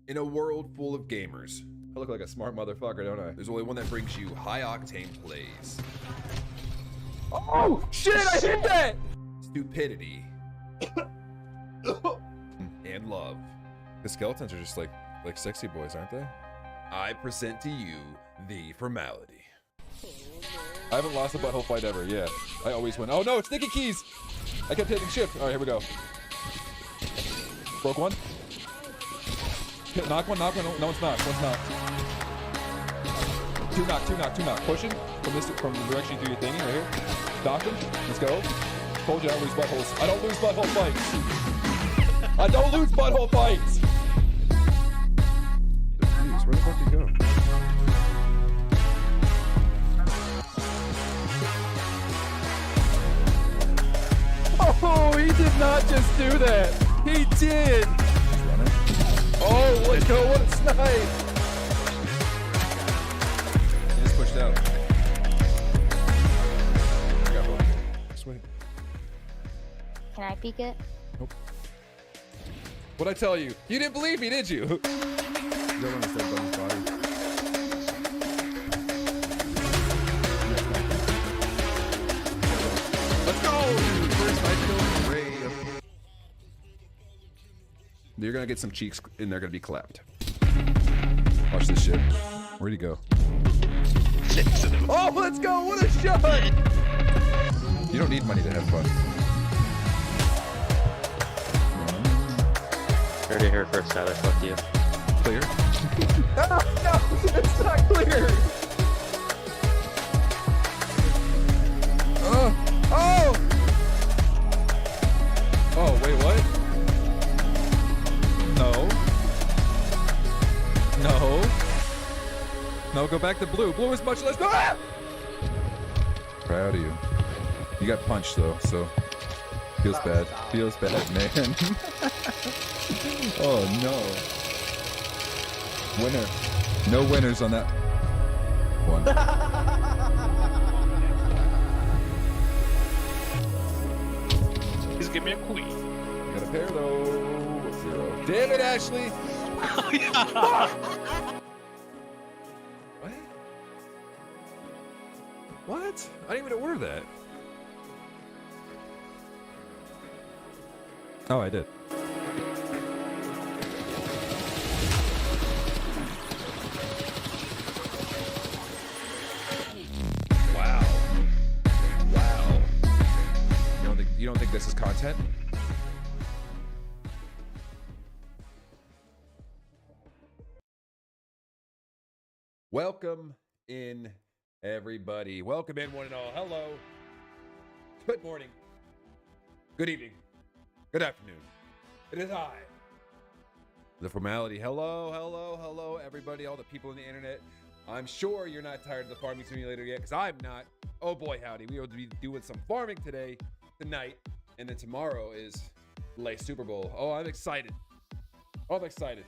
In a world full of gamers, I look like a smart motherfucker, don't I? There's only one that brings you high-octane plays. Oh, shit, I hit that! Stupidity. And love. The skeletons are just like sexy boys, aren't they? I present to you the formality. I haven't lost a butthole fight ever, yeah. I always win. Oh no, it's Sticky Keys! I kept hitting shift. Alright, here we go. Broke one. Knock one, knock one. No, one's knocked. One's knocked. Two knock. Pushing from the direction you do your thingy right here. Docked him. Let's go. Told you I don't lose buttholes. I don't lose butthole fights. I don't lose butthole fights. Jeez, where the fuck did he go? Oh, he did not just do that. He did. Oh, let's go. What a snipe. He just pushed out. Sweet. Can I peek it? Nope. What'd I tell you? You didn't believe me, did you? Let's go! First I Ray. You're gonna get some cheeks and they're gonna be clapped. Watch this shit. Where'd he go? Oh, let's go! What a shot! You don't need money to have fun. Heard it here first, Tyler. Fuck you. Clear? No, it's not clear. Oh! Oh, wait, what? No, go back to blue. Blue is much less. Ah! Proud of you. You got punched though, so feels bad. Feels bad, man. Oh no. Winner. No winners on that one. Please give me a queen. Got a pair though. 0. Damn it, Ashley. Oh, yeah. What? I didn't even order that. Oh, I did. Wow. Wow. You don't think this is content? Welcome in, everybody. Welcome in, one and all. Hello. Good morning. Good evening. Good afternoon. It is I. The formality. Hello, everybody. All the people on the internet. I'm sure you're not tired of the farming simulator yet, because I'm not. Oh boy, howdy. We will be doing some farming today, tonight, and then tomorrow is late Super Bowl. Oh, I'm excited. Oh, I'm excited.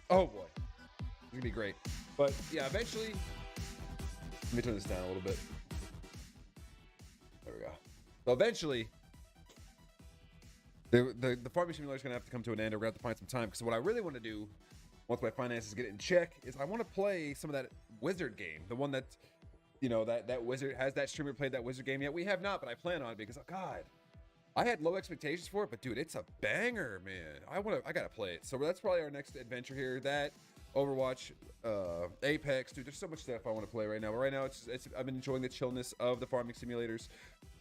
Oh boy. It's gonna be great. But yeah, eventually, let me turn this down a little bit. There we go. So eventually, the farming simulator is going to have to come to an end. We're going to have to find some time. Because what I really want to do, once my finances get in check, is I want to play some of that Wizard game. The one that, you know, that Wizard, has that streamer played that Wizard game yet? We have not, but I plan on it because, oh God, I had low expectations for it. But dude, it's a banger, man. I got to play it. So that's probably our next adventure here. That, Overwatch, Apex, dude. There's so much stuff I want to play right now. But right now, I've been enjoying the chillness of the farming simulators.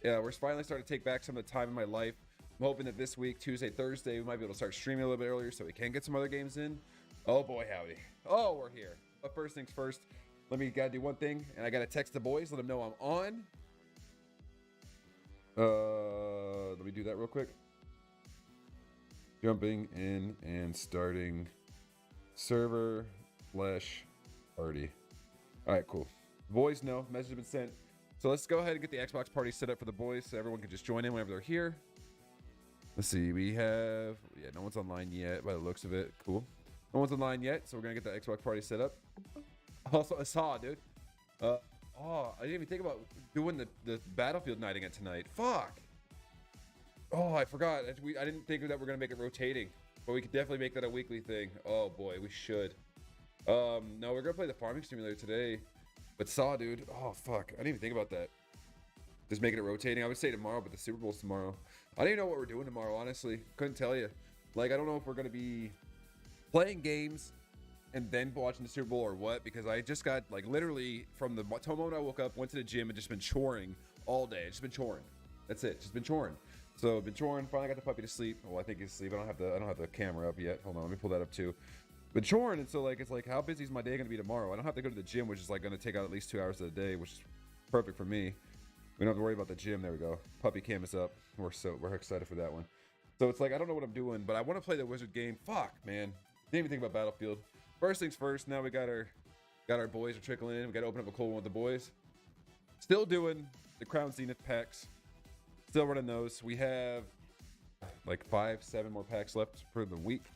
Yeah, we're finally starting to take back some of the time in my life. I'm hoping that this week, Tuesday, Thursday, we might be able to start streaming a little bit earlier so we can get some other games in. Oh boy, howdy. Oh, we're here. But first things first, gotta do one thing, and I gotta text the boys, let them know I'm on. Let me do that real quick. Jumping in and starting server / party. All right, cool. Boys know, message has been sent. So let's go ahead and get the Xbox party set up for the boys so everyone can just join in whenever they're here. Let's see, we have, yeah, no one's online yet by the looks of it. Cool. No one's online yet, so we're gonna get the Xbox party set up. Also, I saw, dude. Oh, I didn't even think about doing the Battlefield night again tonight. Fuck. Oh, I forgot. I didn't think that we're gonna make it rotating. but we could definitely make that a weekly thing. Oh boy, we should. No, we're gonna play the farming simulator today. But Saw, dude. Oh fuck, I didn't even think about that. Just making it rotating. I would say tomorrow, but the Super Bowl's tomorrow. I don't even know what we're doing tomorrow, honestly. Couldn't tell you. Like, I don't know if we're gonna be playing games and then watching the Super Bowl or what, because I just got, like, literally from the moment I woke up, went to the gym and just been choring all day. Just been choring. That's it. Just been choring. So I've been choring. Finally got the puppy to sleep. Well, I think he's asleep. I don't have the camera up yet. Hold on, let me pull that up too. Been choring, and so like it's like, how busy is my day gonna be tomorrow? I don't have to go to the gym, which is like gonna take out at least 2 hours of the day, which is perfect for me. We don't have to worry about the gym. There we go. Puppy cam is up. We're excited for that one. So it's like, I don't know what I'm doing, but I want to play the Wizard game. Fuck, man. Didn't even think about Battlefield. First things first. Now we got our boys are trickling in. We got to open up a cold one with the boys. Still doing the Crown Zenith packs. Still running those. We have like 5-7 more packs left for the week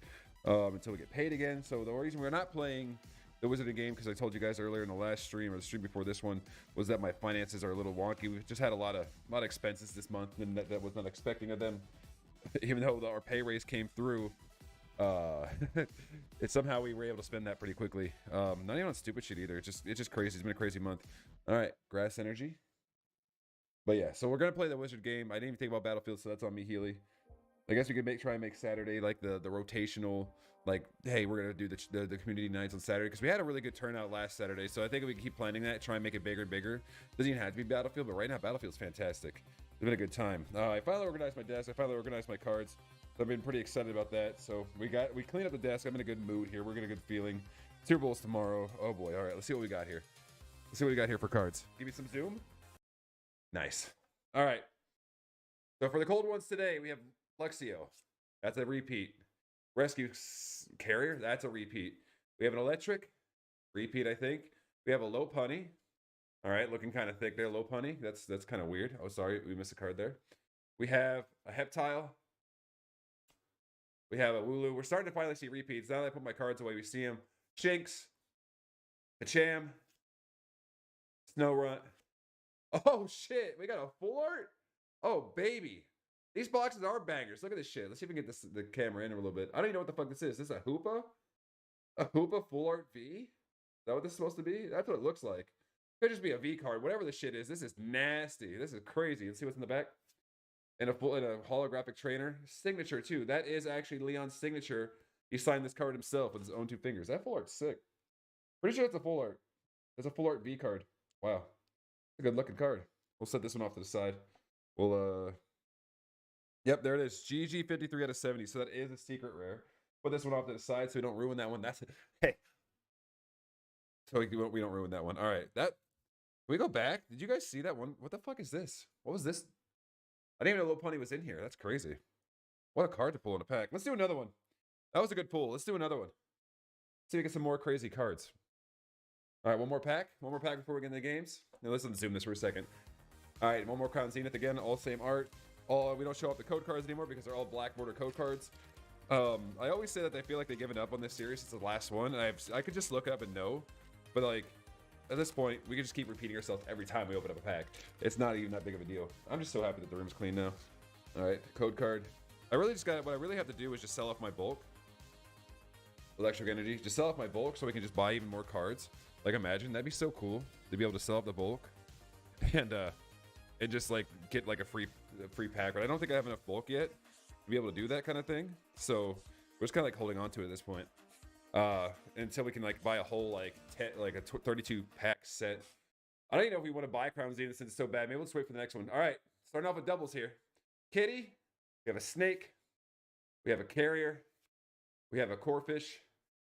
until we get paid again. So the reason we're not playing the Wizarding game, because I told you guys earlier in the last stream or the stream before this one, was that my finances are a little wonky. We've just had a lot of expenses this month, and that was not expecting of them. Even though our pay raise came through, it somehow we were able to spend that pretty quickly. Not even on stupid shit either. It's just crazy. It's been a crazy month. All right, grass energy. But yeah, so we're gonna play the Wizard game. I didn't even think about Battlefield, so that's on me, Healy. I guess we could try and make Saturday like the rotational, like, hey, we're gonna do the community nights on Saturday, because we had a really good turnout last Saturday. So I think if we can keep planning that, try and make it bigger and bigger. Doesn't even have to be Battlefield, but right now Battlefield's fantastic. It's been a good time. I finally organized my desk. I finally organized my cards. So I've been pretty excited about that. So we cleaned up the desk. I'm in a good mood here. We're in a good feeling. Super Bowl's tomorrow. Oh boy. All right, let's see what we got here. Let's see what we got here for cards. Give me some zoom. Nice. All right. So for the cold ones today, we have Luxio. That's a repeat. Rescue Carrier. That's a repeat. We have an Electric. Repeat, I think. We have a Lopunny. All right, looking kind of thick there, Lopunny. That's kind of weird. Oh, sorry, we missed a card there. We have a Heptile. We have a Wooloo. We're starting to finally see repeats. Now that I put my cards away, we see them. Shinx. Hacham. Snorunt. Oh, shit. We got a full art? Oh, baby. These boxes are bangers. Look at this shit. Let's see if we can get the camera in a little bit. I don't even know what the fuck this is. Is this a Hoopa? A Hoopa full art V? Is that what this is supposed to be? That's what it looks like. Could just be a V card. Whatever the shit is, this is nasty. This is crazy. Let's see what's in the back. And a holographic trainer. Signature, too. That is actually Leon's signature. He signed this card himself with his own 2 fingers. That full art's sick. Pretty sure it's a full art. It's a full art V card. Wow. It's a good looking card. We'll set this one off to the side. We'll, Yep, there it is. GG 53 out of 70. So that is a secret rare. Put this one off to the side so we don't ruin that one. That's it. Hey. So we don't ruin that one. All right. Can we go back? Did you guys see that one? What the fuck is this? What was this? I didn't even know Lopunny was in here. That's crazy. What a card to pull in a pack. Let's do another one. That was a good pull. Let's do another one. Let's see if we get some more crazy cards. All right, one more pack. One more pack before we get into the games. Now let's zoom this for a second. All right, one more Crown Zenith again. All same art. We don't show off the code cards anymore because they're all black border code cards. I always say that I feel like they've given up on this series. It's the last one. And I could just look up and know. But like, at this point, we can just keep repeating ourselves every time we open up a pack. It's not even that big of a deal. I'm just so happy that the room's clean now. All right, code card. What I really have to do is just sell off my bulk. Electric energy. Just sell off my bulk so we can just buy even more cards. Like, imagine, that'd be so cool to be able to sell off the bulk and just like get like a free pack. But I don't think I have enough bulk yet to be able to do that kind of thing. So we're just kind of like holding on to it at this point. Until we can like buy a whole like 32 pack set. I don't even know if we want to buy Crown Zenith since it's so bad. Maybe let's wait for the next one. All right, starting off with doubles here. Kitty, we have a snake, we have a carrier, we have a corfish,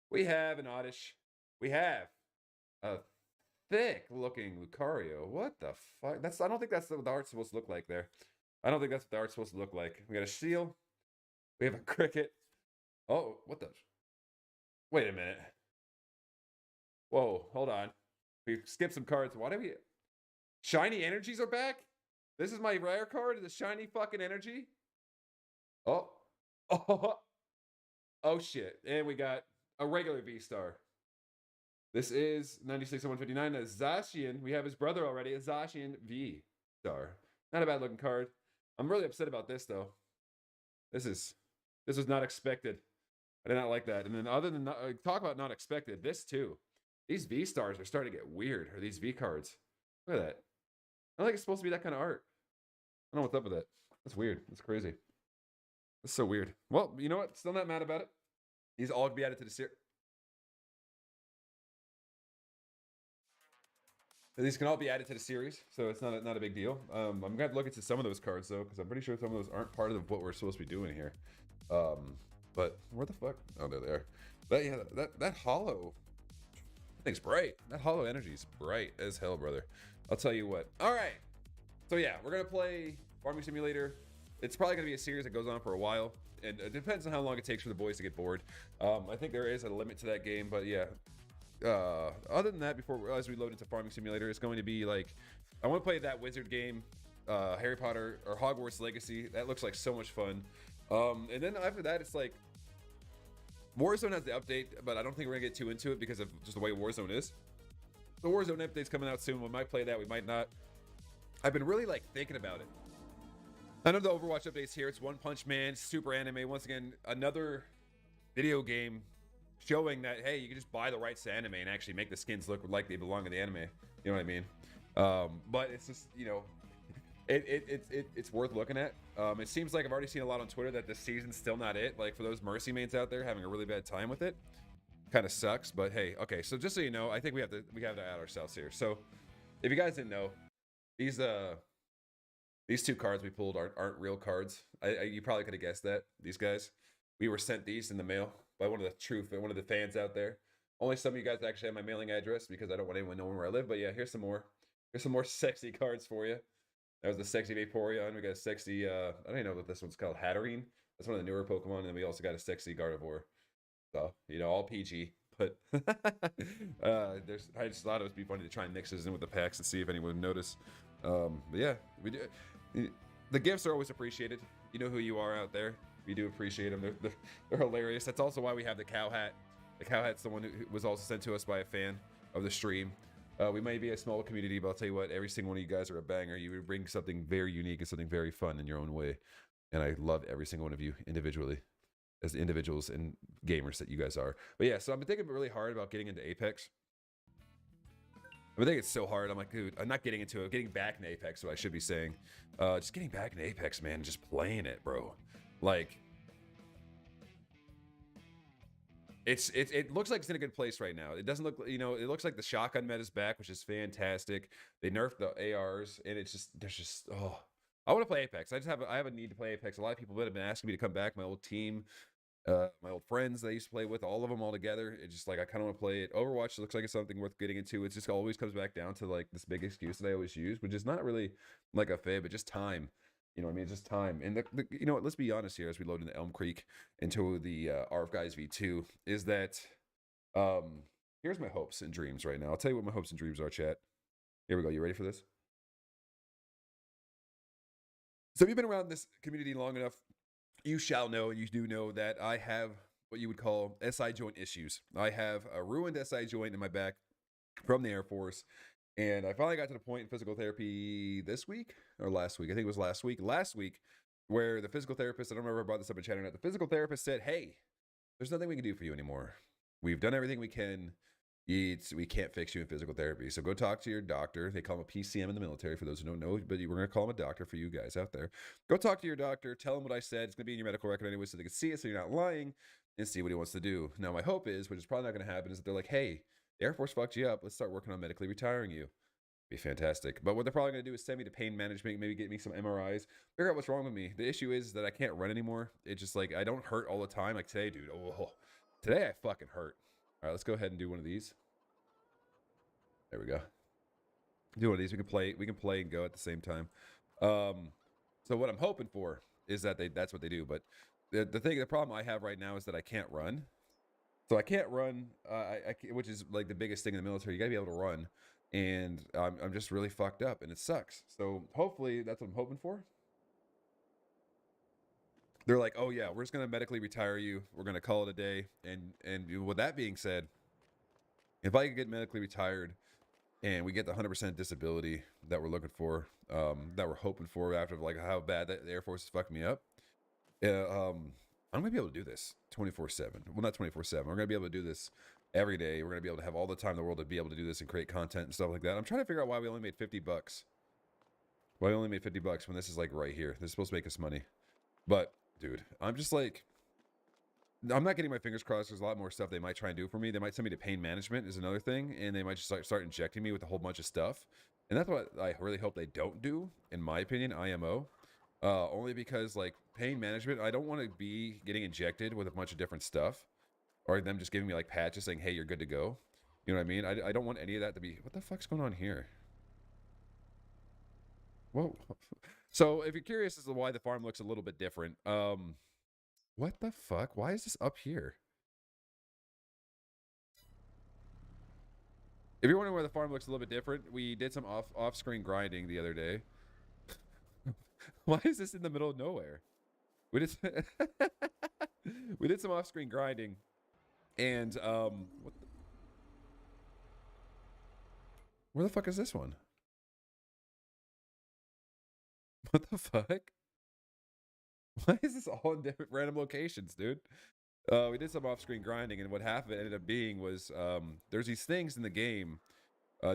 we have an oddish, we have a thick looking Lucario. What the fuck? I don't think that's what the art's supposed to look like there. I don't think that's what the art's supposed to look like. We got a seal, we have a cricket. Oh, what the? Wait a minute. Whoa, hold on. We skipped some cards. Why do we... Shiny energies are back? This is my rare card, the shiny fucking energy? Oh. Oh, shit. And we got a regular V-Star. This is 96 and 159. A Zacian. We have his brother already. A Zacian V-Star. Not a bad looking card. I'm really upset about this, though. This was not expected. I did not like that. And then other than talk about not expected, this too. These V stars are starting to get weird, or these V cards. Look at that. I don't think it's supposed to be that kind of art. I don't know what's up with that. That's weird. That's crazy. That's so weird. Well, you know what? Still not mad about it. These all be added to the series. These can all be added to the series, so it's not a big deal. I'm gonna have to look into some of those cards though, because I'm pretty sure some of those aren't part of what we're supposed to be doing here. But where the fuck? Oh, there they are. But yeah, that hollow, that thing's bright. That hollow energy is bright as hell, brother. I'll tell you what. All right. So yeah, we're gonna play Farming Simulator. It's probably gonna be a series that goes on for a while, and it depends on how long it takes for the boys to get bored. I think there is a limit to that game, but yeah. Other than that, as we load into Farming Simulator, it's going to be like, I want to play that wizard game, Harry Potter or Hogwarts Legacy. That looks like so much fun. And then after that, it's like Warzone has the update, but I don't think we're gonna get too into it because of just the way Warzone is. The Warzone update's coming out soon. We might play that, we might not. I've been really like thinking about it. I know the Overwatch update's here. It's One Punch Man, super anime. Once again, another video game showing that, hey, you can just buy the rights to anime and actually make the skins look like they belong in the anime. You know what I mean? But it's just, you know, it's worth looking at. It seems like I've already seen a lot on Twitter that this season's still not it. Like for those Mercy mains out there having a really bad time with it, kind of sucks. But hey, okay. So just so you know, I think we have to add ourselves here. So if you guys didn't know, these two cards we pulled aren't real cards. You probably could have guessed that. These guys, we were sent these in the mail by one of the fans out there. Only some of you guys actually have my mailing address because I don't want anyone knowing where I live. But yeah, here's some more. Here's some more sexy cards for you. That was the sexy Vaporeon. We got a sexy, I don't even know what this one's called, Hatterene. That's one of the newer Pokemon. And we also got a sexy Gardevoir. So, you know, all PG. But I just thought it would be funny to try and mix this in with the packs and see if anyone would notice. But yeah, we do. The gifts are always appreciated. You know who you are out there. We do appreciate them. They're hilarious. That's also why we have the cow hat. The cow hat's the one who was also sent to us by a fan of the stream. We might be a small community, but I'll tell you what, every single one of you guys are a banger. You bring something very unique and something very fun in your own way. And I love every single one of you individually, as individuals and gamers that you guys are. But yeah, so I've been thinking really hard about getting into Apex. I think it's so hard. I'm like, dude, I'm not getting into it. Getting back into Apex, what I should be saying. Just getting back into Apex, man. Just playing it, bro. Like, it looks like it's in a good place right now. It doesn't look, you know, it looks like the shotgun meta's back, which is fantastic. They nerfed the ARs, and I want to play Apex. I have a need to play Apex. A lot of people have been asking me to come back. My old team, my old friends that I used to play with, all of them all together. It's just like I kind of want to play it. Overwatch looks like it's something worth getting into. It just always comes back down to like this big excuse that I always use, which is not really like a fib, but just time. You know what I mean? Just time. And you know what? Let's be honest here as we load into Elm Creek into the ARF Guys V2 is that here's my hopes and dreams right now. I'll tell you what my hopes and dreams are, chat. Here we go. You ready for this? So if you've been around this community long enough, you shall know, and you do know that I have what you would call SI joint issues. I have a ruined SI joint in my back from the Air Force. And I finally got to the point in physical therapy this week or last week. I think it was last week, where the physical therapist, I don't remember if I brought this up in chat or not. The physical therapist said, hey, there's nothing we can do for you anymore. We've done everything we can. We can't fix you in physical therapy. So go talk to your doctor. They call him a PCM in the military for those who don't know, but we're going to call him a doctor for you guys out there. Go talk to your doctor. Tell him what I said. It's going to be in your medical record anyway, so they can see it, so you're not lying, and see what he wants to do. Now, my hope is, which is probably not going to happen, is that they're like, hey, the Air Force fucked you up. Let's start working on medically retiring you. Be fantastic. But what they're probably going to do is send me to pain management, maybe get me some MRIs, figure out what's wrong with me. The issue is that I can't run anymore. It's just like, I don't hurt all the time. Like today, dude. Oh, today I fucking hurt. All right, let's go ahead and do one of these. There we go. Do one of these. We can play and go at the same time. So what I'm hoping for is that that's what they do. But the problem I have right now is that I can't run. So I can't run, which is like the biggest thing in the military. You gotta be able to run, and I'm just really fucked up, and it sucks. So hopefully that's what I'm hoping for. They're like, oh yeah, we're just gonna medically retire you. We're gonna call it a day. And with that being said, if I could get medically retired, and we get the 100% disability that we're looking for, that we're hoping for after like how bad the Air Force has fucked me up, I'm gonna be able to do this 24/7. Well, not 24/7. We're gonna be able to do this every day. We're gonna be able to have all the time in the world to be able to do this and create content and stuff like that. I'm trying to figure out why we only made $50. Why we only made $50 when this is like right here. This is supposed to make us money. But dude, I'm just like, I'm not getting my fingers crossed. There's a lot more stuff they might try and do for me. They might send me to pain management is another thing, and they might just start injecting me with a whole bunch of stuff. And that's what I really hope they don't do, in my opinion, IMO. Only because like pain management, I don't want to be getting injected with a bunch of different stuff, or them just giving me like patches saying, hey, you're good to go. You know what I mean? I don't want any of that to be, what the fuck's going on here? Whoa. So if you're curious as to why the farm looks a little bit different, what the fuck? Why is this up here? If you're wondering why the farm looks a little bit different, we did some off-screen grinding the other day. Why is this in the middle of nowhere? We did we did some off-screen grinding, and where the fuck is this one? What the fuck? Why is this all in different random locations, dude? We did some off-screen grinding, and what half of it ended up being was there's these things in the game,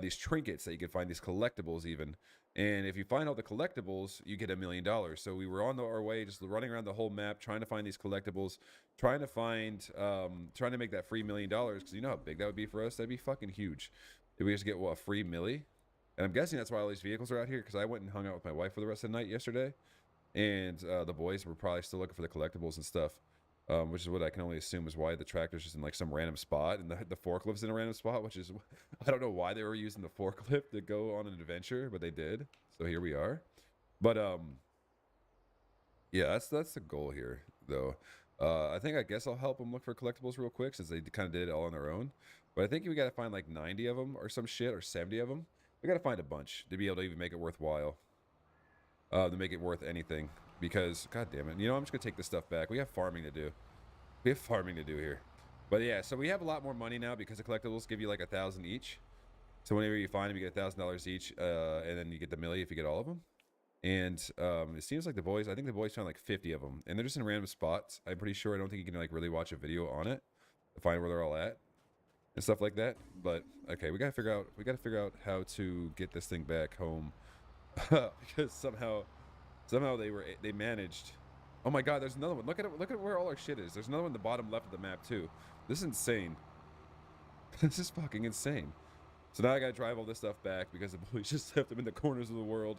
these trinkets that you can find, these collectibles even. And if you find all the collectibles, you get $1 million. So we were on our way, just running around the whole map, trying to find these collectibles, trying to make that free $1 million, because you know how big that would be for us? That'd be fucking huge. If we just get, what, a free milli? And I'm guessing that's why all these vehicles are out here, because I went and hung out with my wife for the rest of the night yesterday. And the boys were probably still looking for the collectibles and stuff, which is what I can only assume is why the tractor's just in like some random spot, and the forklift's in a random spot, which is, I don't know why they were using the forklift to go on an adventure, but they did. So here we are. But yeah, that's the goal here, though. I guess I'll help them look for collectibles real quick, since they kind of did it all on their own. But I think we got to find like 90 of them or some shit, or 70 of them. We got to find a bunch to be able to even make it worthwhile. To make it worth anything, because god damn it, you know, I'm just gonna take this stuff back. We have farming to do. We have farming to do here. But yeah, so we have a lot more money now because the collectibles give you like 1,000 each. So whenever you find them, you get $1,000 each, and then you get the milli if you get all of them. And it seems like the boys, I think the boys found like 50 of them, and they're just in random spots. I'm pretty sure. I don't think you can like really watch a video on it to find where they're all at and stuff like that. But okay, we gotta figure out how to get this thing back home. Because somehow they managed. Oh my god, there's another one. Look at where all our shit is. There's another one in the bottom left of the map too. This is insane. This is fucking insane. So now I gotta drive all this stuff back because the boys just left them in the corners of the world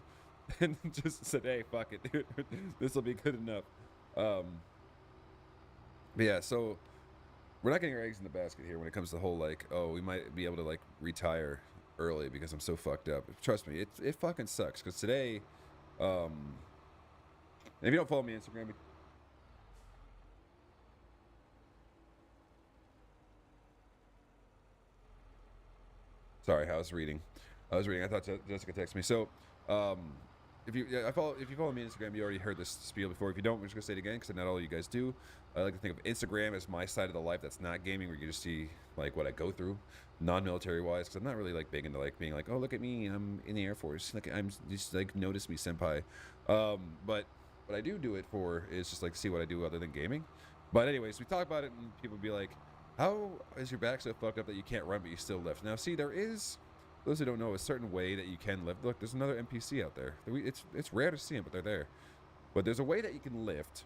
and just said, hey, fuck it, dude. This will be good enough. But yeah, so we're not getting our eggs in the basket here when it comes to the whole like, oh, we might be able to like retire early because I'm so fucked up. Trust me, it fucking sucks, because today, if you don't follow me on Instagram, sorry, I was reading. I thought Jessica texted me. So if you follow me on Instagram, you already heard this spiel before. If you don't, we're just gonna say it again, because not all of you guys do. I like to think of Instagram as my side of the life that's not gaming, where you just see like what I go through, non-military wise, because I'm not really like big into like being like, oh, look at me, I'm in the Air Force, like I'm just like, notice me, senpai. But what I do it for is just like see what I do other than gaming. But anyways, we talk about it, and people be like, how is your back so fucked up that you can't run but you still lift? Now see, there is, those who don't know, a certain way that you can lift. Look, there's another NPC out there. It's rare to see them, but they're there. But there's a way that you can lift.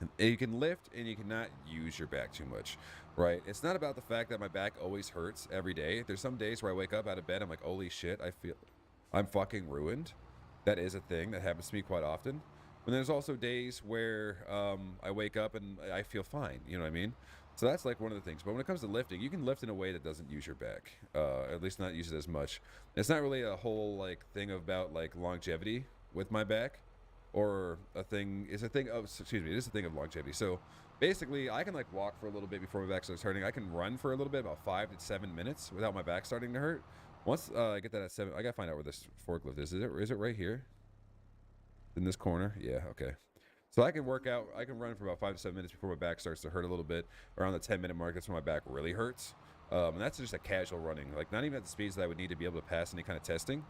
And you can lift, and you cannot use your back too much, right? It's not about the fact that my back always hurts every day. There's some days where I wake up out of bed, I'm like, holy shit, I feel I'm fucking ruined. That is a thing that happens to me quite often. But there's also days where I wake up and I feel fine. You know what I mean? So that's like one of the things. But when it comes to lifting, you can lift in a way that doesn't use your back, at least not use it as much. It's not really a whole like thing about like longevity with my back, or a thing. It's a thing of, excuse me, it is a thing of longevity. So basically, I can like walk for a little bit before my back starts hurting. I can run for a little bit, about 5 to 7 minutes, without my back starting to hurt. Once I get that at 7, I gotta find out where this forklift is. Is it right here? In this corner? Yeah. Okay. So I can work out, I can run for about 5 to 7 minutes before my back starts to hurt a little bit. Around the 10-minute mark, that's when my back really hurts. And that's just a casual running, like not even at the speeds that I would need to be able to pass any kind of testing.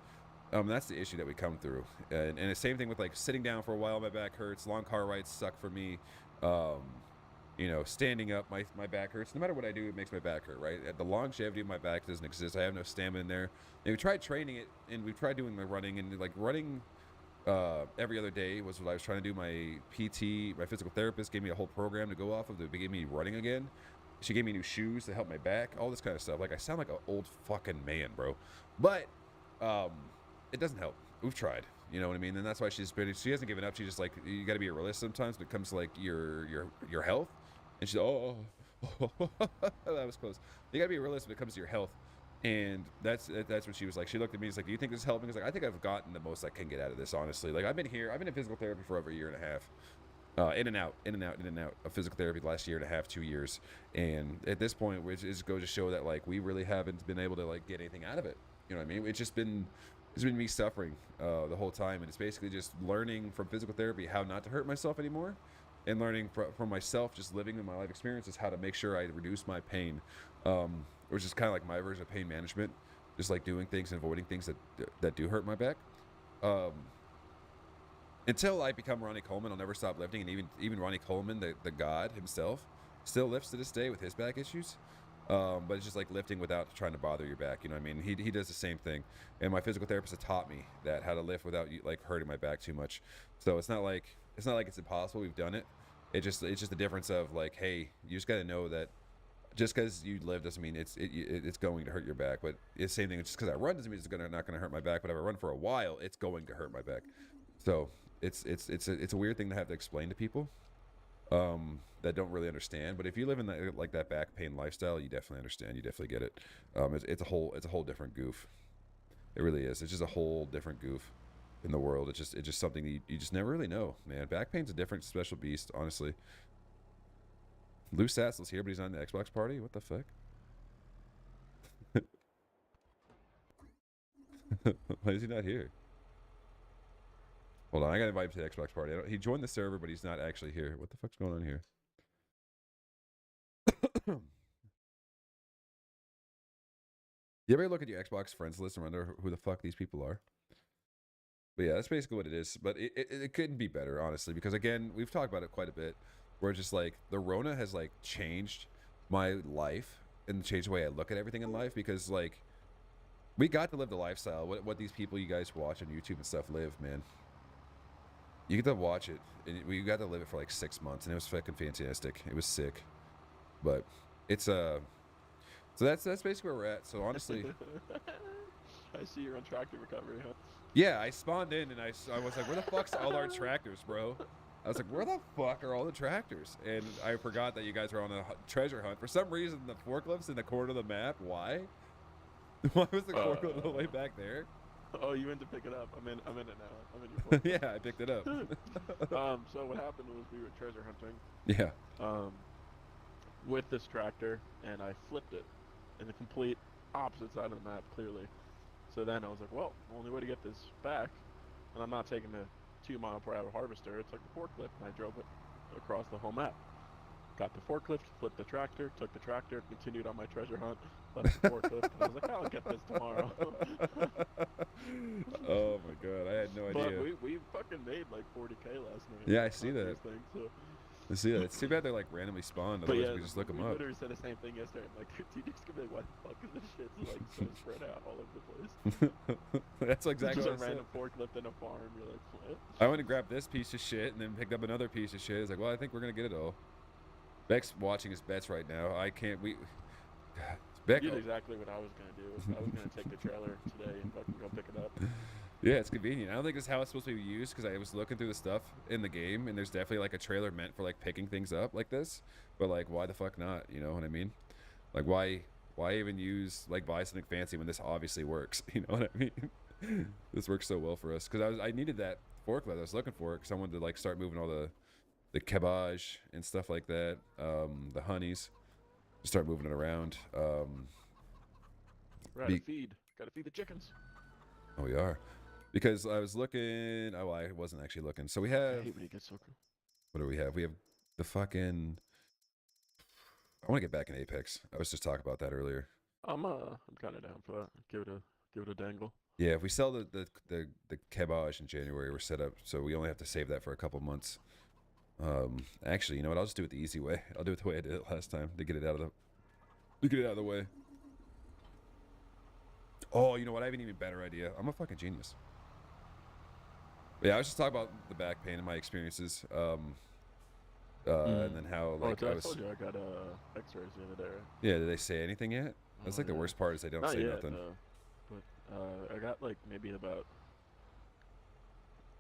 That's the issue that we come through. And the same thing with like sitting down for a while, my back hurts. Long car rides suck for me. You know, standing up, my back hurts. No matter what I do, it makes my back hurt, right? The longevity of my back doesn't exist. I have no stamina in there. And we tried training it, and we tried doing the running, and like running every other day was what I was trying to do. My PT, my physical therapist, gave me a whole program to go off of to get me running again. She gave me new shoes to help my back, all this kind of stuff. Like, I sound like an old fucking man, bro. But it doesn't help. We've tried. You know what I mean? And that's why she hasn't given up. She's just like, you got to be a realist sometimes when it comes to like your health. And she's that was close. You got to be a realist when it comes to your health. And that's what she was like. She looked at me. She's like, "Do you think this is helping?" I was like, "I think I've gotten the most I can get out of this, honestly. Like, I've been in physical therapy for over a year and a half, in and out of physical therapy the last year and a half, 2 years. And at this point, which is goes to show that like we really haven't been able to like get anything out of it. You know what I mean? It's been me suffering the whole time, and it's basically just learning from physical therapy how not to hurt myself anymore, and learning from myself, just living in my life experiences, how to make sure I reduce my pain, which is kind of like my version of pain management, just like doing things and avoiding things that do hurt my back. Until I become Ronnie Coleman, I'll never stop lifting, and even Ronnie Coleman, the God himself, still lifts to this day with his back issues. But it's just like lifting without trying to bother your back. You know what I mean? He does the same thing. And my physical therapist has taught me that, how to lift without like hurting my back too much. So it's not like it's impossible. We've done it. It's just the difference of like, hey, you just got to know that just because you live doesn't mean it's going to hurt your back. But it's the same thing. Just because I run doesn't mean it's not going to hurt my back. But if I run for a while, it's going to hurt my back. So it's a weird thing to have to explain to people that don't really understand. But if you live in that back pain lifestyle, you definitely understand. You definitely get it. It's a whole different goof. It really is. It's just a whole different goof in the world. It's just something you just never really know, man. Back pain's a different special beast, honestly. Lou Sassel's here, but he's on the Xbox party. What the fuck? Why is he not here? Hold on, I gotta invite him to the Xbox party. He joined the server, but he's not actually here. What the fuck's going on here? You ever look at your Xbox friends list and wonder who the fuck these people are? But yeah, that's basically what it is. But it couldn't be better, honestly, because again, we've talked about it quite a bit. Where just like the Rona has like changed my life and changed the way I look at everything in life, because like we got to live the lifestyle what these people you guys watch on YouTube and stuff live, man. You get to watch it, and we got to live it for like 6 months, and it was fucking fantastic. It was sick, but it's so that's basically where we're at. So honestly, I see you're on tractor recovery, huh? yeah, I spawned in and I was like, where the fuck's all our tractors, bro? I was like, where the fuck are all the tractors? And I forgot that you guys were on a treasure hunt. For some reason, the forklift's in the corner of the map. Why? Why was the forklift all the way back there? Oh, you went to pick it up. I'm in it now. I'm in your forklift. Yeah, I picked it up. So what happened was we were treasure hunting. Yeah. With this tractor, and I flipped it in the complete opposite side of the map, clearly. So then I was like, well, the only way to get this back, and I'm not taking the 2 mile per hour harvester, it's like the forklift, and I drove it across the whole map. Got the forklift, flipped the tractor, took the tractor, continued on my treasure hunt, left the forklift, and I was like, I'll get this tomorrow. Oh my god, I had no idea. But we fucking made like 40K last night. Yeah, I see that. Thing, so. I see that. It's too bad they're like randomly spawned, otherwise we just look them up. We literally said the same thing yesterday. I'm like, dude, TD's gonna be like, why the fuck is this shit like so spread out all over the place? That's exactly just what a I said. random forklift in a farm. You're like, what? I went to grab this piece of shit and then picked up another piece of shit. It's like, well, I think we're gonna get it all. Beck's watching his bets right now. I can't. Beck You did exactly what I was gonna do. I was gonna take the trailer today and fucking go pick it up. Yeah, it's convenient. I don't think it's how it's supposed to be used, because I was looking through the stuff in the game, and there's definitely like a trailer meant for like picking things up like this. But like, why the fuck not? You know what I mean? Like, why even buy something fancy when this obviously works? You know what I mean? This works so well for us, because I needed that forklift. I was looking for it because I wanted to like start moving all the cabbage and stuff like that, the honeys, start moving it around. Gotta feed the chickens. Oh, we are. Because I was looking. Oh, I wasn't actually looking. So we have. I hate when it gets so cool. What do we have? We have the fucking. I want to get back in Apex. I was just talking about that earlier. I'm kind of down for that. Give it a dangle. Yeah, if we sell the cabbage in January, we're set up. So we only have to save that for a couple months. Actually, you know what? I'll just do it the easy way. I'll do it the way I did it last time to get it out of the way. Oh, you know what? I have an even better idea. I'm a fucking genius. But yeah, I was just talking about the back pain and my experiences. And then how like I told you I got X-rays the other day. Right? Yeah, did they say anything yet? That's like the worst part is they don't Not say yet, nothing. no. But I got like maybe about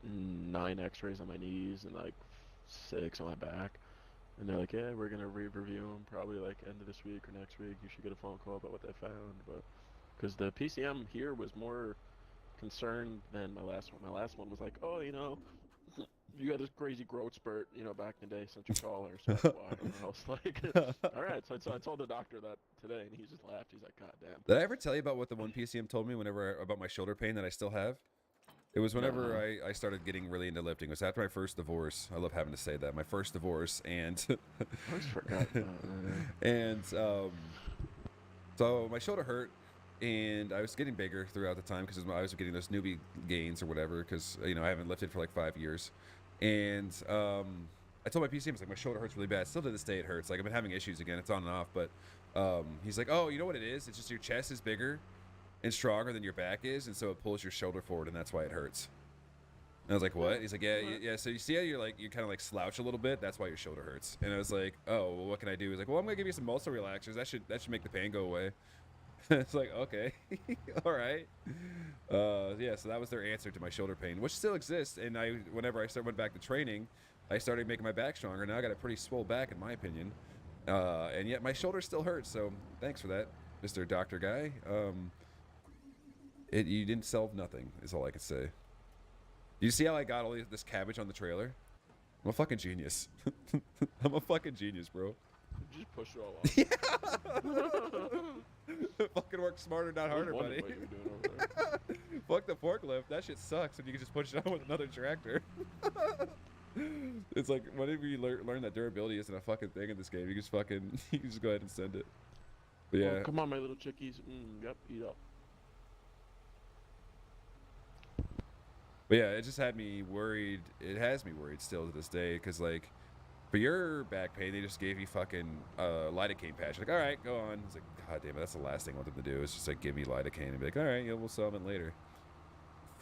9 X-rays on my knees and like 6 on my back, and they're like, yeah, we're gonna review them probably like end of this week or next week. You should get a phone call about what they found, but because the PCM here was more concerned than my last one. My last one was like, oh, you know, you had this crazy growth spurt, you know, back in the day since you're taller, so that's why. And I was like, all right. So I told the doctor that today, and he just laughed. He's like, God damn. Did I ever tell you about what the one PCM told me about my shoulder pain that I still have? It was whenever I started getting really into lifting. It was after my first divorce. I love having to say that. My first divorce, and I just forgot. and so my shoulder hurt, and I was getting bigger throughout the time because I was getting those newbie gains or whatever. Because you know I haven't lifted for like 5 years, and I told my PCM, I was like, my shoulder hurts really bad. Still to this day it hurts. Like I've been having issues again. It's on and off, but he's like, oh, you know what it is? It's just your chest is bigger and stronger than your back is, and so it pulls your shoulder forward, and that's why it hurts. And I was like, what? He's like, yeah. So you see how you kind of like slouch a little bit? That's why your shoulder hurts. And I was like, oh, well, what can I do? He's like, well, I'm gonna give you some muscle relaxers. That should make the pain go away. It's like, okay, all right. Yeah. So that was their answer to my shoulder pain, which still exists. And whenever I went back to training, I started making my back stronger. Now I got a pretty swole back, in my opinion. And yet my shoulder still hurts. So thanks for that, Mr. Doctor Guy. You didn't solve nothing, is all I can say. You see how I got all this cabbage on the trailer? I'm a fucking genius. I'm a fucking genius, bro. You just push it all off. Fucking work smarter, not harder, buddy. What you were doing over there. Fuck the forklift. That shit sucks if you can just push it on with another tractor. It's like, whenever you learn that durability isn't a fucking thing in this game, you just go ahead and send it. But yeah. Oh, come on, my little chickies. Yep, eat up. But yeah, it just had me worried. It has me worried still to this day, because like, for your back pain, they just gave you fucking lidocaine patch. Like, all right, go on. It's like, God damn it, that's the last thing I want them to do. Is just like give me lidocaine and be like, all right, yeah, we'll sell them later.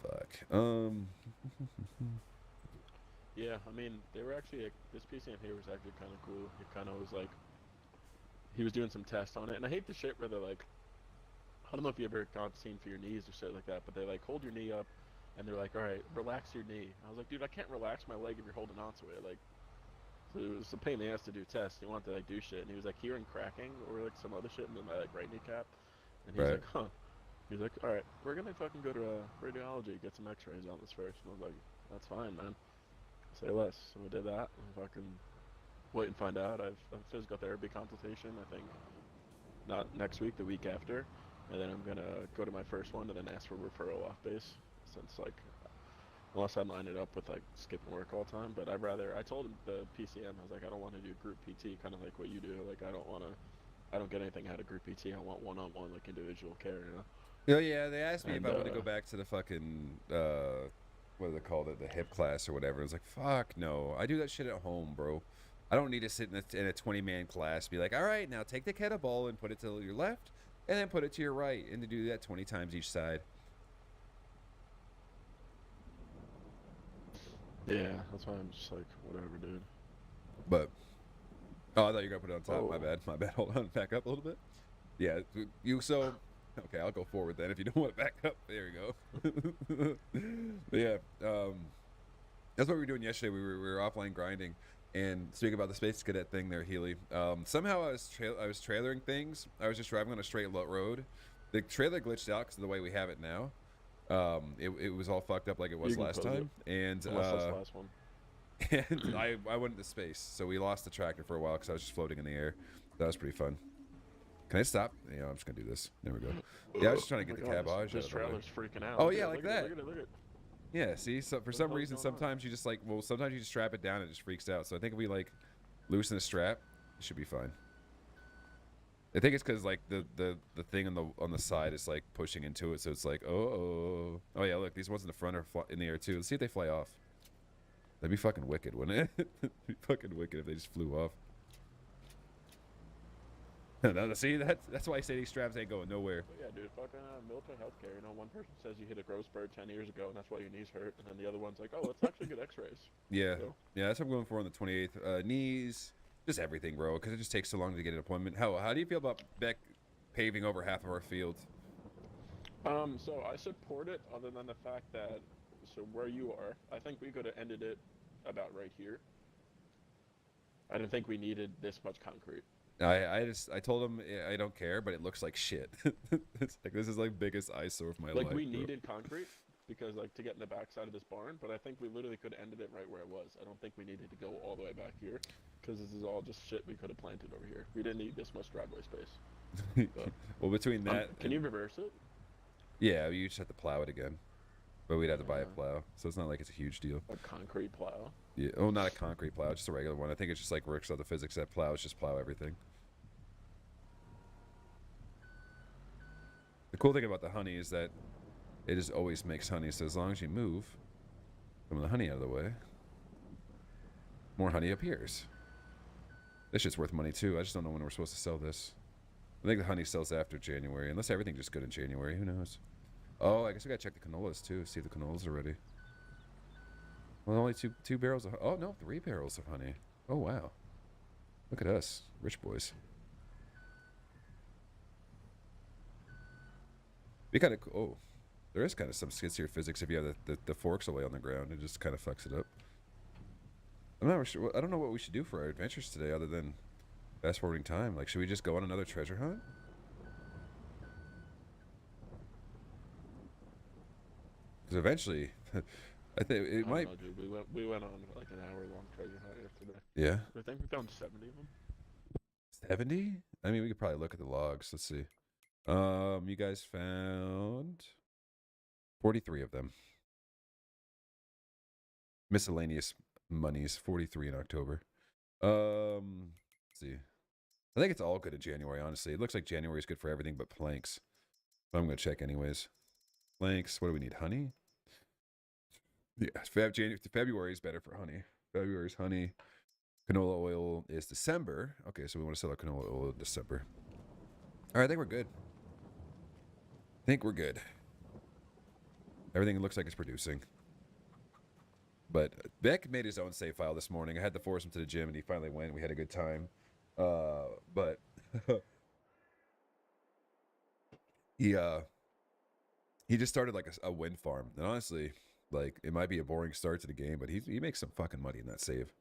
Fuck. Yeah, I mean, they were actually this PCM here was actually kind of cool. It kind of was like he was doing some tests on it, and I hate the shit where they're like, I don't know if you ever got seen for your knees or shit like that, but they like hold your knee up. And they're like, all right, relax your knee. I was like, dude, I can't relax my leg if you're holding onto it. Like, so it was a pain in the ass to do tests. He wanted to like do shit, and he was like hearing cracking or like some other shit in my like right kneecap. And he's like, huh. He's like, all right, we're gonna fucking go to radiology, get some X-rays on this first. And I was like, that's fine, man. Say less. So we did that. And fucking wait and find out. I've a physical therapy consultation. I think not next week, the week after, and then I'm gonna go to my first one and then ask for referral off base. Since like, unless I line it up with like skipping work all the time, but I told him the PCM, I was like, I don't want to do group PT, kind of like what you do. Like, I don't get anything out of group PT. I want one-on-one, like individual care, you know? Oh yeah, they asked me if I want to go back to the fucking, what do they call it, the hip class or whatever. I was like, fuck no, I do that shit at home, bro. I don't need to sit in a 20-man class, be like, all right, now take the kettlebell and put it to your left, and then put it to your right, and to do that 20 times each side. Yeah, that's why I'm just like, whatever, dude. But, oh, I thought you were going to put it on top. Oh. My bad. Hold on, back up a little bit. Yeah, okay, I'll go forward then if you don't want to back up. There you go. But yeah, that's what we were doing yesterday. We were offline grinding, and speaking about the Space Cadet thing there, Healy. Somehow I was trailering things. I was just driving on a straight road. The trailer glitched out because of the way we have it now. It was all fucked up like it was last time, and last one. And I went into space, so we lost the tractor for a while because I was just floating in the air. That was pretty fun. Can I stop? Yeah, I'm just gonna do this. There we go. Yeah, I was just trying to get the cabbage. This trailer's freaking out. Oh yeah, like that. Look at it. Yeah, see, so for some reason, sometimes you just sometimes you just strap it down and it just freaks out. So I think if we like loosen the strap, it should be fine. I think it's because like the thing on the side is like pushing into it, so it's like oh yeah, look, these ones in the front are in the air too. Let's see if they fly off. That'd be fucking wicked, wouldn't it? It'd be fucking wicked if they just flew off. No, see, that's why I say these straps ain't going nowhere. But yeah, dude, fucking military healthcare. You know, one person says you hit a growth spurt 10 years ago, and that's why your knees hurt, and then the other one's like, oh, let's actually get X-rays. Yeah, So, yeah, that's what I'm going for on the 28th. Knees, just everything, bro, because it just takes so long to get an appointment. How do you feel about Beck paving over half of our field? so I support it, other than the fact that, so where you are, I think we could have ended it about right here. I didn't think we needed this much concrete. I told him I don't care, but it looks like shit. It's like this is like biggest eyesore of my life. Like, we bro. needed concrete because, like, to get in the backside of this barn, but I think we literally could have ended it right where it was. I don't think we needed to go all the way back here because this is all just shit we could have planted over here. We didn't need this much driveway space. So, Well, between that, can you reverse it? yeah, you just have to plow it again, but we'd have to buy a Yeah. plow, so it's not like it's a huge deal. A concrete plow? Yeah, oh, not a concrete plow, just a regular one. I think it's just like works out the physics that plows just plow everything. The cool thing about the honey is that it just always makes honey. So as long as you move some of the honey out of the way, more honey appears. This shit's worth money too. I just don't know when we're supposed to sell this. I think the honey sells after January, unless everything's just good in January. Who knows? Oh, I guess we gotta check the canolas too. See if the canolas are ready. Well, only two barrels of. Oh no, 3 barrels of honey. Oh wow, look at us, rich boys. Be kind of. Oh, there is kind of some skid steer physics if you have the forks away on the ground. It just kind of fucks it up. I'm not sure. I don't know what we should do for our adventures today, other than fast forwarding time. Like, should we just go on another treasure hunt? Because eventually, I think it I might. don't know, dude. We went on like an hour-long treasure hunt yesterday. Yeah. I think we found 70 of them. 70? I mean, we could probably look at the logs. Let's see. You guys found 43 of them. Miscellaneous monies, 43 in October. Let's see. I think it's all good in January, honestly. It looks like January is good for everything but planks. But I'm going to check anyways. Planks, what do we need? Honey? Yeah, February is better for honey. February's honey. Canola oil is December. Okay, so we want to sell our canola oil in December. All right, I think we're good. Everything looks like it's producing. But Beck made his own save file this morning. I had to force him to the gym, and he finally went. We had a good time. But he just started like a wind farm. And honestly, like, it might be a boring start to the game, but he makes some fucking money in that save.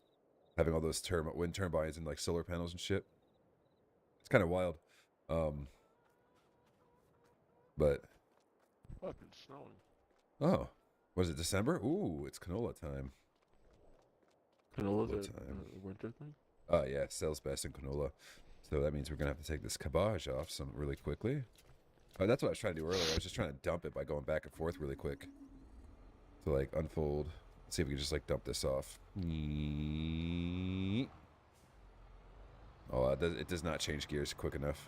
Having all those wind turbines and like solar panels and shit. It's kind of wild. But Fucking snowing. oh, was it December? Ooh, it's canola time. Canola's Canola a time. winter thing? Oh yeah, sells best in canola. So that means we're gonna have to take this cabbage off some really quickly. Oh, that's what I was trying to do earlier. I was just trying to dump it by going back and forth really quick. To like unfold. Let's see if we can just like dump this off. Oh, it does not change gears quick enough.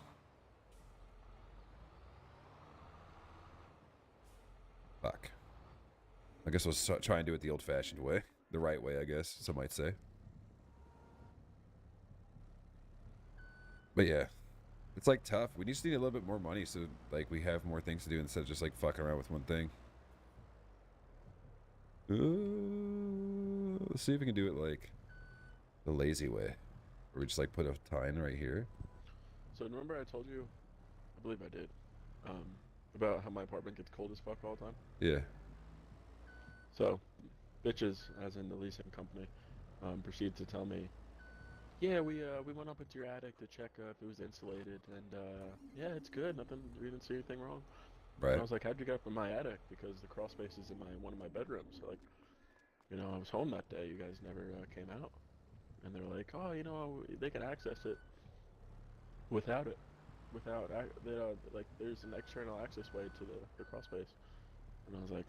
Fuck. I guess we'll try and do it the old-fashioned way. The right way, I guess, some might say. But yeah. It's like tough. We just need a little bit more money so like we have more things to do instead of just like fucking around with one thing. Let's see if we can do it like the lazy way. Where we just like put a tine right here. So remember I told you, I believe I did, about how my apartment gets cold as fuck all the time? Yeah. So, bitches, as in the leasing company, proceed to tell me, yeah, we went up into your attic to check if it was insulated, and yeah, it's good. Nothing. We didn't see anything wrong. Right. And I was like, how'd you get up in my attic? Because the crawl space is in one of my bedrooms. So, like, you know, I was home that day. You guys never came out, and they were like, oh, you know, they can access it without it, like, there's an external access way to the crawl space. And I was like,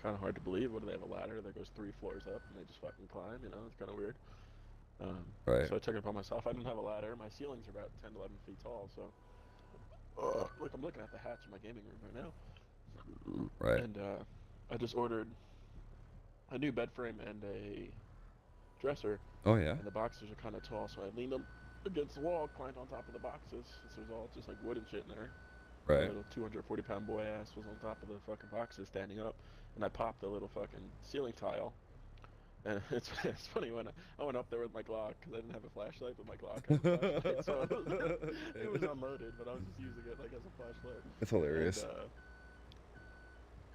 kind of hard to believe. What do they have, a ladder that goes 3 floors up and they just fucking climb? You know, it's kind of weird. Right. So I took it upon myself. I didn't have a ladder. My ceilings are about 10 to 11 feet tall. So look, I'm looking at the hatch in my gaming room right now. Right. And I just ordered a new bed frame and a dresser, Oh yeah. and the boxes are kind of tall, so I leaned them against the wall, climbed on top of the boxes, since there's all just like wood and shit in there. My Right. little 240-pound boy ass was on top of the fucking boxes, standing up, and I popped the little fucking ceiling tile. And it's funny when I went up there with my Glock because I didn't have a flashlight, but my Glock has a flashlight, so it was unloaded, but I was just using it like as a flashlight. That's hilarious.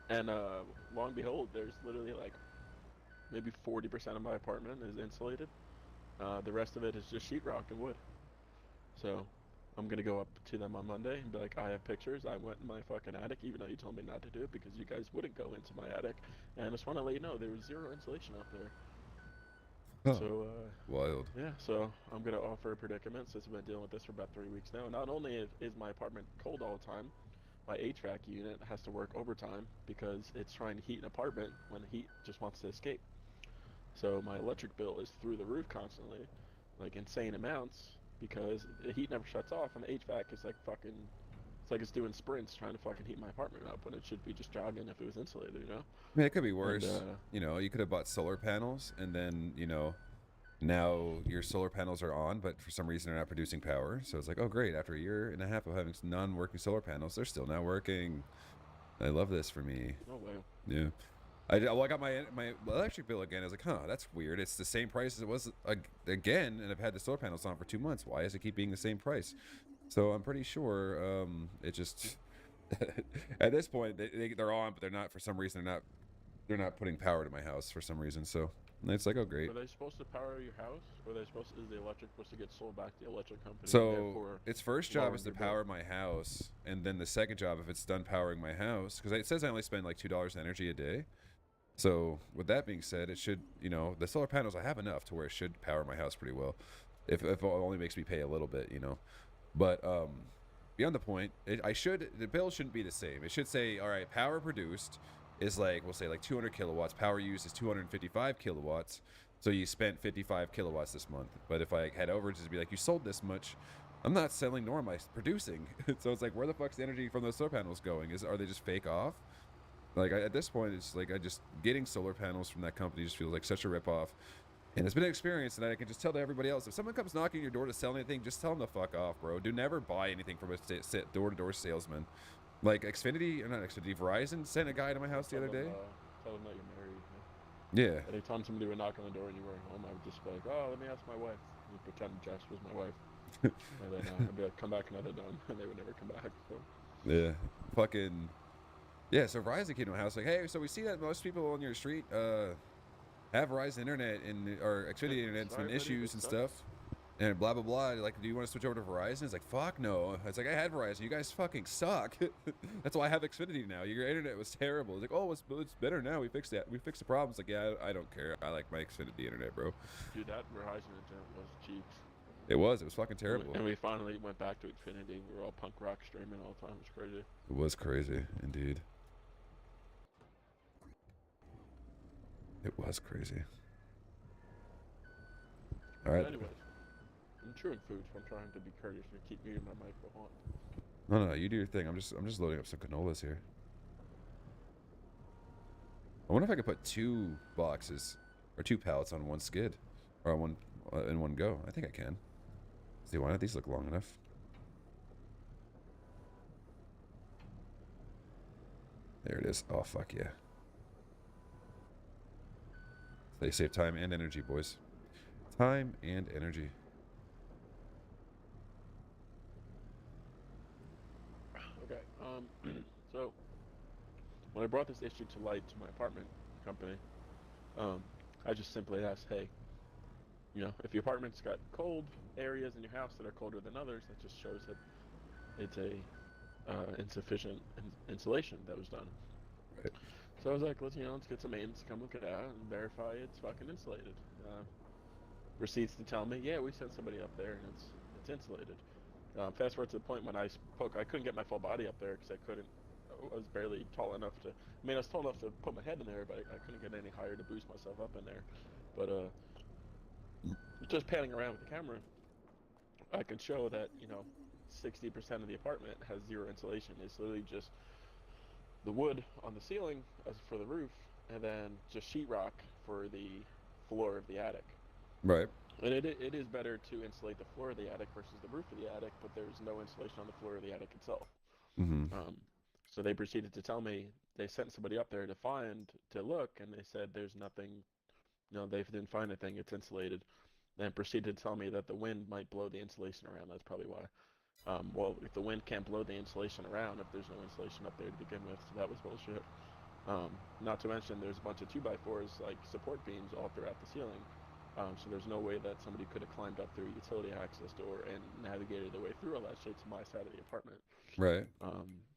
And long and behold, there's literally like maybe 40% of my apartment is insulated. The rest of it is just sheetrock and wood. So I'm gonna go up to them on Monday and be like, I have pictures. I went in my fucking attic, even though you told me not to do it because you guys wouldn't go into my attic. And I just want to let you know there was zero insulation up there. Huh. So Wild. yeah, so I'm gonna offer a predicament since I've been dealing with this for about 3 weeks now. Not only is my apartment cold all the time, my HVAC unit has to work overtime because it's trying to heat an apartment when the heat just wants to escape. So my electric bill is through the roof constantly, like insane amounts, because the heat never shuts off and the HVAC is like fucking, it's like it's doing sprints trying to fucking heat my apartment up when it should be just jogging if it was insulated, you know? I mean, it could be worse. And, You know, you could have bought solar panels, and then now your solar panels are on, but for some reason they're not producing power. So it's like, oh great, after a year and a half of having non-working solar panels, they're still not working. I love this for me. no way. Yeah. I got my electric bill again. I was like, huh, that's weird. It's the same price as it was again, and I've had the solar panels on for 2 months. Why does it keep being the same price? So I'm pretty sure it just at this point they're on, but they're not for some reason. They're not putting power to my house for some reason. So it's like, oh great. Are they supposed to power your house, or are they supposed to, is the electric supposed to get sold back to the electric company? So therefore its first job lowering is to your bill? power my house, and then the second job, if it's done powering my house, because it says I only spend like $2 energy a day. So with that being said, it should, the solar panels, I have enough to where it should power my house pretty well, if it only makes me pay a little bit, But beyond the point, the bill shouldn't be the same. It should say, all right, power produced is we'll say 200 kilowatts. Power used is 255 kilowatts. So you spent 55 kilowatts this month. But if I had overages, it'd be like, you sold this much. I'm not selling, nor am I producing. So it's like, where the fuck's the energy from those solar panels going? Are they just fake off? At this point, it's like getting solar panels from that company just feels like such a ripoff. And it's been an experience, and I can just tell to everybody else, if someone comes knocking your door to sell anything, just tell them to fuck off, bro. Do never buy anything from a door-to-door salesman. Like Verizon sent a guy to my house the other day. Tell them that you're married. Yeah. Anytime somebody would knock on the door and you weren't home, I would just be like, oh, let me ask my wife. And pretend Jess was my wife. And then I'd be like, come back another time. And they would never come back. So. Yeah. Fucking... Yeah, so Verizon came to my house like, hey, so we see that most people on your street have Verizon internet or Xfinity internet and some issues and stuff. And blah, blah, blah. Like, do you want to switch over to Verizon? It's like, fuck no. It's like, I had Verizon. You guys fucking suck. That's why I have Xfinity now. Your internet was terrible. It's like, oh, it's better now. We fixed that. We fixed the problem. It's like, yeah, I don't care. I like my Xfinity internet, bro. Dude, that Verizon internet was cheeks. It was fucking terrible. And we finally went back to Xfinity. We were all punk rock streaming all the time. It was crazy. It was crazy, indeed. It was crazy. All right. But anyways, I'm chewing food, so I'm trying to be courteous and keep muting my microphone. No, you do your thing. I'm just loading up some canolas here. I wonder if I could put 2 boxes or 2 pallets on one skid, or on one in one go. I think I can. See, why not? These look long enough. There it is. Oh fuck yeah. They save time and energy, boys. Time and energy. Okay. So when I brought this issue to light to my apartment company, I just simply asked, hey, if your apartment's got cold areas in your house that are colder than others, that just shows that it's a insufficient insulation that was done. Right. So I was like, let's get some aides to come look at it and verify it's fucking insulated. Receipts to tell me, yeah, we sent somebody up there and it's insulated. Fast forward to the point when I couldn't get my full body up there because I was barely tall enough to, I was tall enough to put my head in there, but I couldn't get any higher to boost myself up in there. But just panning around with the camera, I could show that, 60% of the apartment has zero insulation. It's literally just the wood on the ceiling as for the roof, and then just sheetrock for the floor of the attic. Right. And it is better to insulate the floor of the attic versus the roof of the attic, but there's no insulation on the floor of the attic itself. Mm-hmm. Um, so they proceeded to tell me they sent somebody up there to look, and they said there's nothing. No, they didn't find anything. It's insulated. Then proceeded to tell me that the wind might blow the insulation around. That's probably why. Well, if the wind can't blow the insulation around, if there's no insulation up there to begin with, so that was bullshit. Not to mention, there's a bunch of 2x4s, like support beams, all throughout the ceiling. So there's no way that somebody could have climbed up through a utility access door and navigated their way through all that shit to my side of the apartment. Right.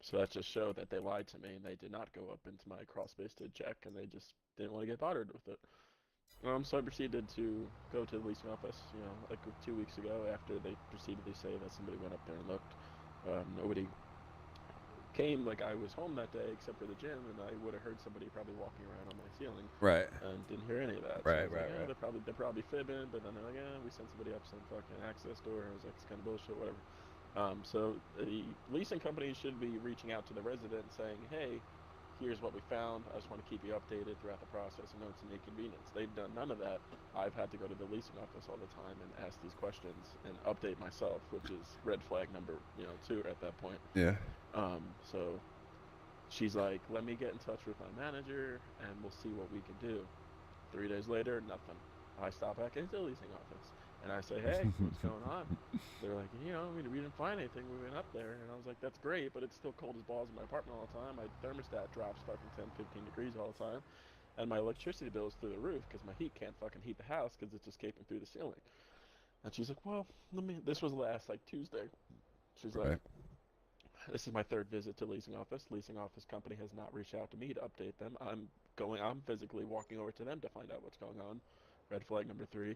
So that just showed that they lied to me and they did not go up into my crawl space to check, and they just didn't want to get bothered with it. So I proceeded to go to the leasing office, like 2 weeks ago after they proceeded to say that somebody went up there and looked. Nobody came, like I was home that day except for the gym, and I would have heard somebody probably walking around on my ceiling. Right. And didn't hear any of that. Right, So I was right, like, right. they're probably fibbing, but then they're like, we sent somebody up some fucking access door. I was like, it's kind of bullshit, whatever. So the leasing company should be reaching out to the resident saying, hey, here's what we found. I just want to keep you updated throughout the process. I know it's an inconvenience. They've done none of that. I've had to go to the leasing office all the time and ask these questions and update myself, which is red flag number 2 at that point. Yeah. So she's like, let me get in touch with my manager and we'll see what we can do. 3 days later, nothing. I stop back into the leasing office and I say, hey, what's going on? They're like, we didn't find anything. We went up there. And I was like, that's great, but it's still cold as balls in my apartment all the time. My thermostat drops fucking 10, 15 degrees all the time. And my electricity bill is through the roof because my heat can't fucking heat the house because it's escaping through the ceiling. And she's like, well, this was last, like, Tuesday. She's like, this is my 3rd visit to leasing office. Leasing office company has not reached out to me to update them. I'm physically walking over to them to find out what's going on. Red flag number 3.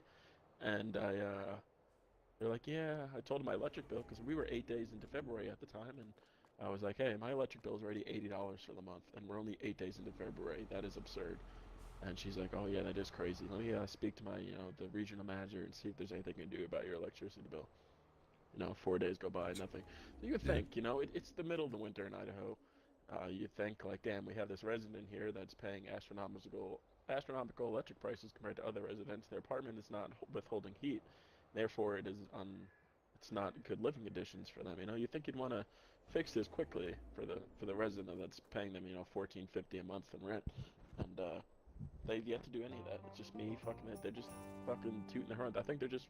And they're like, yeah, I told them my electric bill because we were 8 days into February at the time, and I was like, hey, my electric bill is already $80 for the month, and we're only 8 days into February. That is absurd. And she's like, oh yeah, that is crazy. Let me speak to my, the regional manager and see if there's anything we can do about your electricity bill. 4 days go by, nothing. So you would think, it's the middle of the winter in Idaho. You think like, damn, we have this resident here that's paying astronomical electric prices compared to other residents. Their apartment is not withholding heat, therefore it's not good living conditions for them. You think you'd want to fix this quickly for the resident that's paying them $14.50 a month in rent, and they've yet to do any of that. It's just me fucking it. They're just fucking tooting their horn. I think they're just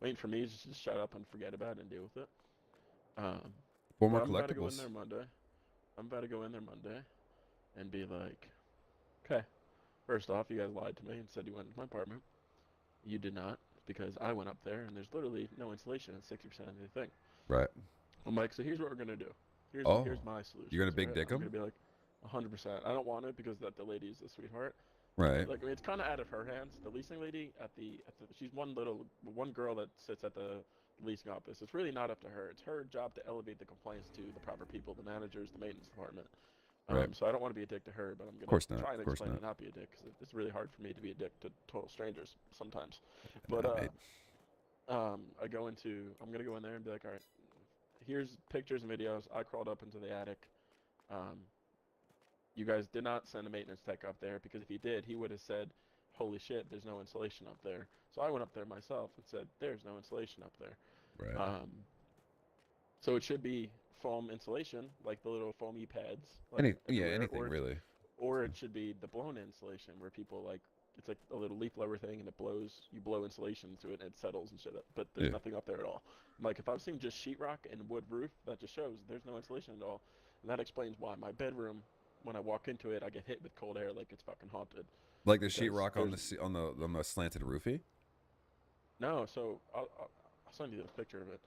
waiting for me to just shut up and forget about it and deal with it. Four more I'm about to go in collectibles. there Monday. And be like, okay, first off, you guys lied to me and said you went into my apartment. You did not, because I went up there and there's literally no insulation in 60% of the thing. Right. I'm like, so here's what we're gonna do. Here's my solution. You're gonna big dick I'm him? gonna be like, 100%. I don't want it because the lady is a sweetheart. Right. Like, it's kind of out of her hands. The leasing lady she's one girl that sits at the leasing office. It's really not up to her. It's her job to elevate the complaints to the proper people, the managers, the maintenance department. Right. So I don't want to be a dick to her, but I'm Course gonna not. try and Of course explain not. to not be a dick because it's really hard for me to be a dick to total strangers sometimes. But I'm gonna go in there and be like, all right, here's pictures and videos. I crawled up into the attic. You guys did not send a maintenance tech up there because if he did, he would have said, holy shit, there's no insulation up there. So I went up there myself and said, there's no insulation up there. Right. So it should be foam insulation, like the little foamy pads. Anything really. Or it should be the blown insulation where people it's like a little leaf blower thing and it blows, you blow insulation to it and it settles and shit up. But there's nothing up there at all. Like if I'm seeing just sheetrock and wood roof, that just shows there's no insulation at all. And that explains why my bedroom, when I walk into it, I get hit with cold air like it's fucking haunted. Like the sheetrock on the slanted roofie? No, so I'll send you the picture of it.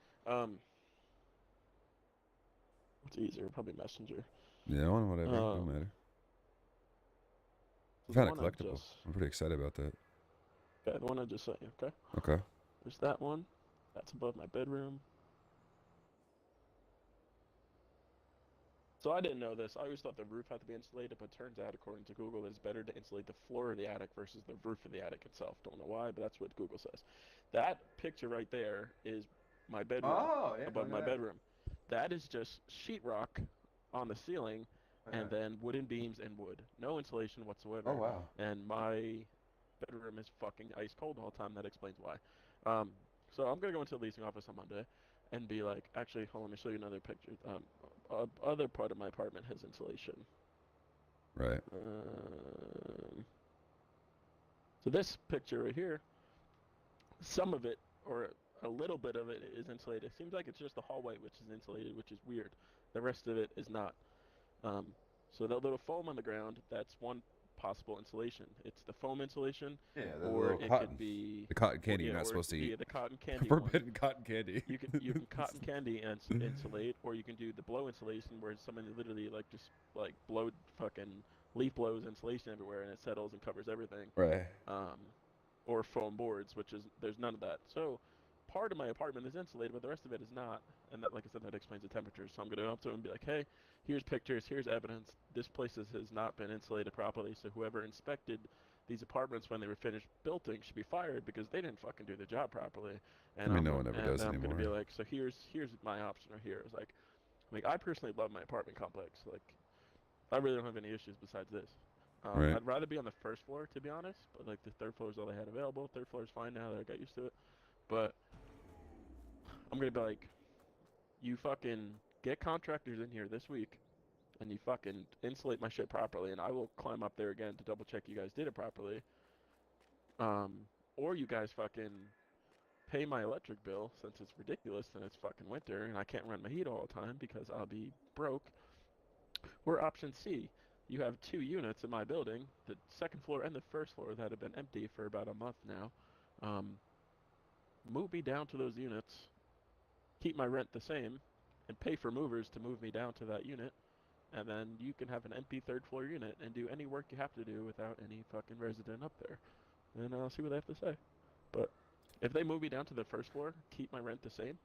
What's easier? Probably Messenger. Yeah, whatever. Don't matter. I found a collectible. I'm pretty excited about that. Okay, the one I just sent you. Okay. Okay. There's that one. That's above my bedroom. So I didn't know this. I always thought the roof had to be insulated, but turns out, according to Google, it's better to insulate the floor of the attic versus the roof of the attic itself. Don't know why, but that's what Google says. That picture right there is my bedroom above my bedroom. That is just sheetrock on the ceiling, and then wooden beams and wood. No insulation whatsoever. Oh, wow. And my bedroom is fucking ice cold all the time. That explains why. So I'm gonna go into the leasing office on Monday and be like, actually, hold on, let me show you another picture. Other part of my apartment has insulation. Right. So this picture right here, some of it, or a little bit of it, is insulated. It seems like it's just the hallway which is insulated, which is weird. The rest of it is not. So the little foam on the ground, that's one possible insulation. It's the foam insulation, Yeah, or it could be the cotton candy you're yeah, not or supposed to eat. Yeah, the cotton candy one. Forbidden cotton candy. You can cotton candy and insulate, or you can do the blow insulation, where someone literally like just like blow fucking leaf blows insulation everywhere, and it settles and covers everything. Right. Or foam boards, which is there's none of that. So part of my apartment is insulated, but the rest of it is not. And that, like I said, that explains the temperature. So I'm gonna go up to him and be like, hey, here's pictures, here's evidence. This place has not been insulated properly. So whoever inspected these apartments when they were finished building should be fired because they didn't fucking do their job properly. And I mean, no one ever does I'm gonna be anymore. like, so here's my option right here. It's like I personally love my apartment complex. Like I really don't have any issues besides this. Right. I'd rather be on the first floor, to be honest, but like the third floor is all they had available. Third floor is fine now that I got used to it. But I'm gonna be like, you fucking get contractors in here this week, and you fucking insulate my shit properly, and I will climb up there again to double check you guys did it properly. Or you guys fucking pay my electric bill since it's ridiculous and it's fucking winter and I can't run my heat all the time because I'll be broke. Or option C, you have 2 units in my building, the second floor and the first floor, that have been empty for about a month now. Move me down to those units, keep my rent the same, and pay for movers to move me down to that unit, and then you can have an empty third floor unit and do any work you have to do without any fucking resident up there. And I'll see what they have to say. But if they move me down to the first floor, keep my rent the same,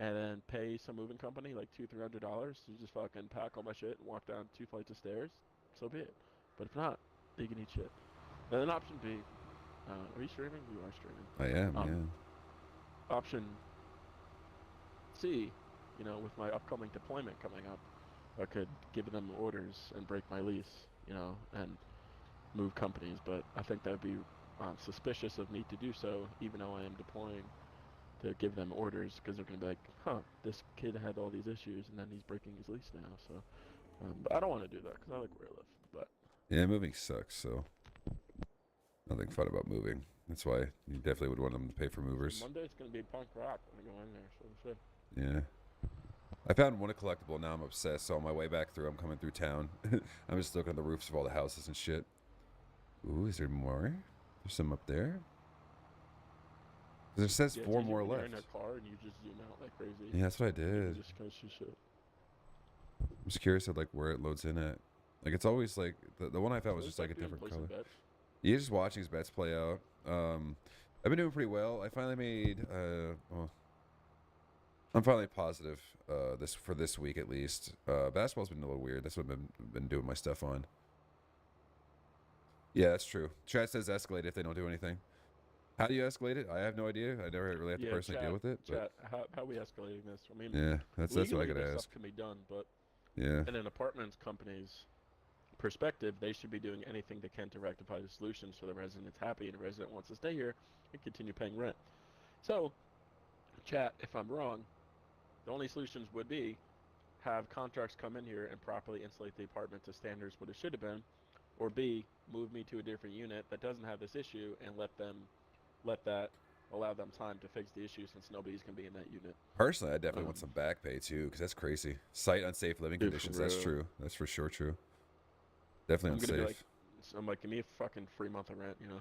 and then pay some moving company like $200-300 to just fucking pack all my shit and walk down 2 flights of stairs, so be it. But if not, you can eat shit. And then option B, are you streaming? You are streaming. I am, yeah. Option C, you know, with my upcoming deployment coming up, I could give them orders and break my lease, you know, and move companies. But I think that would be suspicious of me to do so, even though I am deploying, to give them orders, because they're going to be like, huh, this kid had all these issues, and then he's breaking his lease now. So, but I don't want to do that, because I like where I live. But Yeah, moving sucks, so nothing fun about moving. That's why you definitely would want them to pay for movers. Monday it's going to be punk rock when I go in there, so we'll see. Yeah. I found one collectible, now I'm obsessed, so on my way back through, I'm coming through town. I'm just looking at the roofs of all the houses and shit. Ooh, is there more? There's some up there. It says Yeah, 4 it's more usually when left. you're in a car and you just zoom out like crazy. Yeah, that's what I You did. just kind of shoot shit. I'm just curious at like where it loads in at. Like it's always like the one I found was So just like a it's doing different placing color. bets. Yeah, just watching his bets play out. I've been doing pretty well. I finally made well, I'm finally positive this week at least. Basketball's been a little weird. That's what I've been doing my stuff on. Yeah, that's true. Chat says escalate if they don't do anything. How do you escalate it? I have no idea. I never really have to personally deal with it. Chat, how are we escalating this? I mean, Yeah, that's what I legally, gotta this ask. stuff can be done, but Yeah. in an apartment company's perspective, they should be doing anything they can to rectify the solution so the resident's happy and the resident wants to stay here and continue paying rent. So, chat, if I'm wrong, the only solutions would be have contracts come in here and properly insulate the apartment to standards what it should have been, or B, move me to a different unit that doesn't have this issue and allow them time to fix the issue since nobody's gonna be in that unit. Personally, I definitely want some back pay too, because that's crazy. Site unsafe living Dude, for conditions. That's real. true. That's for sure true. Definitely I'm gonna be unsafe. like, I'm like, give me a fucking free month of rent, you know?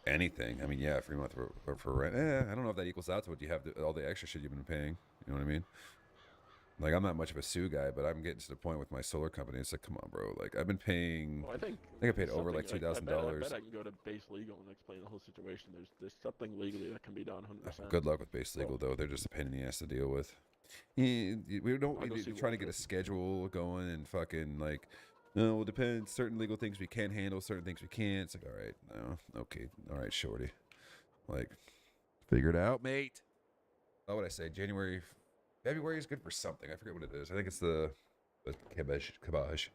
Anything. I mean, yeah, free month for rent. I don't know if that equals out to what you have all the extra shit you've been paying. You know what I mean? Like, I'm not much of a Sue guy, but I'm getting to the point with my solar company. It's like, come on, bro. Like, I've been paying. Well, I think I paid over like something- $2,000. I bet I can go to base legal and explain the whole situation. There's something legally that can be done 100%. Good luck with base legal, though. They're just a pain in the ass to deal with. We don't. I'll go see We're what trying to get a schedule going and fucking like. No, well, it depends. Certain legal things we can handle. Certain things we can't. It's like, all right, no, okay, all right, shorty. Like, figure it out, mate. What would I say? February is good for something. I forget what it is. I think it's the kibosh.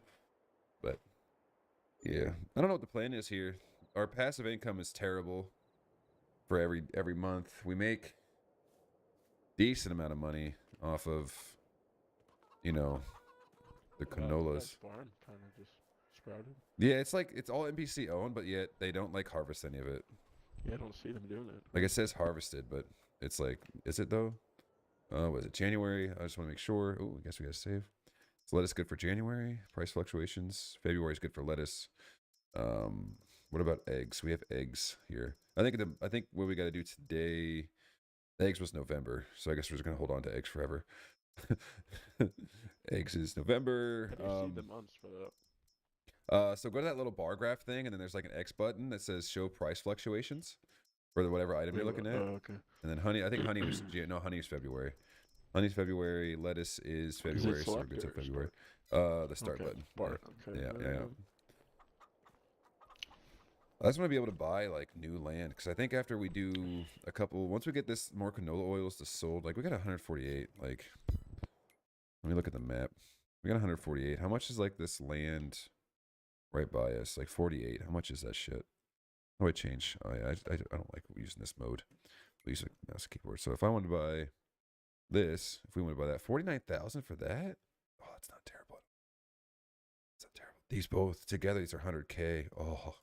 But yeah, I don't know what the plan is here. our passive income is terrible for every month. We make decent amount of money off of, you know, the canolas. Barn kind of just sprouted. Yeah, it's like it's all NPC owned, but yet they don't like harvest any of it. Yeah, I don't see them doing it. Like it says harvested, but it's like, is it though? Was it January? I just want to make sure. Oh, I guess we gotta save. So lettuce good for January. Price fluctuations. February is good for lettuce. What about eggs? We have eggs here. I think what we got to do today. Eggs was November, so I guess we're just gonna hold on to eggs forever. Eggs is November. How do you see the months for that? So go to that little bar graph thing, and then there's like an X button that says show price fluctuations for whatever item you're looking at. Oh, okay. And then honey, I think honey was honey is February. Honey's February. Lettuce is February. So we're good till February. The start button. Start. Okay. Yeah. I just want to be able to buy like new land because I think after we do a couple, once we get this more canola oils to sold, like we got 148. Like, let me look at the map. We got 148. How much is like this land right by us? Like 48. How much is that shit? How do I change? Oh yeah, I don't like using this mode. We use a mouse keyboard. So if I wanted to buy this, if we want to buy that, 49,000 for that? Oh, that's not terrible. It's not terrible. These both together, these are 100K. Oh.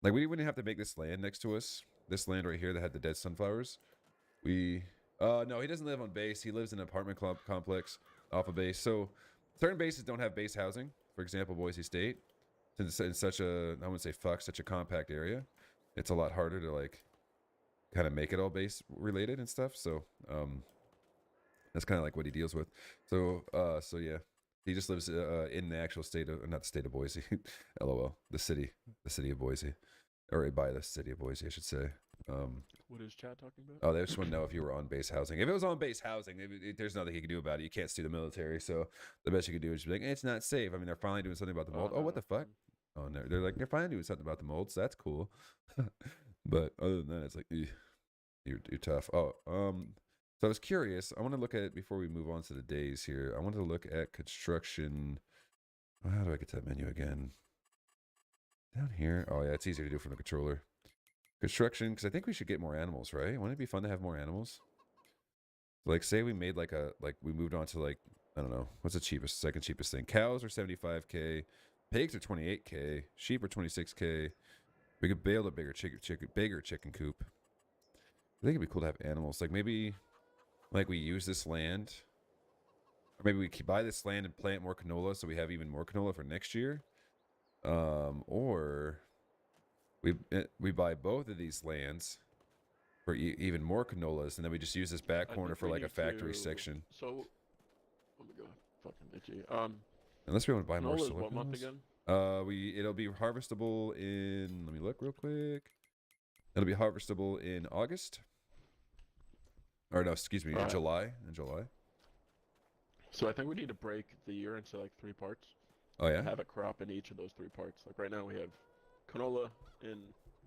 Like, we wouldn't have to make this land next to us. This land right here that had the dead sunflowers. No, he doesn't live on base. He lives in an apartment complex off of base. So, certain bases don't have base housing. For example, Boise State. Since it's in such a, I wouldn't say such a compact area. It's a lot harder to, like, kind of make it all base related and stuff. So, that's kind of like what he deals with. So yeah. He just lives in the actual state of, not the state of Boise, LOL, the city of Boise, or by the city of Boise, I should say. What is Chad talking about? Oh, they just want to know if you were on base housing. If it was on base housing, there's nothing he can do about it. You can't sue the military, so the best you can do is just be like, it's not safe. I mean, they're finally doing something about the mold. Oh, what the fuck? Oh, no, they're like, they're finally doing something about the mold, so that's cool. But other than that, it's like, you're tough. Oh, so I was curious. I want to look at, before we move on to the days here, I wanted to look at construction. How do I get to that menu again? Down here. Oh, yeah, it's easier to do from the controller. Construction, because I think we should get more animals, right? Wouldn't it be fun to have more animals? Like, say we made we moved on to like, I don't know, what's the cheapest, second cheapest thing? Cows are 75K. Pigs are 28K. Sheep are 26K. We could build a bigger chicken coop. I think it'd be cool to have animals. Like, maybe... like we use this land, or maybe we buy this land and plant more canola so we have even more canola for next year. Or we buy both of these lands for even more canolas, and then we just use this back corner for like a factory section. So, oh my god, fucking itchy. Unless we want to buy more solar what month again? It'll be harvestable in, let me look real quick. It'll be harvestable in August. Or no, excuse me, in July. So I think we need to break the year into like 3 parts. Oh yeah. Have a crop in each of those 3 parts. Like right now we have canola in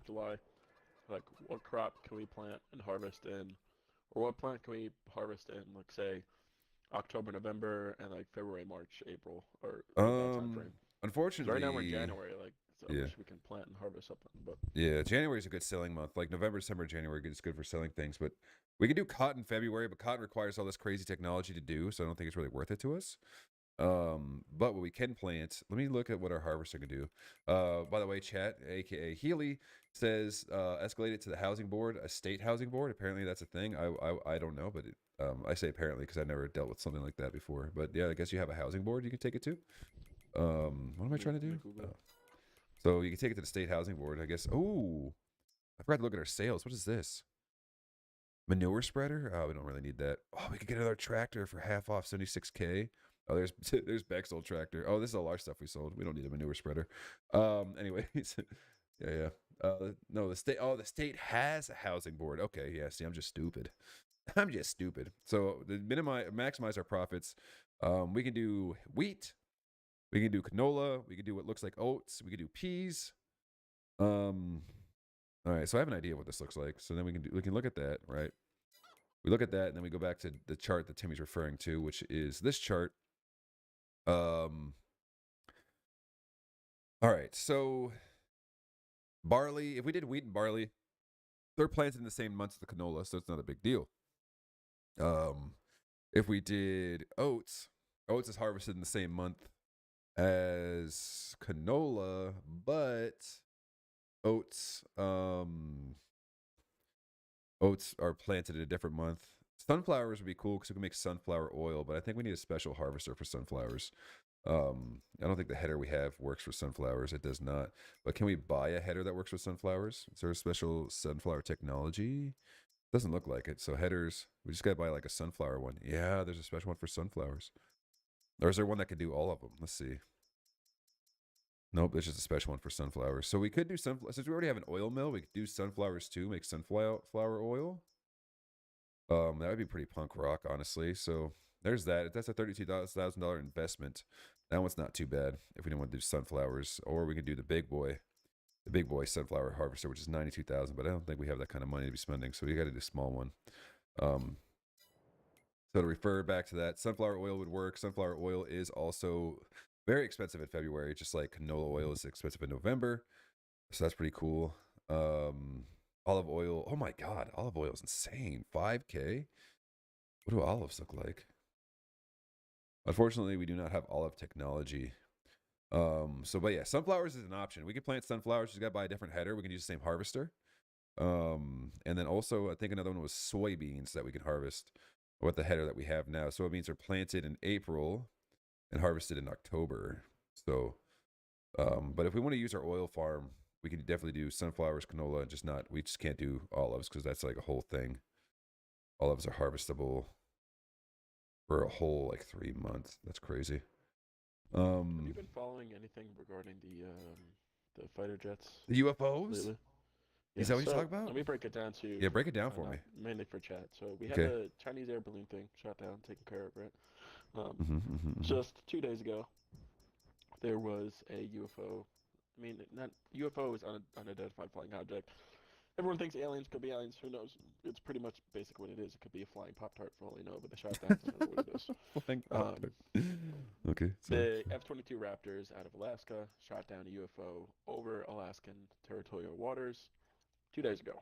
July. Like what crop can we plant and harvest in, or what plant can we harvest in? Like say October, November, and like February, March, April, or that time frame. Unfortunately, right now we're in January. Like so yeah. I wish we can plant and harvest something, but yeah, January is a good selling month. Like November, December, January is good for selling things, but we can do cotton in February, but cotton requires all this crazy technology to do, so I don't think it's really worth it to us. But what we can plant, let me look at what our harvester can do. By the way, chat, aka Healy, says escalate it to the housing board, a state housing board. Apparently that's a thing. I don't know, but I say apparently because I never dealt with something like that before. But yeah, I guess you have a housing board you can take it to. What am I trying to do? So you can take it to the state housing board, I guess. Oh, I forgot to look at our sales. What is this? Manure spreader? Oh, we don't really need that. Oh, we could get another tractor for half off, 76K. Oh, there's Beck's old tractor. Oh, this is all our stuff we sold. We don't need a manure spreader. Anyways, yeah. No, the state has a housing board. Okay, yeah. See, I'm just stupid. So to maximize our profits, we can do wheat. We can do canola. We can do what looks like oats. We can do peas. All right, so I have an idea of what this looks like. So then we can look at that, right? We look at that, and then we go back to the chart that Timmy's referring to, which is this chart. All right, so Barley, if we did wheat and barley, they're planted in the same months as the canola, so it's not a big deal. If we did oats, oats is harvested in the same month as canola, but oats oats are planted in a different month. Sunflowers would be cool because we can make sunflower oil, but I think we need a special harvester for sunflowers. I don't think the header we have works for sunflowers. It does not. But can we buy a header that works with sunflowers? Is there a special sunflower technology? Doesn't look like it. So headers, we just gotta buy like a sunflower one. Yeah, there's a special one for sunflowers. Or is there one that can do all of them? Let's see. Nope, there's just a special one for sunflowers. So we could do sunflowers. Since we already have an oil mill, we could do sunflowers too, make sunflower oil. That would be pretty punk rock, honestly. So there's that. That's a $32,000 investment. That one's not too bad if we didn't want to do sunflowers. Or we could do the big boy sunflower harvester, which is $92,000. But I don't think we have that kind of money to be spending, so we got to do a small one. So to refer back to that, sunflower oil would work. Sunflower oil is also very expensive in February, just like canola oil is expensive in November. So that's pretty cool. Olive oil. Oh my God, olive oil is insane. 5K. What do olives look like? Unfortunately, we do not have olive technology. But yeah, sunflowers is an option. We could plant sunflowers. Just gotta buy a different header. We can use the same harvester. And then also, I think another one was soybeans that we can harvest with the header that we have now. Soybeans are planted in April and harvested in October. So, but if we want to use our oil farm, we can definitely do sunflowers, canola, and we just can't do olives because that's like a whole thing. Olives are harvestable for a whole like 3 months. That's crazy. Have you been following anything regarding the fighter jets? The UFOs? Lately? Is that what you're talking about? Let me break it down to you. Yeah, break it down for me. Mainly for chat. So we had Okay. a Chinese air balloon thing shot down, taken care of, right? Mm-hmm. Just 2 days ago, there was a UFO. I mean, not UFO is unidentified flying object. Everyone thinks aliens, could be aliens. Who knows? It's pretty much basically what it is. It could be a flying Pop-Tart for all you know, but they shot down. I don't know what it is. Flying Pop-Tart. Okay. So. The F-22 Raptors out of Alaska shot down a UFO over Alaskan territorial waters 2 days ago.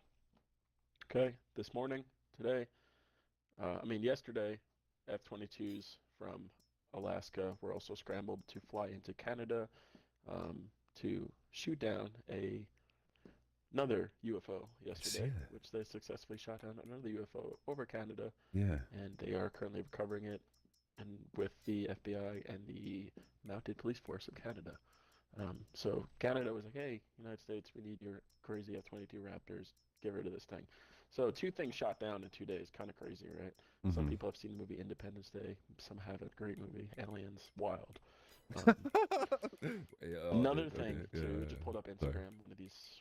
Okay, this morning, today, yesterday, F-22s from Alaska were also scrambled to fly into Canada to shoot down another UFO yesterday, which they successfully shot down another UFO over Canada. Yeah. And they are currently recovering it, and with the FBI and the Mounted Police Force of Canada. So Canada was like, hey, United States, we need your crazy F-22 Raptors. Get rid of this thing. So 2 things shot down in 2 days. Kind of crazy, right? Mm-hmm. Some people have seen the movie Independence Day. Some haven't. Great movie. Aliens. Wild. Another thing, too, just pulled up Instagram.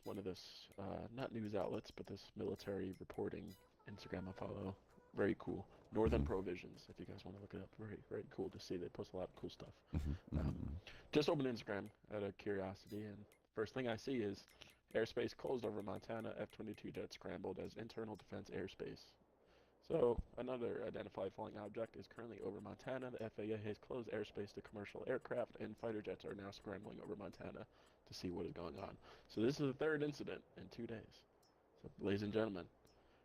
One of this, not news outlets, but this military reporting Instagram I follow. Very cool. Northern Provisions, if you guys want to look it up. Very, very cool to see. They post a lot of cool stuff. Just opened Instagram out of curiosity, and first thing I see is airspace closed over Montana. F-22 jet scrambled as internal defense airspace. So another identified flying object is currently over Montana. The FAA has closed airspace to commercial aircraft, and fighter jets are now scrambling over Montana to see what is going on. So this is the 3rd incident in 2 days. So, ladies and gentlemen,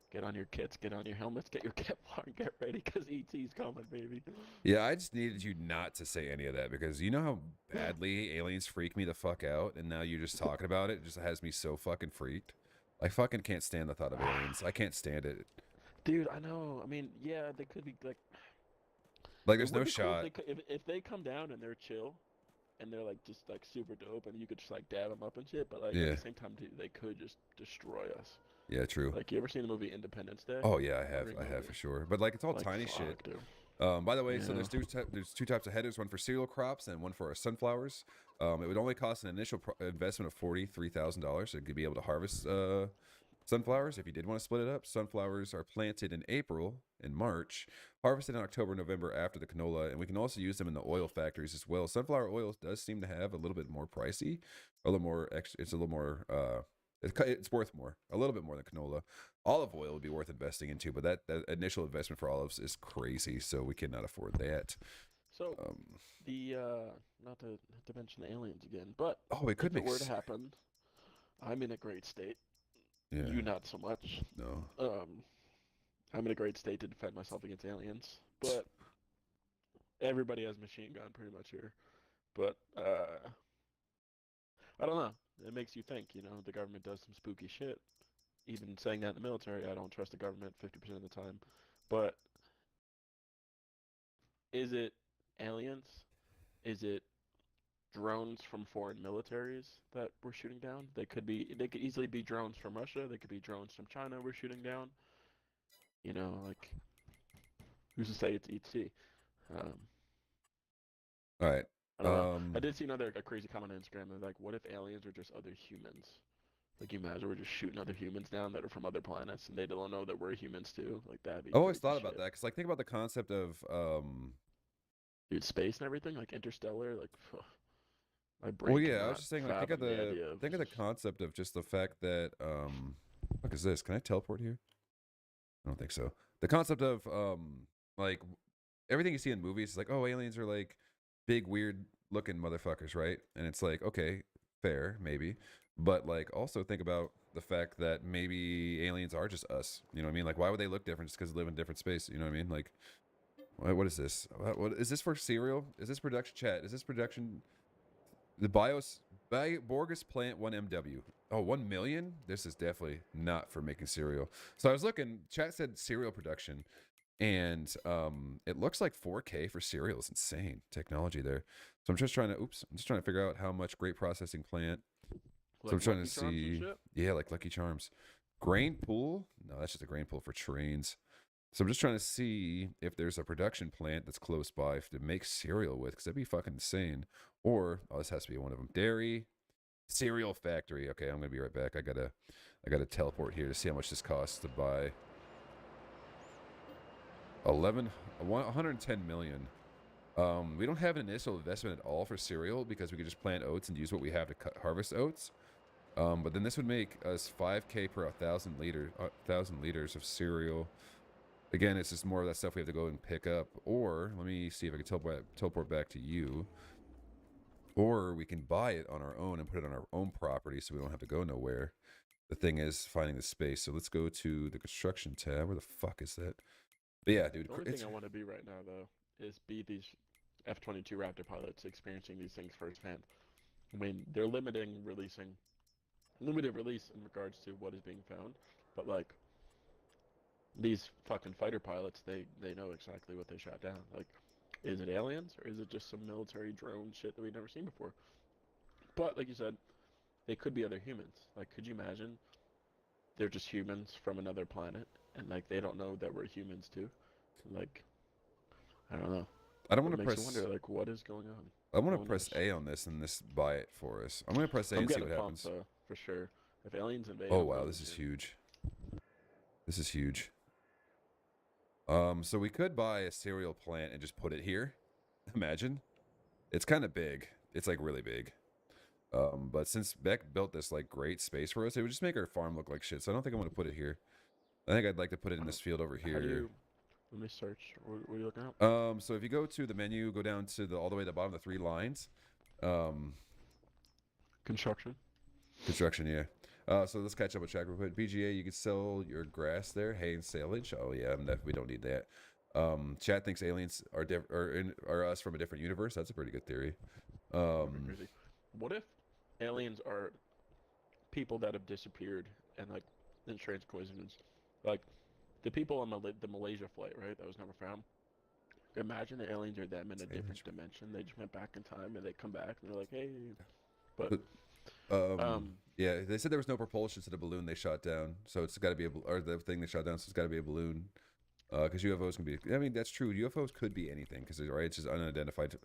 get on your kits, get on your helmets, get your Kevlar, and get ready, because ET's coming, baby. Yeah, I just needed you not to say any of that, because you know how badly aliens freak me the fuck out, and now you're just talking about it. It just has me so fucking freaked. I fucking can't stand the thought of aliens. I can't stand it. Dude, I know. I mean, yeah, they could be like there's no shot. If they come down and they're chill, and they're like just like super dope, and you could just like dab them up and shit, but like at the same time, dude, they could just destroy us. Yeah, true. Like, you ever seen the movie Independence Day? Oh yeah, I have for sure. But like, it's all tiny shit. Dude. By the way, so there's 2 types of headers, one for cereal crops and one for our sunflowers. It would only cost an initial investment of $43,000 to be able to harvest sunflowers. If you did want to split it up, sunflowers are planted in April and March, harvested in October, November after the canola, and we can also use them in the oil factories as well. Sunflower oil does seem to have a little bit more pricey, a little more extra. It's a little more. It's worth more, a little bit more than canola. Olive oil would be worth investing into, but that initial investment for olives is crazy, so we cannot afford that. So not to mention the aliens again, but it could if it were to happen, I'm in a great state. Yeah. You not so much. No. I'm in a great state to defend myself against aliens, but everybody has machine gun pretty much here. But I don't know. It makes you think. The government does some spooky shit. Even saying that in the military, I don't trust the government 50% of the time. But is it aliens? Is it drones from foreign militaries that we're shooting down? They could easily be drones from Russia. They could be drones from China we're shooting down. Like who's to say it's ET? All right. I don't know. I did see a crazy comment on Instagram. They're like, what if aliens are just other humans? Like, you imagine we're just shooting other humans down that are from other planets, and they don't know that we're humans too. Like, that'd be. I always crazy thought about shit. that because, like, think about the concept of Dude, space and everything, like Interstellar, like. My Well, brain yeah, I cannot was just saying, like, fathom the idea of think of the concept of just the fact that what is this? Can I teleport here? I don't think so. The concept of like everything you see in movies is like, oh, aliens are like big weird looking motherfuckers, right? And it's like, okay, fair, maybe. But like also think about the fact that maybe aliens are just us. You know what I mean? Like, why would they look different just because they live in different space? You know what I mean? Like, what is this? What is this for cereal? Is this production chat? Is this production the Borges plant 1 MW? Oh, 1 million? This is definitely not for making cereal. So I was looking, chat said cereal production, and it looks like 4K for cereal is insane technology there. So I'm just trying to figure out how much grape processing plant. like So I'm trying Lucky to Charms and see, shit? yeah, like Lucky Charms. Grain pool? No, that's just a grain pool for trains. So I'm just trying to see if there's a production plant that's close by to make cereal with, because that'd be fucking insane. Or this has to be one of them. Dairy, cereal factory. Okay, I'm gonna be right back. I gotta teleport here to see how much this costs to buy. 110 million. We don't have an initial investment at all for cereal because we could just plant oats and use what we have to harvest oats. But then this would make us 5K per 1,000 liters of cereal. Again, it's just more of that stuff we have to go and pick up. Or let me see if I can teleport back to you. Or we can buy it on our own and put it on our own property so we don't have to go nowhere. The thing is finding the space. So let's go to the construction tab. Where the fuck is that? But yeah, dude. The only thing I want to be right now, though, is be these F-22 Raptor pilots experiencing these things firsthand. I mean, they're limited release in regards to what is being found, but like these fucking fighter pilots, they know exactly what they shot down. Like, is it aliens or is it just some military drone shit that we've never seen before? But like you said, they could be other humans. Like, could you imagine they're just humans from another planet and like they don't know that we're humans too? Like, I don't know. I don't It want to makes press. you wonder, like, what is going on? I want No to one press knows. A on this and this buy it for us. I'm gonna press A I'm and see getting what pumped, happens. though, for sure. If aliens invade, Oh I'm wow, going this is to. huge. This is huge. So we could buy a cereal plant and just put it here. Imagine. It's kind of big. It's like really big. But since Beck built this like great space for us, it would just make our farm look like shit. So I don't think I'm gonna put it here. I think I'd like to put it in this field over How do here. you? Let me search. What are you looking at? So if you go to the menu, go down to all the way to the bottom of the 3 lines. Construction. Construction, yeah. So let's catch up with track real quick. BGA, you can sell your grass there, hay and silage. Oh yeah, we don't need that. Chat thinks aliens are us from a different universe. That's a pretty good theory. Crazy. What if aliens are people that have disappeared and like in strange coincidence, like the people on the Malaysia flight, right? That was never found. Imagine the aliens are them in a different dimension. They just went back in time and they come back and they're like, hey, but yeah, they said there was no propulsion to the balloon they shot down, so it's got to be or the thing they shot down, so it's got to be a balloon. Because UFOs can be. I mean, that's true. UFOs could be anything because it's just unidentified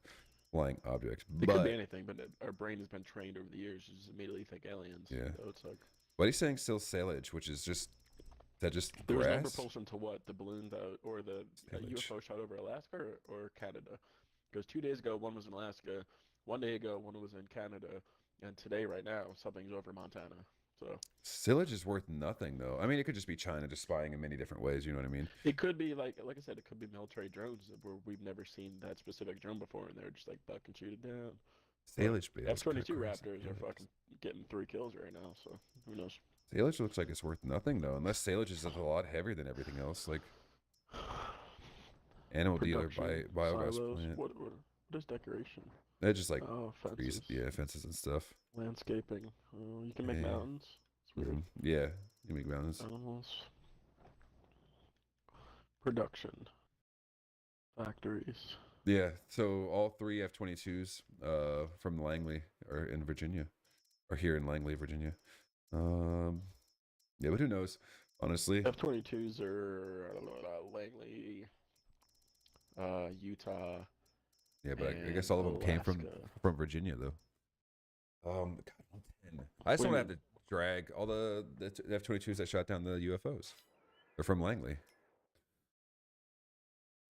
flying objects. it could be anything, but our brain has been trained over the years to just immediately think aliens. Yeah. So it's like. What he's saying still silage, which is just There was no grass. propulsion to what? The balloon or the UFO shot over Alaska or Canada? Because 2 days ago, one was in Alaska. 1 day ago, one was in Canada. And today, right now, something's over Montana. So Silage is worth nothing, though. I mean, it could just be China just spying in many different ways. You know what I mean? it could be like I said, it could be military drones where we've never seen that specific drone before, and they're just like buck and shoot it down. Salish bales. F-22 crazy Raptors are bales. fucking getting 3 kills right now, so who knows? Salish looks like it's worth nothing though, unless Salish is a lot heavier than everything else. Like animal dealer by Production, biogas silos. plant. What is decoration? They're just like Oh, trees, fences. yeah, fences and stuff. Landscaping. Oh, you can make Yeah. mountains. It's weird. Yeah, you make mountains. Animals. Production. Factories. Yeah, so all 3 F-22s from Langley are in Virginia, or here in Langley, Virginia. Yeah, but who knows? Honestly, F-22s are Langley, Utah. yeah, but I guess and all of them came Alaska. from Virginia though. God, 110. I just What do want you to have to drag all the F-22s that shot down the UFOs. They're from Langley.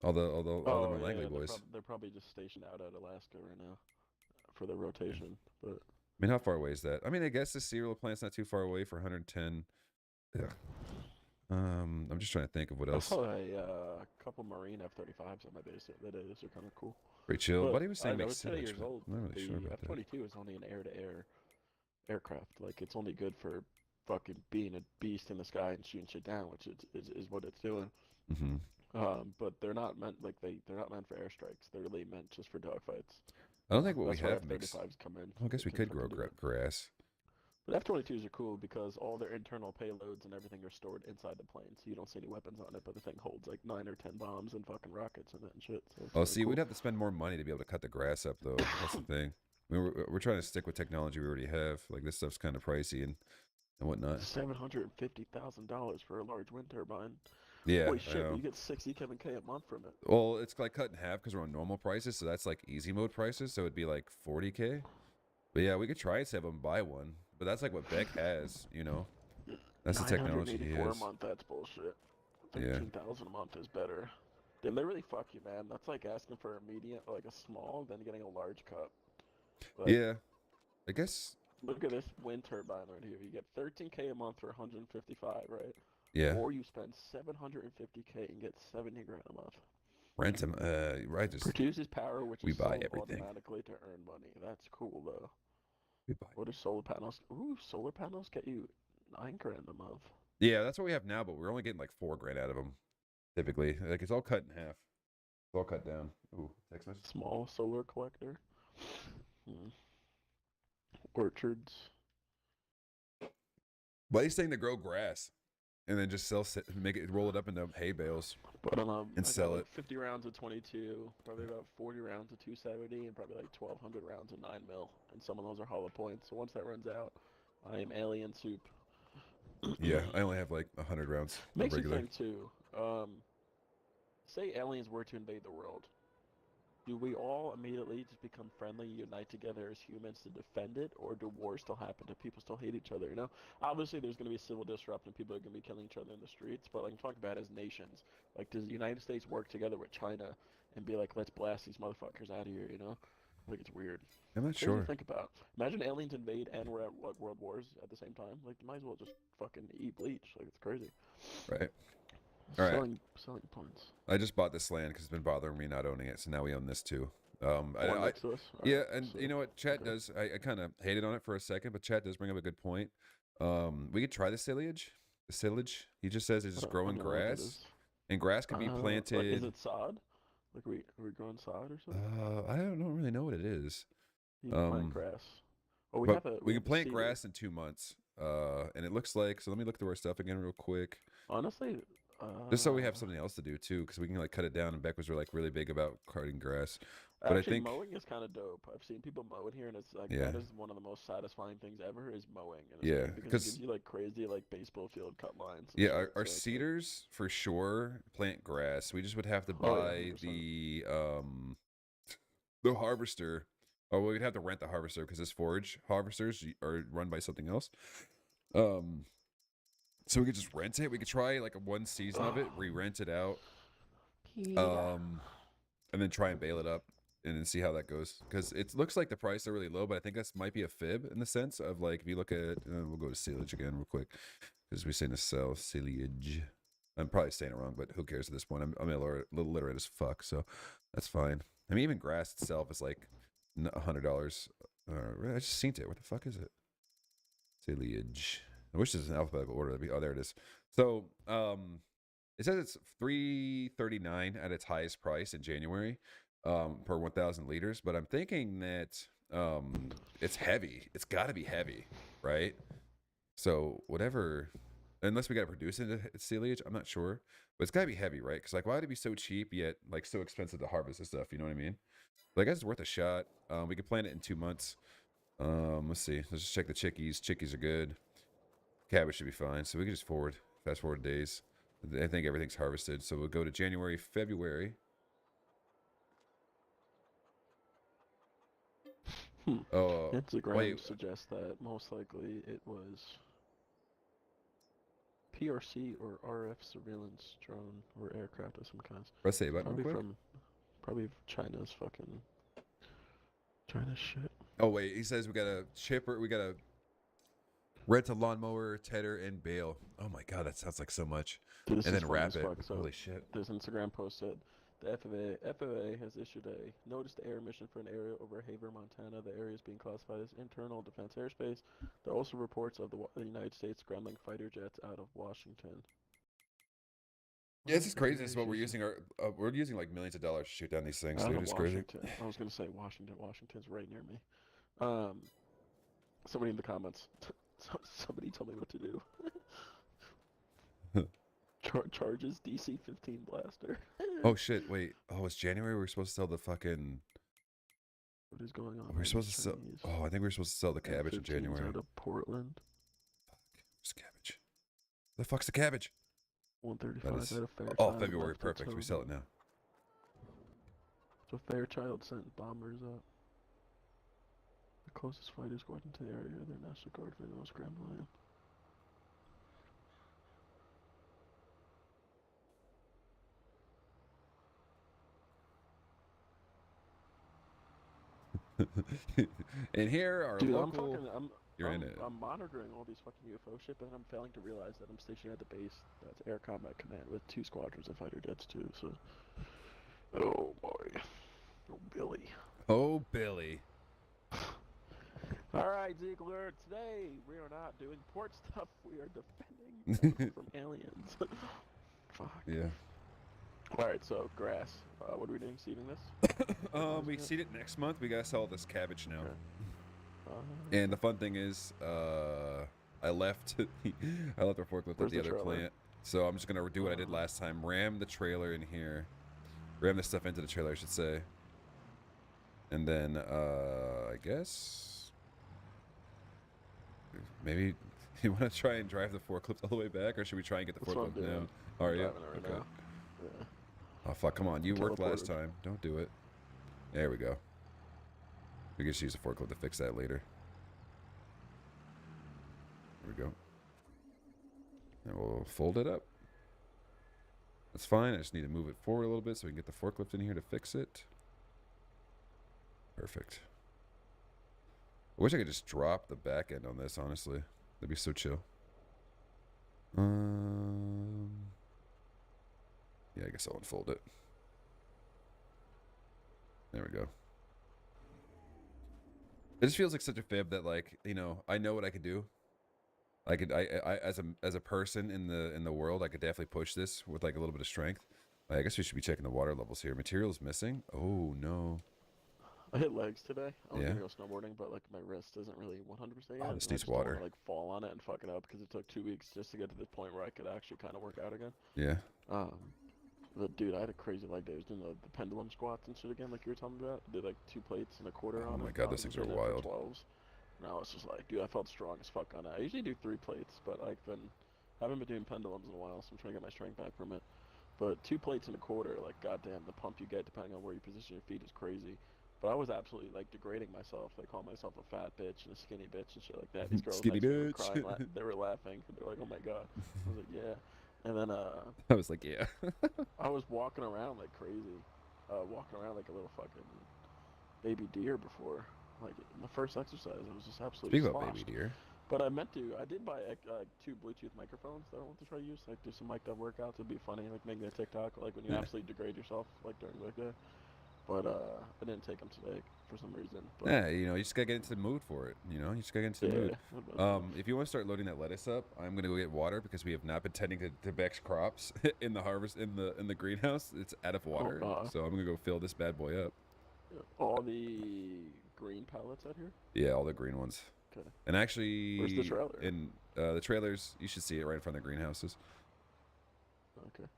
All them are Langley yeah, boys. they're probably just stationed out at Alaska right now for their rotation. But I mean, how far away is that? I mean, I guess the serial plant's not too far away for 110. Yeah. I'm just trying to think of what I else. saw a couple Marine F-35s on my base. Those are kind of cool. Pretty chill. But Buddy was saying I know make it's 10 Salish, years but old. I'm not really sure The about that. F-22 is only an air-to-air aircraft. Like, it's only good for fucking being a beast in the sky and shooting shit down, which is what it's doing. Mm-hmm. But they're not meant they're not meant for airstrikes. They're really meant just for dogfights. I don't think what That's we why have makes. F-35s come in. Well, I guess They we can could grow fucking do it. grass. But F-22s are cool because all their internal payloads and everything are stored inside the plane, so you don't see any weapons on it. But the thing holds like 9 or 10 bombs and fucking rockets in it and shit. So it's Oh, kinda see, cool. we'd have to spend more money to be able to cut the grass up, though. That's the thing. I mean, we're trying to stick with technology we already have. Like this stuff's kind of pricey and whatnot. $750,000 for a large wind turbine. Yeah, Holy I shit! know. You get 67K a month from it. Well, it's like cut in half because we're on normal prices, so that's like easy mode prices. So it'd be like 40K. But yeah, we could try to have them buy one. But that's like what Beck has, you know. That's the technology he 984 has. a month. That's bullshit. Yeah. 13,000 a month is better. Damn, they really fuck you, man. That's like asking for a medium, like a small, then getting a large cup. Like, Yeah, I guess. Look at this wind turbine right here. You get 13K a month for 155, right? Yeah, Or you spend 750K and get 70 grand a month. rent them. Right, just Produces power, which we is buy sold everything. automatically to earn money. That's cool, though. we buy. What do solar panels? Ooh, solar panels get you 9 grand a month. Yeah, that's what we have now, but we're only getting like 4 grand out of them. Typically, like it's all cut in half. It's all cut down. Ooh, text message. Small solar collector. Orchards. Buddy's saying to grow grass, and then just roll it up into hay bales. But on And sell like it. 50 rounds of 22, probably about 40 rounds of 270, and probably like 1,200 rounds of 9 mil. And some of those are hollow points. So once that runs out, I am alien soup. Yeah, I only have like 100 rounds of Makes you regular. think too. Say aliens were to invade the world. Do we all immediately just become friendly, unite together as humans to defend it, or do wars still happen? Do people still hate each other? You know, obviously there's going to be civil disruption. People are going to be killing each other in the streets. But like, I'm talking about as nations. Like, does the United States work together with China and be like, let's blast these motherfuckers out of here? You know, I think it's weird. I'm not Crazy to sure. think about. Imagine aliens invade and we're at like world wars at the same time. Like, you might as well just fucking eat bleach. Like, it's crazy. Right. All right. Selling points. I just bought this land because it's been bothering me not owning it, so now we own this too. One next to us? Yeah, Alright, and so- you know what? Chat okay. does. I kind of hated on it for a second, but chat does bring up a good point. We could try the silage. The silage. He just says it's I just don't growing know what that grass, is. and grass can be Like, planted. is it sod? Like, are we growing sod or something? I don't really know what it is. You can plant um, grass. Oh, we But have a. we can have a plant seeder. grass in 2 months. And it looks like. So let me look through our stuff again real quick, Honestly, just so we have something else to do too, because we can like cut it down. And Beck was like really big about cutting grass. But I actually, think- mowing is kind of dope. I've seen people mow in here, and it's like Yeah. that is one of the most satisfying things ever is mowing. And it's Yeah, good because 'cause- it gives you like crazy like baseball field cut lines. and Yeah, shit, our so it's, like- cedars for sure plant grass. We just would have to Oh, yeah, buy 100%. the harvester. Oh, we'd have to rent the harvester because this forage harvesters are run by something else. So we could just rent it. We could try like one season of it, re-rent it out, and then try and bale it up and then see how that goes. Because it looks like the price are really low, but I think that might be a fib in the sense of like if you look at, we'll go to silage again real quick because we're saying to sell silage. I'm probably saying it wrong, but who cares at this point? I'm a little literate as fuck, so that's fine. I mean, even grass itself is like $100 I just seen it. What the fuck is it? Foliage. I wish this was in alphabetical order. Oh, there it is. So, it says it's $3.39 at its highest price in January, per 1,000 liters. But I'm thinking that it's heavy. It's got to be heavy, right? So whatever, unless we got to produce it at Steelage, I'm not sure. But it's got to be heavy, right? Because like, why would it be so cheap yet like so expensive to harvest this stuff? You know what I mean? Like, I guess it's worth a shot. We could plant it in 2 months. Let's see. Let's just check the chickies. Chickies are good. Cabbage should be fine. So we can just fast forward days. I think everything's harvested. So we'll go to January, February. Oh, Instagram wait. suggests that most likely it was PRC or RF surveillance drone or aircraft of some kind. Press say button real Probably quick. probably China's fucking China shit. Oh wait, he says we got a chipper. We got a rent a lawnmower, tedder, and bale. Oh my god, that sounds like so much. Dude, this And is then funny wrap as it. fuck. So Holy shit. this Instagram post said the FAA has issued a notice to air mission for an area over Haver, Montana. The area is being classified as internal defense airspace. There are also reports of the United States scrambling fighter jets out of Washington. Yeah, it's just crazy. This is what we're using. We're using like millions of dollars to shoot down these things, Out dude. of It's crazy. Washington. I was gonna say Washington. Washington's right near me. Somebody in the comments. Somebody tell me what to do. Charges DC-15 blaster. Oh shit! Wait. Oh, it's January. We're supposed to sell the fucking. What is going on? We're supposed to sell. Oh, I think we're supposed to sell the cabbage in January. Out of Portland. Where's the cabbage? The fuck's the cabbage? 135 Is, out of Fairchild. oh, February. Perfect. We sell it now. So Fairchild sent bombers up. The closest fighters going into the area. Their National Guard for those scrambling. And here are Dude, local. You're in it. I'm monitoring all these fucking UFO shit, but I'm failing to realize that I'm stationed at the base that's Air Combat Command with 2 squadrons of fighter jets too. So, oh boy, oh Billy. Oh, Billy. All right, Ziegler. Today we are not doing port stuff. We are defending from aliens. Fuck. Yeah. All right, so grass. What are we doing? Seeding this? We seed it next month. We gotta sell this cabbage now. Okay. And the fun thing is, I left our forklift Where's at the the other trailer? plant. So I'm just gonna do what I did last time. Ram the trailer in here. Ram the stuff into the trailer, I should say. And then, I guess maybe you want to try and drive the forklift all the way back, or should we try and get the That's what I'm forklift now? doing. Are you? Driving it right now. Yeah. Oh fuck! Come on, you worked last Teleported. time. Don't do it. There we go. We can just use the forklift to fix that later. There we go. And we'll fold it up. That's fine. I just need to move it forward a little bit so we can get the forklift in here to fix it. Perfect. I wish I could just drop the back end on this, honestly. That'd be so chill. Yeah, I guess I'll unfold it. There we go. It just feels like such a fib that, like, you know, I know what I could do. I as a person in the world, I could definitely push this with like a little bit of strength. I guess we should be checking the water levels here. Materials missing. Oh no. I hit legs today. I was Yeah? gonna go snowboarding, but like my wrist isn't really 100% yet. Oh, and this I needs just don't wanna, water. like fall on it and fuck it up because it took 2 weeks just to get to the point where I could actually kind of work out again. Yeah. But dude, I had a crazy leg day. I was doing the pendulum squats and shit again, like you were telling me about. I did like 2 plates and a quarter Oh on my it. God, I those was things are doing it for wild. 12s. And I was just like, dude, I felt strong as fuck on it. I usually do 3 plates, but I haven't been doing pendulums in a while, so I'm trying to get my strength back from it. But 2 plates and a quarter, like goddamn, the pump you get depending on where you position your feet is crazy. But I was absolutely like degrading myself. Like calling myself a fat bitch and a skinny bitch and shit like that. These girls Skinny next to me were bitch. crying, they were laughing. They were like, "Oh my god." I was like, "Yeah." And then I was like, yeah. I was walking around like crazy, walking around like a little fucking baby deer before. Like my first exercise, it was just absolutely Speak about sloshed. baby deer. But I did buy 2 Bluetooth microphones that I want to try to use. Like do some mic'd up workouts. It'd be funny, like making a TikTok, like when you absolutely degrade yourself, like during leg day. but I didn't take them today for some reason. But Yeah, you know, you just gotta get into the mood for it. You know, you just gotta get into the mood. If you want to start loading that lettuce up, I'm gonna go get water because we have not been tending to Beck's crops in the harvest in the greenhouse. It's out of water, so I'm gonna go fill this bad boy up. All the green pallets out here. Yeah, all the green ones. Okay. And actually, Where's the trailer? In the trailers, you should see it right in front of the greenhouses. Okay.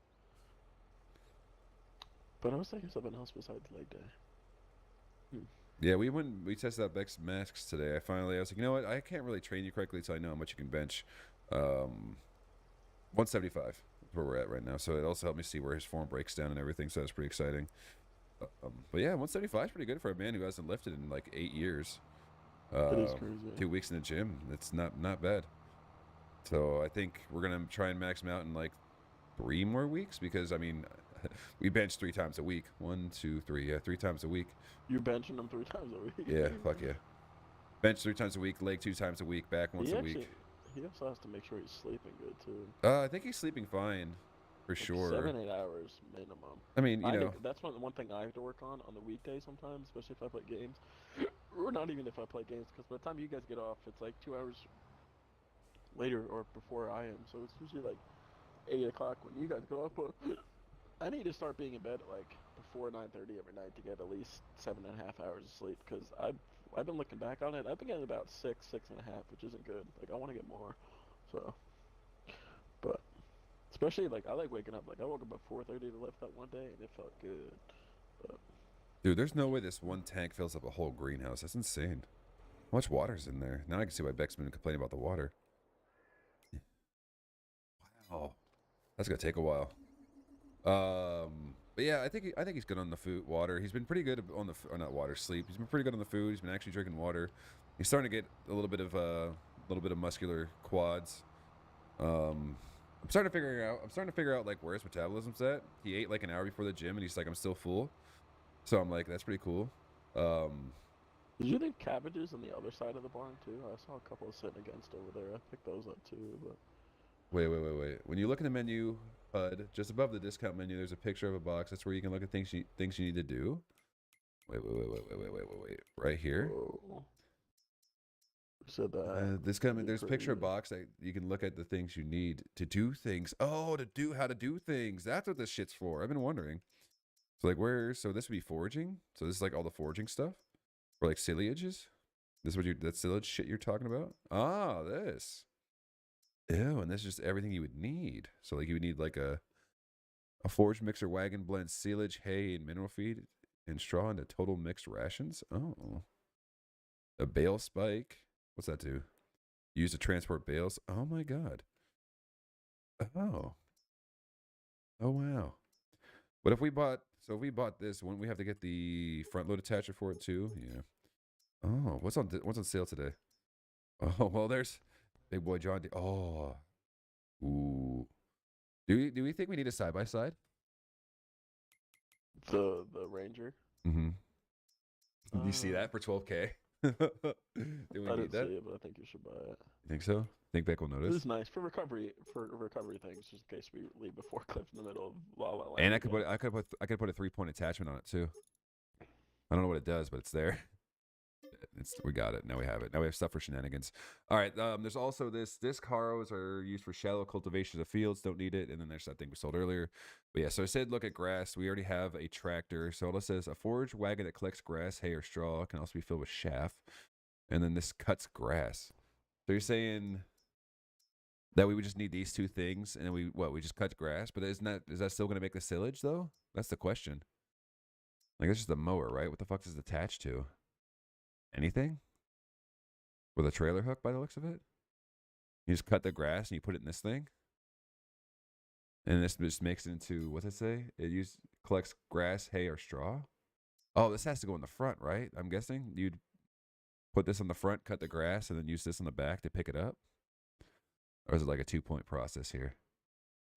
But I was thinking something else besides leg day. Yeah, we tested out Beck's masks today. I was like, you know what? I can't really train you correctly until I know how much you can bench. 175 is where we're at right now. So it also helped me see where his form breaks down and everything. So that's pretty exciting. But yeah, 175 is pretty good for a man who hasn't lifted in like 8 years. It is crazy. 2 weeks in the gym. It's not bad. So I think we're gonna try and max him out in like 3 more weeks because I mean, we bench 3 times a week. 1, 2, 3. Yeah, 3 times a week. You're benching them 3 times a week. Yeah, fuck yeah. Bench 3 times a week, leg 2 times a week, back once a week. He also has to make sure he's sleeping good too. I think he's sleeping fine, for sure. 7-8 hours minimum. I mean, you know, that's one thing I have to work on the weekdays sometimes, especially if I play games, or not even if I play games, because by the time you guys get off, it's like 2 hours later or before I am. So it's usually like 8 o'clock when you guys get off. But I need to start being in bed like before 9:30 every night to get at least 7.5 hours of sleep, because I've been looking back on it. I've been getting about 6.5, which isn't good. Like I want to get more. So, but especially like I like waking up. Like I woke up at 4:30 to lift that one day, and it felt good. But, dude, there's no way this one tank fills up a whole greenhouse. That's insane. How much water's in there? Now I can see why Beck's been complaining about the water. Wow, that's gonna take a while. But yeah, I think he's good on the food, water. He's been pretty good on the or not water, sleep. He's been pretty good on the food. He's been actually drinking water. He's starting to get a little bit of muscular quads. I'm starting to figure out like where his metabolism's at. He ate like an hour before the gym, and he's like, I'm still full. So I'm like, that's pretty cool. did you leave cabbages on the other side of the barn too? I saw a couple sitting against over there. I picked those up too. But Wait. When you look in the menu HUD, just above the discount menu, there's a picture of a box. That's where you can look at things you need to do. Wait. Right here. whoa. Who said that? There's a picture of box that you can look at the things you need to do things. Oh, how to do things. That's what this shit's for. I've been wondering. So like so this would be foraging. So this is like all the foraging stuff. Or like silages. That silage shit you're talking about? Ah, this. Ew, and this is just everything you would need. So like you would need like a forage mixer, wagon blend, silage, hay, and mineral feed, and straw into total mixed rations. Oh. A bale spike. What's that do? Used to transport bales. Oh my god. Oh. Oh wow. But if we bought this, wouldn't we have to get the front load attachment for it too? Yeah. Oh, what's on sale today? Oh well, there's Big Boy John. Oh. Ooh. Do we think we need a side by side? The Ranger. Mm-hmm. You see that for 12K? Do we I need didn't that? see it, but I think you should buy it. You think so? Think Beck will This notice? is nice for recovery things, just in case we leave before Cliff in the middle of La La Land. And I could put a 3-point attachment on it too. I don't know what it does, but it's there. We got it. Now we have it. Now we have stuff for shenanigans. All right. There's also this harrows are used for shallow cultivations of fields. Don't need it. And then there's that thing we sold earlier. But yeah, so I said look at grass. We already have a tractor. So it says a forage wagon that collects grass, hay, or straw. It can also be filled with chaff. And then this cuts grass. So you're saying that we would just need these 2 things, and then we just cut grass? But is that still going to make the silage though? That's the question. Like it's just a mower, right? What the fuck is it attached to? Anything? With a trailer hook by the looks of it? You just cut the grass and you put it in this thing? And this just makes it into, what's it say? It collects grass, hay, or straw? Oh, this has to go in the front, right? I'm guessing you'd put this on the front, cut the grass, and then use this on the back to pick it up? Or is it like a 2-point process here?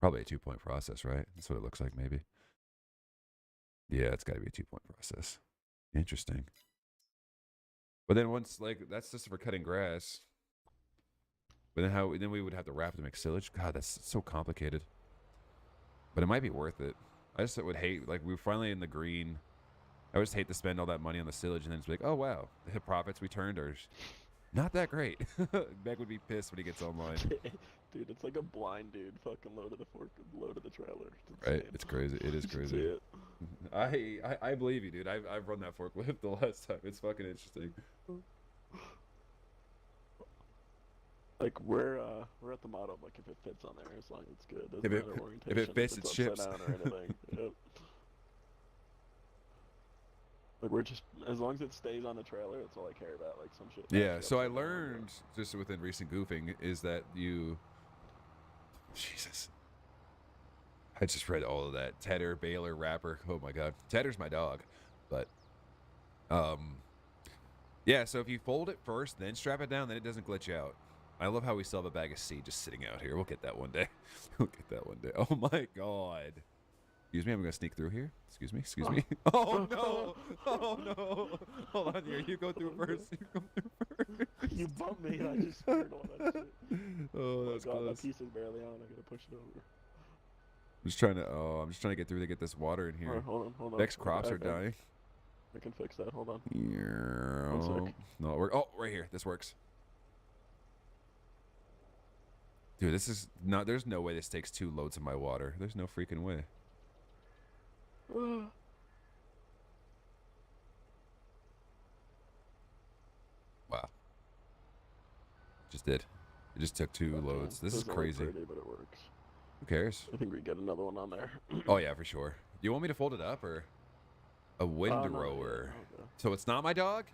Probably a 2-point process, right? That's what it looks like, maybe. Yeah, it's got to be a 2-point process. Interesting. But then once, like, that's just for cutting grass. But then we would have to wrap it to make silage. God, that's so complicated. But it might be worth it. I just would hate, like, we're finally in the green. I just hate to spend all that money on the silage and then just be like, oh wow, the profits we turned are not that great. Beck would be pissed when he gets online. Dude, it's like a blind dude fucking loaded the trailer. Right, it's crazy. It is crazy. I believe you, dude. I've run that forklift the last time. It's fucking interesting. Like we're at the bottom. Like if it fits on there, as long as it's good. Doesn't If it- matter if orientation, it fits, it's it ships. upside down or anything. Yep. Like we're just as long as it stays on the trailer, that's all I care about. Like some shit. Yeah, that's so I upside down, learned just within recent goofing is that you. Jesus. I just read all of that. Tedder, Baylor, Rapper. Oh my god. Tedder's my dog. But yeah, so if you fold it first, then strap it down, then it doesn't glitch out. I love how we still have a bag of seed just sitting out here. We'll get that one day. We'll get that one day. Oh my god. Excuse me, I'm gonna sneak through here. Excuse me, excuse me. Oh no! Oh no! Hold on here. You go through first. You go through first. You bumped me. I just scared all that shit. Oh, that's God, close. that piece is barely on. I gotta push it over. I'm just trying to. Oh, I'm just trying to get through to get this water in here. Alright, hold on. Beck's crops are dying. I can fix that. Hold on. Yeah. sec. No, it works. Oh, right here. This works. Dude, this is not. There's no way this takes 2 loads of my water. There's no freaking way. Wow. Just did. It just took 2 loads. This is Doesn't look crazy. pretty, but it works. Who cares? I think we get another one on there. Oh yeah, for sure. Do you want me to fold it up or a windrower? No, okay. So it's not my dog?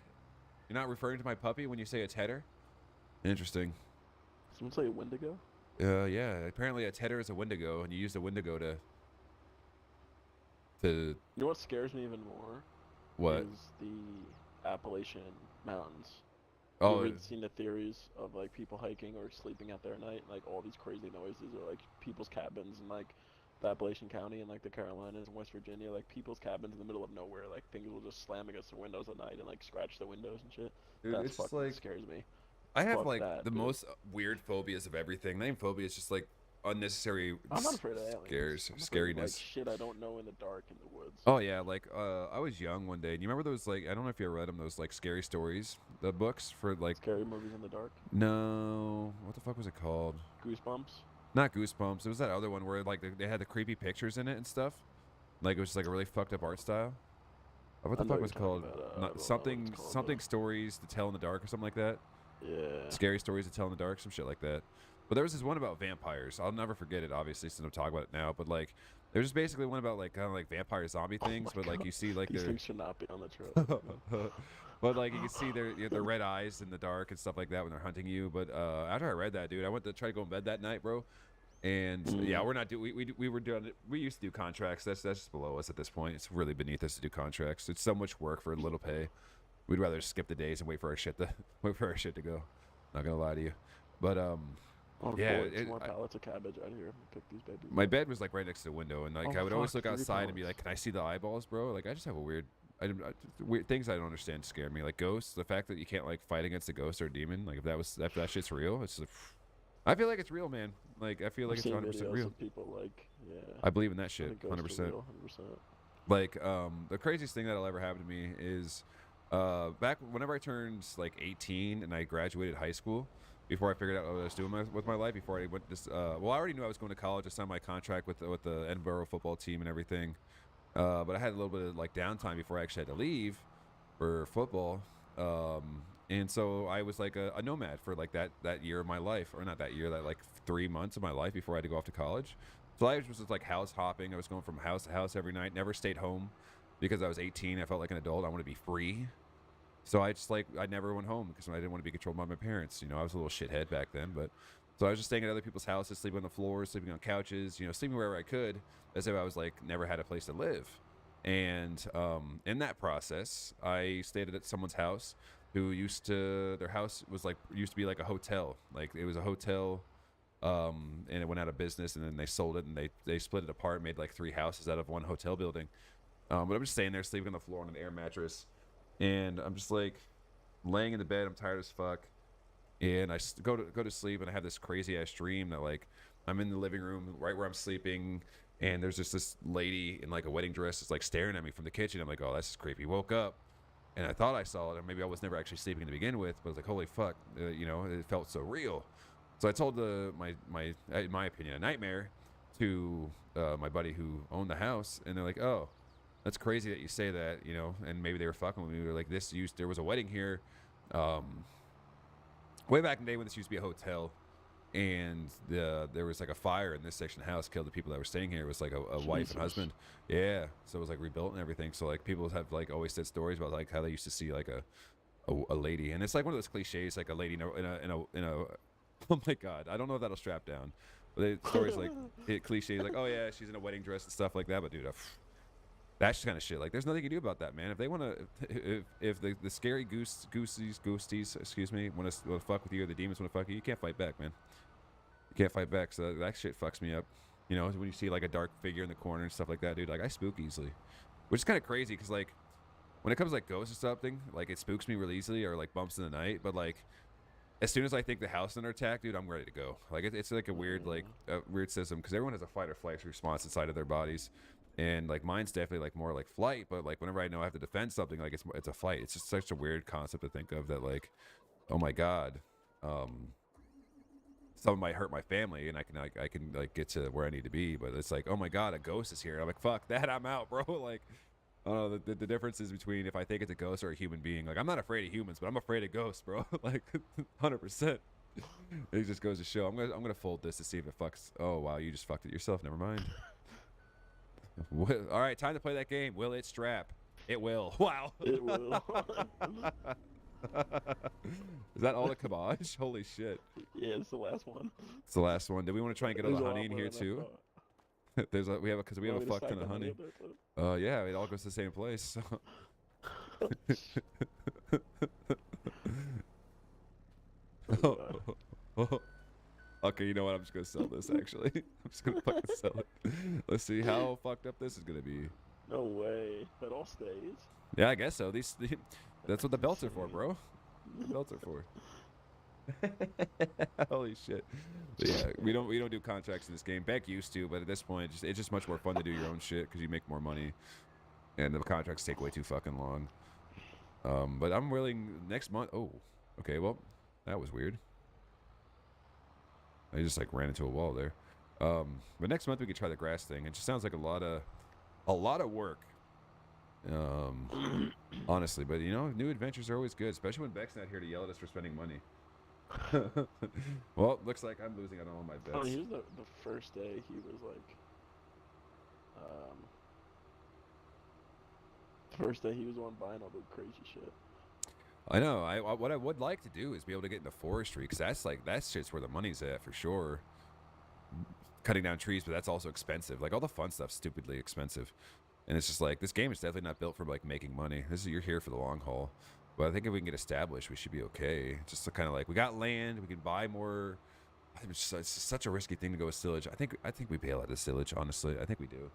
You're not referring to my puppy when you say a tedder? Interesting. Someone say a Wendigo? Yeah. Apparently a tedder is a Wendigo, and you use the Wendigo to. You know what scares me even more? What? Is the Appalachian Mountains. Oh, You've seen the theories of like people hiking or sleeping out there at night, like all these crazy noises, or like people's cabins in like the Appalachian County and like the Carolinas and West Virginia, like people's cabins in the middle of nowhere, like things will just slam against the windows at night and like scratch the windows and shit. dude, That's it's just fucking like scares me. I have fuck like that, the dude. most weird phobias of everything. Name phobia is just like unnecessary. I'm not afraid of aliens. Scares, I'm afraid of, like, scariness. shit I don't know in the dark in the woods. Oh yeah, like I was young one day. And you remember those like I don't know if you ever read them. Those like scary stories, the books for like Scary movies in the dark. no, what the fuck was it called? Goosebumps. Not Goosebumps. It was that other one where like they had the creepy pictures in it and stuff. Like it was just like a really fucked up art style. What the I know fuck what was it you're talking called? about, I don't know Not, what something it's called, something though. stories to tell in the dark or something like that. Yeah. Scary stories to tell in the dark, some shit like that. But there was this one about vampires. I'll never forget it, obviously, since I'm talking about it now. But like, there's just basically one about like kind of like vampire zombie things. my But like God. you see like These their, things should not be on the trailer. but like you can see their red eyes in the dark and stuff like that when they're hunting you. But after I read that, dude, I went to try to go in bed that night, bro. And yeah, we're not do we were doing it. We used to do contracts. That's just below us at this point. It's really beneath us to do contracts. It's so much work for little pay. We'd rather skip the days and wait for our shit to go. Not gonna lie to you, but Oh, yeah, boy, it- more I- pallets of cabbage out here. Pick these babies. my bed was like right next to the window, and like Oh, I would always fuck, look 3 outside and be like, pallets. "Can I see the eyeballs, bro?" Like I just have a weird, weird things I don't understand scare me. Like ghosts, the fact that you can't like fight against a ghost or a demon. Like if that shit's real, it's. Like, I feel like it's real, man. Like I feel like I've it's seen 100% videos real. of people like, yeah. I believe in that I shit, think ghosts are 100%. real, 100%. Like the craziest thing that'll ever happen to me is back whenever I turned like 18 and I graduated high school. Before I figured out what I was doing with my life, before I went this, well, I already knew I was going to college. I signed my contract with the Edinburgh football team and everything. But I had a little bit of like downtime before I actually had to leave for football. And so I was like a nomad for like that year of my life, or not that year, that like 3 months of my life before I had to go off to college. So I was just like house hopping. I was going from house to house every night. Never stayed home because I was 18. I felt like an adult. I wanted to be free. So I just like I never went home because I didn't want to be controlled by my parents. You know, I was a little shithead back then, but so I was just staying at other people's houses, sleeping on the floors, sleeping on couches, you know, sleeping wherever I could, as if I was like never had a place to live. And in that process, I stayed at someone's house who their house was like used to be like a hotel, like it was a hotel, and it went out of business, and then they sold it, and they split it apart, made like 3 houses out of one hotel building. But I'm just staying there, sleeping on the floor on an air mattress. And I'm just like laying in the bed. I'm tired as fuck, and I go to sleep. And I have this crazy ass dream that like I'm in the living room right where I'm sleeping, and there's just this lady in like a wedding dress that's like staring at me from the kitchen. I'm like, oh, that's creepy. Woke up, and I thought I saw it, or maybe I was never actually sleeping to begin with. But I was like, holy fuck, you know, it felt so real. So I told my in my opinion, a nightmare to my buddy who owned the house, and they're like, oh, that's crazy that you say that, you know. And maybe they were fucking with me. They're like, there was a wedding here, way back in the day when this used to be a hotel, and there was like a fire in this section of the house, killed the people that were staying here. It was like a wife and husband. Yeah, so it was like rebuilt and everything. So like people have like always said stories about like how they used to see like a lady, and it's like one of those cliches, like a lady in a oh my god, I don't know if that'll strap down. But the stories like cliches like, oh yeah, she's in a wedding dress and stuff like that. But dude, that's kind of shit. Like, there's nothing you can do about that, man. If they want to, if the scary ghosties, excuse me, want to fuck with you, or the demons want to fuck you, you can't fight back, man. You can't fight back. So that shit fucks me up. You know, when you see like a dark figure in the corner and stuff like that, dude. Like, I spook easily, which is kind of crazy because like when it comes to like ghosts or something, like it spooks me real easily, or like bumps in the night. But like as soon as I think the house is under attack, dude, I'm ready to go. Like it's like a weird weird system because everyone has a fight or flight response inside of their bodies. And like mine's definitely like more like flight, but like whenever I know I have to defend something, like it's a fight. It's just such a weird concept to think of that like, oh my god, someone might hurt my family and I can get to where I need to be, but it's like, oh my god, a ghost is here. I'm like, fuck that, I'm out, bro. Like, I don't know, the difference is between if I think it's a ghost or a human being. Like, I'm not afraid of humans, but I'm afraid of ghosts, bro. Like 100%. It just goes to show. I'm gonna fold this to see if it fucks. Oh wow, you just fucked it yourself. Never mind. All right, time to play that game. Will it strap? It will. Wow. It will. Is that all the kabaj? Holy shit. Yeah, it's the last one. It's the last one. Do we want to try and get all There's the a honey lot in here more than I too? thought. We have a fuck ton of honey. Up there, too. Yeah, it all goes to the same place. So. Okay, you know what? I'm just gonna sell this. Actually, I'm just gonna fucking sell it. Let's see how fucked up this is gonna be. No way. That all stays. Yeah, I guess so. That's what the belts are for, bro. The belts are for. Holy shit. But yeah, we don't do contracts in this game. Beck used to, but at this point, it's just much more fun to do your own shit because you make more money, and the contracts take way too fucking long. But I'm willing next month. Oh, okay. Well, that was weird. I just like ran into a wall there. But next month we could try the grass thing. It just sounds like a lot of work. Honestly, but you know, new adventures are always good, especially when Beck's not here to yell at us for spending money. Well, looks like I'm losing out on all my bets. Oh, he was the first day he was like, the first day he was on buying all the crazy shit. I know. What I would like to do is be able to get into forestry, because that's shit's where the money's at for sure. Cutting down trees, but that's also expensive. Like all the fun stuff's stupidly expensive, and it's just like this game is definitely not built for like making money. You're here for the long haul. But I think if we can get established, we should be okay. Just to kind of like, we got land, we can buy more. It's just such a risky thing to go with silage. I think we bail out the silage. Honestly, I think we do.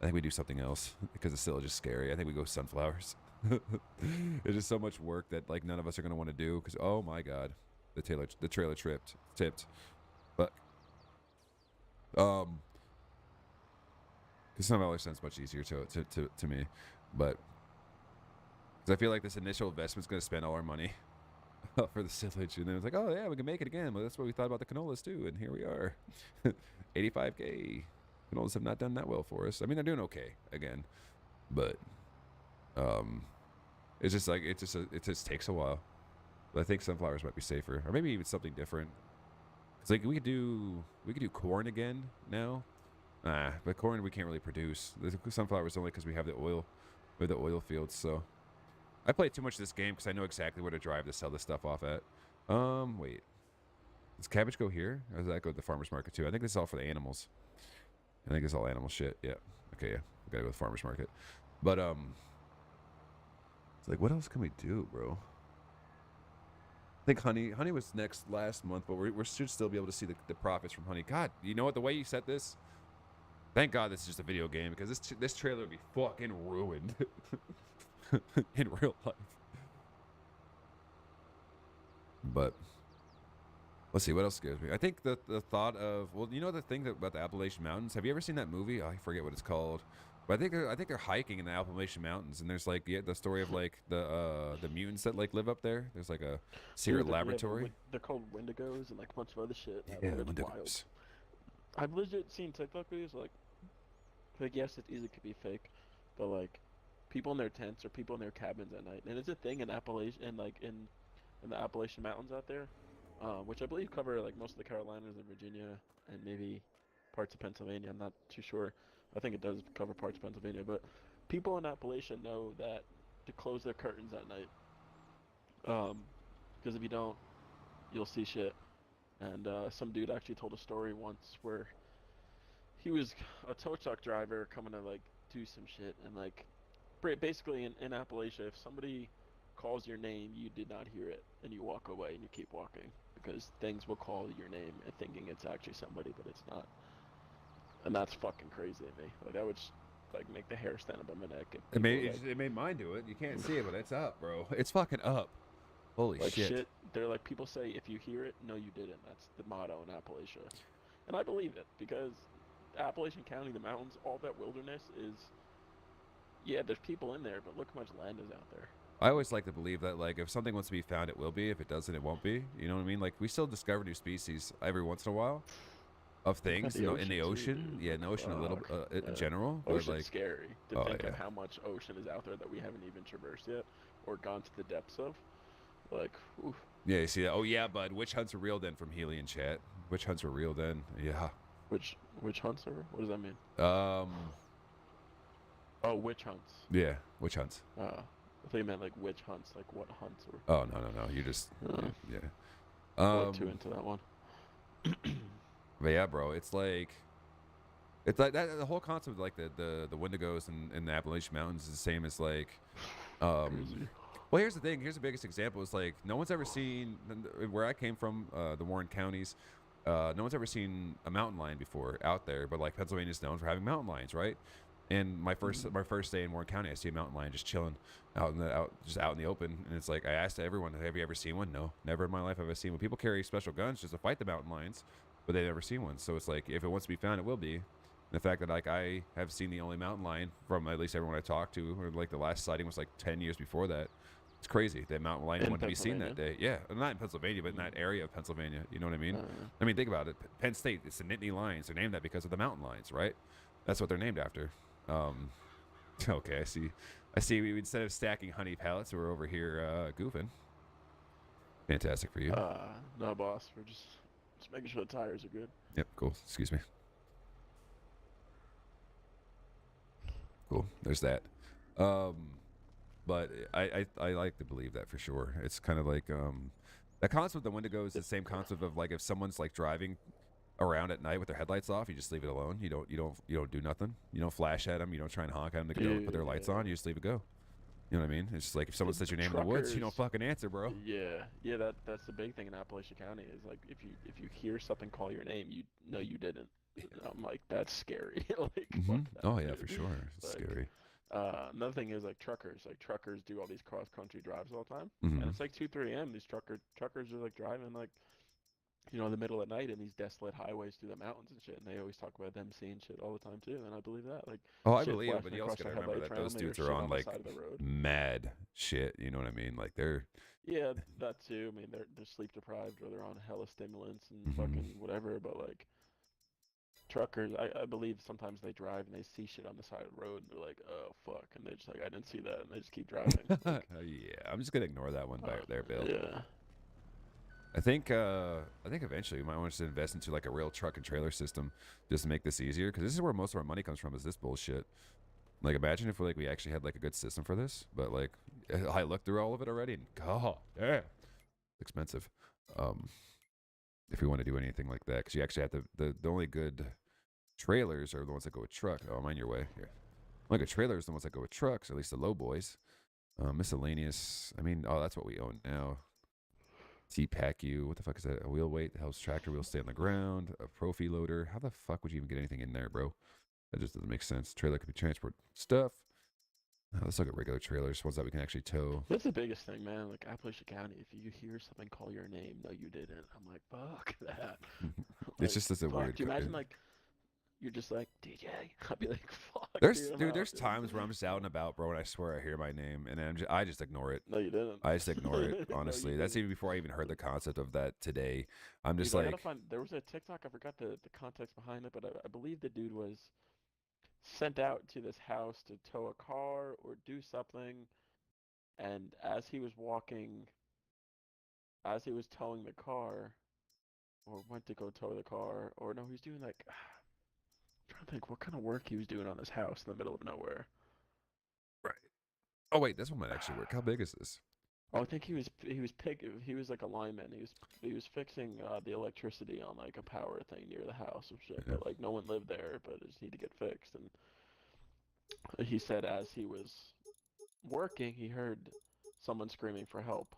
I think we do something else because the silage is scary. I think we go sunflowers. It's just so much work that like none of us are gonna want to do because oh my god, the trailer tipped, but because sunflowers sounds much easier to me, but because I feel like this initial investment's gonna spend all our money for the silage, and then it's like, oh yeah, we can make it again. Well, that's what we thought about the canolas too, and here we are, 85K. Canolas have not done that well for us. I mean, they're doing okay again, but it's just like it just takes a while. But I think sunflowers might be safer, or maybe even something different. It's like we could do corn again now. But corn we can't really produce. The sunflowers only because we have the oil fields. So I play too much of this game because I know exactly where to drive to sell this stuff off at. Wait, does cabbage go here, or does that go to the farmer's market too? I think this is all for the animals. I think it's all animal shit. Yeah. Okay. Yeah. We gotta go to the farmer's market. But it's like, what else can we do, bro? I think honey was last month, but we should still be able to see the profits from honey. God, you know what? The way you set this, thank God this is just a video game, because this trailer would be fucking ruined in real life. But Let's see what else scares me. I think the thought of, well, you know the thing about the Appalachian Mountains. Have you ever seen that movie? I forget what it's called, but I think they're hiking in the Appalachian Mountains, and there's like the story of like the mutants that like live up there. There's like a secret laboratory. They're called Wendigos and like a bunch of other shit. Yeah, It's wild. Wendigos. I've legit seen TikTok videos like yes, it's easy to be fake, but like people in their tents or people in their cabins at night, and it's a thing in Appalachia and like in the Appalachian Mountains out there, which I believe cover like most of the Carolinas and Virginia and maybe parts of Pennsylvania. I'm not too sure. I think it does cover parts of Pennsylvania, but people in Appalachia know that to close their curtains at night, because if you don't, you'll see shit. And some dude actually told a story once where he was a tow truck driver coming to like do some shit, and like basically in Appalachia, if somebody calls your name, you did not hear it, and you walk away and you keep walking because things will call your name and thinking it's actually somebody, but it's not. And that's fucking crazy to me. Like that would like make the hair stand up on my neck. It made mine do it. You can't see it, but it's up, bro. It's fucking up. Holy like shit. They're like, people say if you hear it, no, you didn't. That's the motto in Appalachia, and I believe it because Appalachian County, the mountains, all that wilderness is. Yeah, there's people in there, but look how much land is out there. I always like to believe that like if something wants to be found, it will be. If it doesn't, it won't be. You know what I mean? Like we still discover new species every once in a while of things. You know, in the ocean. Yeah, in the ocean a little in general. Ocean's like scary to think of how much ocean is out there that we haven't even traversed yet or gone to the depths of. Like, oof. Yeah, you see that? Oh yeah, bud. Witch hunts are real then from Healy and chat. Witch hunts are real then. Yeah. Which hunts are? What does that mean? Oh, witch hunts. Yeah, witch hunts. I thought you meant like witch hunts, like what hunts or. Oh no. You just yeah. I'm too into that one. But yeah, bro, it's like that. The whole concept of like the Wendigos and the Appalachian Mountains is the same as like. Crazy. Well, here's the thing. Here's the biggest example. Is like no one's ever seen where I came from, the Warren counties. No one's ever seen a mountain lion before out there, but like Pennsylvania's known for having mountain lions, right? And my first day in Warren County, I see a mountain lion just chilling out in the open, and it's like I asked everyone, "Have you ever seen one?" No, never in my life have I seen one. People carry special guns just to fight the mountain lions, but they've never seen one. So it's like if it wants to be found, it will be. And the fact that like I have seen the only mountain lion from at least everyone I talked to, or like the last sighting was like 10 years before that. It's crazy. That mountain lion wanted to be seen that day. Yeah, not in Pennsylvania, but in that area of Pennsylvania. You know what I mean? I mean, think about it. Penn State, it's the Nittany Lions. They're named that because of the mountain lions, right? That's what they're named after. Okay, I see. We instead of stacking honey pallets, we're over here goofing. Fantastic for you. No, boss. We're just making sure the tires are good. Yep. Cool. Excuse me. Cool. There's that. But I like to believe that for sure. It's kind of like that concept of the Wendigo is the same concept of like if someone's like driving around at night with their headlights off, you just leave it alone. You don't do nothing. You don't flash at them. You don't try and honk at them to put their lights on. You just leave it go. You know what I mean? It's just like if someone says your name in the woods, you don't fucking answer, bro. Yeah. That's the big thing in Appalachian County is like if you hear something call your name, you know you didn't. I'm like that's scary. Like fuck that, oh yeah, dude. for sure. It's like, scary. Another thing is like truckers. Like truckers do all these cross country drives all the time, Mm-hmm. and it's like 2-3 a.m. These truckers are like driving like, you know, in the middle of the night in these desolate highways through the mountains and shit. And they always talk about them seeing shit all the time too. And I believe that. Like, oh, I shit believe it, flashing but you also across gotta the remember that headlights those randomly or dudes are shit on the like side of the road. mad shit. You know what I mean? Like they're Yeah, that too. I mean, they're sleep deprived or they're on hella stimulants and fucking whatever. But like, truckers, I believe sometimes they drive and they see shit on the side of the road and they're like, oh fuck, and they just like, I didn't see that, and they just keep driving. Like, yeah, I'm just gonna ignore that one there, Bill. Yeah. I think eventually we might want to invest into like a real truck and trailer system just to make this easier, because this is where most of our money comes from, is this bullshit. Like imagine if we actually had like a good system for this, but like I looked through all of it already and god damn, it's expensive. If we want to do anything like that, because you actually have the only good trailers are the ones that go with truck. Oh, mind your way here. Only good trailers are the ones that go with trucks, or at least the low boys. Miscellaneous. I mean, oh, that's what we own now. T-Pack-U. What the fuck is that? A wheel weight that helps tractor wheels stay on the ground. A Profi loader. How the fuck would you even get anything in there, bro? That just doesn't make sense. Trailer could be transport stuff. Let's look at regular trailers, ones that we can actually tow. That's the biggest thing, man. Like Appalachia County, if you hear something call your name, no, you didn't. I'm like, fuck that. It's just such a fuck, weird. do you imagine like you're just like DJ? I'd be like, fuck. There's dude, I'm dude, out, there's dude." times where I'm just out and about, bro, and I swear I hear my name, and I just ignore it. No, you didn't. I just ignore it. No, Honestly, you that's didn't. even before I even heard the concept of that today. I'm just Dude, I like, gotta find. There was a TikTok. I forgot the context behind it, but I believe the dude was sent out to this house to tow a car or do something, and as he was towing the car, or went to go tow the car, or no, he was doing like, I'm trying to think what kind of work he was doing on this house in the middle of nowhere. right. Oh wait, this one might actually work. How big is this? Oh, I think he was like a lineman. He was fixing the electricity on like a power thing near the house or shit. Yeah. But like no one lived there, but it just need to get fixed. And he said as he was working, he heard someone screaming for help,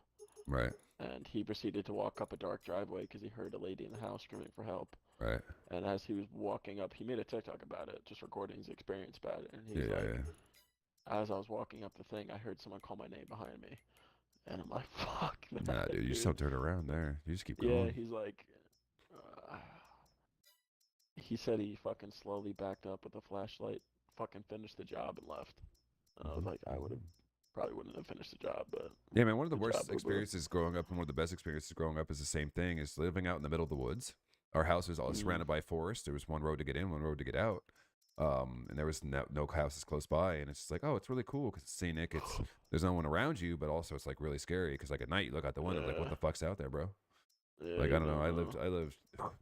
Right, and he proceeded to walk up a dark driveway because he heard a lady in the house screaming for help. right. And as he was walking up, he made a TikTok about it, just recording his experience about it. And Yeah, he's yeah, like, yeah. as I was walking up the thing, I heard someone call my name behind me. And I'm like, fuck that, Nah, dude, you just don't turn around there. You just keep Yeah, going. he's like, he said he fucking slowly backed up with a flashlight, fucking finished the job and left. And I was like, I probably wouldn't have finished the job, but Yeah, man. One of the good worst job, boo-boo. experiences growing up, and one of the best experiences growing up, is the same thing: is living out in the middle of the woods. Our house was all Mhm. surrounded by forest. There was one road to get in, one road to get out, and there was no houses close by. And it's just like, oh, it's really cool because it's scenic. It's there's no one around you, but also it's like really scary because like at night you look out the window, like what Yeah. the fuck's out there, bro? yeah, Like you I don't know. I know. lived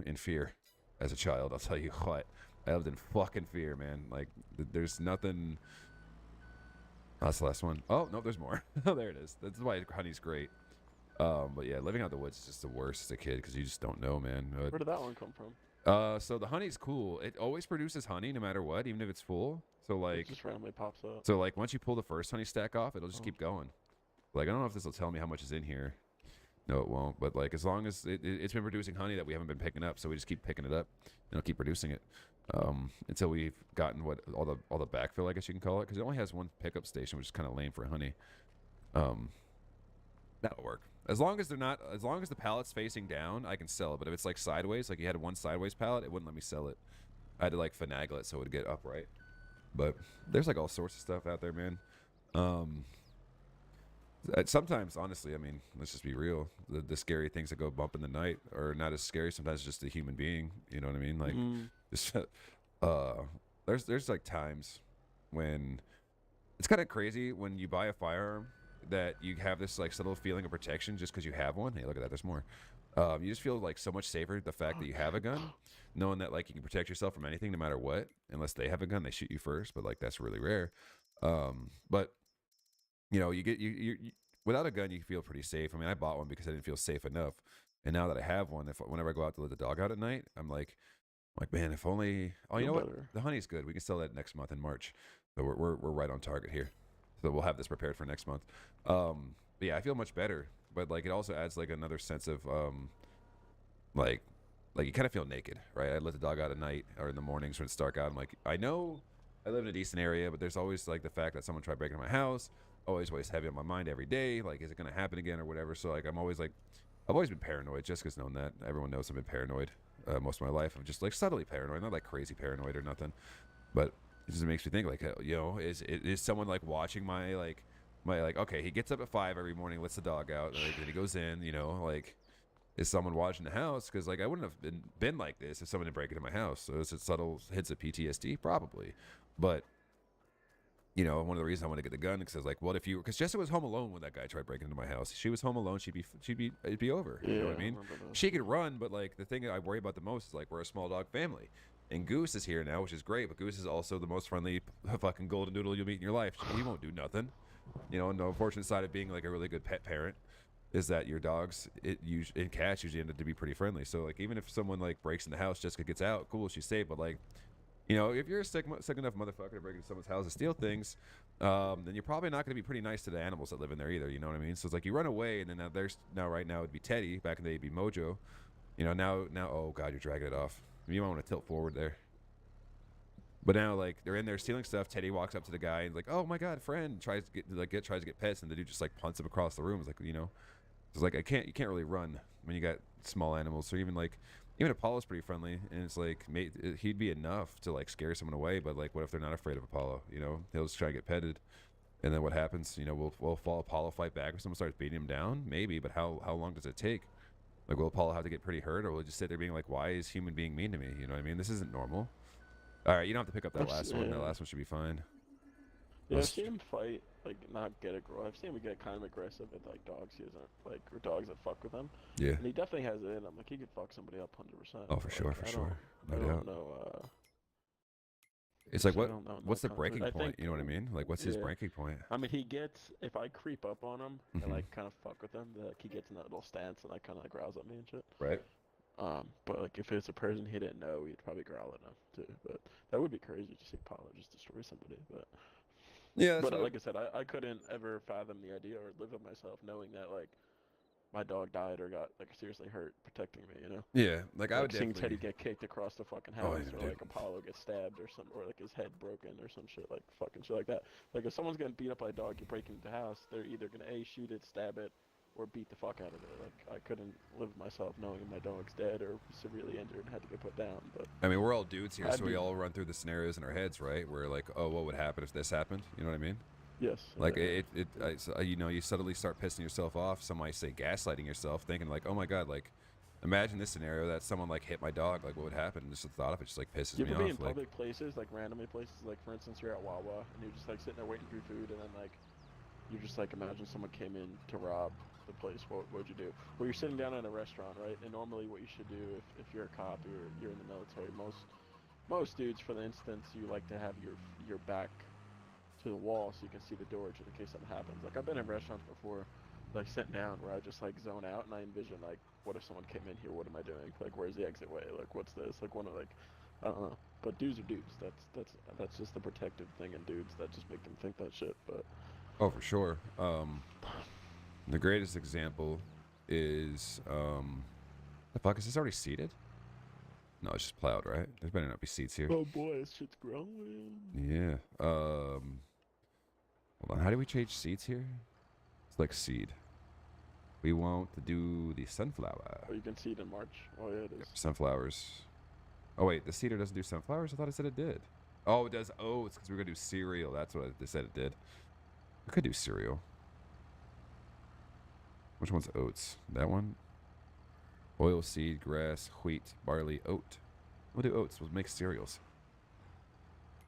in fear as a child. I'll tell you what. I lived in fucking fear, man. Like there's nothing. Oh, that's the last one. Oh no, there's more. Oh, there it is. That's why honey's great. But yeah, living out in the woods is just the worst as a kid because you just don't know, man. Where did that one come from? So the honey's cool. It always produces honey no matter what, even if it's full. So It like, just randomly pops up. once you pull the first honey stack off, it'll just Oh. keep going. Like I don't know if this will tell me how much is in here. No, it won't. But like as long as it's been producing honey that we haven't been picking up, so we just keep picking it up and it'll keep producing it until we've gotten what all the backfill, I guess you can call it, because it only has one pickup station, which is kind of lame for honey. That'll work. As long as the pallet's facing down, I can sell it. But if it's like sideways, like you had one sideways pallet, it wouldn't let me sell it. I had to like finagle it so it would get upright. But there's like all sorts of stuff out there, man. Sometimes, honestly, I mean, let's just be real. The scary things that go bump in the night are not as scary. Sometimes it's just a human being. You know what I mean? Like, just there's like times when it's kind of crazy when you buy a firearm that you have this like subtle feeling of protection just because you have one. Hey, look at that. There's more. You just feel like so much safer the fact that you have a gun, knowing that like you can protect yourself from anything no matter what. Unless they have a gun, they shoot you first, but like that's really rare. But you know, you without a gun, you feel pretty safe. I mean, I bought one because I didn't feel safe enough, and now that I have one, whenever I go out to let the dog out at night, I'm like, man, if only. Oh, you know what? Better. The honey's good. We can sell that next month in March, so we're right on target here. So we'll have this prepared for next month. But yeah, I feel much better. But like, it also adds like another sense of like you kind of feel naked, right? I let the dog out at night or in the mornings when it's dark out. I'm like, I know I live in a decent area, but there's always like the fact that someone tried breaking into my house. Always weighs heavy on my mind every day. Like, is it gonna happen again or whatever? So like, I've always been paranoid. Jessica's known that. Everyone knows I've been paranoid most of my life. I'm just like subtly paranoid, not like crazy paranoid or nothing. But it just makes me think like, you know, is someone like watching my okay, he gets up at 5 every morning, lets the dog out, like, and he goes in, you know, like, is someone watching the house? Because like I wouldn't have been like this if someone didn't break into my house. So is it subtle hits of PTSD? Probably, but you know, one of the reasons I want to get the gun because I was like, what if you? Because Jessica was home alone when that guy tried breaking into my house. She was home alone. It'd be over. Yeah, You know what I mean? remember that. She could run, but like the thing I worry about the most is like we're a small dog family, and Goose is here now, which is great. But Goose is also the most friendly fucking golden doodle you'll meet in your life. He won't do nothing. You know, and the unfortunate side of being like a really good pet parent is that your dogs and cats usually end up to be pretty friendly. So like even if someone like breaks in the house, Jessica gets out, cool, she's safe. But like, you know, if you're a sick enough motherfucker to break into someone's house and steal things, then you're probably not going to be pretty nice to the animals that live in there either. You know what I mean? So it's like you run away, and then right now it'd be Teddy. Back in the day, it'd be Mojo. You know, now, oh god, you're dragging it off. You might want to tilt forward there. But now, like, they're in there stealing stuff. Teddy walks up to the guy and like, "Oh my god, friend!" Tries to get pets, and the dude just like punts him across the room. It's like, it's like you can't really run when you got small animals. So even Apollo's pretty friendly, and it's like he'd be enough to like scare someone away. But like, what if they're not afraid of Apollo? He'll just try to get petted, and then what happens? Will Apollo fight back if someone starts beating him down? Maybe, but how long does it take? Like, will Apollo have to get pretty hurt, or will he just sit there being like, "Why is human being mean to me?" You know what I mean? This isn't normal. All right, you don't have to pick up that last one. That last one should be fine. Yeah, I've seen him fight, like, not get aggressive. I've seen him get kind of aggressive with, like, dogs he isn't, like, or dogs that fuck with him. Yeah. And he definitely has it in him. Like, he could fuck somebody up 100%. Oh, for sure, for sure. No doubt. I don't know, it's like, what's the breaking point? You know what I mean? Like, what's his breaking point? I mean, he gets, if I creep up on him Mhm. and, like, kind of fuck with him, like, he gets in that little stance and, like, kind of, like, growls at me and shit. Right. But, like, if it's a person he didn't know, he'd probably growl at him, too. But that would be crazy to see Apollo just destroy somebody, but... Yeah, but like I said, I couldn't ever fathom the idea or live with myself knowing that, like, my dog died or got, like, seriously hurt protecting me, Yeah, like, I would seeing definitely... Teddy get kicked across the fucking Oh, house, yeah, or dude. like Apollo gets stabbed or something, or like his head broken or some shit, like fucking shit like that. Like, if someone's getting beat up by a dog, you break into the house, they're either gonna shoot it, stab it, or beat the fuck out of it. Like, I couldn't live with myself knowing my dog's dead or severely injured and had to get put down. But I mean, we're all dudes here, so we all run through the scenarios in our heads, right? We're like, oh, what would happen if this happened? You know what I mean? yes, Like, you suddenly start pissing yourself off. Some might say gaslighting yourself, thinking like, oh my god, like, imagine this scenario that someone like hit my dog. Like, what would happen? Just the thought of it just like pisses you me ever be off. in Like, public places, like randomly places, like for instance you're at Wawa and you're just like sitting there waiting for your food, and then like you just like imagine someone came in to rob the place. What would you do? Well, you're sitting down at a restaurant, right? And normally what you should do if you're a cop, you're in the military. Most dudes, for the instance, you like to have your back to the wall so you can see the door just in case something happens. Like, I've been in restaurants before, like sitting down, where I just like zone out and I envision like, what if someone came in here? What am I doing? Like, where's the exit way? Like, what's this? Like, I don't know. But dudes are dudes. That's just the protective thing in dudes that just make them think that shit. But oh, for sure. The greatest example is the fuck, is this already seated? No, it's just plowed, right? There better not be seats here. oh boy, this shit's growing. Yeah. Hold on. How do we change seats here? It's like seed. We want to do the sunflower. Oh, you can see it in March. Oh yeah, it is. Sunflowers. Oh wait, the cedar doesn't do sunflowers? I thought it said it did. Oh, it does oats because we're gonna do cereal. That's what they said it did. We could do cereal. Which one's oats? That one? Oil seed, grass, wheat, barley, oat. We'll do oats. We'll make cereals.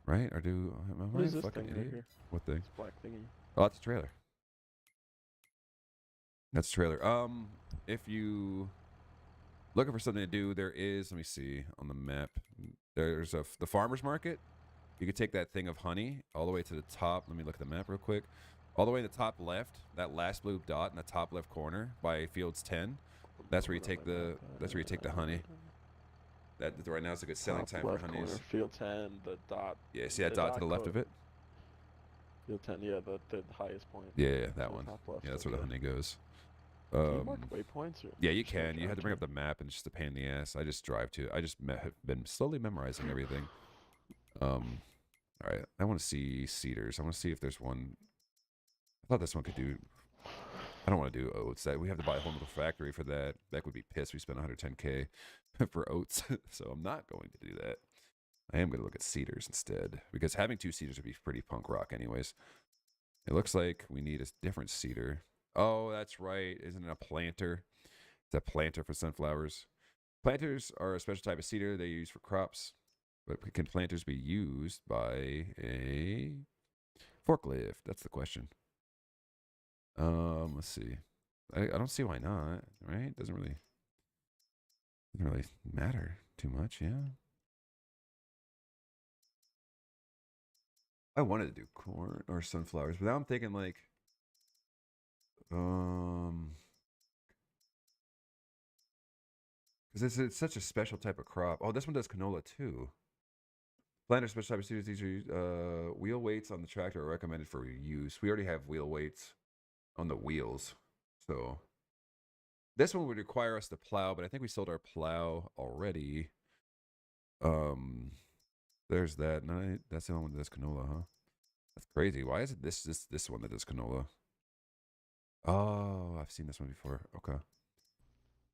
Right? Or do... Am What I is a this fucking thing right idiot? here? What thing? This black thingy. Oh, that's a trailer. That's a trailer. If you looking for something to do, there is, let me see on the map. There's the farmer's market. You could take that thing of honey all the way to the top. Let me look at the map real quick. All the way to the top left, that last blue dot in the top left corner by Fields 10. That's where you take the honey. That right now is a good selling time for honeys. Corner, field 10, the dot. Yeah, see that dot to the left of it? Field 10, yeah, the highest point. Yeah, that The one. top left, Yeah, that's where the okay. honey goes. Can you mark waypoints? Or Yeah, you just gotta can. You have to drive bring up the map, and it's just a pain in the ass. I just drive to it. I just have been slowly memorizing everything. All right. I want to see cedars. I want to see if there's one. I thought this one could do. I don't want to do oats. That we have to buy a whole little factory for that. Beck would be pissed. We spent 110K for oats, so I'm not going to do that. I am going to look at cedars instead because having two cedars would be pretty punk rock, anyways. It looks like we need a different cedar. Oh, that's right. Isn't it a planter? It's a planter for sunflowers. Planters are a special type of cedar they use for crops. But can planters be used by a forklift? That's the question. Let's see. I don't see why not, right? Doesn't really matter too much, yeah. I wanted to do corn or sunflowers, but now I'm thinking like because it's such a special type of crop. Oh, this one does canola too. Planter special type of seeds. These are wheel weights on the tractor are recommended for use. We already have wheel weights on the wheels, so this one would require us to plow. But I think we sold our plow already. The there's that. No, that's the only one that does canola, huh? That's crazy. Why is it this one that does canola? Oh, I've seen this one before. Okay.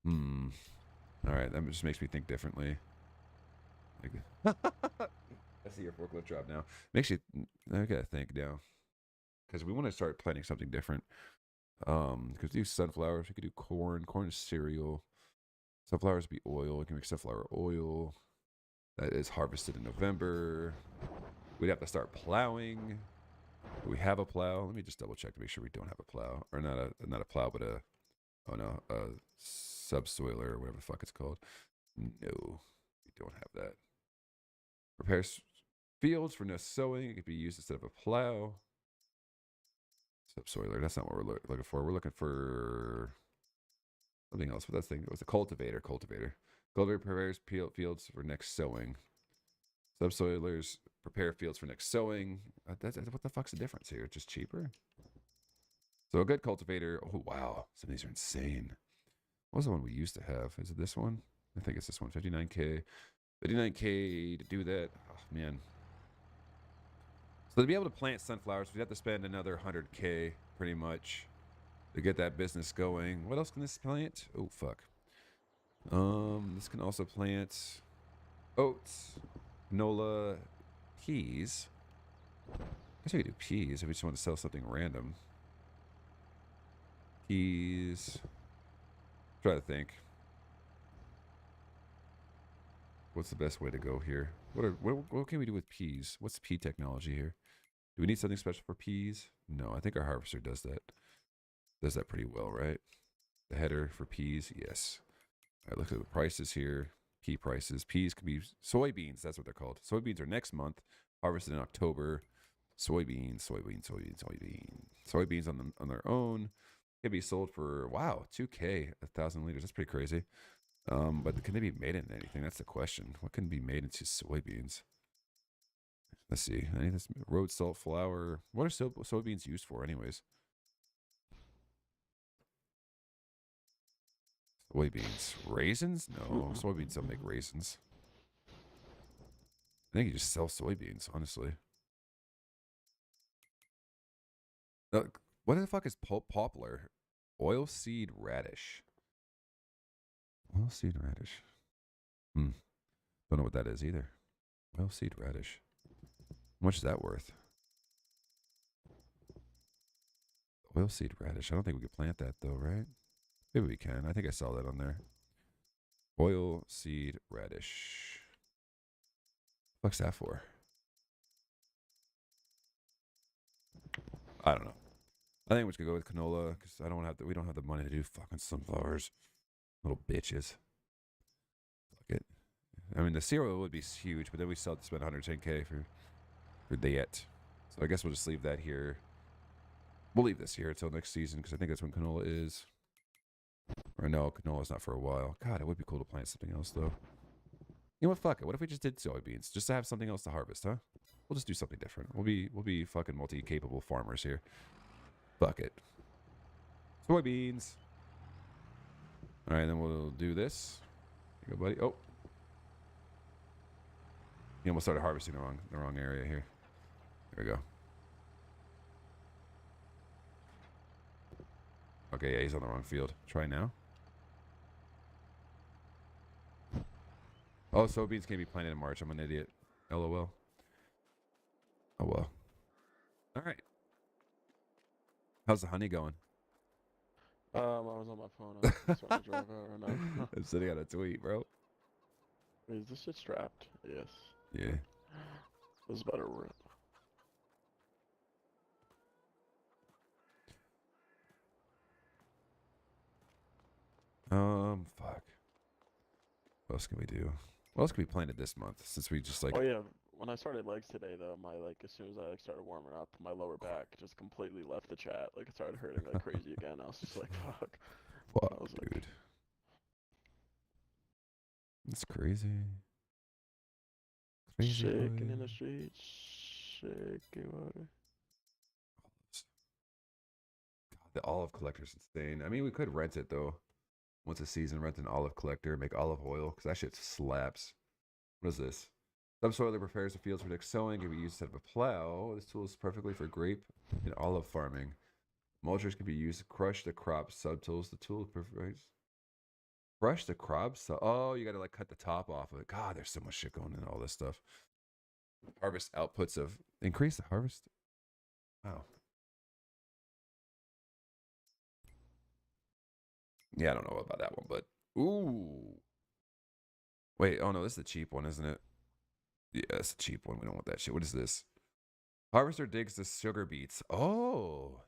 All right, that just makes me think differently. Like, I see your forklift drop now. Makes you. I gotta think now, because we want to start planning something different. Because do sunflowers, we could do corn. Corn is cereal. Sunflowers be oil. We can make sunflower oil. That is harvested in November. We'd have to start plowing. Do we have a plow? Let me just double check to make sure we don't have a plow, or not a plow, but a subsoiler or whatever the fuck it's called. No, we don't have that. Prepare fields for no sowing. It could be used instead of a plow. Subsoiler. That's not what we're looking for. We're looking for something else. What that thing was? A cultivator. Cultivator prepares fields for next sowing. Subsoilers prepare fields for next sowing. What the fuck's the difference here? Just cheaper? So a good cultivator. Oh, wow. Some of these are insane. What was the one we used to have? Is it this one? I think it's this one. 59K. 59K to do that. Oh, man. So to be able to plant sunflowers, we'd have to spend another 100K pretty much to get that business going. What else can this plant? Oh, fuck. This can also plant oats, canola, peas. I guess we could do peas if we just want to sell something random. Peas. Try to think. What's the best way to go here? What can we do with peas? What's the pea technology here? Do we need something special for peas? No, I think our harvester does that. Does that pretty well, right? The header for peas, yes. All right, look at the prices here. Pea prices. Peas can be soybeans. That's what they're called. Soybeans are next month, harvested in October. Soybeans on their own can be sold for, wow, 2K, 1,000 liters. That's pretty crazy. But can they be made into anything? That's the question. What can be made into soybeans? Let's see. I think that's road salt flour. What are soybeans used for, anyways? Soybeans. Raisins? No, soybeans don't make raisins. I think you just sell soybeans, honestly. What the fuck is poplar? Oilseed radish. Oilseed radish. Don't know what that is either. Oilseed radish. How much is that worth? Oilseed radish. I don't think we could plant that though, right? Maybe we can. I think I saw that on there. Oilseed radish. What's that for? I don't know. I think we're just gonna go with canola because I don't have we don't have the money to do fucking sunflowers. Little bitches. Fuck it. I mean, the cereal would be huge, but then we still have to spend 110K for that. So I guess we'll just leave that here. We'll leave this here until next season because I think that's when canola is. Or no, canola's not for a while. God, it would be cool to plant something else though. You know what? Fuck it. What if we just did soybeans just to have something else to harvest, huh? We'll just do something different. We'll be fucking multi-capable farmers here. Fuck it. Soybeans. All right, then we'll do this. Here you go, buddy. Oh. He almost started harvesting the wrong area here. There we go. Okay, yeah, he's on the wrong field. Try now. Oh, soybeans can't be planted in March. I'm an idiot. LOL. Oh, well. All right. How's the honey going? I was on my phone. I'm starting to drive out right now. I'm sitting on a tweet, bro. Is this shit strapped? Yes. Yeah. This is about to rip. Fuck. What else can we do? What else can we planted this month? Since we just like. Oh yeah. When I started legs today, though, as soon as I started warming up, my lower back just completely left the chat. Like, it started hurting like crazy again. I was just like, fuck. Fuck, I was dude. like, That's crazy. shaking boy. in the streets, shaking water. God, the olive collector's insane. I mean, we could rent it though. Once a season, rent an olive collector, make olive oil, because that shit slaps. What is this? Subsoiler prepares the fields for next sowing. Can be used instead of a plow. This tool is perfectly for grape and olive farming. Mulchers can be used to crush the crop subtools. The tool provides crush the crops. So, oh, you got to like cut the top off of it. God, there's so much shit going in all this stuff. Harvest outputs of increase the harvest. Wow. Yeah, I don't know about that one, but ooh. Wait, oh no, this is the cheap one, isn't it? Yeah, it's a cheap one. We don't want that shit. What is this? Harvester digs the sugar beets. Oh.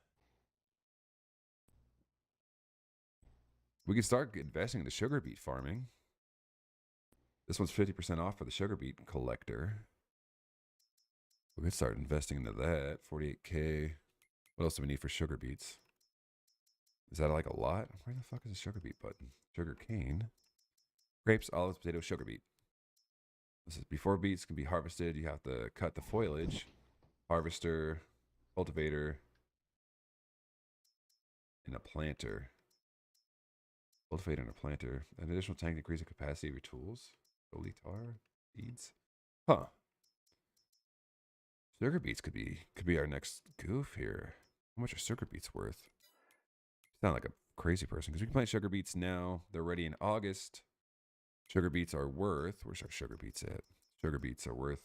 We can start investing in the sugar beet farming. This one's 50% off for the sugar beet collector. We could start investing into that. 48K. What else do we need for sugar beets? Is that like a lot? Where the fuck is the sugar beet button? Sugar cane. Grapes, olives, potatoes, sugar beet. This is before beets can be harvested. You have to cut the foliage. Harvester, cultivator, and a planter. Cultivator and a planter. An additional tank to increase the capacity of your tools. Olitar, seeds. Huh. Sugar beets could be our next goof here. How much are sugar beets worth? Sound like a crazy person because we can plant sugar beets now. They're ready in August. Sugar beets are worth. Where's our sugar beets at? Sugar beets are worth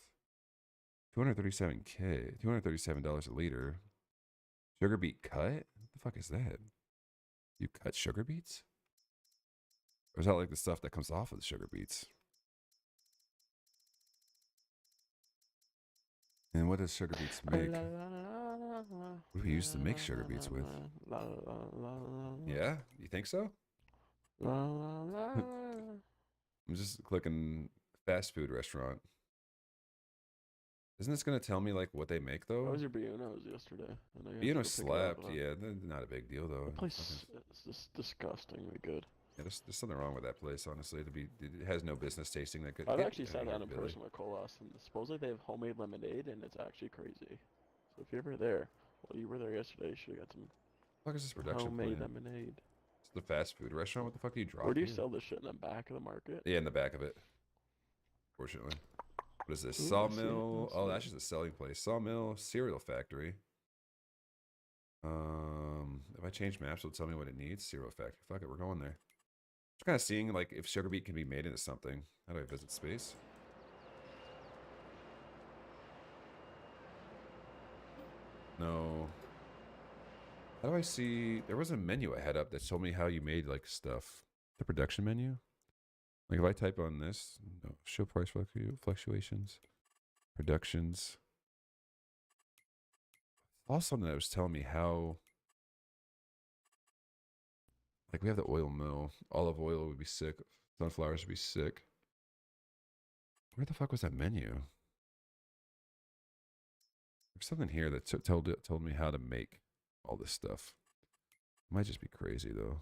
$237K, $237 a liter. Sugar beet cut? What the fuck is that? You cut sugar beets? Or is that like the stuff that comes off of the sugar beets? And what does sugar beets make? What do we used to make sugar beets with? Yeah? You think so? I'm just clicking fast food restaurant. Isn't this going to tell me like what they make though? How was your Buenos yesterday? Buenos slapped. Yeah, not a big deal though. The place is just disgustingly good. Yeah, there's something wrong with that place, honestly. It has no business tasting that good. I've actually sat down in person with Colas, and supposedly they have homemade lemonade, and it's actually crazy. So if you're ever there, well, you were there yesterday, you should have got some What the fuck is this production homemade plant? lemonade. It's the fast food restaurant. What the fuck do you drop? Where do you sell this shit in the back of the market? Yeah, in the back of it. Fortunately. What is this? Ooh, Sawmill. I see. Oh, that's just a selling place. Sawmill, cereal factory. If I change maps, it'll tell me what it needs. Cereal factory. Fuck it, we're going there. Just kind of seeing like if sugar beet can be made into something. How do I visit space? No. How do I see? There was a menu I had up that told me how you made like stuff. The production menu. Like if I type on this, no, show price fluctuations, productions. Also, something that was telling me how. Like we have the oil mill. Olive oil would be sick. Sunflowers would be sick. Where the fuck was that menu? There's something here that told me how to make all this stuff. It might just be crazy though.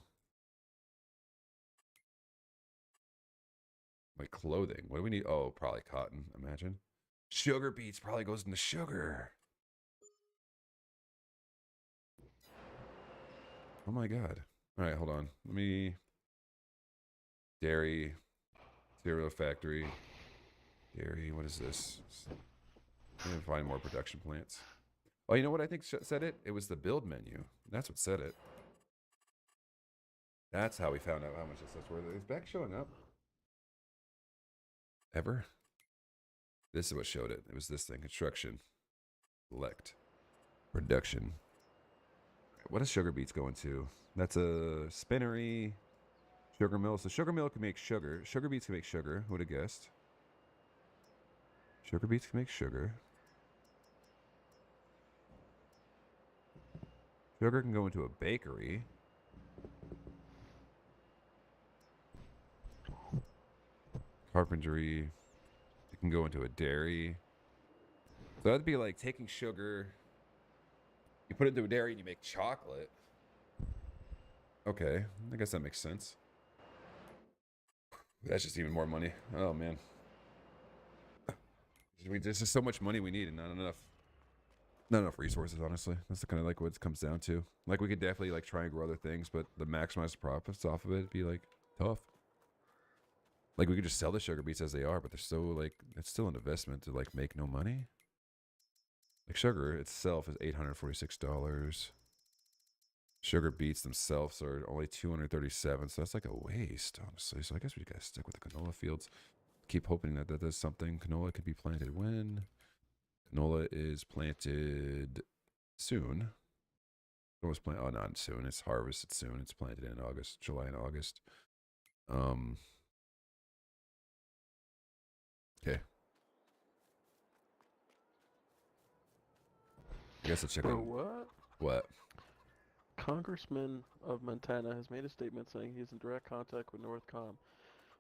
Like clothing. What do we need? Oh, probably cotton, imagine. Sugar beets probably goes into sugar. Oh my god. All right, hold on. Let me... Dairy. Cereal factory. Dairy, what is this? I'm going to find more production plants. Oh, you know what I think said it? It was the build menu. That's what said it. That's how we found out how much this stuff's worth. Is Beck showing up? Ever? This is what showed it. It was this thing. Construction. Select. Production. What does sugar beets go into? That's a spinnery. Sugar mill. So sugar mill can make sugar. Sugar beets can make sugar. Who would have guessed? Sugar beets can make sugar. Sugar can go into a bakery. Carpentry. It can go into a dairy. So that'd be like taking sugar. You put it into a dairy and you make chocolate. Okay, I guess that makes sense. That's just even more money. Oh man. There's just so much money we need and not enough resources, honestly. That's kind of like what it comes down to. Like we could definitely like try and grow other things, but the maximize the profits off of it would be like tough. Like we could just sell the sugar beets as they are, but they're so like it's still an investment to like make no money. Like sugar itself is $846. Sugar beets themselves are only 237, so that's like a waste, honestly. So I guess we gotta stick with the canola fields. Keep hoping that that does something. Canola could be planted when? Canola is planted soon. Almost plant. Oh, not soon. It's harvested soon. It's planted in August, July and August. Okay. I guess I'll check Bro, on what? what. Congressman of Montana has made a statement saying he's in direct contact with Northcom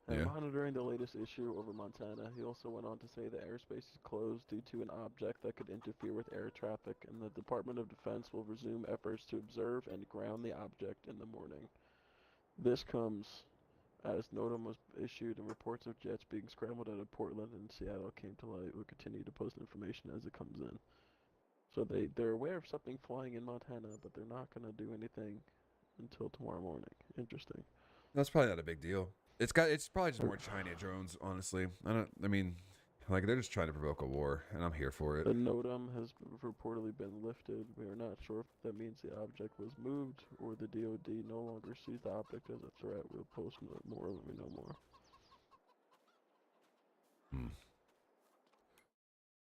and Yeah. monitoring the latest issue over Montana. He also went on to say the airspace is closed due to an object that could interfere with air traffic, and the Department of Defense will resume efforts to observe and ground the object in the morning. This comes as NOTAM was issued and reports of jets being scrambled out of Portland and Seattle came to light. We'll continue to post information as it comes in. So they're aware of something flying in Montana, but they're not gonna do anything until tomorrow morning. Interesting. That's probably not a big deal. It's probably just more China drones, honestly. I mean, like they're just trying to provoke a war, and I'm here for it. The NOTAM has reportedly been lifted. We are not sure if that means the object was moved or the DoD no longer sees the object as a threat. We'll post more when we know more.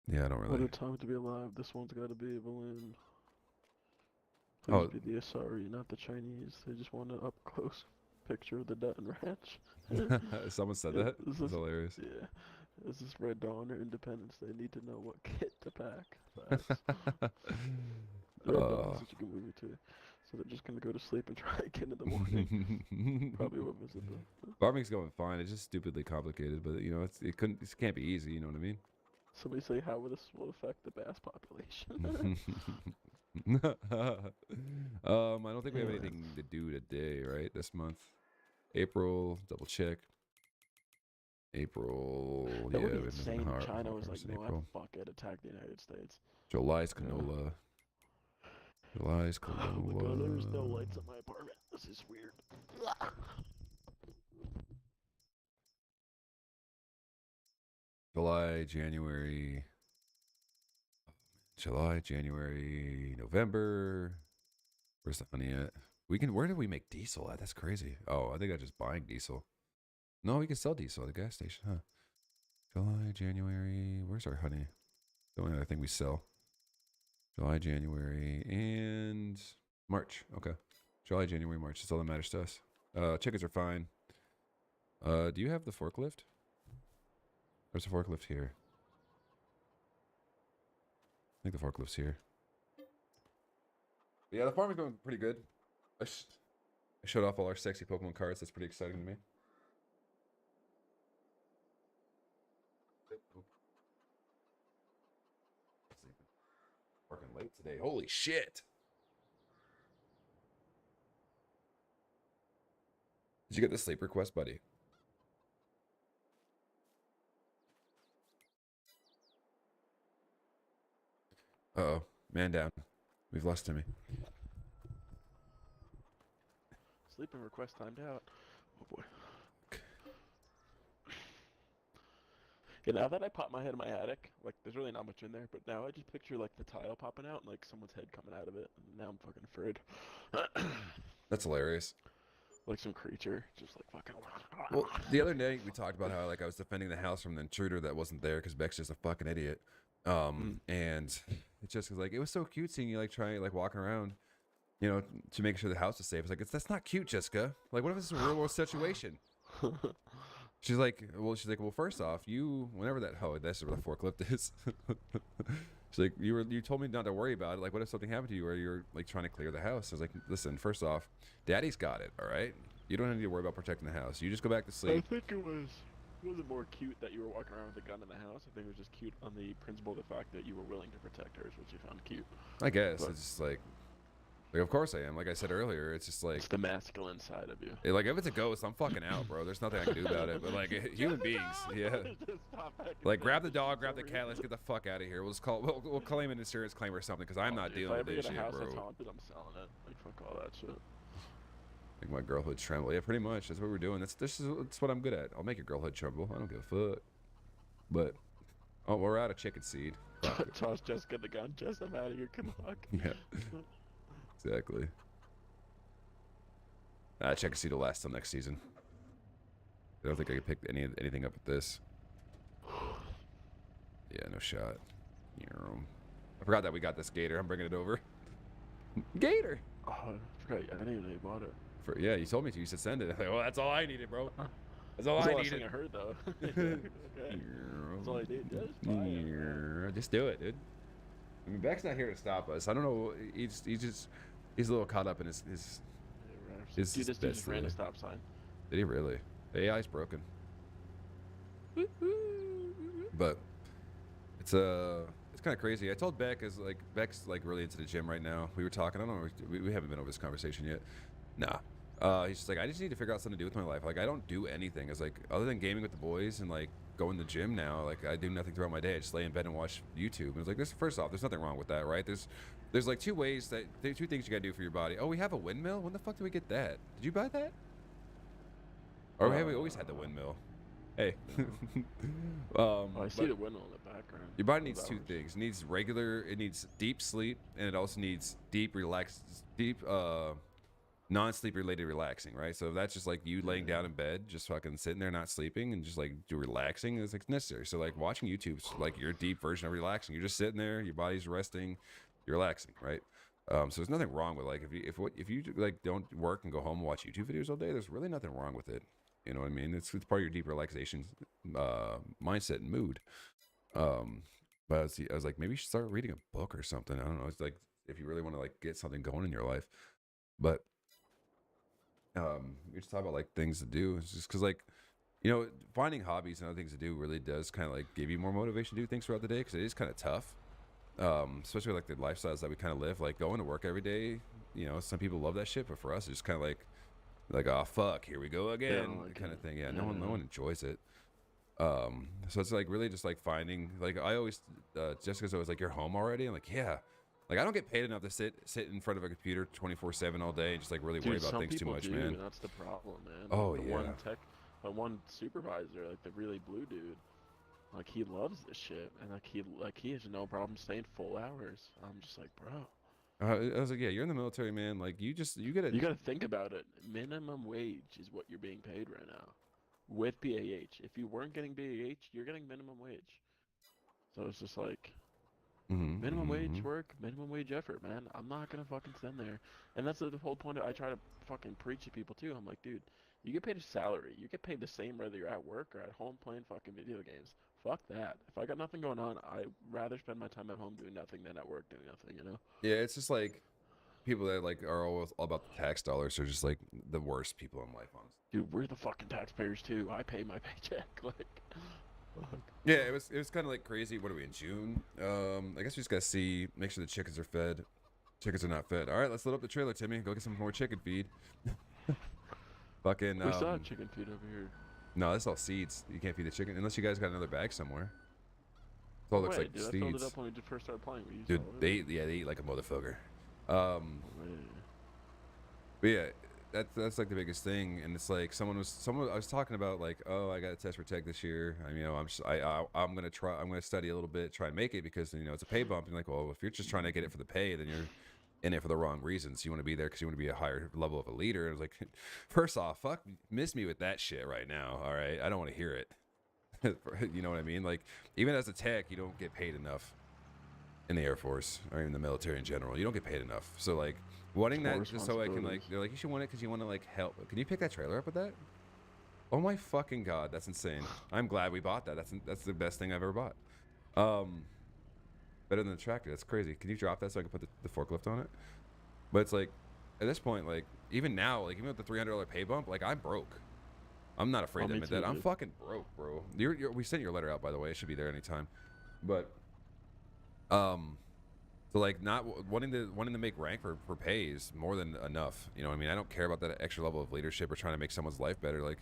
Yeah, I don't What really. a time to be alive. This one's got to be a balloon. Oh. Please be the SRE, not the Chinese. They just want an up close picture of the Dutton Ranch. Someone said that. Is That's this- hilarious. Yeah. Is this Red Dawn or Independence? They need to know what kit to pack. Facts. Red Dawn is such a good movie too. So they're just gonna go to sleep and try again in the morning. Probably won't visit them. Farming's going fine. It's just stupidly complicated, but you know, it can't be easy. You know what I mean? Somebody say how this will affect the bass population. I don't think we have Yeah. anything to do today, right? This month, April. Double check. April. That Yeah, would be we have nothing insane. hard- China was like, harvest in no, I April. fuck it, attack the United States. July's Yeah. canola. July's Oh my god, there's no canola. lights in my apartment. This is weird. July, January. July, January, November. Where's the honey at? Where did we make diesel at? That's crazy. Oh, I think I'm just buying diesel. No, we can sell diesel at the gas station, huh? July, January. Where's our honey? The only other thing we sell. July, January, and March. Okay. July, January, March. That's all that matters to us. Chickens are fine. Do you have the forklift? Where's the forklift here? I think the forklift's here. Yeah, the farm is going pretty good. I showed off all our sexy Pokemon cards. That's pretty exciting to me. Working late today. Holy shit. Did you get the sleep request, buddy? Uh-oh. Man down. We've lost Timmy. Sleeping request timed out. Oh boy. Yeah, now that I pop my head in my attic, like there's really not much in there, but now I just picture like the tile popping out and like someone's head coming out of it, and now I'm fucking afraid. That's hilarious. Like some creature, just like fucking. Well, the other day we talked about how like I was defending the house from the intruder that wasn't there because Beck's just a fucking idiot. And it just was like it was so cute seeing you like trying like walking around, you know, to make sure the house is safe. It's like that's not cute, Jessica. Like, what if it's a real world situation? She's like, well, first off, whenever this is where the forklift is. She's like, you told me not to worry about it. Like, what if something happened to you where you're like trying to clear the house? I was like, listen, first off, Daddy's got it. All right, you don't need to worry about protecting the house. You just go back to I sleep. think it wasn't more cute that you were walking around with a gun in the house. I think it was just cute on the principle of the fact that you were willing to protect hers, which you found cute. I guess But- it's just like, of course I am. Like I said earlier, it's just like, It's the masculine side of you. like if it's a ghost, I'm fucking out, bro. There's nothing I can do about it. But like human beings, yeah. Like grab the dog, grab the cat. Let's get the fuck out of here. We'll claim an insurance claim or something because I'm not dealing with this If I shit, ever get a house bro. that's haunted, I'm selling it. Like fuck all that shit. Make my girlhood tremble. Yeah, pretty much. That's what we're doing. That's what I'm good at. I'll make your girlhood tremble. I don't give a fuck. But we're out of chicken seed. Toss Jessica the gun. Jess, I'm out of here. Good luck. Yeah. Exactly. Chicken seed will last till next season. I don't think I could pick anything up with this. Yeah, no shot. I forgot that we got this gator. I'm bringing it over. Gator. Oh, I forgot. I didn't even know you bought it. Yeah, you told me to. You said send it. I think, well, that's all I needed, bro. That's all That's I the last needed. thing I heard, though. Okay. That's all I did. Just buy it. Just do it, dude. I mean, Beck's not here to stop us. I don't know. He's a little caught up in his Dude, this dude just ran a stop sign. Did he really? The AI's broken. But it's kind of crazy. I told Beck's like really into the gym right now. We were talking. I don't know. We haven't been over this conversation yet. Nah. He's just like, I just need to figure out something to do with my life. Like, I don't do anything. It's like, other than gaming with the boys and like going to the gym now, like I do nothing throughout my day. I just lay in bed and watch YouTube. And it's like, first off, there's nothing wrong with that, right? There's like two things you gotta do for your body. Oh, we have a windmill? When the fuck did we get that? Did you buy that? Or have we always had the windmill? Hey. I see the windmill in the background. Your body needs two things. It needs deep sleep, and it also needs deep non-sleep related relaxing, right? So that's just like you laying down in bed, just fucking sitting there not sleeping and just like do relaxing is like necessary. So like watching YouTube's like your deep version of relaxing. You're just sitting there, your body's resting, you're relaxing, right? So there's nothing wrong with like if you like don't work and go home and watch YouTube videos all day, there's really nothing wrong with it. You know what I mean? It's part of your deep relaxation mindset and mood. But I was like, maybe you should start reading a book or something. I don't know. It's like if you really want to like get something going in your life. But we just talk about like things to do. It's just because like, you know, finding hobbies and other things to do really does kind of like give you more motivation to do things throughout the day, because it is kind of tough. Especially like the lifestyles that we kind of live, like going to work every day. You know, some people love that shit, but for us, it's just kind of like, oh fuck, here we go again, like kind of thing. Yeah, no one enjoys it. So it's like really just like finding, like I always, Jessica's always like, you're home already? I'm like, yeah. Like I don't get paid enough to sit in front of a computer 24/7 all day and just like really worry about things too much, man. That's the problem, man. Oh the yeah. One supervisor, like the really blue dude, like he loves this shit, and like he has no problem staying full hours. I'm just like, bro. I was like, yeah, you're in the military, man. Like you gotta think about it. Minimum wage is what you're being paid right now, with BAH. If you weren't getting BAH, you're getting minimum wage. So it's just like. Minimum wage work, minimum wage effort, man. I'm not gonna fucking stand there. And that's the whole point. I try to fucking preach to people too. I'm like, dude, you get paid a salary. You get paid the same whether you're at work or at home playing fucking video games. Fuck that. If I got nothing going on, I'd rather spend my time at home doing nothing than at work doing nothing, you know? Yeah, it's just like people that like are always all about the tax dollars are just like the worst people in life, honestly. Dude, we're the fucking taxpayers too. I pay my paycheck. Like, fuck. Yeah, it was kind of like crazy. What are we in June? I guess we just gotta make sure the chickens are fed. Chickens are not fed. All right, let's load up the trailer, Timmy. Go get some more chicken feed. Fucking. We saw chicken feed over here. No, that's all seeds. You can't feed the chicken unless you guys got another bag somewhere. It all looks like dude, seeds. I filled it up when we first started playing. Dude, they eat like a motherfucker. But yeah, that's like the biggest thing, and it's like someone I was talking about like, oh, I got a test for tech this year. I mean, I'm gonna study a little bit, try and make it, because you know it's a pay bump. And like, well, if you're just trying to get it for the pay, then you're in it for the wrong reasons. You want to be there because you want to be a higher level of a leader. And I was like, first off, miss me with that shit right now. All right, I don't want to hear it. You know what I mean? Like, even as a tech, you don't get paid enough in the Air Force or in the military in general. You don't get paid enough. So like, wanting that just so I can like, they're like, you should want it because you want to like help. Can you pick that trailer up with that? Oh my fucking god, that's insane. I'm glad we bought that. That's the best thing I've ever bought. Better than the tractor. That's crazy. Can you drop that so I can put the forklift on it? But it's like, at this point, like even now, like even with the $300 pay bump, like I'm broke. I'm not afraid to admit that. I'm fucking broke, bro. We sent your letter out, by the way. It should be there anytime. But so like not wanting to make rank for pay is more than enough. You know what I mean? I don't care about that extra level of leadership or trying to make someone's life better. Like,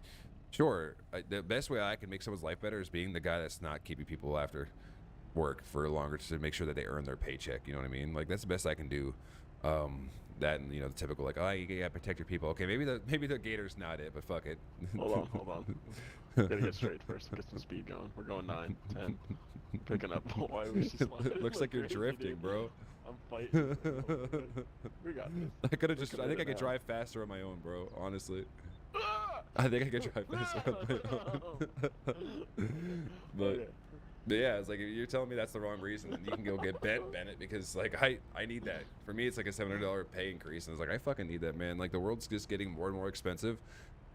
sure, the best way I can make someone's life better is being the guy that's not keeping people after work for longer to make sure that they earn their paycheck. You know what I mean? Like that's the best I can do. That and the typical like, oh, you gotta protect your people. Okay, maybe the gator's not it, but fuck it. Hold on. Gotta get straight first. Get some speed going. We're going 9, 10. Picking up. Why are we just Looks like you're crazy, drifting, dude. bro. I'm fighting. We got this. I could have just. Looking I at think I it could now. drive faster on my own, bro. Honestly, Ah! I think I could drive faster on my own. But yeah, it's like if you're telling me that's the wrong reason, then you can go get Bennett because like I need that. For me, it's like a $700 pay increase, and it's like I fucking need that, man. Like the world's just getting more and more expensive,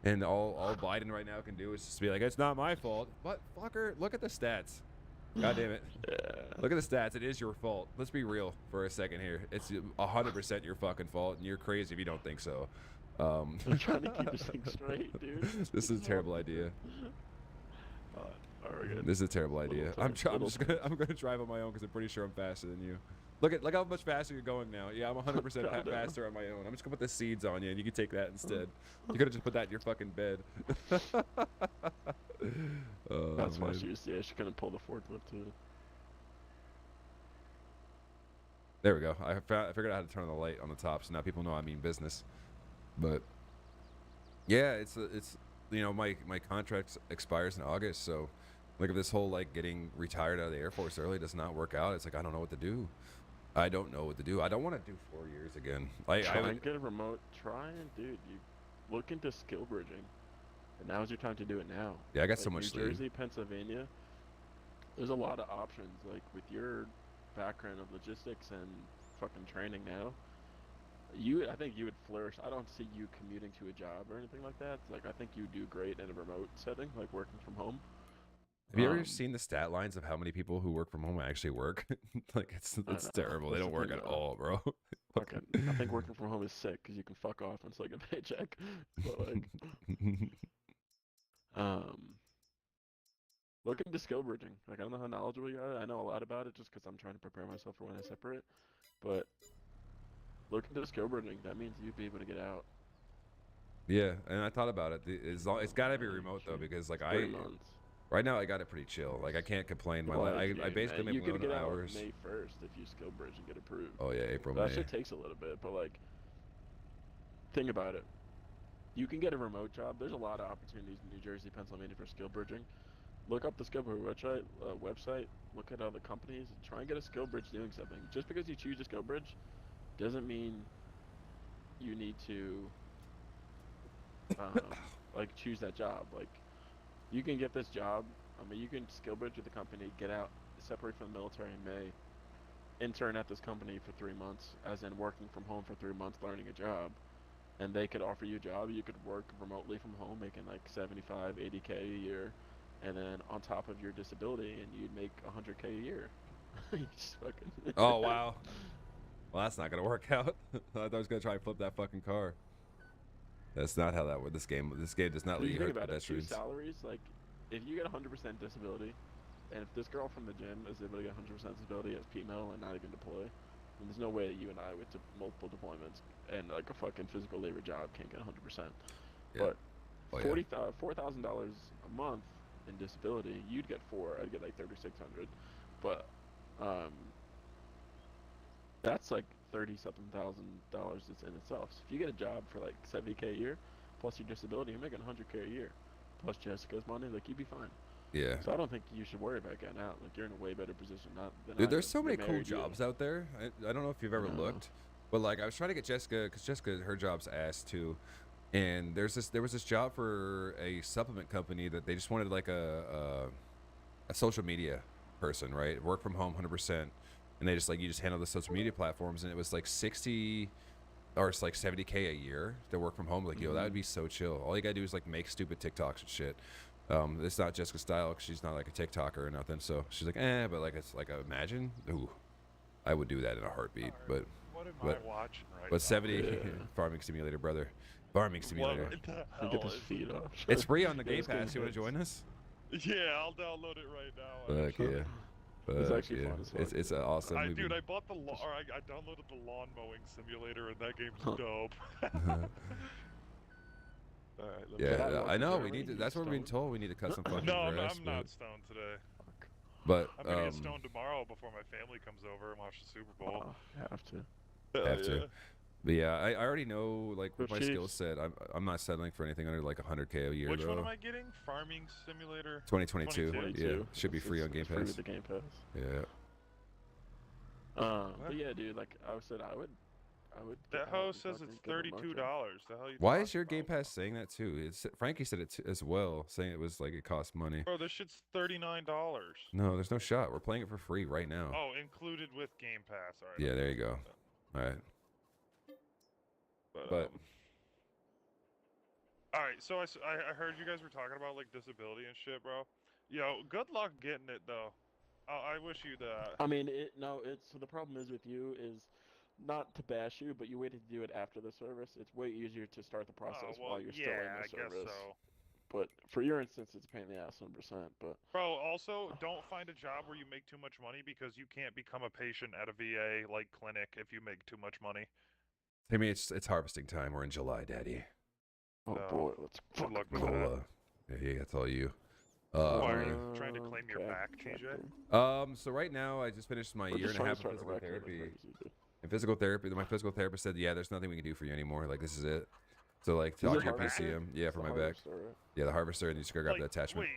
and all Biden right now can do is just be like, it's not my fault. But fucker, look at the stats. God damn it. Yeah. Look at the stats. It is your fault. Let's be real for a second here. It's 100% your fucking fault, and you're crazy if you don't think so. I'm trying to keep this thing straight, dude. This is a terrible idea. Alright, we're good. This is a terrible idea. Little turn. I'm gonna drive on my own because I'm pretty sure I'm faster than you. Look how much faster you're going now. Yeah, I'm 100% Calm down. faster on my own. I'm just gonna put the seeds on you, and you can take that instead. You could have just put that in your fucking bed. Oh, That's why man. she couldn't pull the forklift too. There we go. I figured out how to turn on the light on the top, so now people know I mean business. But yeah, it's my contract expires in August, so like if this whole like getting retired out of the Air Force early does not work out, it's like I don't know what to do. I don't know what to do. I don't want to do 4 years again. Try and get a remote. Try and dude, you look into skill bridging, and now's your time to do it now. Yeah, I got so Like, much to New do. Jersey, Pennsylvania. There's a lot of options. Like with your background of logistics and fucking training now, I think you would flourish. I don't see you commuting to a job or anything like that. Like I think you do great in a remote setting, like working from home. Have you ever seen the stat lines of how many people who work from home actually work? Like it's know. terrible. They That's don't the work thing, at though. all, bro. I think working from home is sick because you can fuck off and still get a paycheck. But like, look into skill bridging. Like I don't know how knowledgeable you are. I know a lot about it just because I'm trying to prepare myself for when I separate. But look into skill bridging. That means you'd be able to get out. Yeah, and I thought about it. It's got to be remote though, because like 3 months. right now I got it pretty chill. Like I can't complain. Well, I dude, basically man, make my you own can get hours. out May 1st if you skill bridge and get approved. Oh yeah, April, That May. shit takes a little bit, but like, think about it. You can get a remote job. There's a lot of opportunities in New Jersey, Pennsylvania for skill bridging. Look up the skill bridge website. Look at other companies. And try and get a skill bridge doing something. Just because you choose a skill bridge, doesn't mean you need to like choose that job. Like, you can get this job. I mean, you can skill bridge with the company, get out, separate from the military in May, intern at this company for 3 months, as in working from home for 3 months, learning a job, and they could offer you a job. You could work remotely from home, making like 75, 80K a year, and then on top of your disability, and you'd make 100K a year. You just fucking Oh wow. Well, that's not gonna work out. I thought I was gonna try and flip that fucking car. That's not how that works. This game does not let You you think hurt about it, two pedestrians. salaries, like, if you get 100% disability, and if this girl from the gym is able to get 100% disability as female and not even deploy, then there's no way that you and I with multiple deployments and like a fucking physical labor job can't get 100%. Yeah. But Oh, yeah. $4,000 a month in disability, you'd get 4. I'd get like 3,600. But that's like $30-something thousand just in itself. So if you get a job for like 70K a year, plus your disability, you're making 100K a year. Plus Jessica's money, like you'd be fine. Yeah. So I don't think you should worry about getting out. Like you're in a way better position than Dude, I there's am. so many You're cool married, you- jobs out there. I don't know if you've ever No. looked, but like I was trying to get Jessica, because Jessica, her job's ass too, and there was this job for a supplement company that they just wanted like a social media person, right? Work from home 100%, and they just like you just handle the social media platforms, and it was like 60 or it's like 70K a year to work from home. Like, yo, that would be so chill. All you gotta do is like make stupid TikToks and shit. It's not Jessica's style because she's not like a TikToker or nothing. So she's like, but like it's like imagine, ooh, I would do that in a heartbeat. But What am but- I watching right but now? 70 Yeah. Farming Simulator, brother, Farming What Simulator. the You hell get his is- feet off. It's free on the Yeah, Game this game's Pass. You want to good. join us? Yeah, I'll download it right now. Fuck actually. yeah. It's Fuck actually yeah. fun as fuck. It's an awesome movie. Dude, I bought the I downloaded the lawn mowing simulator, and that game's Huh. dope. All right, let me- Yeah, that work I know. with We Jeremy? need to. You That's what we're being stoned? told. We need to cut some fucking No, grass. I'm not stoned today. But I'm gonna get stoned tomorrow before my family comes over and watch the Super Bowl. You have to. Have to. But yeah, I already know, like, with Go my skill Chiefs. set, I'm not settling for anything under like 100K a year Which though. one am I getting? Farming Simulator. 2022. 22? Yeah, should be free on Game It's free Pass. with the Game Pass. Yeah. But yeah, dude, like I said, I would. That host says it's $32. The hell you Why talking is your Game about? Pass saying that too? Frankie said it as well, saying it was like it costs money. Bro, this shit's $39. No, there's no shot. We're playing it for free right now. Oh, included with Game Pass. All right. Yeah, there you go. All right. But all right. So I heard you guys were talking about like disability and shit, bro. Yo, good luck getting it though. I wish you that. I mean, it's so the problem is with you is not to bash you, but you waited to do it after the service. It's way easier to start the process Oh, well, while you're still in yeah, the I guess service. so. But for your instance, it's a pain in the ass, 100%. But Bro, also don't find a job where you make too much money because you can't become a patient at a VA like clinic if you make too much money. I mean, it's harvesting time. We're in July, Daddy. oh No. boy, let's Good luck with Cola. Yeah, that's all you. Why are you trying to claim your okay, back, TJ? chapter. So right now I just finished my We're year just and a trying to half of start a physical record, therapy. that's crazy, dude. In physical therapy, my physical therapist said, yeah, there's nothing we can do for you anymore. Like, this is it. So, like, Is talk it to your harvester? PCM. Yeah, It's for the my back. harvester, right? Yeah, the harvester, and you just gotta grab Like, the attachment.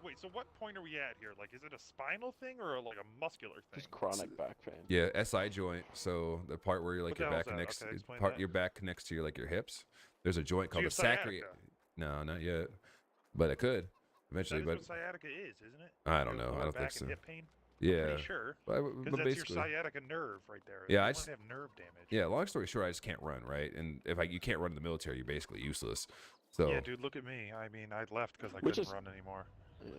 wait, so what point are we at here? Like, is it a spinal thing or like a muscular thing? Just chronic back pain. Yeah, SI joint. So the part where like What your the hell's back that? connects, Okay, explain part that. your back connects to your like your hips. There's a joint So called you the have sacroiliac. sciatica. No, not yet, but it could eventually. That is But what sciatica is, isn't it? I don't Your know. I lower don't think back so. and hip pain? Yeah, Pretty sure. but Because that's basically, your sciatica nerve right there. Yeah, You I might just- have nerve damage. yeah. Long story short, I just can't run, right? And if you can't run in the military, you're basically useless. So Yeah, dude, look at me. I mean, I left because I Which couldn't is- run anymore. Yeah.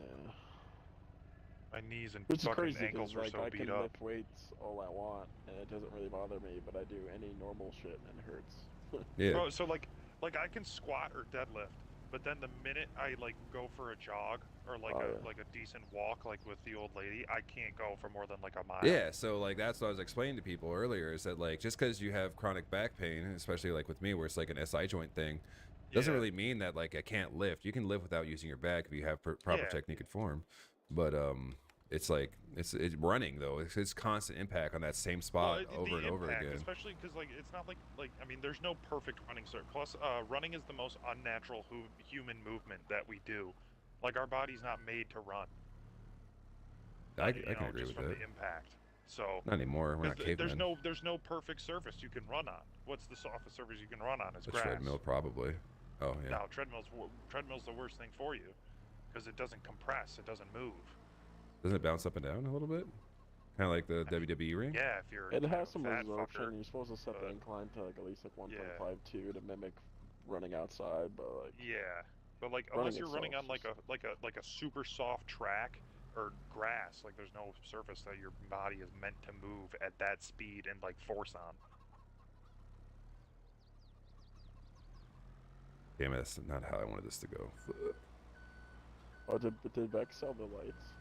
My knees and Which is fucking crazy ankles because were like so I beat can up. lift weights all I want and it doesn't really bother me, but I do any normal shit and it hurts. yeah, Bro, so like I can squat or deadlift, but then the minute I like go for a jog or like Oh, a yeah. like a decent walk like with the old lady, I can't go for more than like a mile. yeah. So like that's what I was explaining to people earlier is that like just because you have chronic back pain, especially like with me, where it's like an SI joint thing, doesn't Yeah. really mean that like I can't lift. You can lift without using your back if you have proper Yeah. technique and form. But it's like it's running though. It's constant impact on that same spot Well, over the and over impact, again. especially because like it's not like I mean there's no perfect running circuit. Plus, running is the most unnatural human movement that we do. Like our body's not made to run. I you can know, agree just with from that. the impact. So Not anymore. We're not 'cause cavemen. there's no perfect surface you can run on. What's the softest surface you can run on? It's The grass. treadmill probably. Oh yeah. No, treadmill's the worst thing for you because it doesn't compress, it doesn't move. Doesn't it bounce up and down a little bit? Kind of like the WWE ring. Yeah, if you're It you know, has some fat absorption. fucker. You're supposed to set the but- incline to like at least like Yeah. 1.52 to mimic running outside, but like Yeah, but like Running unless you're running on itself like a super soft track or grass, like there's no surface that your body is meant to move at that speed and like force on. Damn it, that's not how I wanted this to go. oh, did Beck sell the lights?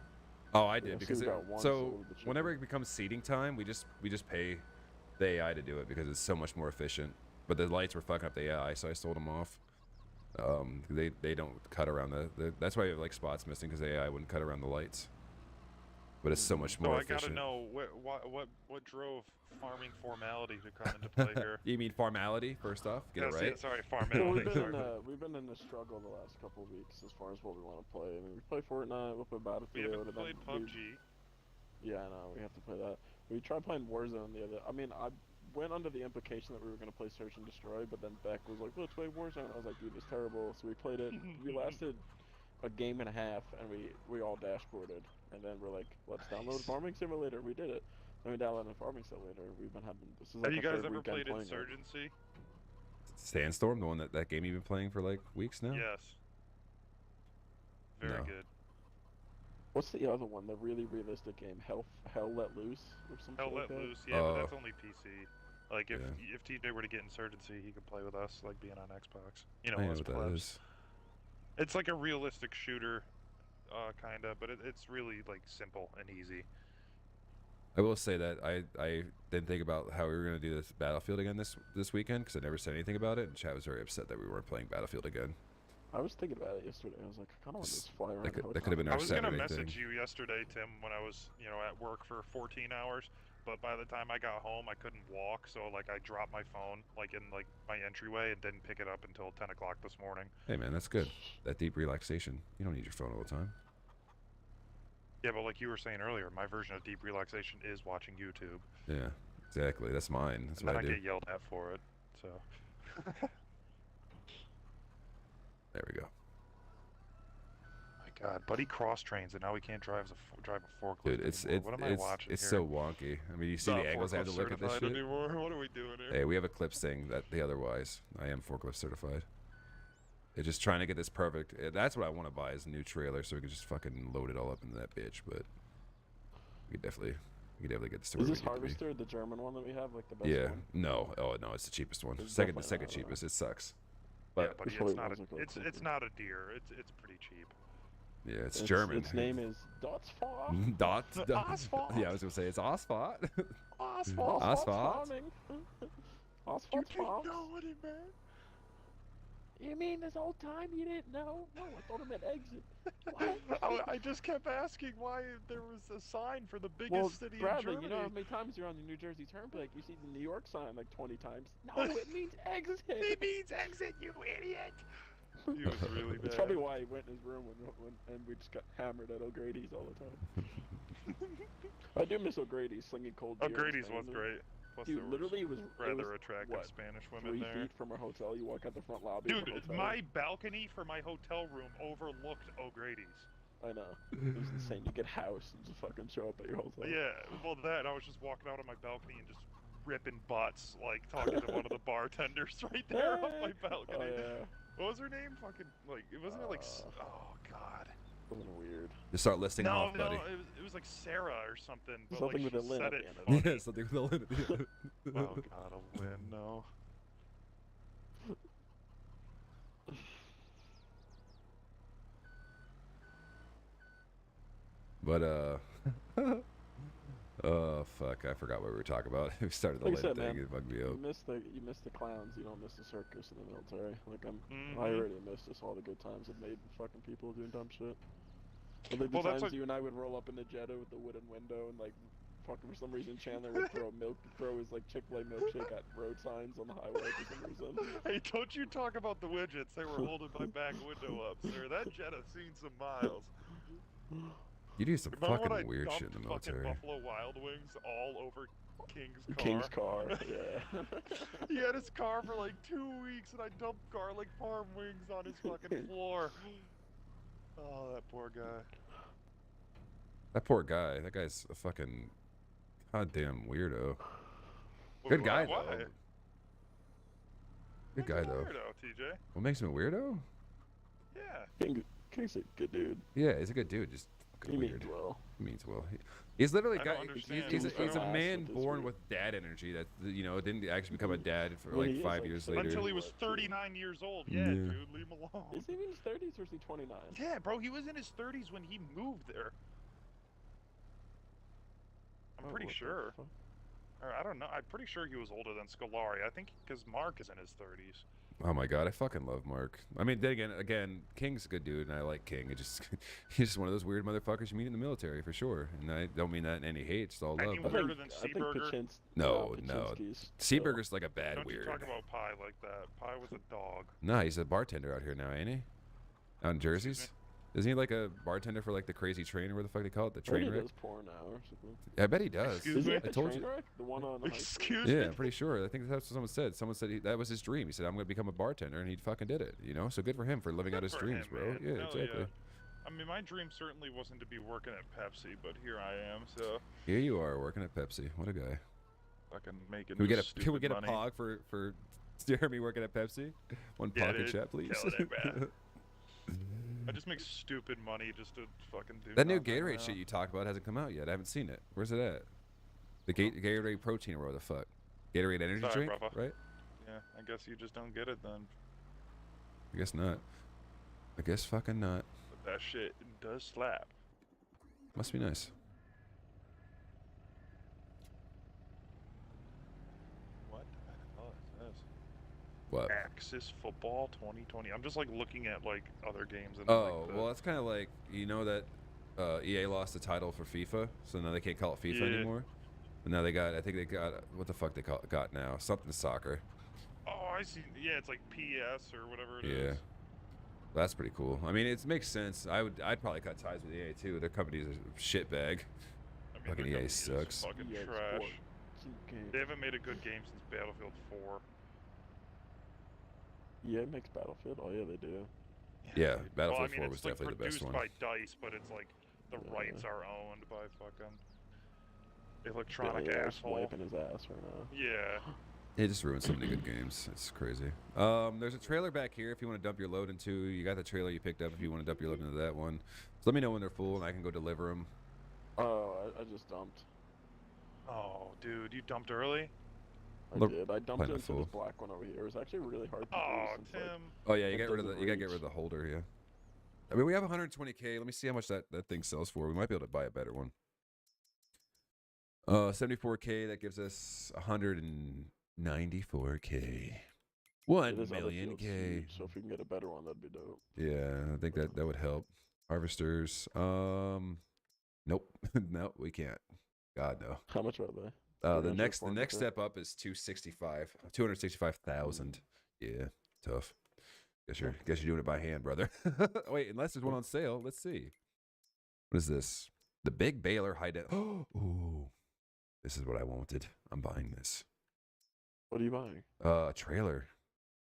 Oh, I Yeah, did so because you it, got one so sold the chicken. whenever it becomes seating time, we just pay the AI to do it because it's so much more efficient. But the lights were fucking up the AI, so I sold them off. They don't cut around the that's why like spots missing because the AI wouldn't cut around the lights. But it's so much So more I efficient. gotta know what drove farming formality to come into play here. You mean formality first off? Get Yes, it right. yeah, sorry, Well, formality. sorry. we've been in a struggle the last couple of weeks as far as what we want to play. I mean, we play Fortnite, we'll play We Battlefield. haven't and then played we- PUBG. Yeah, I know. We have to play that. We tried playing Warzone the other. I mean, I went under the implication that we were gonna play Search and Destroy, but then Beck was like, "Let's play Warzone." I was like, "Dude, it's terrible." So we played it. We lasted a game and a half, and we all dashboarded. And then we're like, "Let's download Nice. Farming Simulator." We did it. Then we downloaded Farming Simulator. We've been having this is like Have you the guys third ever weekend played playing it. Insurgency? Sandstorm, the one that game you've been playing for like weeks now. Yes. Very No. good. What's the other one? The really realistic game, Hell Let Loose or something Hell like Let that? Loose, yeah, but Oh. that's only PC. Like if Yeah. if TJ were to get Insurgency, he could play with us, like being on Xbox. You know, I know as what that plebs. is. It's like a realistic shooter, kinda, but it's really like simple and easy. I will say that I didn't think about how we were gonna do this Battlefield again this weekend because I never said anything about it, and chat was very upset that we weren't playing Battlefield again. I was thinking about it yesterday. I was like, I kind of want to just fly around. That could have been I our was gonna Saturday message thing. you yesterday, Tim, when I was, at work for 14 hours. But by the time I got home, I couldn't walk, so like I dropped my phone like in like my entryway and didn't pick it up until 10 o'clock this morning. Hey man, that's good. That deep relaxation. You don't need your phone all the time. Yeah, but like you were saying earlier, my version of deep relaxation is watching YouTube. Yeah, exactly. That's mine. That's And what then I I do. get yelled at for it. So. There we go. My God, buddy cross trains, and now he can't drive a forklift. Dude, it's anymore. What am I watching it's here? so wonky. I mean, you see Not the angles I have to forklift look at this certified shit. anymore. What are we doing here? Hey, we have a clips thing that the otherwise. I am forklift certified. It's just trying to get this perfect. That's what I want to buy is a new trailer so we can just fucking load it all up into that bitch. But we could definitely get this to Is where this we need to be. Harvester the German one that we have, like the best Yeah. one? No. Oh no, it's the cheapest one. It's Second definitely not, cheapest. It sucks. Yeah, But buddy, It's probably it's not ones that go it's quicker. not a deer. It's pretty cheap. yeah, it's German. Its name is Dotsfahr. Dot. Asphalt. Yeah, I was gonna say it's Osphot. Asphalt. Asphalt. Asphalt farms. what he meant? You mean this whole time you didn't know? No, I thought it meant exit. What? I just kept asking why there was a sign for the biggest Well, city Bradley, in you Germany. know how many times you're on the New Jersey Turnpike, you see the New York sign like 20 times. No, it means exit. It means exit, you idiot. He was really bad. It's probably why he went in his room and we just got hammered at O'Grady's all the time. I do miss O'Grady's slinging cold beer. in O'Grady's Spain, was though. great. Plus Dude, there was literally it was rather attractive what, Spanish 3 women there. feet from our hotel. You walk out the front lobby. of Dude, our hotel. my balcony for my hotel room overlooked O'Grady's. I know. It was insane. You get house and just fucking show up at your hotel. Yeah, well I was just walking out on my balcony and just ripping butts, like talking to one of the bartenders right there on my balcony. Oh yeah. What was her name? Fucking like, wasn't it like? Oh God. A little weird. Just start listing No, off, no, buddy. it was like Sarah or something. But Something like with she a lin said at it the end of it. funny. Yeah, something with a lid at the end. Oh God, a win, no. But oh fuck, I forgot what we were talking about. We started the Like I lid said, thing. man, It bugged me You out. miss the clowns. You don't miss the circus in the military. Like I Mhm. already miss just all the good times it made fucking people doing dumb shit. But like the Well, that's times what- you and I would roll up in the Jetta with the wooden window and like fucking for some reason Chandler would throw his like Chick-fil-A milkshake at road signs on the highway for some reason. Hey, don't you talk about the widgets. They were holding my back window up, sir. That Jetta seen some miles. You do some Remember when I fucking weird dumped shit in the fucking military. Buffalo Wild Wings all over King's car? King's car, yeah. He had his car for like 2 weeks, and I dumped garlic parm wings on his fucking floor. Oh, that poor guy. That poor guy. That guy's a fucking goddamn weirdo. Good guy Why? though. Good He's a guy though. weirdo, TJ. What makes him a weirdo? Yeah. King's a good dude. Yeah, he's a good dude. Just He fucking means weird. well. He means well. He's literally I got. don't understand. He's a I don't man with this born weird. with dad energy that didn't actually become a dad for Well, like he is, 5 like, years so- later. Until he was What, too? 39 years old. Yeah, Yeah. dude, leave him alone. Is he in his 30s or is he 29? Yeah, bro, he was in his 30s when he moved there. I'm Oh, pretty what the sure. fuck? Or I don't know. I'm pretty sure he was older than Scolari. I think because Mark is in his 30s. Oh my god, I fucking love Mark. I mean, then again, King's a good dude, and I like King. It just he's just one of those weird motherfuckers you meet in the military for sure. And I don't mean that in any hate, it's all And love. he But weirder than I think Seaburger? No, no. Pachinski's Seaburger's like a bad Don't weird. you talk about Pie like that. Pie was a dog. No, he's a bartender out here now, ain't he? Out in Jerseys. Isn't he like a bartender for like the Crazy Train or what the fuck they call it, the Train train wreck? does porn now or something. I bet he does. Excuse Is me? it I the told train you. wreck? The one on the high school? Excuse Yeah, me? I'm pretty sure. I think that's what someone said. Someone said that was his dream. He said, "I'm gonna become a bartender," and he fucking did it. You know, so good for him for living out his Good for dreams, him, bro. man. Yeah, Hell exactly. yeah. I mean, my dream certainly wasn't to be working at Pepsi, but here I am, so Here you are working at Pepsi. What a guy. fucking making Can we get stupid can we get money. a pog for Jeremy working at Pepsi? One Yeah, pocket dude. chat, please. Kill it, man. I just make stupid money just to fucking do That new nothing Gatorade now. shit you talked about hasn't come out yet. I haven't seen it. Where's it at? The Gatorade protein or what the fuck? Gatorade energy Sorry, drink, brother. right? Yeah, I guess you just don't get it then. I guess not. I guess fucking not. But that shit does slap. Must be nice. What the hell is this? What? Axis Football 2020. I'm just like looking at like other games and Oh, like, the, well, that's kind of like, you know that EA lost the title for FIFA, so now they can't call it FIFA Yeah. anymore. And now they got, I think they got, what the fuck they got now? Something soccer. oh, I see. Yeah, it's like PS or whatever it is. Yeah. That's pretty cool. I mean, it makes sense. I'd probably cut ties with EA too. Their company's a shitbag. I mean, Fucking their EA company is sucks. Fucking EA trash. Sports. Okay. They haven't made a good game since Battlefield 4. EA makes Battlefield. Oh yeah, they do. Yeah, dude. Battlefield well, I mean, 4 was it's, like, definitely the best produced one. by DICE, but it's like the Yeah. rights are owned by fucking Electronic Billy Air's asshole. wiping his ass right now. Yeah. It just ruined so many good games. It's crazy. There's a trailer back here if you want to dump your load into. You got the trailer you picked up if you want to dump your load into that one. So let me know when they're full and I can go deliver them. Oh, I just dumped. Oh, dude, you dumped early? I Look, did. I dumped playing it a into fool. this black one over here. It was actually really hard to Oh, do since, like, Tim. Oh yeah, you It got rid of the doesn't you gotta get reach. rid of the holder, yeah. I mean we have 120K. Let me see how much that thing sells for. We might be able to buy a better one. 74K, that gives us 194K. this 1 other million field's K. huge, so if we can get a better one, that'd be dope. Yeah, I think that would help. Harvesters. Nope. No, we can't. God no. How much are they? The 300, next 400K? step up is 265,000. Yeah, tough. Guess you're doing it by hand, brother. Wait, unless there's one on sale. Let's see. What is this? The Big Baylor High Def. Ooh, this is what I wanted. I'm buying this. What are you buying? A trailer,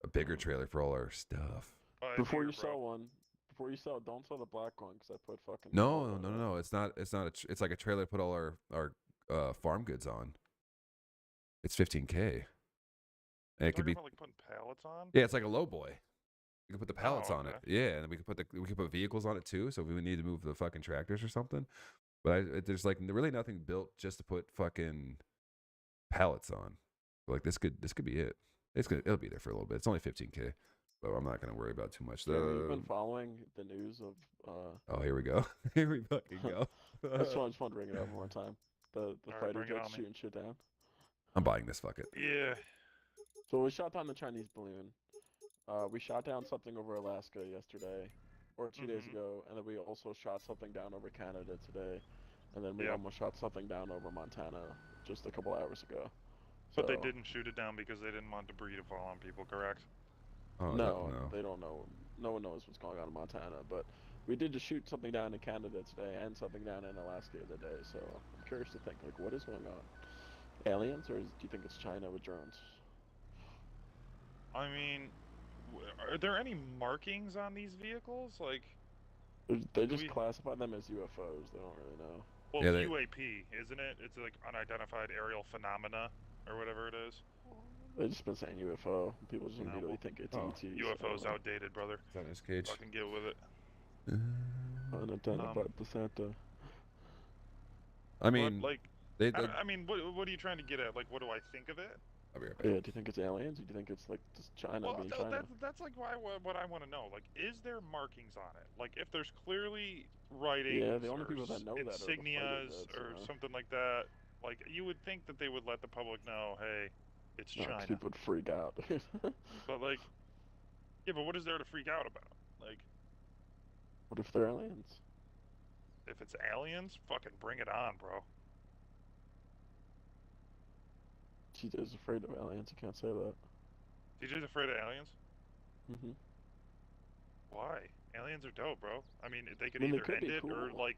a bigger trailer for all our stuff. Before you bro. sell one, don't sell the black one because I put fucking. No. It's not. It's not. It's like a trailer to put all our farm goods on. It's 15K. And it could be. About, like putting pallets on? Yeah, it's like a low boy. We can put the pallets Oh, on it. okay. Yeah, and we can put vehicles on it too. So if we need to move the fucking tractors or something. But there's like really nothing built just to put fucking pallets on. Like this could be it. It'll be there for a little bit. It's only 15K, so I'm not gonna worry about too much. You've been following the news of. Oh, here we go. Here we fucking go. I just want to bring it up one more time. The Alright, fighter bring it jets on me. shooting shit down. I'm buying this. Fuck it. Yeah. So we shot down the Chinese balloon. We shot down something over Alaska yesterday, or 2 days Mhm. ago, and then we also shot something down over Canada today, and then we Yep. almost shot something down over Montana just a couple hours ago. But they So- didn't shoot it down because they didn't want debris to fall on people, correct? Oh, No, they don't know. No one knows what's going on in Montana, but we did just shoot something down in Canada today and something down in Alaska the other day. So I'm curious to think, like, what is going on? Aliens, or do you think it's China with drones? I mean, are there any markings on these vehicles? Like, They just we- classify them as UFOs. They don't really know. well, Yeah, they- UAP, isn't it? It's like unidentified aerial phenomena or whatever it is. They've just been saying UFO. People just No, immediately well- think it's oh, ETs. UFO's outdated, brother. Is that Nice Cage? Fucking get with it. Unidentified placenta. I mean, but, like, they. I mean, what are you trying to get at? Like, what do I think of it? I'll be right back. Yeah, do you think it's aliens, or do you think it's like just China Well, being China? that's like what I want to know. Like, is there markings on it? Like, if there's clearly writings Yeah, the only or people that know that are the fighter insignias jets, or you know? something like that, like, you would think that they would let the public know, hey, it's No, 'cause China. people would freak out. But, like, yeah, but what is there to freak out about? Like, What if they're aliens? if it's aliens, fucking bring it on, bro. TJ's afraid of aliens. You can't say that. DJ's afraid of aliens? Hmm. Why? Aliens are dope, bro. I mean, they could I mean, they either could end be it or, cool. like,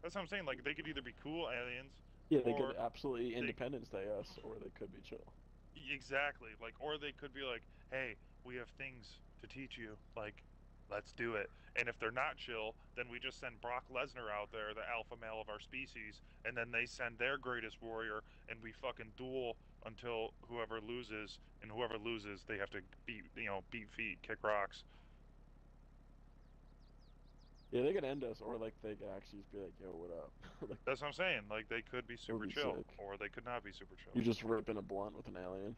that's what I'm saying. Like, they could either be cool aliens. Yeah, they Or could absolutely they- Independence Day us, or they could be chill. Exactly. Like, or they could be like, hey, we have things to teach you. Like, let's do it. And if they're not chill, then we just send Brock Lesnar out there, the alpha male of our species, and then they send their greatest warrior, and we fucking duel until whoever loses, and whoever loses, they have to beat feet, kick rocks. Yeah, they could end us, or like they could actually just be like, "Yo, what up?" Like, That's what I'm saying. Like, they could be super be chill, sick. or they could not be super chill. you just ripping a blunt with an alien.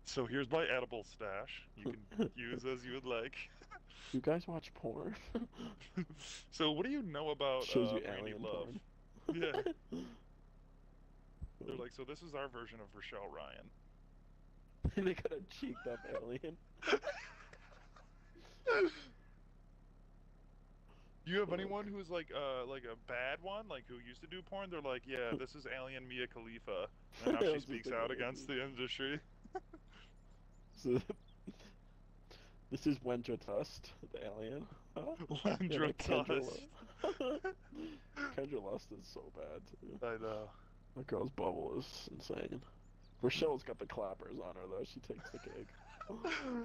So here's my edible stash. You can use as you would like. You guys watch porn? So what do you know about Shows you Randy alien Love? porn. Yeah. They're like, so this is our version of Rochelle Ryan. They got a cheeked up alien. Do you have anyone who's like a bad one, like who used to do porn? They're like, yeah, this is alien Mia Khalifa, and now I she was just speaks thinking out that, against the industry. So, this is Wendra Tust, the alien. Huh? Wendra like Kendra Tust. Kendra Lust is so bad too. I know. That girl's bubble is insane. Rochelle's got the clappers on her though. She takes the cake.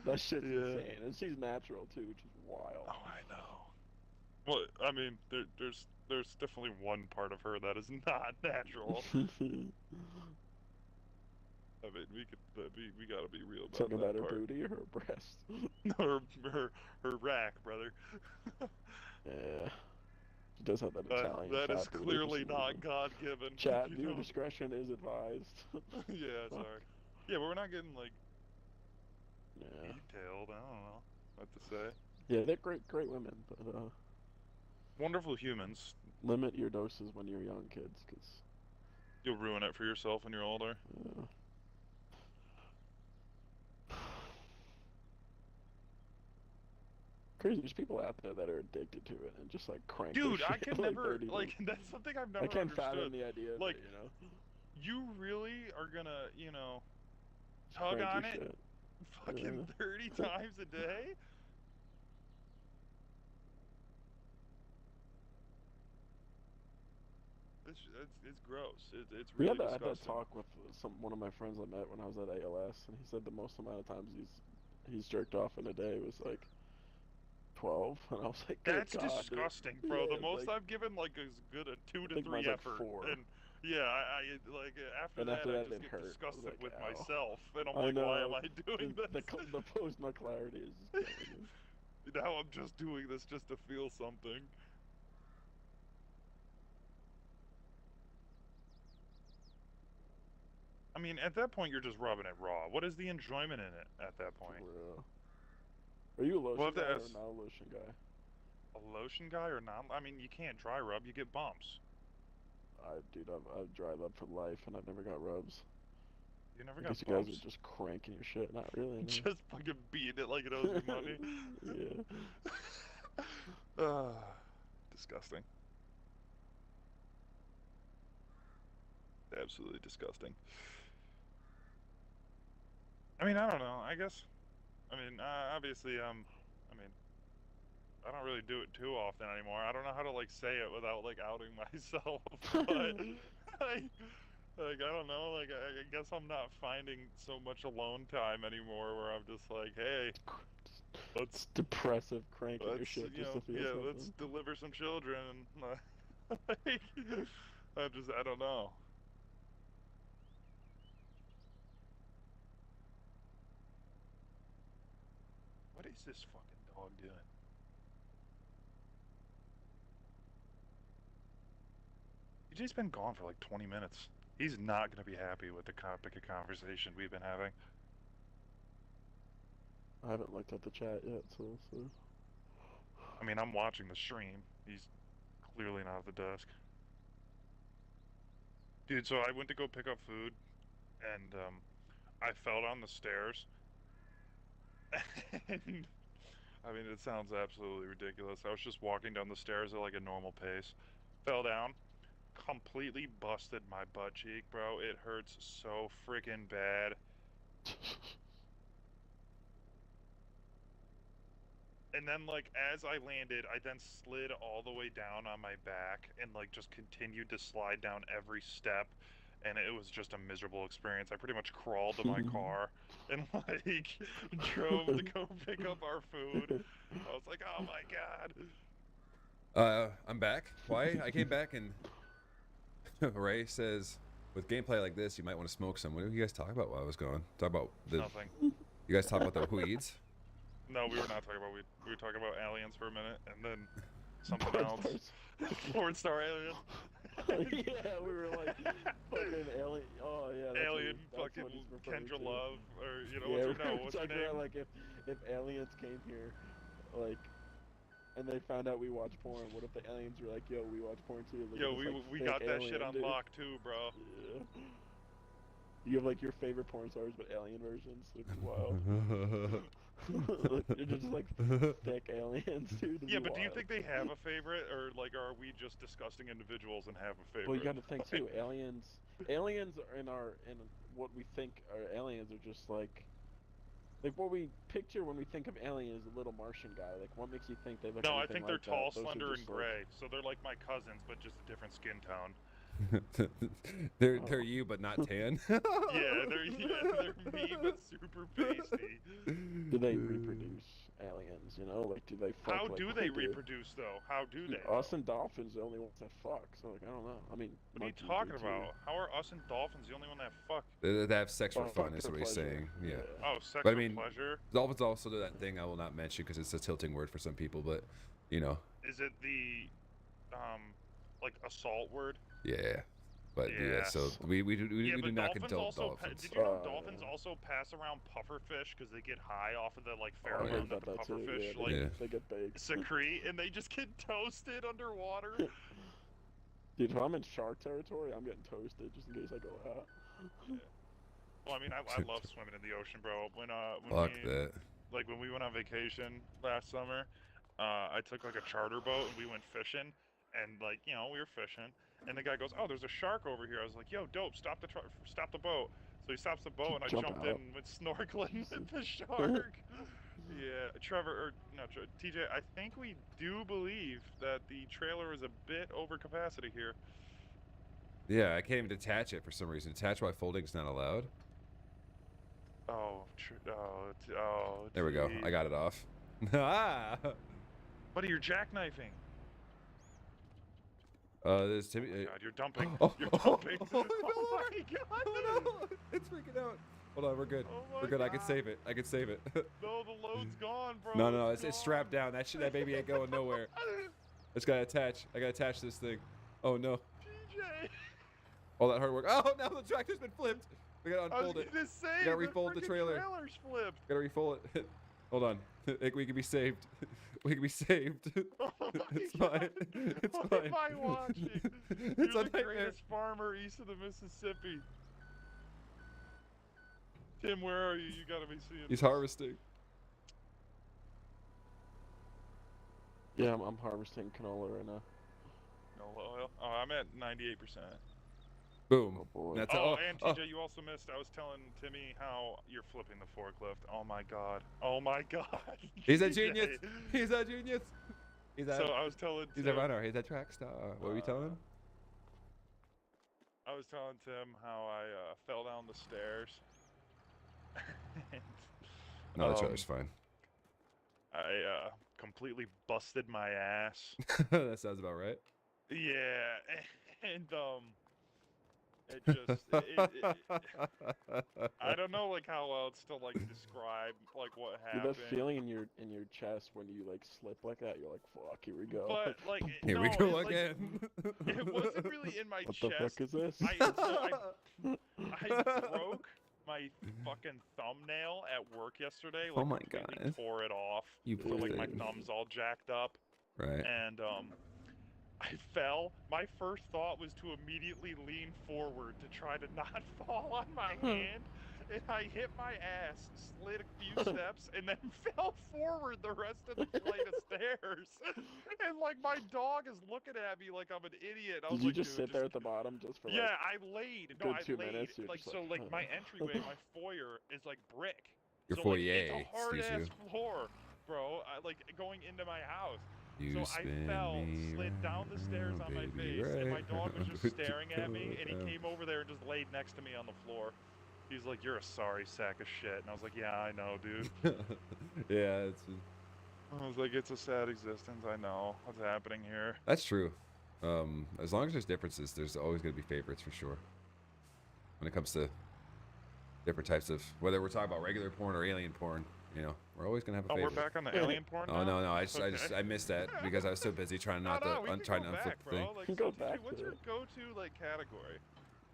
That shit's insane, and she's natural too, which is wild. Oh, I know. Well, I mean, there's definitely one part of her that is not natural. I mean, we gotta be real about Talking that about her part. booty or her breast? her rack, brother. Yeah. She does have that Italian That fat is booty for clearly some not reason. God given. Chat, viewer discretion is advised. Yeah, sorry. Yeah, but we're not getting like Yeah. detailed. I don't know what to say. Yeah, they're great women, but Wonderful humans. limit your doses when you're young, kids, because You'll ruin it for yourself when you're older. Crazy, there's people out there that are addicted to it and just like crank their Dude, I shit can like never 30 like that's something I've never I can't understood. fathom the idea of Like, it, you know? You really are gonna, Just tug crank on your it shit. fucking 30 times a day? It's gross. It's We really had that disgusting. talk with one of my friends I met when I was at ALS, and he said the most amount of times he's jerked off in a day was like 12, and I was like, good That's God, dude. disgusting, bro. Yeah, the most like, I've given like is good a 2 I to think 3 mine's like effort, 4. and yeah, I like after And that after I that, just it get hurt. I was disgusted like, with ow. myself, and I'm I like, why am know. I doing this? The post-nut clarity is just killing me. Now I'm just doing this just to feel something. I mean, at that point, you're just rubbing it raw. What is the enjoyment in it at that point? For real. Are you a lotion Well, if guy or that's- not a lotion guy? A lotion guy or not? I mean, you can't dry rub. You get bumps. Dude, I've dried up for life, and I've never got rubs. You never I got guess you guys bumps. are just cranking your shit. Not really. No. Just fucking beating it like it owes you money. Yeah. Disgusting. Absolutely disgusting. I mean, I don't know. I guess. I mean, obviously, I mean, I don't really do it too often anymore. I don't know how to like say it without like outing myself. But like I don't know. Like I guess I'm not finding so much alone time anymore where I'm just like, hey, let's It's depressive cranking your shit just to feel something. let's deliver some children. Like, I don't know. What is this fucking dog doing? EJ's been gone for like 20 minutes. He's not going to be happy with the topic of conversation we've been having. I haven't looked at the chat yet, so. I mean, I'm watching the stream. He's clearly not at the desk. Dude, so I went to go pick up food, and I fell down the stairs. And, I mean, it sounds absolutely ridiculous. I was just walking down the stairs at like a normal pace. Fell down, completely busted my butt cheek, bro. It hurts so freaking bad. And then, like, as I landed, I then slid all the way down on my back and, like, just continued to slide down every step. And it was just a miserable experience. I pretty much crawled to my car and, like, drove to go pick up our food. I was like, oh my god. I'm back. Why? I came back and Ray says, with gameplay like this, you might want to smoke some. What did you guys talk about while I was gone? Talk about the. Nothing. You guys talk about the weeds? No, we were not talking about weed. We were talking about aliens for a minute, and then something else. Porn star aliens. Yeah, we were like, fucking alien. Oh, yeah. That's Alien, what fucking he's referring Kendra to. Love, or, you know, Yeah, what's her, we no, were what's her talking name? about, like, if aliens came here, like, and they found out we watch porn, what if the aliens were like, yo, we watch porn too? Look Yo, at this, like, we fake got that shit alien, on dude. lock too, bro. Yeah. You have like your favorite porn stars, but alien versions. It's wild. They're just like thick aliens, dude. It'd Yeah, be but do you wild. think they have a favorite, or like are we just disgusting individuals and have a favorite? Well, you got to think too. Aliens are in what we think are aliens are just like what we picture when we think of alien is a little Martian guy. Like, what makes you think they look No, I anything think they're like that? tall, Those are slender, and just, like- gray. So they're like my cousins, but just a different skin tone. they're you, but not tan. Yeah, they're me, but super pasty. Do they reproduce aliens? You know, like do they fuck? How like do we they reproduce though? How do Dude, they? us and dolphins are the only ones that fuck. So like, I don't know. I mean, What are you monkeys do talking too. about? How are us and dolphins the only one that fuck? They have sex for Well, fun, fuck is for what he's pleasure. saying. Yeah. Oh, sex But I for mean- pleasure. Dolphins also do that thing I will not mention because it's a tilting word for some people, but you know, Is it the, like assault word? yeah. But yeah, so Yes. we do Yeah, we do but not dolphins condone also. dolphins. Did you know Oh, dolphins yeah. also pass around puffer fish because they get high off of the like Oh, I heard pheromone that about the that puffer too. fish Yeah, like they, Yeah. they get big. secrete, and they just get toasted underwater. Dude, if I'm in shark territory, I'm getting toasted just in case I go out. Well, I mean, I love swimming in the ocean, bro. When Fuck we, that. like when we went on vacation last summer, I took like a charter boat and we went fishing, and like we were fishing, and the guy goes, "Oh, there's a shark over here." I was like, "Yo, dope! Stop the boat!" So he stops the boat, and I Jump jumped out. in and went snorkeling with the shark. Yeah, Trevor, or no, TJ, I think we do believe that the trailer is a bit over capacity here. Yeah, I can't even detach it for some reason. Detach while folding is not allowed. Oh, There we go. geez. I got it off. Ah. Buddy, you're jackknifing. There's Timmy. Oh, God, you're dumping. Oh, You're oh, dumping. oh, Oh my God. Oh, no. It's freaking out. Hold on, we're good. Oh my We're good. I can God. save it. I can save it. No, the load's gone, bro. No, it's strapped down. That baby ain't going nowhere. It's gotta attach. I gotta attach this thing. Oh no. TJ. All that hard work. Oh, now the tractor's been flipped. We gotta I was unfold it. gonna say gotta the refold the freaking trailer. trailer's flipped. Gotta refold it. Hold on. We can be saved. We can be saved. Oh my It's God. fine. It's What fine. am I watching? It's You're a the nightmare. greatest farmer east of the Mississippi. Tim, where are you? You gotta be seeing. He's this. harvesting. Yeah, I'm harvesting canola right now. No oil. Oh, I'm at 98%. Boom. Oh boy. That's Oh, all. and TJ, you also missed. I was telling Timmy how you're flipping the forklift. Oh my God. Oh my God. He's a TJ. genius. He's a genius. He's a. So I was telling He's Tim, a runner. He's a track star. What were you telling him? I was telling Tim how I fell down the stairs. And, No, the um, trailer's fine. I completely busted my ass. That sounds about right. Yeah, and it just I don't know like how else to like describe like what Dude, happened. that feeling in your chest when you like slip like that, you're like, fuck, here we go. But like Here no, we go it, like, again. It wasn't really in my what the chest. fuck is this? I broke my fucking thumbnail at work yesterday. Like, Oh my completely God. tore it off. You So poor like my thing. thumb's all jacked up, Right. and I fell. My first thought was to immediately lean forward to try to not fall on my hand, and I hit my ass, slid a few steps, and then fell forward the rest of the flight of stairs. And like my dog is looking at me like I'm an idiot. I was Did you like, just "Dude, sit there at the bottom just for like? yeah, I laid. No, good I 2 laid. minutes, you're Like just so, like, like my entryway, my foyer is like brick. Your so, like, foyer, it's a hard excuse ass floor, bro. Like going into my house. you. So I spin fell, me slid down the stairs round, on my baby, face, and my right dog was round just with the staring at me, and he coat came over there and just laid next to me on the floor. He's like, "You're a sorry sack of shit," and I was like, "Yeah, I know, dude." Yeah, it's I was like, "It's a sad existence. I know what's happening here." that's true. As long as there's differences, there's always gonna be favorites for sure. When it comes to different types of whether we're talking about regular porn or alien porn, you know, we're always gonna have a Oh, favorite. we're back on the alien porn. Oh now? no, I Okay. missed that because I was so busy trying No, not no, to we can trying go to unflip back, the bro. thing. Like, You so, go TJ, back what's to your it. go-to like category?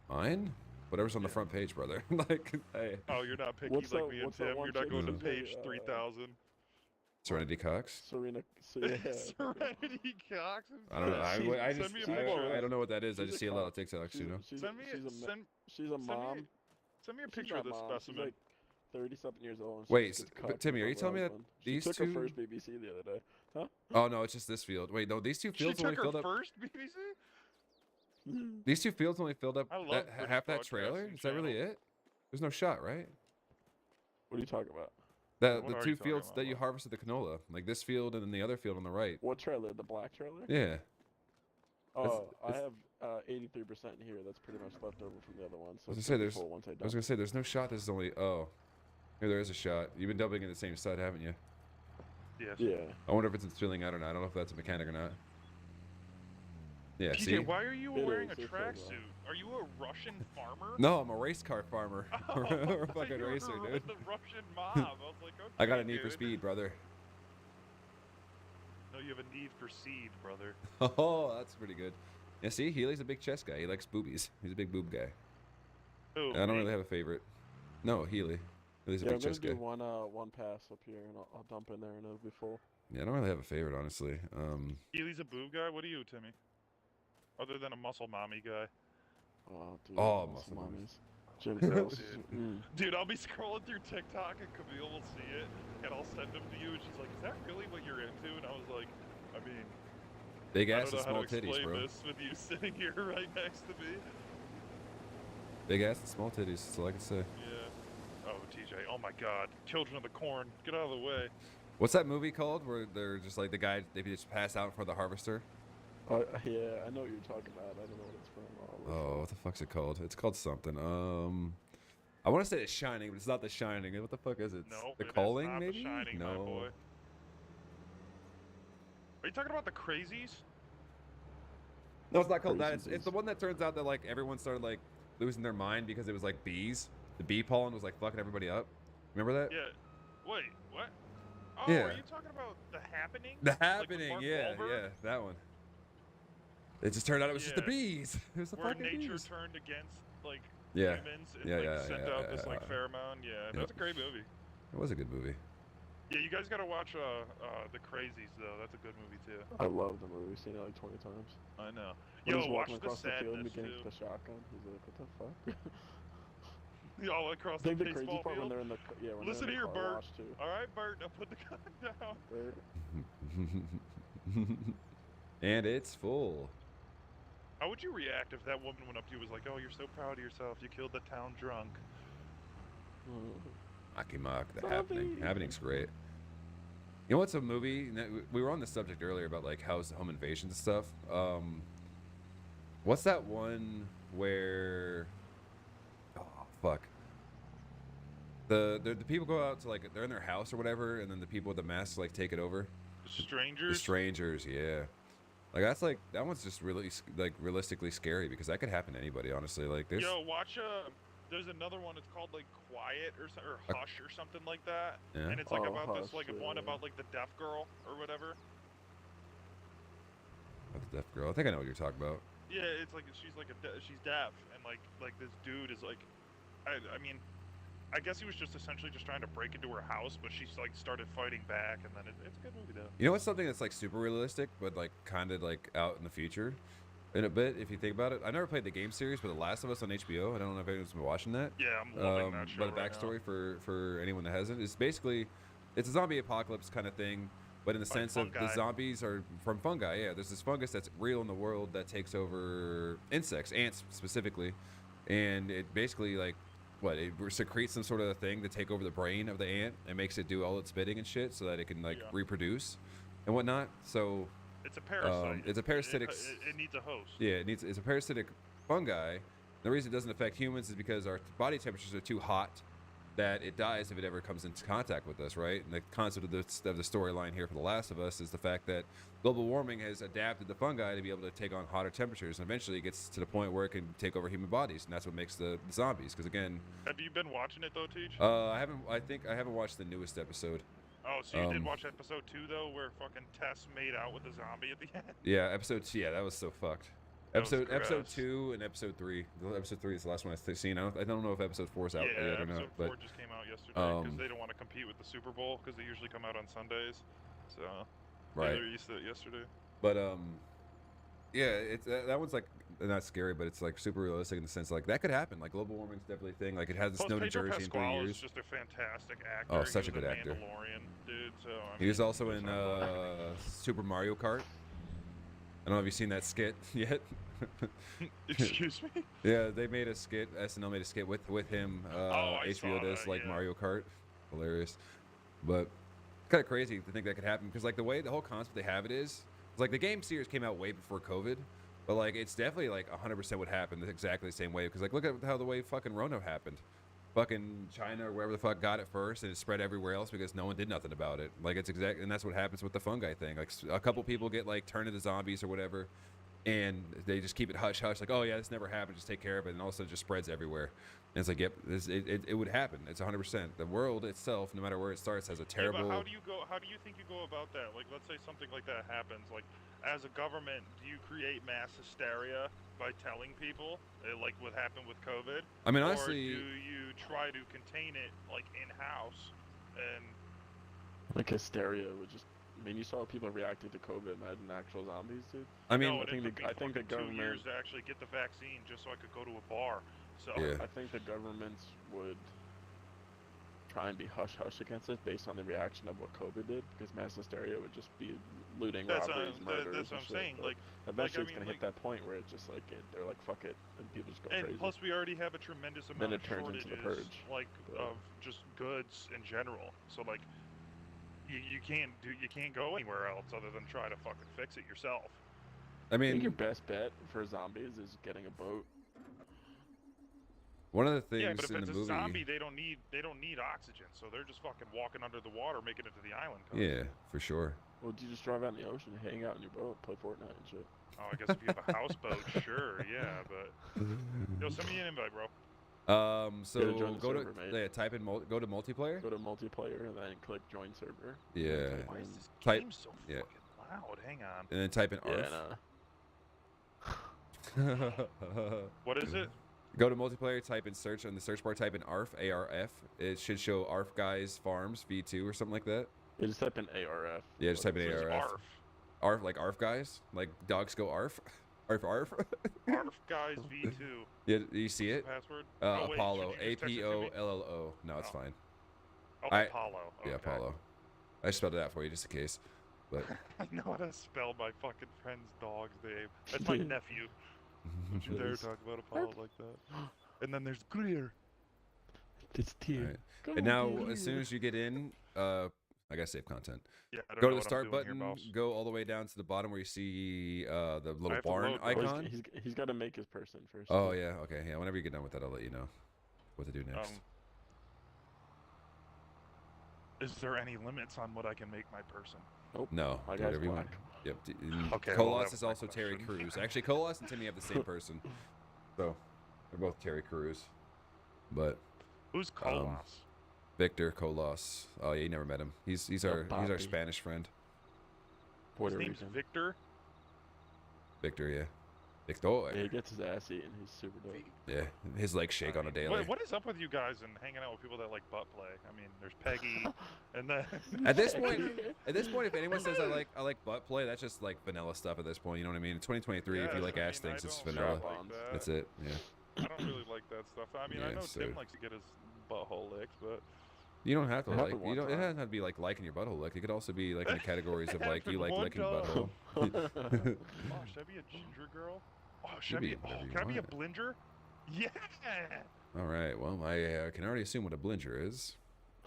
Mine? Whatever's on the Yeah. front page, brother. Like, hey, Oh, you're not picky What's like that- me and what's that Tim. one You're not chick going to who's page a, 3000. Serenity Cox. Serena. Serenity Cox. I don't know. I Send just me a I picture. don't know what that is. I She's just a see a lot of cop. TikToks, you know. She's Send me she's a, a send, she's a me- mom. Send me a She's picture of not this mom. She's specimen. like 30-something years old. And she Wait, just gets but cucked Timmy, in are you front telling of me her that husband. these She took two? her first BBC the other day. Huh? Oh no, it's just this field. Wait, no, these two She fields only took her filled up. first BBC. These two fields only filled up I love that British half that trailer. broadcasting Is that really channel. it? There's no shot, right? What are you talking about? What The are two you talking fields about, that you Mom? harvested the canola, like this field and then the other field on the right. What trailer? The black trailer? Yeah. Oh, I it's- have 83% in here. That's pretty much left over from the other one. So I was it's gonna say, gonna be there's- full once I I was dump. gonna say there's no shot. This is only here there is a shot. You've been doubling in the same side, haven't you? Yes. Yeah. I wonder if it's filling out or not. I don't know if that's a mechanic or not. Yeah. TJ, See? why are you It wearing a is, it feels like- tracksuit? Are you a Russian farmer? No, I'm a race car farmer. Oh, or I a thought fucking you were racer, in dude. the Russian mob. I was like, okay. I got a need for dude. speed, brother. No, you have a need for seed, brother. Oh, that's pretty good. Yeah, see, Healy's a big chest guy. He likes boobies. He's a big boob guy. Oh, I don't really have a favorite. No, Healy. Healy's a Yeah, I'm big gonna chest do guy. one pass up here, and I'll dump in there, and it'll be full. Yeah, I don't really have a favorite, honestly. Healy's a boob guy. What are you, Timmy? Other than a muscle mommy guy. Oh, dude. Oh, muscle muscle mommies. Jim Yeah, Cross. dude. Dude, I'll be scrolling through TikTok and Camille will see it, and I'll send them to you, and she's like, "Is that really what you're into?" And I was like, "I mean, Big I ass don't and know how small to titties, explain bro. this with you sitting here right next to me." Big ass and small titties. That's all I can say. Yeah. Oh, TJ. Oh my God. Children of the Corn. Get out of the way. What's that movie called where they're just like the guy, they just pass out in front of the harvester? Yeah, I know what you're talking about. I don't know what it's from. Oh, what the fuck's it called? It's called something. I want to say it's Shining, but it's not The Shining. What the fuck is it? No, The it is Calling, not maybe? The Shining, my no. boy. Are you talking about the Crazies? No, it's not called that. Crazy It's the one that turns out that like everyone started like losing their mind because it was like bees. The bee pollen was like fucking everybody up. Remember that? Yeah. Wait, what? Oh, Yeah. are you talking about The Happening? The Like with Happening, Mark yeah, Wahlberg? yeah, that one. It just turned out it was just the Yeah. bees. It was the Where fucking nature bees. turned against like Yeah. humans and Yeah, like yeah, sent yeah, out this like yeah. pheromone. Yeah, that's a great movie. It was a good movie. Yeah, you guys gotta watch The Crazies though. That's a good movie too. I love the movie. We've seen it like 20 times. I know. When Yo, he's watch walking the across the field and sadness beginning too. with the shotgun. He's like, what the fuck? All across I think the the crazy baseball part when field. they're in the when Listen they're in here, the car Bert. wash too. All right, Bert. Now put the gun down. Bert. And it's full. How would you react if that woman went up to you and was like, "Oh, you're so proud of yourself. You killed the town drunk." Aki Mak, The Bobby. Happening. Happening's great. You know what's a movie? We were on the subject earlier about like house home invasions and stuff. What's that one where? Oh fuck. The people go out to like they're in their house or whatever, and then the people with the masks like take it over. The Strangers. strangers, yeah. Like that's like that one's just really like realistically scary because that could happen to anybody. Honestly, like there's. Yo, watch there's another one. It's called like Quiet or Hush or something like that. Yeah. And it's like Oh, about this Hush, like one yeah. about like the deaf girl or whatever. The deaf girl. I think I know what you're talking about. Yeah, it's like she's like she's deaf and like this dude is like, I mean, I guess he was just essentially just trying to break into her house, but she's like started fighting back, and then it's a good movie though. You know what's something that's like super realistic, but like kind of like out in the future, in a bit if you think about it. I never played the game series, but The Last of Us on HBO. I don't know if anyone's been watching that. Yeah, I'm loving that show But a right now. backstory for anyone that hasn't is basically it's a zombie apocalypse kind of thing, but in the Like sense of the fungi. zombies are from fungi. Yeah, there's this fungus that's real in the world that takes over insects, ants specifically, and it basically like what it secretes some sort of thing to take over the brain of the ant and makes it do all its spitting and shit so that it can like Yeah. reproduce and whatnot. So It's a parasite. it's a parasitic It needs a host. yeah, it's a parasitic fungi. The reason it doesn't affect humans is because our body temperatures are too hot that it dies if it ever comes into contact with us, right? And the concept of the storyline here for The Last of Us is the fact that global warming has adapted the fungi to be able to take on hotter temperatures, and eventually it gets to the point where it can take over human bodies, and that's what makes the zombies. Because again, Have you been watching it though, Teach? I think I haven't watched the newest episode. Oh, so you did um, watch episode 2 though, where fucking Tess made out with the zombie at the end? Yeah, episode 2. Yeah, that was so fucked. That was Episode gross. 2 and episode 3. Episode 3 is the last one I've seen. I don't know if episode 4 is out Yeah, yet or not. episode But 4 just came out yesterday because um, they don't want to compete with the Super Bowl because they usually come out on Sundays. So right. they released it yesterday. But yeah, it's that one's like not scary, but it's like super realistic in the sense like that could happen. Like global warming's definitely a thing. Like it hasn't Plus, snowed in Pedro Jersey in 3 Pascal is years. just a fantastic actor. Oh, such He a was good in actor. Mandalorian, dude. So I He was mean, also there's in not much. Super Mario Kart. I don't know if you've seen that skit yet. Excuse me. Yeah, they made a skit. SNL made a skit with him. Oh, I saw HBO does that, like yeah. Mario Kart, hilarious. But kind of crazy to think that could happen because like the way the whole concept they have it is like the game series came out way before COVID, but like it's definitely like 100% would happen exactly the same way because like look at how the way fucking Rona happened. Fucking China or wherever the fuck got it first, and it spread everywhere else because no one did nothing about it. Like it's exact, and that's what happens with the fungi thing. Like a couple people get like turned into zombies or whatever, and they just keep it hush hush. Like, oh yeah, this never happened. Just take care of it, and all of a sudden it just spreads everywhere. And it's like, yep, it would happen. It's 100%. The world itself, no matter where it starts, has a Yeah, terrible. but how do you go? How do you think you go about that? Like, let's say something like that happens. Like, as a government, do you create mass hysteria by telling people, like what happened with COVID? I mean, Or honestly, do you try to contain it, like in house? And Like hysteria would just. I mean, you saw people reacting to COVID, imagine actual zombies, dude. I mean, no, it think took the- me I think the fucking 2 years government- to actually get the vaccine just so I could go to a bar. So Yeah. I think the governments would try and be hush hush against it based on the reaction of what COVID did, because mass hysteria would just be looting, that's robberies, murders. that's what and I'm shit, saying. but Like, eventually I it's gonna mean, hit that point where it's just like they're like fuck it, and people just go and crazy. plus we already have a tremendous amount Then of it turns into the shortages, purge. like Yeah. of just goods in general. So like, you can't go anywhere else other than try to fucking fix it yourself. I I think your mean, best bet for zombies is getting a boat. one of the Yeah, things but if in it's the a movie. zombie, they don't need oxygen, so they're just fucking walking under the water, making it to the island. Yeah, for sure. Well, you just drive out in the ocean, hang out in your boat, play Fortnite and shit. Oh, I guess if you have a houseboat, sure, yeah, but yo, send me an invite, bro. So join the go server, to mate. type in go to multiplayer. Go to multiplayer and then click join server. Yeah, Why is this Type- game so yeah. fucking loud? Hang on. and then type in Yeah, ARF. What is it? Go to multiplayer, type in search on the search bar, type in ARF, ARF. It should show ARF Guys Farms V2 or something like that. You just type in ARF. Yeah, just type in What is ARF. ARF? ARF, like ARF Guys? Like dogs go ARF? ARF, ARF? ARF guys V2. Yeah, do you see it? Password? Oh, wait, Apollo, should you just text it to me? APOLLO. No, it's Oh. fine. Oh, I- Apollo. Yeah, okay. Apollo. I spelled it out for you just in case. But I know how to spell my fucking friend's dog's name. That's my nephew. Don't you dare talk about Apollo like that. And then there's Greer. It's T. Alright. And now, as soon as you get in, I gotta save content. Yeah, I don't Go know to the what I'm start doing here, button. boss. Go all the way down to the bottom where you see the little have to barn load, bro. icon. He's got to make his person first. Oh yeah, okay, yeah. Whenever you get done with that, I'll let you know what to do next. Is there any limits on what I can make my person? No, My do guy's whatever you want. black. Yep. Okay, well, Colas that is was my also Terry question. Crews. Actually, Colas and Timmy have the same person, so they're both Terry Crews. But Who's Colas? Victor Colas. Oh yeah, you never met him. He's our Bobby. Spanish friend. Puerto His name's Rican. Victor. Victor, yeah. Victor. Yeah, he gets his ass eaten. He's super dope. Yeah, his legs shake on a daily. What is up with you guys and hanging out with people that like butt play? I mean, there's Peggy, and then At this point, if anyone says I like butt play, that's just like vanilla stuff. At this point, you know what I mean. In 2023, if Yeah, you like I ass mean, things, I it's don't vanilla. like that. That's it. Yeah. I don't really like that stuff. I mean, I Yeah, know so- Tim likes to get his butthole licked, but You don't have to It like. happened You one don't. It time. doesn't have to be like liking your butthole lick. It could also be like in the categories of like you happened like one licking time. butthole. oh, should I be a ginger girl? Oh, should I be be? whatever Oh, you can I be a want. blinger? Yeah. All right. Well, I can already assume what a blinger is.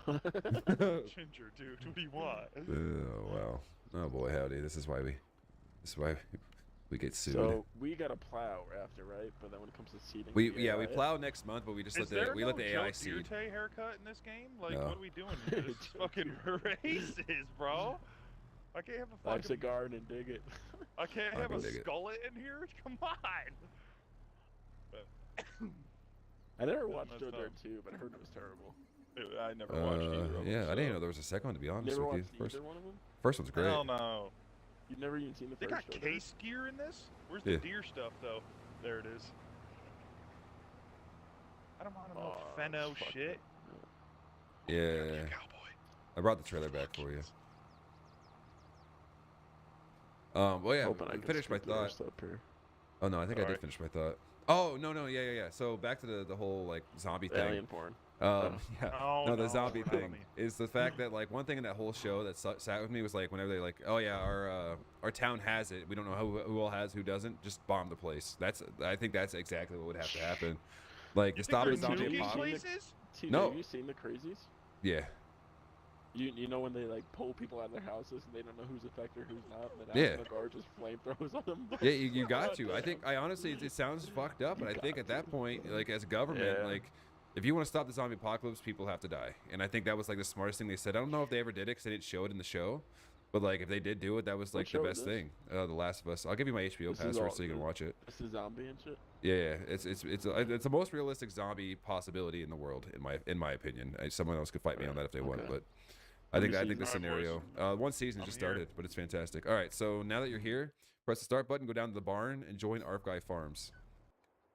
Ginger, dude. What do you want? Oh wow. Oh boy, howdy. This is why we get sued. So we got to plow after, right? But then when it comes to seeding, we the AI, plow next month, but we just Is let there the no let the AI Joe seed. Dierte haircut in this game? Like, No. what are we doing here? This is fucking racist, bro. I can't have a life's a fucking. garden and dig it. I can't I have can a dig it. skullet in here. Come on. I never watched messed Joe up. Dirt 2, but I heard it was terrible. I never watched either of them. Yeah, I didn't so- know there was a second one. To be You honest never with you, watched either one of them? first one's great. Hell no. You've never even seen the They first got Joe Dirt? case gear in this? Where's Yeah. the deer stuff, though? There it is. I don't want to know Oh, Fenno it's fucked shit. up. Gotta be a Yeah, cowboy. I brought the trailer back for you. Well, yeah, Hoping I can finish my skip the thought. rest up here. Oh no, I think I Sorry. did finish my thought. Oh no, yeah. So back to the whole like zombie thing. Alien porn. Yeah. No, No, the no, zombie we're not on thing the- is the fact that like one thing in that whole show that sat with me was like whenever they like, oh yeah, our town has it. We don't know who all has, who doesn't. Just bomb the place. I think that's exactly what would have to happen. Like You to think stop they're the zombie nuking apocalypse. places? TJ, No. have you seen the crazies? Yeah. You know when they like pull people out of their houses and they don't know who's affected or who's not, and then Yeah. the guard just flamethrowers on them. Yeah, you got to. I honestly, it sounds fucked up, but I think at that point, like as a government, Yeah. like if you want to stop the zombie apocalypse, people have to die. And I think that was like the smartest thing they said. I don't know if they ever did it because they didn't show it in the show, but like if they did do it, that was What like the show best is this? thing. The Last of Us. I'll give you my HBO This is password all- so you can watch it. It's a zombie and shit. Yeah, it's the most realistic zombie possibility in the world, in my opinion. Someone else could fight me on that if they want, Okay. but I think Many the seasons? scenario. One season I'm just here. started, but it's fantastic. All right, so now that you're here, press the start button, go down to the barn, and join Arf Guy Farms.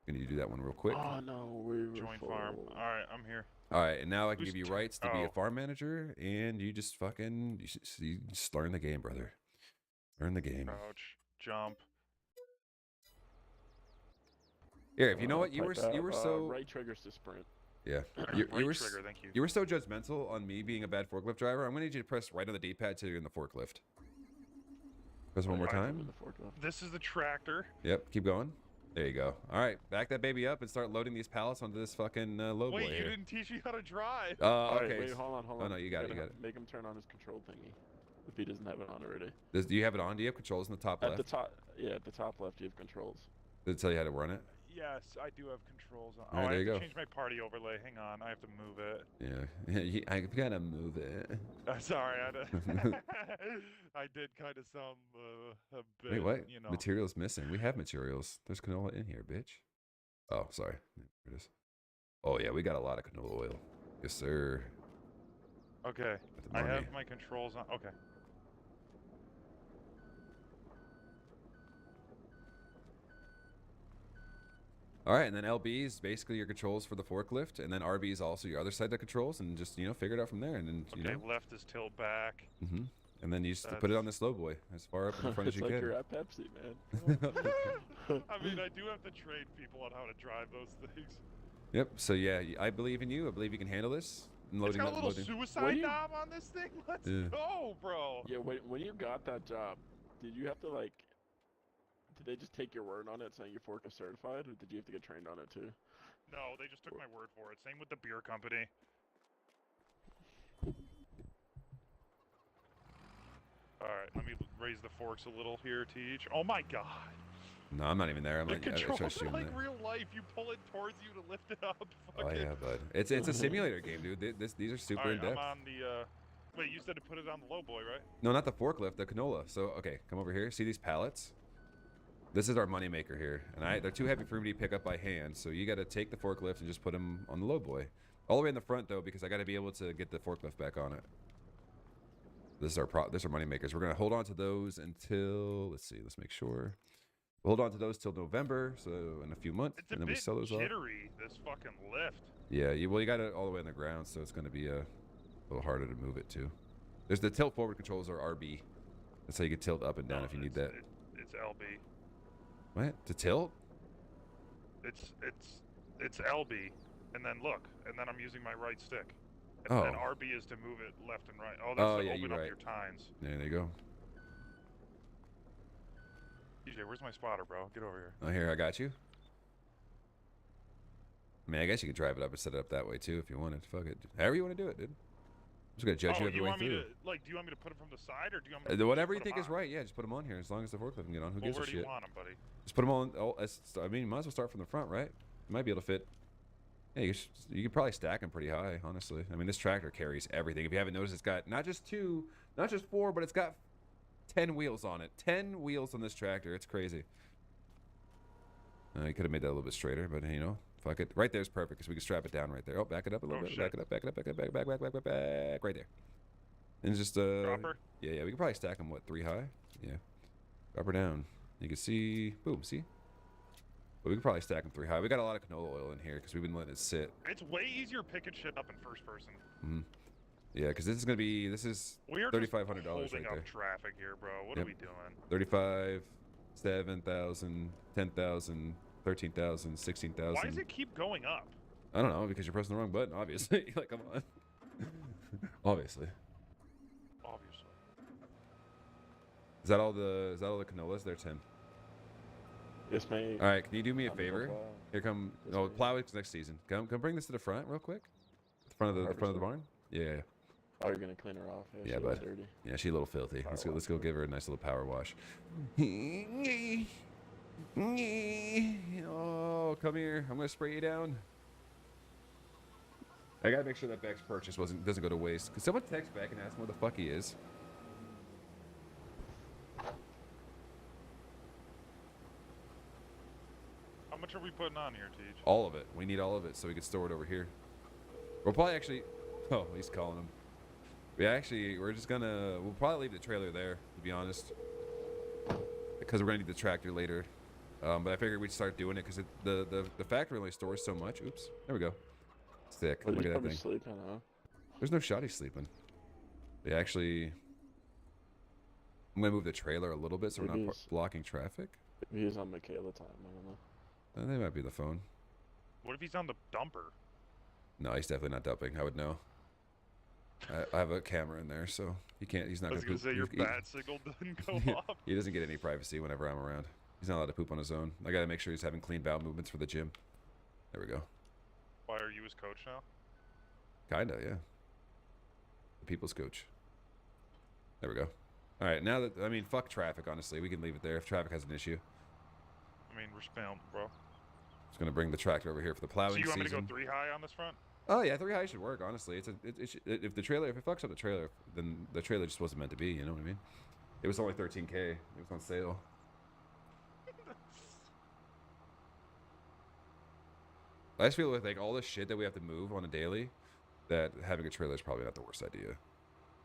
Gonna need to do that one real quick. Oh no, we were Join farm. full. All right, I'm here. All right, and now I can Who's give you t- rights to be a oh. farm manager, and you just you just learn the game, brother. Learn the game. Crouch, jump. Here, if you know what, you were so right triggers to sprint. yeah, Right you were trigger, thank you. you were so judgmental on me being a bad forklift driver. I'm gonna need you to press right on the D-pad till you're in the forklift. Press one more Right. time. This is the tractor. Yep, keep going. There you go. All right, back that baby up and start loading these pallets onto this fucking low boy Wait, you here. didn't teach me how to drive. Alright, Okay. wait, hold on, hold Oh, on. no, you got it, you Gotta got it. Make him turn on his control thingy. If he doesn't have it on already. Do you have it on? Do you have controls in the top At left? the top, yeah, at the top left, you have controls. Did it tell you how to run it? Yes, I do have controls on. All right, I there have you to go. change my party overlay. Hang on, I have to move it. Yeah, I gotta move it. Sorry, I, I did kind of sound a bit. Wait, what? You know. Materials missing. We have materials. There's canola in here, bitch. Oh, sorry. There it is. Oh yeah, we got a lot of canola oil. Yes, sir. Okay, Got the I money. have my controls on. Okay. All right, and then LB is basically your controls for the forklift, and then RB is also your other side that controls, and just figure it out from there, and then Okay, left is tilt back. and then you just put it on this low boy as far up in the front as It's you like can. you're at Pepsi, man. I mean, I do have to train people on how to drive those things. Yep. So yeah, I believe in you. I believe you can handle this. And It's loading, got a little loading. suicide do you- knob on this thing. Let's Yeah. go, bro. Yeah, when you got that job, did you have to like? Did they just take your word on it saying you're forklift certified, or did you have to get trained on it too? No, they just took my word for it. Same with the beer company. All right, let me raise the forks a little here, Teach. Oh my God! No, I'm not even there. I'm The like, I controls trust you are in like there. real life. You pull it towards you to lift it up. Oh Fucking- yeah, bud. It's a simulator game, dude. These are super All right, in depth. I'm on the. Wait, you said to put it on the low boy, right? No, not the forklift, the canola. So okay, come over here. See these pallets? This is our money maker here, and they're too heavy for me to pick up by hand. So you got to take the forklift and just put them on the low boy, all the way in the front though, because I got to be able to get the forklift back on it. This is our money makers. We're gonna hold on to those until let's make sure. We'll hold on to those till November, so in a few months, It's a and then we bit sell those off. jittery. This fucking lift. Yeah, you got it all the way on the ground, so it's gonna be a little harder to move it too. There's the tilt forward controls are RB. That's how you can tilt up and down No, if you need that. It's LB. What? To tilt? It's LB, and then look, and then I'm using my right stick. And Oh. then RB is to move it left and right. Oh, that's Oh, to yeah, open you're up right. your tines. There you go. DJ, where's my spotter, bro? Get over here. Oh, here, I got you. I mean, I guess you could drive it up and set it up that way too if you wanted. Fuck it. However you want to do it, dude. I'm just gonna judge you Oh, every you way want me through. to do you want me to put it from the side, or do you want me to Whatever just you put think 'em is on? right, yeah, just put them on here as long as the forklift can get on. Who Well, gives where a do shit? you want them, buddy? Just put them on. I mean, you might as well start from the front, right? You might be able to fit. Yeah, you could probably stack them pretty high, honestly. I mean, this tractor carries everything. If you haven't noticed, it's got not just 2, not just 4, but it's got 10 wheels on it. 10 wheels on this tractor. It's crazy. You could have made that a little bit straighter, but you know, fuck it. Right there's perfect because we can strap it down right there. Oh, back it up a little Oh, bit. shit. Back it up. Back it up. Back it up. Back. Right there. And just Dropper? Yeah. We can probably stack them what 3 high. Yeah. Drop her down. You can see. Boom. See. But we can probably stack them 3 high. We got a lot of canola oil in here because we've been letting it sit. It's way easier picking shit up in first person. Yeah, because this is gonna be. This is We are $3,500 just holding right up there. traffic here, bro. What Yep. are we doing? 35, 7,000, 10,000, 13,000, 16,000. Why does it keep going up? I don't know, because you're pressing the wrong button, obviously. Like, come on. Obviously. Obviously. Is that all the canolas there, Tim? Yes, mate. All right, can you do me a I'm gonna favor? plow. Here come Yes, oh mate. plow it next season. Come bring this to the front real quick. The front of the front of the barn. Yeah. Oh, you're gonna clean her off. Yeah, she looks bud. dirty. Yeah, she's a little filthy. Power Let's go wash. give her a nice little power wash. Oh, come here. I'm gonna spray you down. I gotta make sure that Beck's purchase doesn't go to waste. Could someone text Beck and ask him where the fuck he is? How much are we putting on here, Teach? All of it. We need all of it so we can store it over here. We'll probably actually. Oh, he's calling him. We're just gonna. We'll probably leave the trailer there, to be honest, because we're gonna need the tractor later. But I figured we'd start doing it because the factory only stores so much. Oops. There we go. Sick. But Look he's at that probably thing. sleeping, huh? There's no shot he's sleeping. They actually. I'm gonna move the trailer a little bit so we're Maybe not he's- blocking traffic. He's on Michaela time. I don't know. They might be the phone. What if he's on the dumper? No, he's definitely not dumping. I would know. I have a camera in there, so he can't. He's I not was gonna gonna say your he- bat signal didn't go off. He doesn't get any privacy whenever I'm around. He's not allowed to poop on his own. I gotta make sure he's having clean bowel movements for the gym. There we go. Why are you his coach now? Kinda, yeah. The people's coach. There we go. All right, now that fuck traffic. Honestly, we can leave it there if traffic has an issue. I mean, we're spam, bro. Just gonna bring the tractor over here for the plowing So you want me to season. go 3 high on this front? Oh yeah, 3 high should work. Honestly, if it fucks up the trailer, then the trailer just wasn't meant to be. You know what I mean? It was only 13K. It was on sale. I just feel like all this shit that we have to move on a daily, that having a trailer is probably not the worst idea.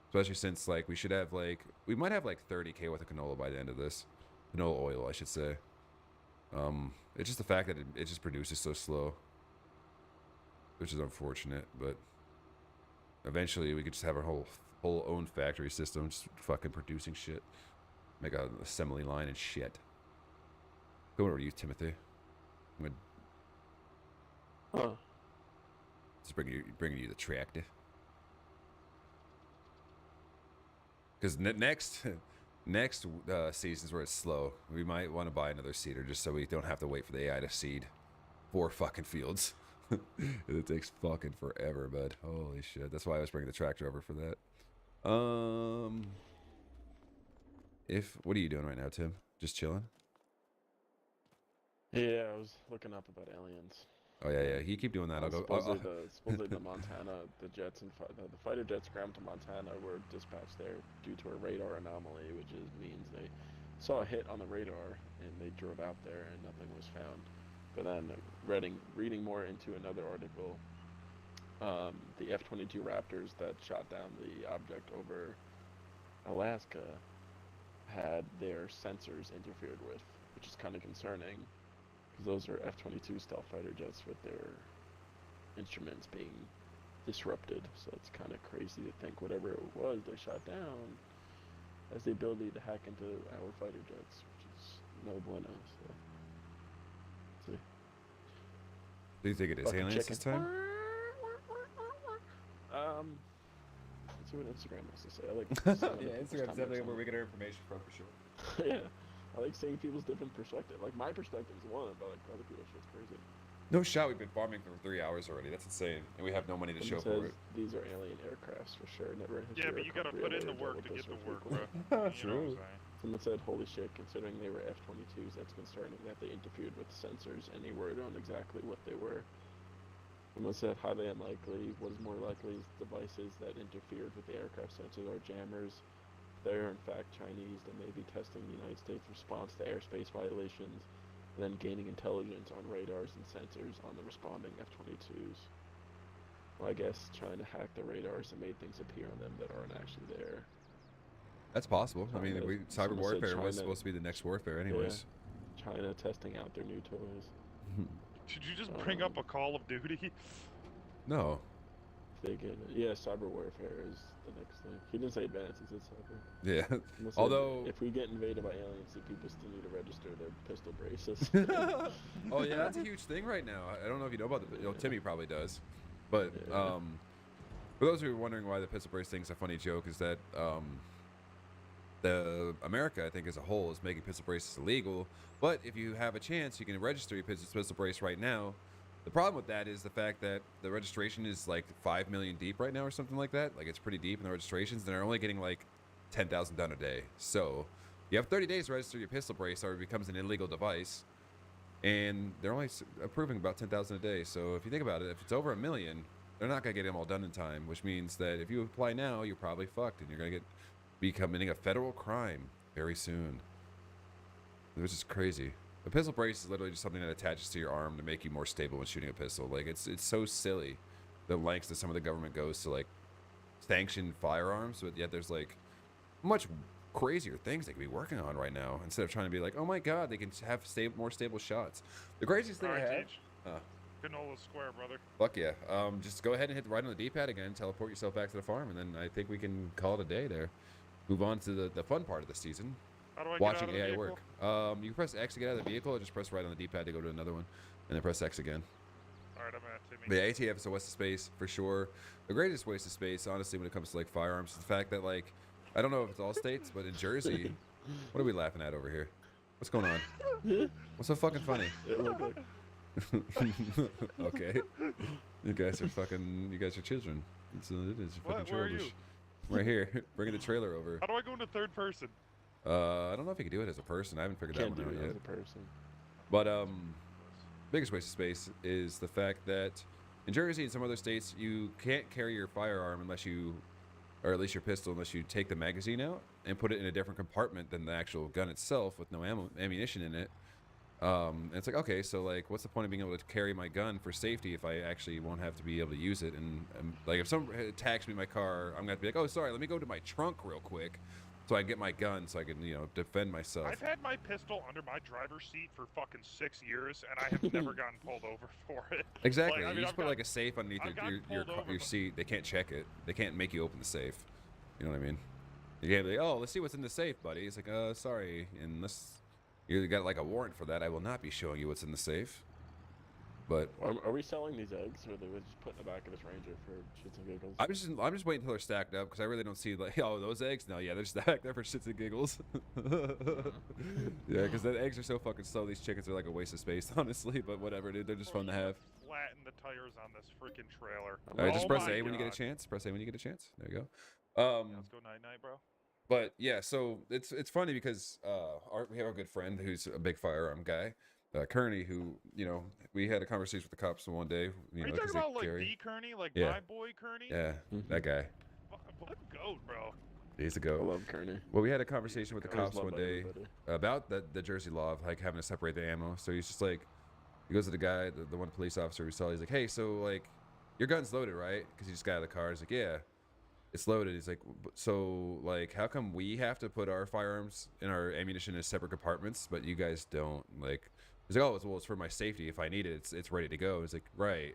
Especially since like we might have like 30K worth of canola by the end of this. Canola oil, I should say. It's just the fact that it just produces so slow, which is unfortunate. But eventually, we could just have our whole own factory system, just fucking producing shit, make a assembly line and shit. Going over to you, Timothy. I'm gonna Huh. just bringing you the tractor. Because next seasons where it's slow, we might want to buy another seeder just so we don't have to wait for the AI to seed 4 fucking fields. It takes fucking forever, bud. Holy shit. That's why I was bringing the tractor over for that. What are you doing right now, Tim? Just chilling? Yeah, I was looking up about aliens. Oh yeah. You keep doing that. I'll go. Supposedly the Montana, the jets and the fighter jets ground to Montana were dispatched there due to a radar anomaly, which means they saw a hit on the radar and they drove out there and nothing was found. But then reading more into another article, the F-22 Raptors that shot down the object over Alaska had their sensors interfered with, which is kind of concerning. Those are F-22 stealth fighter jets with their instruments being disrupted. So it's kind of crazy to think whatever it was they shot down has the ability to hack into our fighter jets, which is no bueno. So, let's see. Do you think it is Fucking aliens chicken. this time? Let's see what Instagram has to say. I like Yeah, Instagram's definitely where we get our information from for sure. Yeah, I like seeing people's different perspective. Like my perspective is one, but like other people's shit's crazy. No shot. We've been farming for 3 hours already. That's insane, and we have no money to show Someone for it. says these are alien aircrafts for sure. Never in Yeah, history but you gotta put in the work to get the work, bro. You know what I'm True. saying? Someone said, holy shit, considering they were F-22s, that's concerning that they interfered with sensors. Any word on exactly what they were? Someone said, highly unlikely. What is more likely is devices that interfered with the aircraft sensors are jammers. They're in fact Chinese that may be testing the United States' response to airspace violations, and then gaining intelligence on radars and sensors on the responding F-22s. Well, I guess China hacked the radars and made things appear on them that aren't actually there. That's possible. I mean, China- cyber someone said warfare was China- supposed to be the next warfare, anyways. China testing out their new toys. Did you just bring up a Call of Duty? No. Yeah, cyber warfare is the next thing. He didn't say advanced, he said cyber. Yeah. He said, Although, if we get invaded by aliens, the people still need to register their pistol braces. oh yeah, that's a huge thing right now. I don't know if you know about the. Timmy probably does, but Yeah. for those who are wondering why the pistol brace thing's a funny joke, is that the America, I think, as a whole, is making pistol braces illegal. But if you have a chance, you can register your pistol brace right now. The problem with that is the fact that the registration is like 5 million deep right now, or something like that. Like, it's pretty deep in the registrations, and they're only getting like 10,000 done a day. So you have 30 days to register your pistol brace, or it becomes an illegal device. And they're only approving about 10,000 a day. So if you think about it, if it's over 1 million, they're not gonna get them all done in time. Which means that if you apply now, you're probably fucked, and you're gonna be committing a federal crime very soon. Which is crazy. A pistol brace is literally just something that attaches to your arm to make you more stable when shooting a pistol. Like, it's so silly the lengths that some of the government goes to, like, sanction firearms, but yet there's like much crazier things they could be working on right now, instead of trying to be like, oh my god, they can have more stable shots. The craziest thing I Alright, have, Teach. Canola Square, brother. fuck yeah, just go ahead and hit right on the D-pad again, teleport yourself back to the farm, and then I think we can call it a day there. Move on to the fun part of the season. How do I Watching get out of the AI vehicle? work. You can press X to get out of the vehicle, or just press right on the D-pad to go to another one, and then press X again. Alright, I'm at Timmy. But yeah, ATF is a waste of space for sure. The greatest waste of space, honestly, when it comes to like firearms, is the fact that, like, I don't know if it's all states, but in Jersey, what are we laughing at over here? What's going on? What's so fucking funny? It looked like Okay, you guys are children. It is What? fucking Where are you? childish. Right here, bringing the trailer over. How do I go into third person? I don't know if you can do it as a person. I haven't figured can't that do one out it yet. as a person. But biggest waste of space is the fact that in Jersey and some other states, you can't carry your firearm unless you, or at least your pistol, unless you take the magazine out and put it in a different compartment than the actual gun itself with no ammunition in it. And it's like, okay, so like, what's the point of being able to carry my gun for safety if I actually won't have to be able to use it? And like, if someone attacks me in my car, I'm gonna have to be like, oh, sorry, let me go to my trunk real quick, so I can get my gun, so I can, defend myself. I've had my pistol under my driver's seat for fucking 6 years, and I have never gotten pulled over for it. Exactly. Like, I You mean, just I've put got- like a safe underneath I've gotten your pulled over, but- seat. They can't check it. They can't make you open the safe. You know what I mean? You can't be like, oh, let's see what's in the safe, buddy. It's like, sorry, unless you got like a warrant for that, I will not be showing you what's in the safe. But Are we selling these eggs, or are they just putting the back of this Ranger for shits and giggles? I'm just waiting until they're stacked up, because I really don't see like, oh, those eggs. No, yeah, they're stacked there for shits and giggles. Yeah, because the eggs are so fucking slow. These chickens are like a waste of space, honestly. But whatever, dude. They're just fun to have. Flatten the tires on this freaking trailer. All right, just Oh press my A when you get a God. chance. Press A when you get a chance. There you go. Yeah, let's go night night, bro. But yeah, so it's funny because we have a good friend who's a big firearm guy, Kearney, who we had a conversation with the cops one day. Are you 'cause talking they about like carry- the Kearney, like Yeah. my boy Kearney? Yeah, that guy. What a goat, bro. He's a I goat. love Kearney. Well, we had a conversation with the Always cops loved one by day everybody. about the Jersey law of like having to separate the ammo. So he's just like, he goes to the guy, the one police officer we saw. He's like, hey, so like, your gun's loaded, right? Because he just got out of the car. He's like, yeah, it's loaded. He's like, so like, how come we have to put our firearms and our ammunition in separate compartments, but you guys don't? Like, he's like, oh, well, it's for my safety. If I need it, it's ready to go. He's like, right.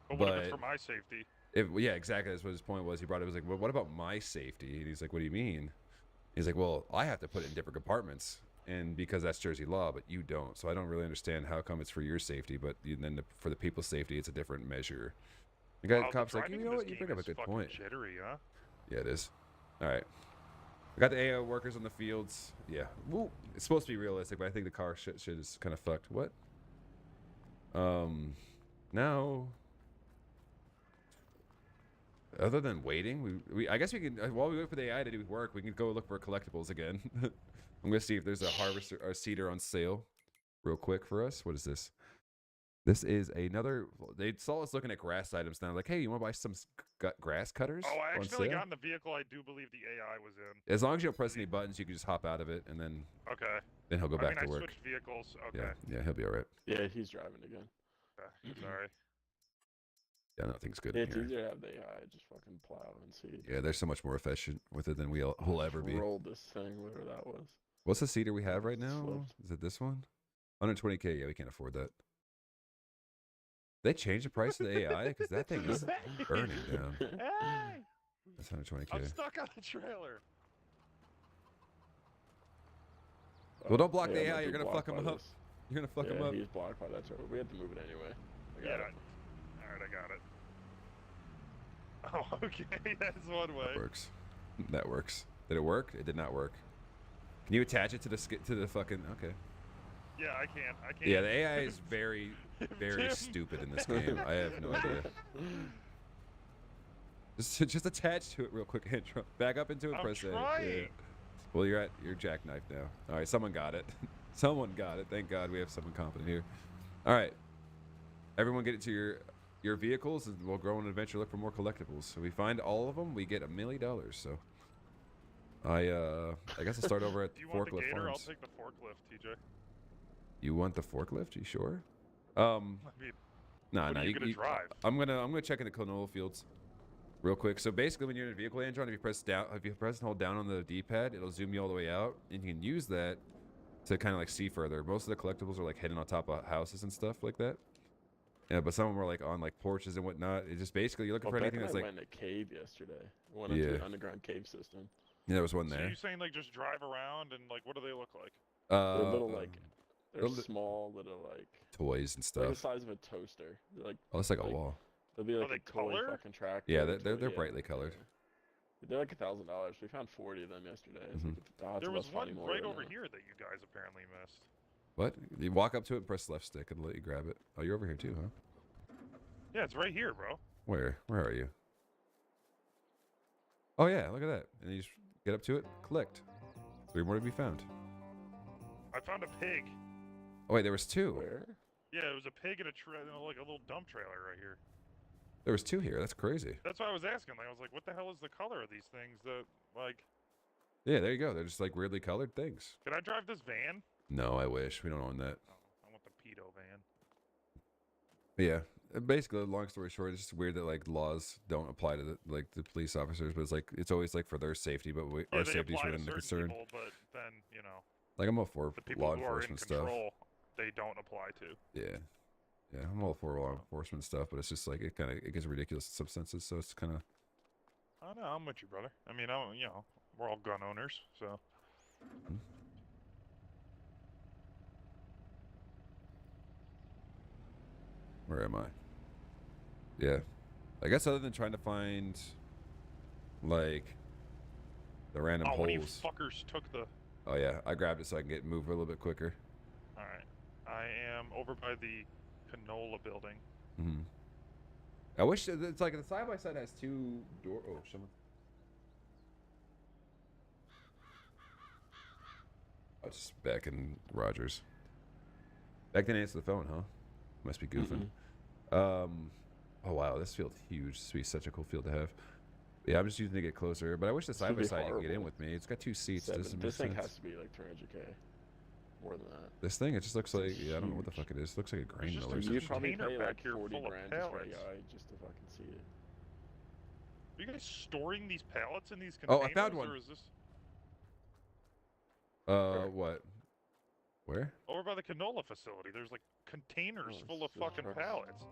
But what if it's But- for my safety? Yeah, exactly. That's what his point was. He brought it. He was like, well, what about my safety? And he's like, what do you mean? He's like, well, I have to put it in different compartments, and because that's Jersey law, but you don't. So I don't really understand how come it's for your safety, but then for the people's safety, it's a different measure. The guy, Wow, the cop's like, driving you in know this what? You game bring up a is good fucking point. Jittery, huh? Yeah, it is. All right. I got the AO workers on the fields. Yeah. Woo. It's supposed to be realistic, but I think the car shit is kind of fucked. What? Now, other than waiting, we I guess we can, while we wait for the AI to do work, we can go look for collectibles again. I'm gonna see if there's a harvester or cedar on sale real quick for us. What is this? This is another, they saw us looking at grass items now, like, hey, you want to buy some grass cutters Oh, I on accidentally sale? got in the vehicle I do believe the AI was in. As long as you don't press any buttons, you can just hop out of it, and then Okay. he'll go I back mean, to I work. switched vehicles. Okay. Yeah, he'll be all right. Yeah, he's driving again. Okay, sorry. Yeah, nothing's good Yeah, in it's here. easier to have the AI just fucking plow and see. Yeah, they're so much more efficient with it than we'll ever be. Rolled this thing, whatever that was. What's the cedar we have right now? Flipped. Is it this one? 120K. Yeah, we can't afford that. They changed the price of the AI because that thing is burning down. Hey! That's 120k. I'm stuck on the trailer. Well, don't block Yeah, the I'm AI. not You're too gonna fuck blocked him by up. this. You're gonna fuck Yeah, him up. he's blocked by that trailer. We had to move it anyway. I got Yeah. it. Alright, I got it. Oh, okay. That's one way. That works. That works. Did it work? It did not work. Can you attach it to the fucking? Okay. Yeah, I can. I can. Yeah, the AI is very, very Tim. stupid in this game. I have no idea. Just attach to it real quick, Andrew. Back up into it, I'm press A. trying. Yeah. Well, you're at your jackknife now. All right, someone got it. Someone got it. Thank God we have someone competent here. All right, everyone, get into your vehicles, and we'll go on an adventure. Look for more collectibles. So we find all of them, we get $1 million. So I guess I'll start over at Do you want the Forklift gator? Farms. I'll take the forklift, TJ. You want the forklift? You sure? I mean, Nah, what nah. are you gonna drive? I'm gonna check in the canola fields, real quick. So basically, when you're in a vehicle, Andron, if you press and hold down on the D-pad, it'll zoom you all the way out, and you can use that to kind of like see further. Most of the collectibles are like hidden on top of houses and stuff like that. Yeah, but some of them are like on like porches and whatnot. It's just basically you're looking for anything that's like. I went in a cave yesterday. I went into Yeah. an underground cave system. Yeah, there was one So there. you saying like just drive around and like what do they look like? They're little like they're little- small little like toys and they're the stuff. size of a toaster. They're like Oh, it's like a like- wall. they'll be like they a toy color? fucking tractor. Yeah, or they're toy- brightly colored. yeah. They're like $1,000. We found 40 of them yesterday. It's Mhm. like, I'll have There to was look one funny more right right over now. here that you guys apparently missed. What? You walk up to it and press left stick, and let you grab it. Oh, you're over here too, huh? Yeah, it's right here, bro. Where? Where are you? Oh yeah, look at that. And you just get up to it, collect. 3 more to be found. I found a pig. Oh wait, there was 2. Where? Yeah, it was a pig and like a little dump trailer right here. There was 2 here. That's crazy. That's why I was asking. Like, I was like, what the hell is the color of these things? That like, Yeah, there you go. They're just like weirdly colored things. can I drive this van? No, I wish. We don't own that. Oh, I want the pedo van. But yeah. Basically, long story short, it's just weird that like laws don't apply to the police officers, but it's always like for their safety, but Yeah, our they safety is apply right to under certain concern. people, but then you know Like I'm all for the people law who are in enforcement stuff. control, they don't apply to. Yeah. Yeah, I'm all for law enforcement stuff, but it's just like it gets ridiculous in some senses, so it's kind of. I know, I'm with you, brother. I mean, we're all gun owners, so. Where am I? Yeah. I guess other than trying to find, like, the random Oh, when you holes. fuckers took the. Oh, yeah. I grabbed it so I can move a little bit quicker. All right, I am over by the canola building. Hmm. I wish it's like the side by side has 2 door. Oh, someone. Oh, just back in Rogers. Back then, answer the phone, huh? Must be goofing. Oh wow, this field's huge. This would be such a cool field to have. Yeah, I'm just using it to get closer, but I wish the This would side by be side you can get in horrible. with me. It's got 2 seats. It doesn't make This thing sense. has to be like 300K. More than that. This thing, it just looks like It's I don't know what the huge. fuck it is. It looks like a grain just mill a or huge something. You'd probably container pay back like here 40 full of grand just for pallets. AI just to fucking see it. Are you guys storing these pallets in these Oh, containers? I found one. Or is this What? Where? over by the canola facility? There's like containers Oh, full of it's just fucking trucks. pallets.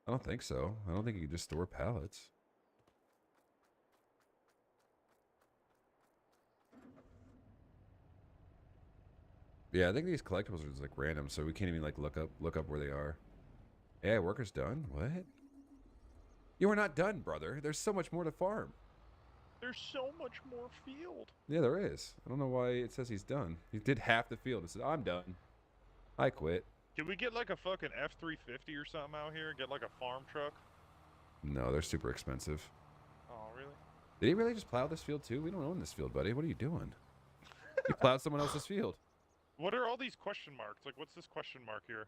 I don't think so. I don't think you can just store pallets. Yeah, I think these collectibles are just like random, so we can't even like look up where they are. Yeah, worker's done. What? You are not done, brother. There's so much more to farm. There's so much more field. Yeah, there is. I don't know why it says he's done. He did half the field. It said, I'm done. I quit. Can we get like a fucking F-350 or something out here? Get like a farm truck? No, they're super expensive. Oh, really? Did he really just plow this field too? We don't own this field, buddy. What are you doing? You plowed someone else's field. What are all these question marks? Like, what's this question mark here?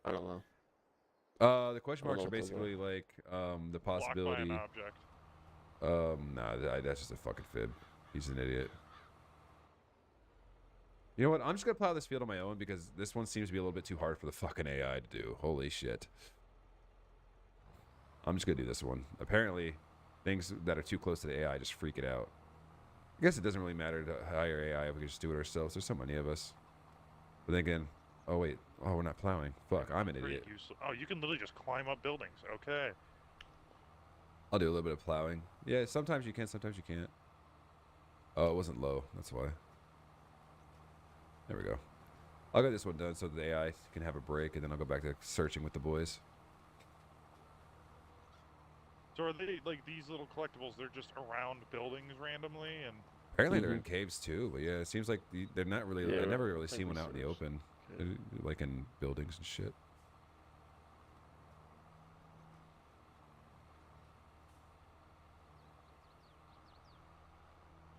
I don't know. The question I don't marks are know what those are. basically like the Blocked by possibility. an object. Nah, that's just a fucking fib. He's an idiot. You know what? I'm just gonna plow this field on my own because this one seems to be a little bit too hard for the fucking AI to do. Holy shit. I'm just gonna do this one. Apparently, things that are too close to the AI just freak it out. I guess it doesn't really matter to hire AI if we can just do it ourselves. There's so many of us. But then again, Oh wait. Oh, we're not plowing. Fuck, I'm an Pretty idiot. useless. Oh, you can literally just climb up buildings. Okay. I'll do a little bit of plowing. Yeah, sometimes you can, sometimes you can't. Oh, it wasn't low. That's why. There we go. I'll get this one done so the AI can have a break, and then I'll go back to searching with the boys. So are they like these little collectibles? They're just around buildings randomly, and Apparently they're in caves too, but yeah, it seems like they're not really. Yeah, I never really I think seen we one out in the searched. open, Yeah. like in buildings and shit.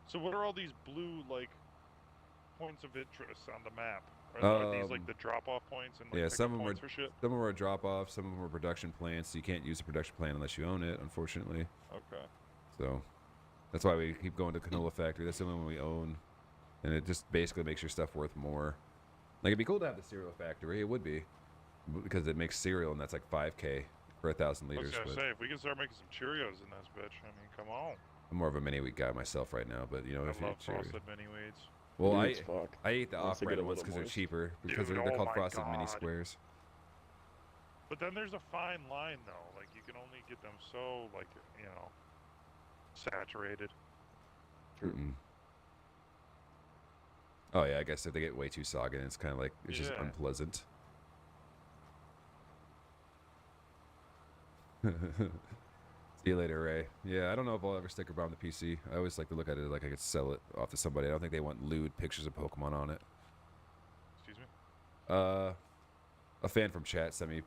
so what are all these blue like points of interest on the map? Are these like the drop-off points and like yeah, pickup some of them points are- for shit? Some of them are drop off, some of them are production plants. So you can't use a production plant unless you own it, unfortunately. Okay. So that's why we keep going to Canola Factory. That's the only one we own, and it just basically makes your stuff worth more. Like it'd be cool to have the cereal factory. It would be, because it makes cereal, and that's like 5K for 1,000 I was liters. gonna But say if we can start making some Cheerios in this bitch, I mean, come on. I'm more of a mini wheat guy myself right now. But you know, I if you love frosted mini wheats. well, Dude, I it's fuck. I eat the Unless they get off-brand a ones little because they're moist. cheaper, because Dude, they're oh called my frosted mini God. squares. But then there's a fine line though. Like you can only get them so like saturated. Mm-mm. Oh yeah, I guess if they get way too soggy, then it's kind of like it's just Yeah. unpleasant. See you later, Ray. Yeah, I don't know if I'll ever sticker bomb the PC. I always like to look at it like I could sell it off to somebody. I don't think they want lewd pictures of Pokemon on it. Excuse me. A fan from chat sent me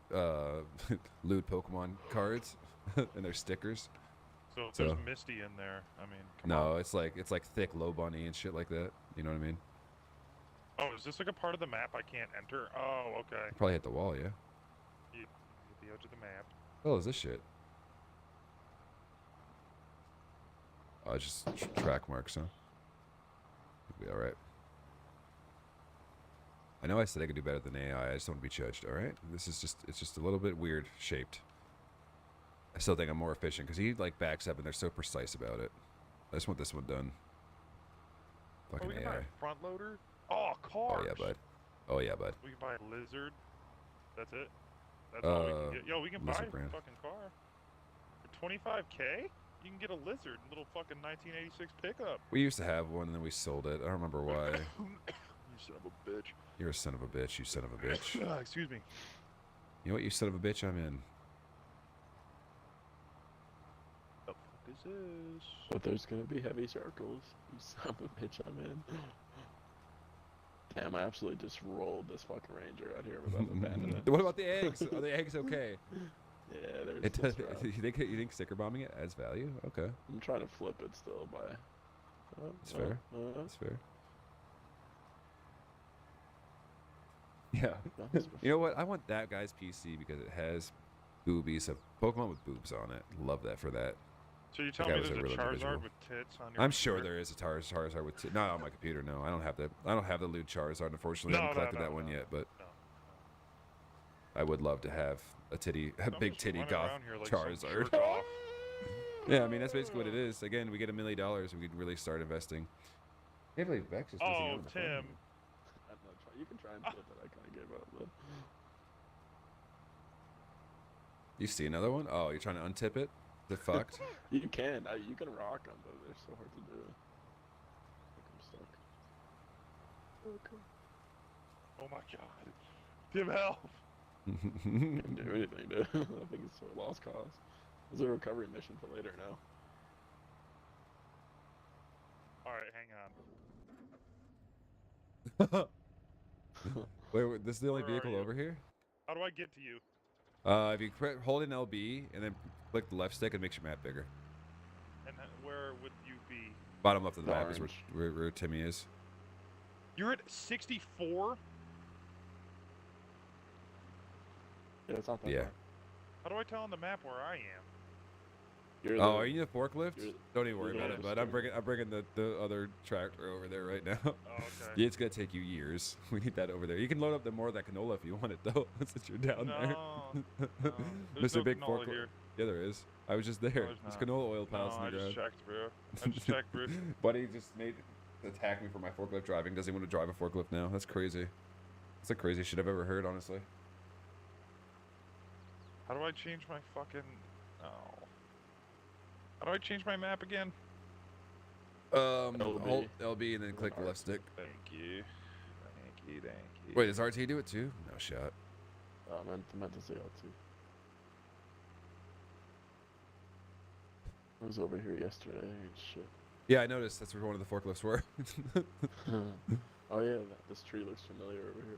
lewd Pokemon cards and their stickers. So if there's So- Misty in there, I mean, come No, on. it's like thick low bunny and shit like that. You know what I mean? Oh, is this like a part of the map I can't enter? Oh, okay. Probably hit the wall, yeah. You hit the edge of the map. Oh, is this shit? Oh, it's just track marks, huh? It'll be all right. I know I said I could do better than AI. I just don't want to be judged. All right, this is just—it's just a little bit weird shaped. I still think I'm more efficient because he like backs up and they're so precise about it. I just want this one done. Oh, Fucking we can AI. buy a front loader. Oh, cars. Oh yeah, bud. Oh yeah, bud. We can buy a lizard. That's it. That's all we can get. Yo, we can buy a lizard brand. fucking car. For 25K, you can get a lizard, little fucking 1986 pickup. We used to have one and then we sold it. I don't remember why. You son of a bitch. You're a son of a bitch. You son of a bitch. Excuse me. You know what? You son of a bitch. I'm in. The fuck is this? But there's gonna be heavy circles. You son of a bitch, I'm in. Damn, I absolutely just rolled this fucking ranger out here without abandoning it. What about the eggs? Are the eggs okay? Yeah, there's It does. this route. You think sticker bombing it adds value? Okay, I'm trying to flip it still by. That's fair. That's fair. Yeah. You know what? I want that guy's PC because it has boobies of Pokemon with boobs on it. Love that for that. So you guy telling me was a there's a real Charizard individual. with tits on your I'm sure computer? there is a Charizard with not on my computer. No, I don't have the lewd Charizard. Unfortunately, I No, haven't no, collected no, that one no. yet. But No. I would love to have a big just titty running goth around here like some Charizard. jerk off. Yeah, I mean that's basically what it is. Again, we get $1 million, we could really start investing. Can't believe Bex is busy Oh, on the phone. Tim. I'm not trying. You can try and flip it. I kind of gave up. But... You see another one? Oh, you're trying to untip it? Is it fucked? You can. You can rock them, but they're so hard to do. Like I'm stuck. Okay. Oh my god. Tim, help! Can't do anything, dude. I think it's a lost cause. There's a recovery mission for later now. Alright, hang on. Wait, this is the only Where are vehicle you? over here? How do I get to you? If you hold in LB and then click the left stick, it makes your map bigger. And where would you be? Bottom left of the map is Orange. where Timmy is. You're at 64? Yeah, it's not that Yeah. far. How do I tell on the map where I am? You're Oh, the- are you in the forklift? you're- Don't even worry you're about it. the But I'm steering. bringing the other tractor over there right now. Oh, okay. Yeah, it's gonna take you years. We need that over there. You can load up the more of that canola if you want it though, since you're down No, there. no. There's Mr. no Big canola Forklift. here. Yeah, there is. I was just there. there's There's not. canola oil No, pallets I in the just ground. checked, bro. I just checked, bro. Buddy just made attack me for my forklift driving. Doesn't want to drive a forklift now. That's crazy. It's the craziest shit I've ever heard, honestly. How do I change my fucking... Oh. How do I change my map again? LB. Hold LB and then click the left stick. Thank you. Thank you, thank you. Wait, does RT do it too? No shot. I meant to say L2. I was over here yesterday and shit. Yeah, I noticed. That's where one of the forklifts were. Oh yeah, this tree looks familiar over here.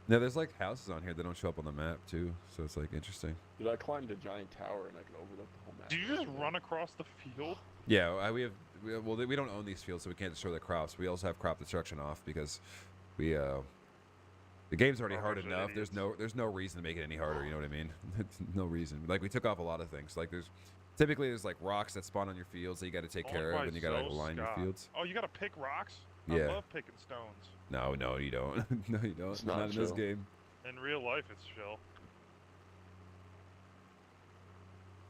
No, there's like houses on here that don't show up on the map too, so it's like interesting. Dude, I climbed a giant tower and I could overlook the whole map. Did you just run across the field? Yeah, we don't own these fields, so we can't destroy the crops. We also have crop destruction off because we the game's already hard Bunch of enough. idiots. There's no reason to make it any harder. You know what I mean? No reason. Like we took off a lot of things. Like there's like rocks that spawn on your fields that you got to take care of, and you got to like line your fields. Oh, you gotta pick rocks? Yeah. I love picking stones. No, you don't. No, you don't. It's not in this chill. game. In real life, it's chill.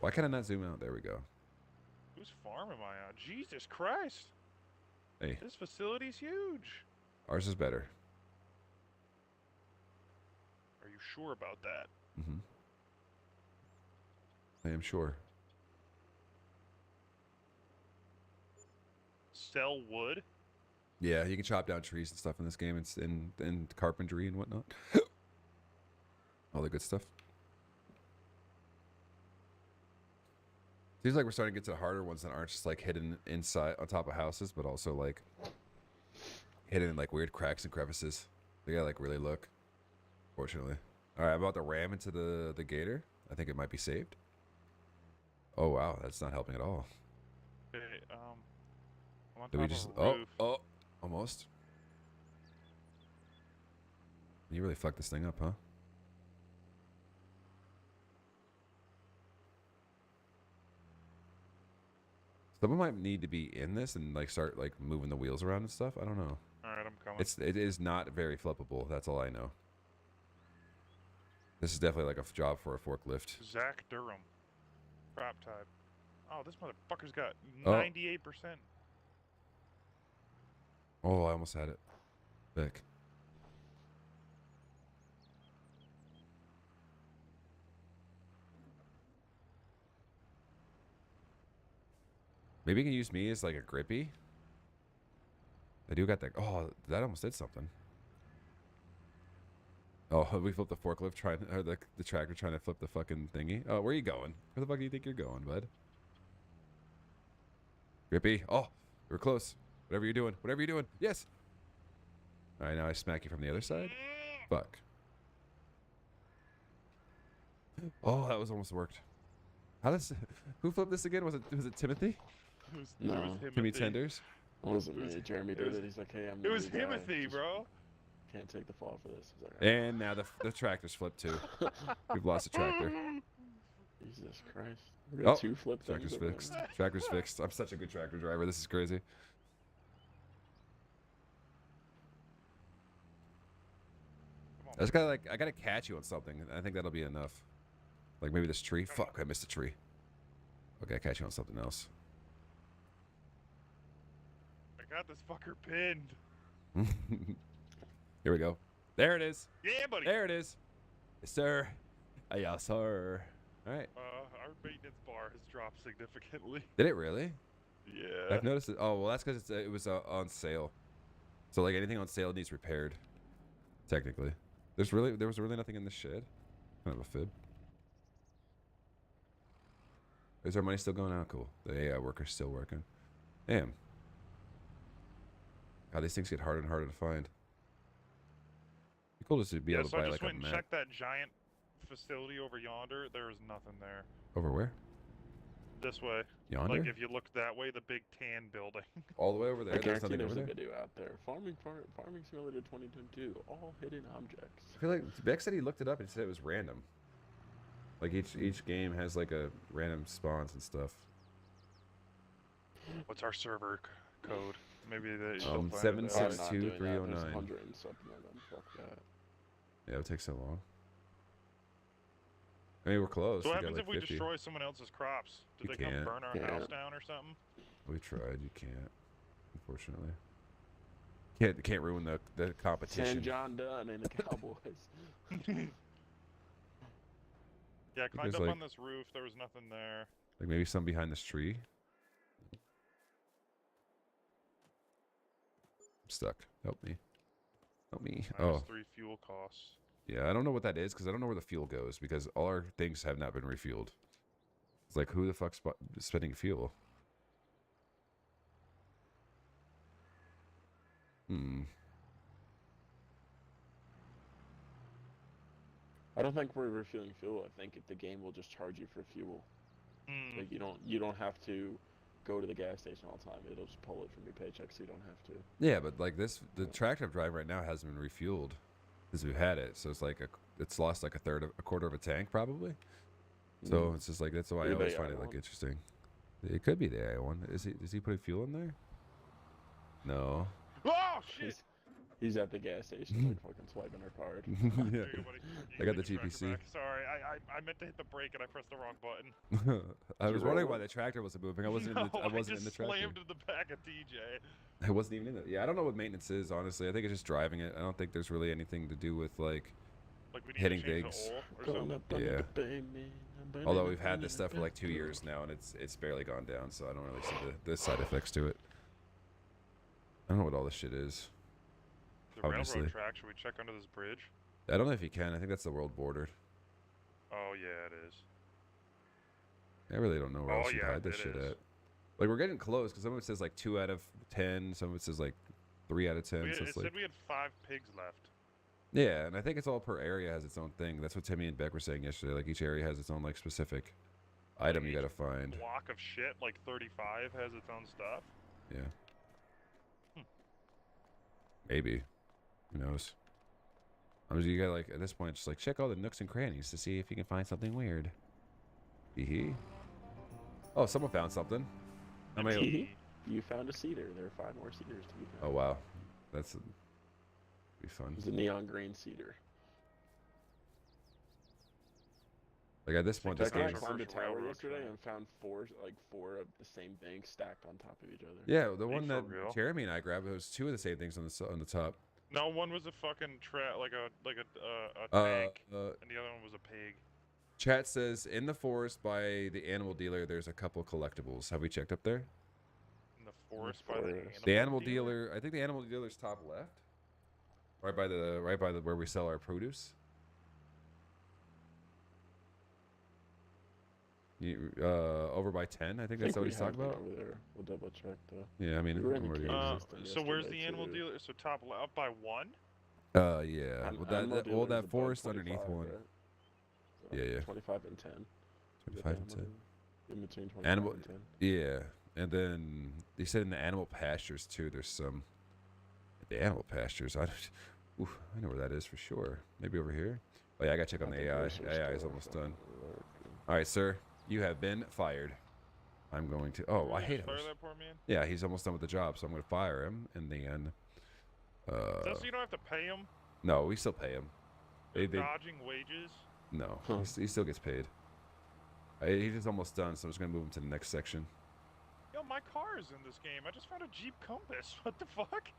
Why can I not zoom out? There we go. Whose farm am I on? Jesus Christ! Hey, This facility's huge. ours is better. Are you sure about that? Mm-hmm. I am sure. Sell wood? Yeah, you can chop down trees and stuff in this game. It's in carpentry and whatnot. All the good stuff. Seems like we're starting to get to the harder ones that aren't just like hidden inside on top of houses, but also like hidden in like weird cracks and crevices. They gotta like really look. Fortunately. All right, I'm about to ram into the gator. I think it might be saved. Oh wow, that's not helping at all. Okay, I'm on Did top we of just? a roof. Oh, almost. You really fucked this thing up, huh? Someone might need to be in this and like start like moving the wheels around and stuff. I don't know. Alright, I'm coming. It is not very flippable. That's all I know. This is definitely like a job for a forklift. Zach Durham. Crop type. Oh, this motherfucker's got Oh. 98%. Oh, I almost had it. Vic. Maybe you can use me as like a grippy. I do got that. Oh, that almost did something. Oh, we flipped the forklift or the tractor trying to flip the fucking thingy. Oh, where are you going? Where the fuck do you think you're going, bud? Grippy. Oh, we're close. Whatever you're doing. Whatever you're doing. Yes. All right, now I smack you from the other side. Fuck. Oh, that was almost worked. Who flipped this again? Was it Timothy? No. It was Timmy Himothy. Tenders? It wasn't me. Jeremy it did was- it. He's like, hey, I'm It the was new guy. Himothy, Just bro. Can't take the fall for this. He's like, And now the tractor's flipped too. We've lost a tractor. Jesus Christ. We got Oh, two flip things Tractor's over fixed. there. Tractor's fixed. I'm such a good tractor driver. This is crazy. Come on. I just gotta catch you on something. I think that'll be enough. Like maybe this tree. Fuck, I missed a tree. Okay, I catch you on something else. I got this fucker pinned. Here we go. There it is. Yeah, buddy. There it is. Yes, sir. Yes, sir. All right. Our maintenance bar has dropped significantly. Did it really? Yeah. I've noticed it. Oh well, that's because it was on sale. So like anything on sale needs repaired. Technically, there was really nothing in the shed. Kind of a fib. Is our money still going out? Cool. The AI worker's still working. Damn. God, these things get harder and harder to find. Be cool just to be Yeah, able to so buy I like just a went and map. checked that giant facility over yonder. There was nothing there. Over where? This way. Yonder? Like if you look that way, the big tan building. All the way over I there. There's guarantee nothing there's over a there. video out there. Farming Simulator 2022. All hidden objects. I feel like Beck said he looked it up and said it was random. Like each game has like a random spawns and stuff. What's our server code? Maybe they. Um, they'll find it seven, out. six, I'm not two, doing that. 309. There's 100 and something of them. Fuck that. Yeah, it would take so long. I mean, we're close. So what We got happens like if we 50. destroy someone else's crops? Do You they come can't. burn our Yeah. house down or something? We tried. You can't, unfortunately. Can't ruin the Send competition. John Dunn and the Cowboys. Yeah, climbed there's, up like- on this roof. There was nothing there. Like maybe some behind this tree. I'm stuck. Help me. Help me. Minus Oh, 3 fuel costs. yeah. I don't know what that is because I don't know where the fuel goes because all our things have not been refueled. It's like who the fuck's spending fuel? I don't think we're refueling fuel. I think the game will just charge you for fuel. Hmm. Like you don't have to go to the gas station all the time. It'll just pull it from your paycheck, so you don't have to. Yeah, but like the tractor I'm driving right now hasn't been refueled since we've had it, so it's like it's lost like a quarter of a tank probably. So it's just like that's why I Maybe always AI find it like one. interesting. It could be the AI one. Is he putting fuel in there? No. Oh shit! He's at the gas station, like fucking swiping our card. Yeah. There you go, buddy. You I got can the take your tractor GPC. back. Sorry, I meant to hit the brake and I pressed the wrong button. I was you wondering roll why it? the tractor wasn't moving. I wasn't No, in the I wasn't just in the tractor. slammed in the back of TJ. I wasn't even in it. Yeah, I don't know what maintenance is honestly. I think it's just driving it. I don't think there's really anything to do with like. Like we need Hitting to change digs. the oil or Going something. up under Yeah. the pavement, Although we've had this stuff for like 2 years now, and it's barely gone down, so I don't really see the side effects to it. I don't know what all this shit is. The Obviously. railroad track. Should we check under this bridge? I don't know if you can. I think that's the world border. Oh yeah, it is. I really don't know where Oh, else you'd yeah, hide this it shit is. at. Like we're getting close because some of it says like 2 out of 10, some of it says like 3 out of 10. So It it's like, said we had 5 pigs left. yeah, and I think it's all per area has its own thing. That's what Timmy and Beck were saying yesterday. Like each area has its own like specific item you each gotta find. Block of shit, like 35, has its own stuff. Yeah. Hmm. Maybe. Who knows? I mean, you gotta like at this point just like check all the nooks and crannies to see if you can find something weird. Hee. Oh, someone found something. How many? You found a cedar. There are 5 more cedars to be Oh found. wow, that's be fun. It's a neon green cedar. Like at this point, this That guy game. climbed a Controversial tower railroad yesterday track. and found 4 of the same thing stacked on top of each other. Yeah, the Are one you that for real? Jeremy and I grabbed, there was 2 of the same things on the top. No, one was a fucking like a tank, and the other one was a pig. Chat says in the forest by the animal dealer, there's a couple collectibles. Have we checked up there? In the forest by the forest. animal, The animal dealer. I think the animal dealer's top left, right by the where we sell our produce. Over by 10. I think that's what we he's have talking one about. over there. We'll double check though. Yeah, I mean, We were in I'm the already- cave. So where's the yesterday, animal too. dealer? So top up by 1. yeah. An- Well, animal that dealer is that above forest underneath 25, one. right? So Yeah, yeah. 25 and 10. 25 and 10. In between 25 Animal- and 10. Yeah, and then they said in the animal pastures too. There's some. The animal pastures. Oof, I know where that is for sure. Maybe over here. Oh yeah, I gotta check on the AI. AI is almost done. All right, sir. You have been fired. I'm going to. Oh, I hate him. Fire that poor man. Yeah, he's almost done with the job, so I'm going to fire him. And then, So you don't have to pay him. no, we still pay him. They Dodging wages. no, Huh. he still gets paid. He's almost done, so I'm just going to move him to the next section. Yo, my car is in this game. I just found a Jeep Compass. What the fuck?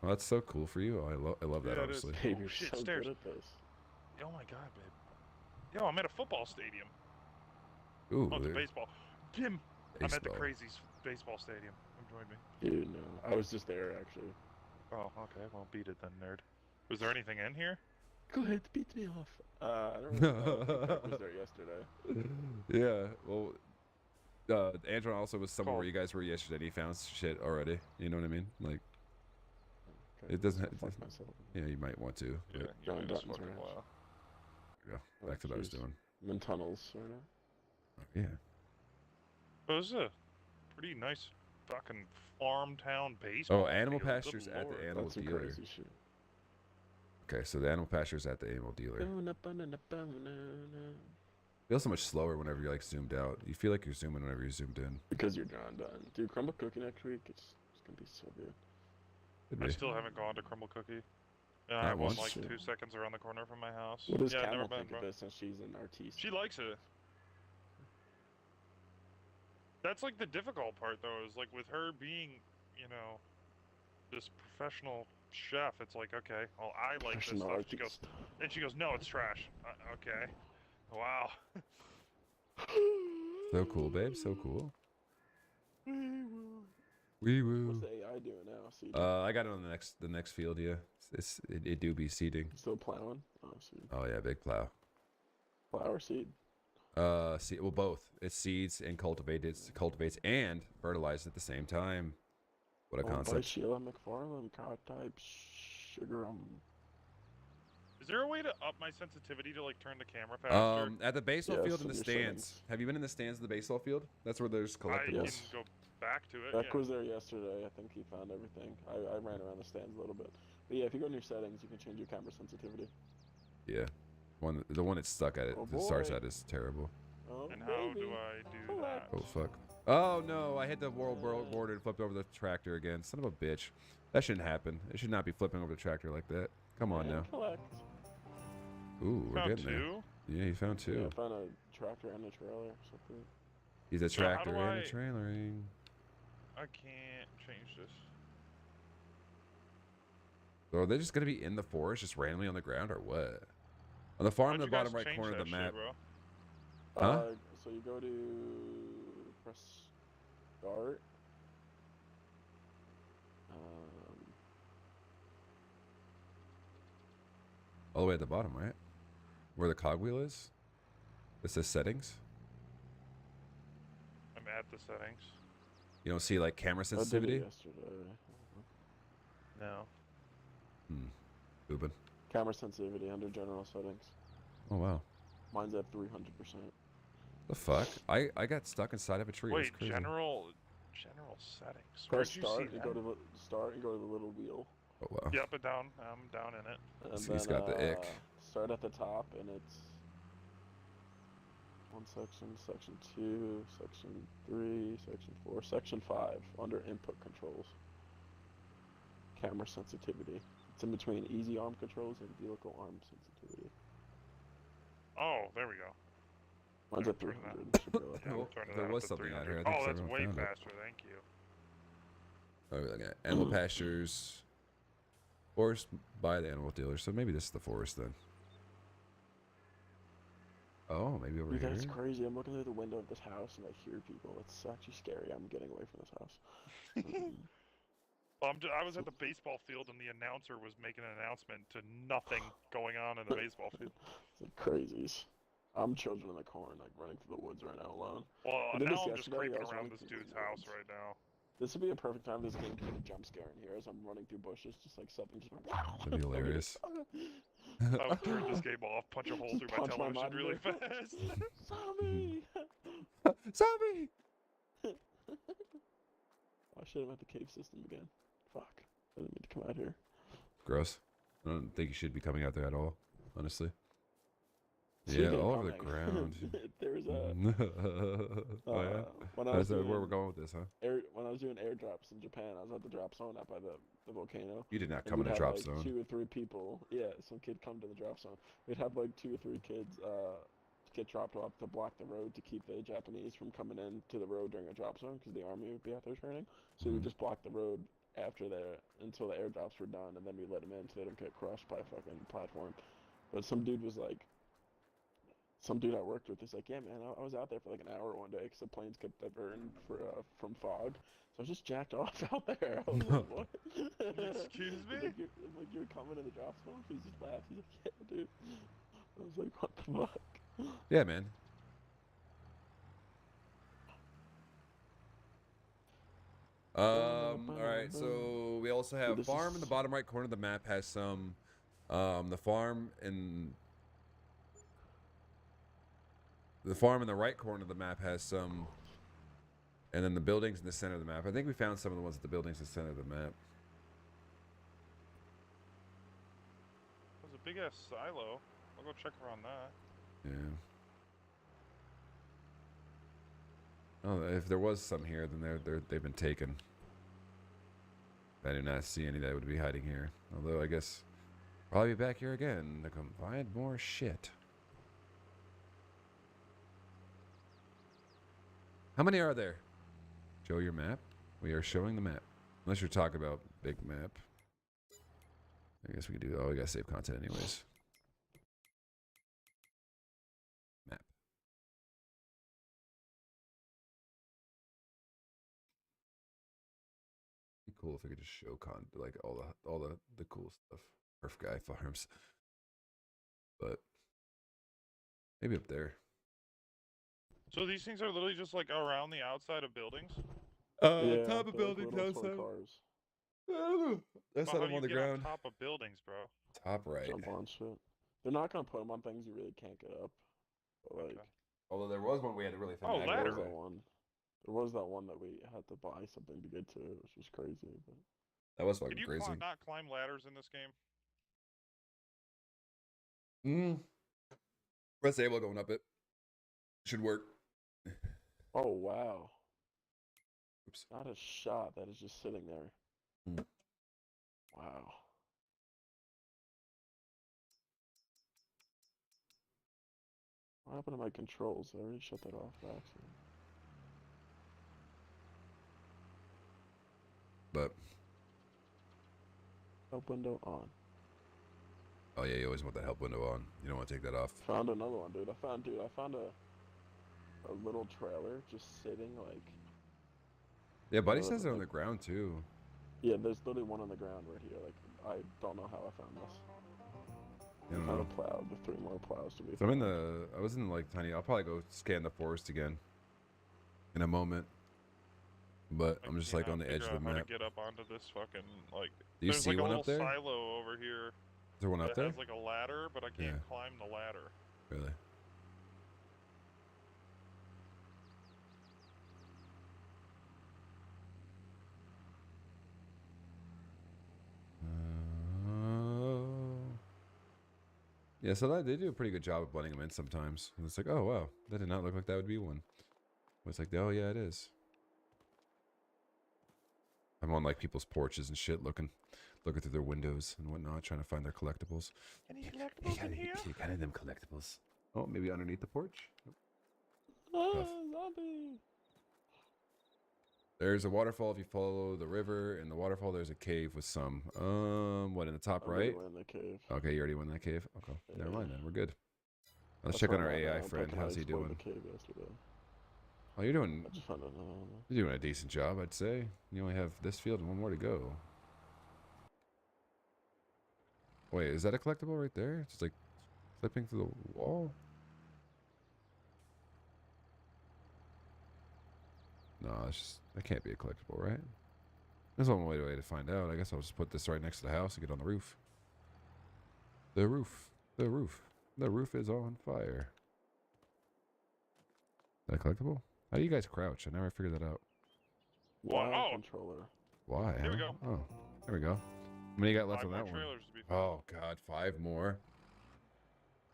Well, that's so cool for you. I love that, Yeah, it is. honestly. Babe, Oh, you're shit, so stairs. good at this. Oh my god, babe. Yo, I'm at a football stadium. Ooh, Oh, it's a there- baseball. Jim, I'm at the baseball. Crazies baseball stadium. Come join me. Dude, no. I was just there actually. Oh, okay. Well, beat it then, nerd. Was there anything in here? Go ahead, beat me off. I don't really know. I think Beck was there yesterday. Yeah, well, Andron also was somewhere Cool. where you guys were yesterday. And he found shit already. You know what I mean? Like, Okay, It doesn't so have- fuck myself. yeah, you might want to. Yeah, But, you John made us Dutton's fucking ranch. wow. yeah, Oh, back to what I was jeez. doing. I'm in tunnels right now. Yeah. But this is a pretty nice fucking farm town baseball. Oh, animal field. Good pastures at the lord. animal That's some dealer. crazy shit. Okay, so the animal pastures at the animal dealer. Banana. Feels so much slower whenever you're like zoomed out. You feel like you're zooming whenever you're zoomed in. Because you're John Dunn. Dude, Crumble Cookie next week, it's gonna be so good. Could I be. still haven't gone to Crumble Cookie. Yeah, Not I have one once? like 2 seconds around the corner from my house. What does yeah, I've Camel never been, think of bro. this since she's an artiste? She likes it. That's like the difficult part though, is like with her being, you know, this professional chef. It's like, okay, well, I like this Professional stuff. She goes, artist. and she goes, no, it's trash. Okay. Wow. So cool, babe. So cool. What's Wee woo. the AI doing now? See, I got it on the next field. Yeah, it do be seeding. still plowing? Oh, seed. Oh yeah, big plow. Flower seed. See, well, both. It seeds and cultivates and fertilizes at the same time. What a Owned by concept. Sheila McFarland, cod type, sugar. Is there a way to up my sensitivity to like turn the camera faster? At the baseball Yes, field in in the your stands. settings. Have you been in the stands of the baseball field? That's where there's I collectibles. can Yes. go back to it. Beck Yeah. was there yesterday. I think he found everything. I ran around the stands a little bit. But yeah, if you go in your settings, you can change your camera sensitivity. Yeah, the one it's stuck at it. Oh, The starts boy. at is terrible. Oh, And how baby. do I do Collect. that? Oh fuck. Oh no! I hit the world border and flipped over the tractor again. Son of a bitch. That shouldn't happen. It should not be flipping over the tractor like that. Come on And now. collect. Ooh, we're Found getting there. two. Yeah, he found two. Yeah, I found a tractor and a trailer or something. He's a So how tractor do and a I- trailering. I can't change this. So are they just gonna be in the forest, just randomly on the ground, or what? On the farm in Why'd the you guys bottom right change corner of that the shit, map. bro? Huh? So you go to press start. All the way at the bottom, right? Where the cogwheel is? It says settings. I'm at the settings. You don't see like camera I did it sensitivity? yesterday. No. Boobin. Camera sensitivity under general settings. Oh wow. Mine's at 300%. The fuck? I got stuck inside of a tree. It was Wait, crazy. general settings. Press Where'd you start. see You that? go to the start and go to the little wheel. Oh wow. Yep, and down. I'm down in it. And So he's got the ick. Start at the top, and it's one section, section 2, section 3, section 4, section 5 under input controls. Camera sensitivity. It's in between easy arm controls and vehicle arm sensitivity. Oh, there we go. Mine's at Turn 300. that. Should be like Yeah, Well, turn it there up was to something out 300. here. I think Oh, that's someone way found it. faster. Thank you. Oh, we're looking at animal pastures. Forest by the animal dealer. So maybe this is the forest then. Oh, maybe over Dude, here. that's crazy. I'm looking through the window of this house and I hear people. It's actually scary. I'm getting away from this house. Well, I was at the baseball field and the announcer was making an announcement to nothing going on in the baseball field. It's like crazies. I'm children in the corn, like running through the woods right now alone. Well, I did now this I'm just yesterday, I creeping was around running this through dude's the house woods. right now. This would be a perfect time for this game to get a jump scare in here as I'm running through bushes, just like something just That'd be hilarious. I would turn this game off, punch a hole through my Punch my television really monitor. fast. Zombie! Zombie! I should have at the cave system again. Fuck. I didn't mean to come out here. Gross. I don't think you should be coming out there at all, honestly. Speaking Yeah, of all over the coming, ground. There's a Oh yeah. when I was That's where doing we're going with this, huh? when I was doing airdrops in Japan, I was at the drop zone out by the volcano. You did not And come in we'd a have, drop like, zone. 2 or 3 people. Yeah, some kid come to the drop zone. We'd have like 2 or 3 kids get dropped off to block the road to keep the Japanese from coming in to the road during a drop zone because the army would be out there training. So we Mhm. just block the road after until the airdrops were done, and then we let them in so they don't get crushed by a fucking platform. But some dude I worked with is like, yeah, man, I was out there for like an hour one day because the planes kept diverting from fog. So I was just jacked off out there. I was like, what? Excuse He's me? like, you're coming in the drop zone? He's just laughed. He's like, yeah, dude. I was like, what the fuck? Yeah, man. All right, so we also have this farm in is- the bottom right corner of the map has some. The farm in the right corner of the map has some, and then the buildings in the center of the map. I think we found some of the ones at the buildings in the center of the map. There's a big ass silo. I'll go check around that. Yeah. Oh, if there was some here, then they've been taken. I do not see any that would be hiding here. Although I guess probably be back here again to come find more shit. How many are there? Show your map. We are showing the map. Unless you're talking about big map. I guess we could do. Oh, we gotta save content anyways. Map. Be cool if we could just show like all the cool stuff. Earth guy farms, but maybe up there. So these things are literally just like around the outside of buildings. Yeah, top of they're like buildings little toy outside. cars. I don't know. That's But not how do on you the get ground. on top of buildings, bro? Top right. Jump on shit. They're not gonna put them on things you really can't get up. But like, Okay. Although there was one we had to really Oh, finagle. there ladder. was that one. There was that one that we had to buy something to get to, which was crazy. But That was Could fucking you crazy. not climb ladders in this game? Press A while going up it. Should work. oh wow, Oops. not a shot. That is just sitting there. Hmm. Wow. What happened to my controls? I already shut that off by accident. But Help window on. oh yeah, you always want that help window on. You don't want to take that off. Found another one, dude. I found a little trailer just sitting like. Yeah, Buddy Uh, says they're on the like- ground too. Yeah, there's literally one on the ground right here. Like, I don't know how I found this. I don't Found know. a plow. The 3 more plows to be. So I'm in the. I was in like tiny. I'll probably go scan the forest again in a moment. But I'm just like on the edge of the How map. to get up onto this fucking like? Do you There's see like one a up little there? Is silo over here there one up that there? has like a ladder, but I can't Yeah. climb the ladder. Really? Yeah, so they do a pretty good job of blending them in sometimes. And it's like, oh wow, that did not look like that would be one. But it's like, oh yeah, it is. I'm on like people's porches and shit, looking through their windows and whatnot, trying to find their collectibles. Any collectibles in here? Kind of them collectibles. Oh, maybe underneath the porch. Ah, zombie! There's a waterfall if you follow the river. In the waterfall, there's a cave with some. What in the top I'm gonna right? go in the cave. Okay, you already went in that cave. Okay, never mind then. We're good. Let's I check on found our out AI back friend. when I How's he explored doing? The cave yesterday. Oh, you're doing I just found another one. you're doing a decent job, I'd say. You only have this field and one more to go. Wait, is that a collectible right there? It's just like slipping through the wall. No, it's just that can't be a collectible, right? There's one way to find out. I guess I'll just put this right next to the house and get on the roof. The roof. The roof. The roof is on fire. Is that collectible? How do you guys crouch? I never figured that out. Wow. Wild controller. Why? Here we huh? go. Oh, there we go. How many you got left 5 on more that one? trailers to be found. Oh God, 5 more.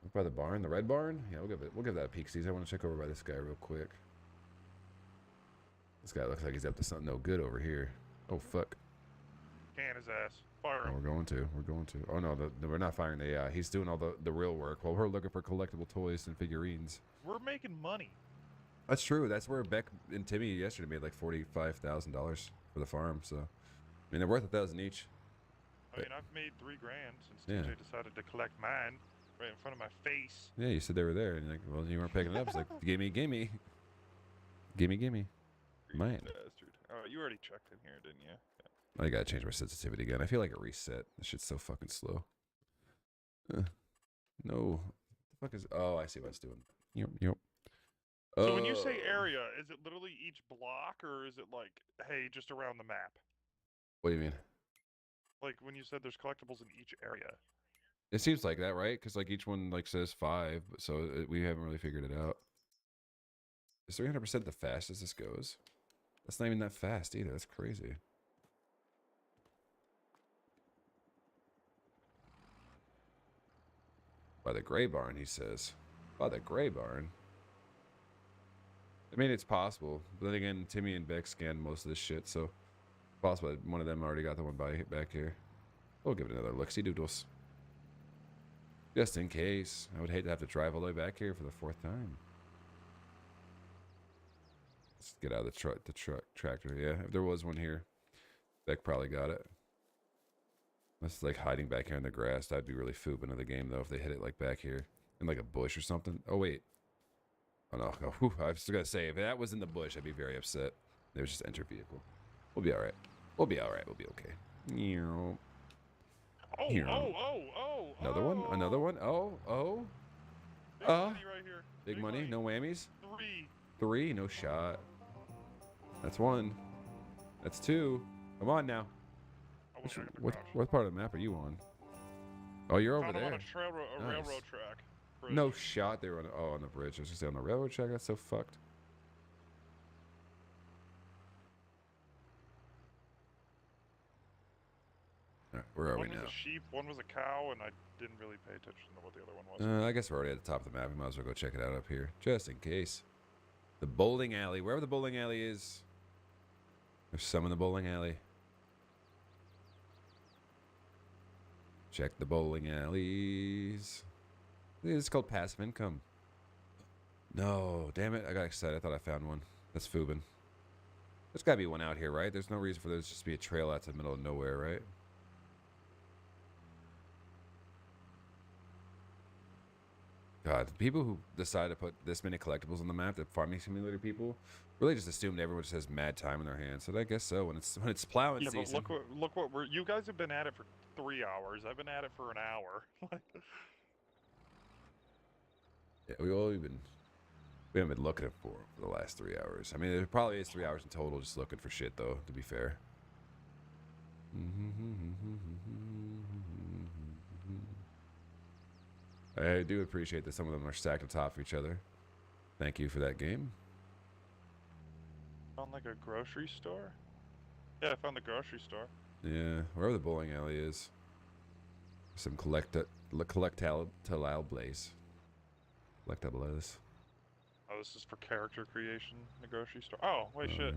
Up by the barn, the red barn. Yeah, we'll give that a peek. See, I want to check over by this guy real quick. This guy looks like he's up to something no good over here. Oh fuck. Can his ass. Fire Oh, him. we're going to. Oh no, we're not firing the AI. He's doing all the real work while we're looking for collectible toys and figurines. We're making money. That's true. That's where Beck and Timmy yesterday made like $45,000 for the farm. So, I mean, they're worth $1,000 each. I mean, I've made $3 grand since Yeah. TJ decided to collect mine right in front of my face. Yeah, you said they were there, and you're like, well, you weren't picking it up. It's like, gimme. Mine. Bastard. Oh, you already checked in here, didn't you? I gotta change my sensitivity again. I feel like a reset. This shit's so fucking slow. No. The fuck is? Oh, I see what it's doing. Yep. So when you say area, is it literally each block, or is it like, hey, just around the map? What do you mean? Like when you said there's collectibles in each area. It seems like that, right? Because like each one like says 5, so we haven't really figured it out. Is 300% the fastest this goes? That's not even that fast either. That's crazy. By the gray barn, he says. By the gray barn. I mean, it's possible. But then again, Timmy and Beck scanned most of this shit, so possible that one of them already got the one back here. We'll give it another look. See doodles. Just in case. I would hate to have to drive all the way back here for the 4th time. Let's get out of the tractor. Yeah, if there was one here, Beck probably got it. That's like hiding back here in the grass. That'd be really foobing of the game, though, if they hit it like back here in like a bush or something. Oh, wait. Oh, no. Oh, whew, I was going to say, if that was in the bush, I'd be very upset. It was just enter vehicle. We'll be all right. We'll be all right. We'll be okay. Oh, Here. Another one? Another one? Oh, oh. Big money right here. Big money? No whammies? 3. 3? No shot. That's 1. That's 2. Come on now. I wish I could What, crouch. what part of the map are you on? Oh, you're over Found them there. on a Nice. railroad track. Bridge. No shot. They were on. Oh, on the bridge. I was gonna say on the railroad track. That's so fucked. All right, where are we One was now? a sheep, one was a cow, and I didn't really pay attention to what the other one was. I guess we're already at the top of the map. We might as well go check it out up here, just in case. The bowling alley. Wherever the bowling alley is, there's some in the bowling alley. Check the bowling alleys. It's called passive income. No, damn it. I got excited. I thought I found one. That's Fubin. There's got to be one out here, right? There's no reason for there to just be a trail out to the middle of nowhere, right? God, the people who decide to put this many collectibles on the map, the farming simulator people, really just assumed everyone just has mad time in their hands. So I guess so. When it's plowing Yeah, but season. look what we're. You guys have been at it for 3 hours. I've been at it for an hour. Yeah, we haven't been looking for the last 3 hours. I mean, it probably is 3 hours in total just looking for shit, though, to be fair. I do appreciate that some of them are stacked on top of each other. Thank you for that game. Found like a grocery store. Yeah, I found the grocery store. Yeah, wherever the bowling alley is. Some collectables. Collectables. Oh, this is for character creation. The grocery store. Oh, wait, shit.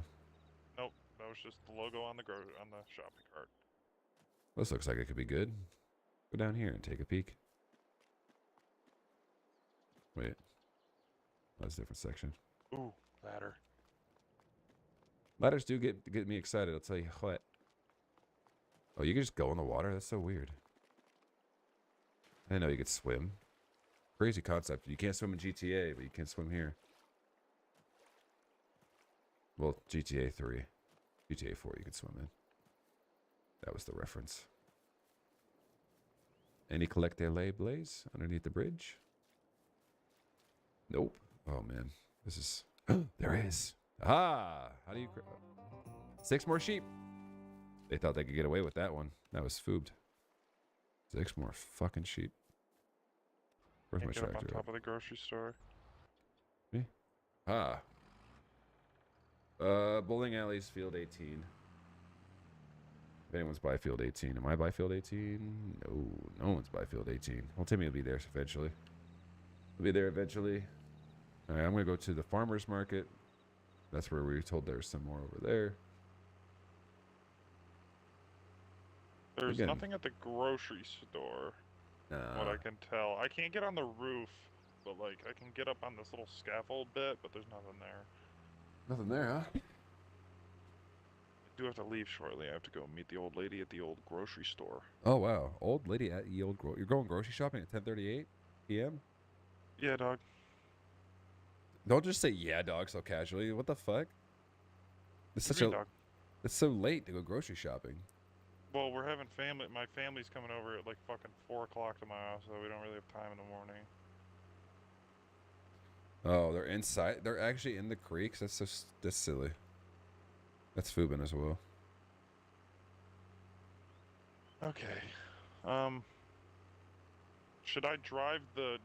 Nope, that was just the logo on the shopping cart. This looks like it could be good. Go down here and take a peek. Wait. That's a different section. Ooh, ladder. Ladders do get me excited, I'll tell you what. Oh, you can just go in the water? That's so weird. I didn't know you could swim. Crazy concept. You can't swim in GTA, but you can swim here. Well, GTA 3. GTA 4 you can swim in. That was the reference. Any collectibles underneath the bridge? Nope. Oh, man. This is... there is. Ah! How do you... 6 more sheep. They thought they could get away with that one. That was foobed. 6 more fucking sheep. Where's my Can't get up on tractor? top of the grocery store. Me? Ah. Bowling alleys, field 18. If anyone's by field 18. Am I by field 18? No, no one's by field 18. Well, Timmy will be there eventually. We'll be there eventually. All right, I'm going to go to the farmer's market. That's where we were told there's some more over there. There's Again. nothing at the grocery store. What I can tell. I can't get on the roof, but like I can get up on this little scaffold bit, but there's nothing there. Nothing there, huh? I do have to leave shortly. I have to go meet the old lady at the old grocery store. Oh, wow. Old lady at the old... You're going grocery shopping at 10:38 p.m.? Yeah, dog. Don't just say yeah, dog, so casually. What the fuck? It's What such do you mean, a... dog? It's so late to go grocery shopping. Well, we're having family. My family's coming over at like fucking 4 o'clock tomorrow, so we don't really have time in the morning. Oh, they're inside. They're actually in the creeks. That's so that's silly. That's Fubin as well. Okay. Should I drive the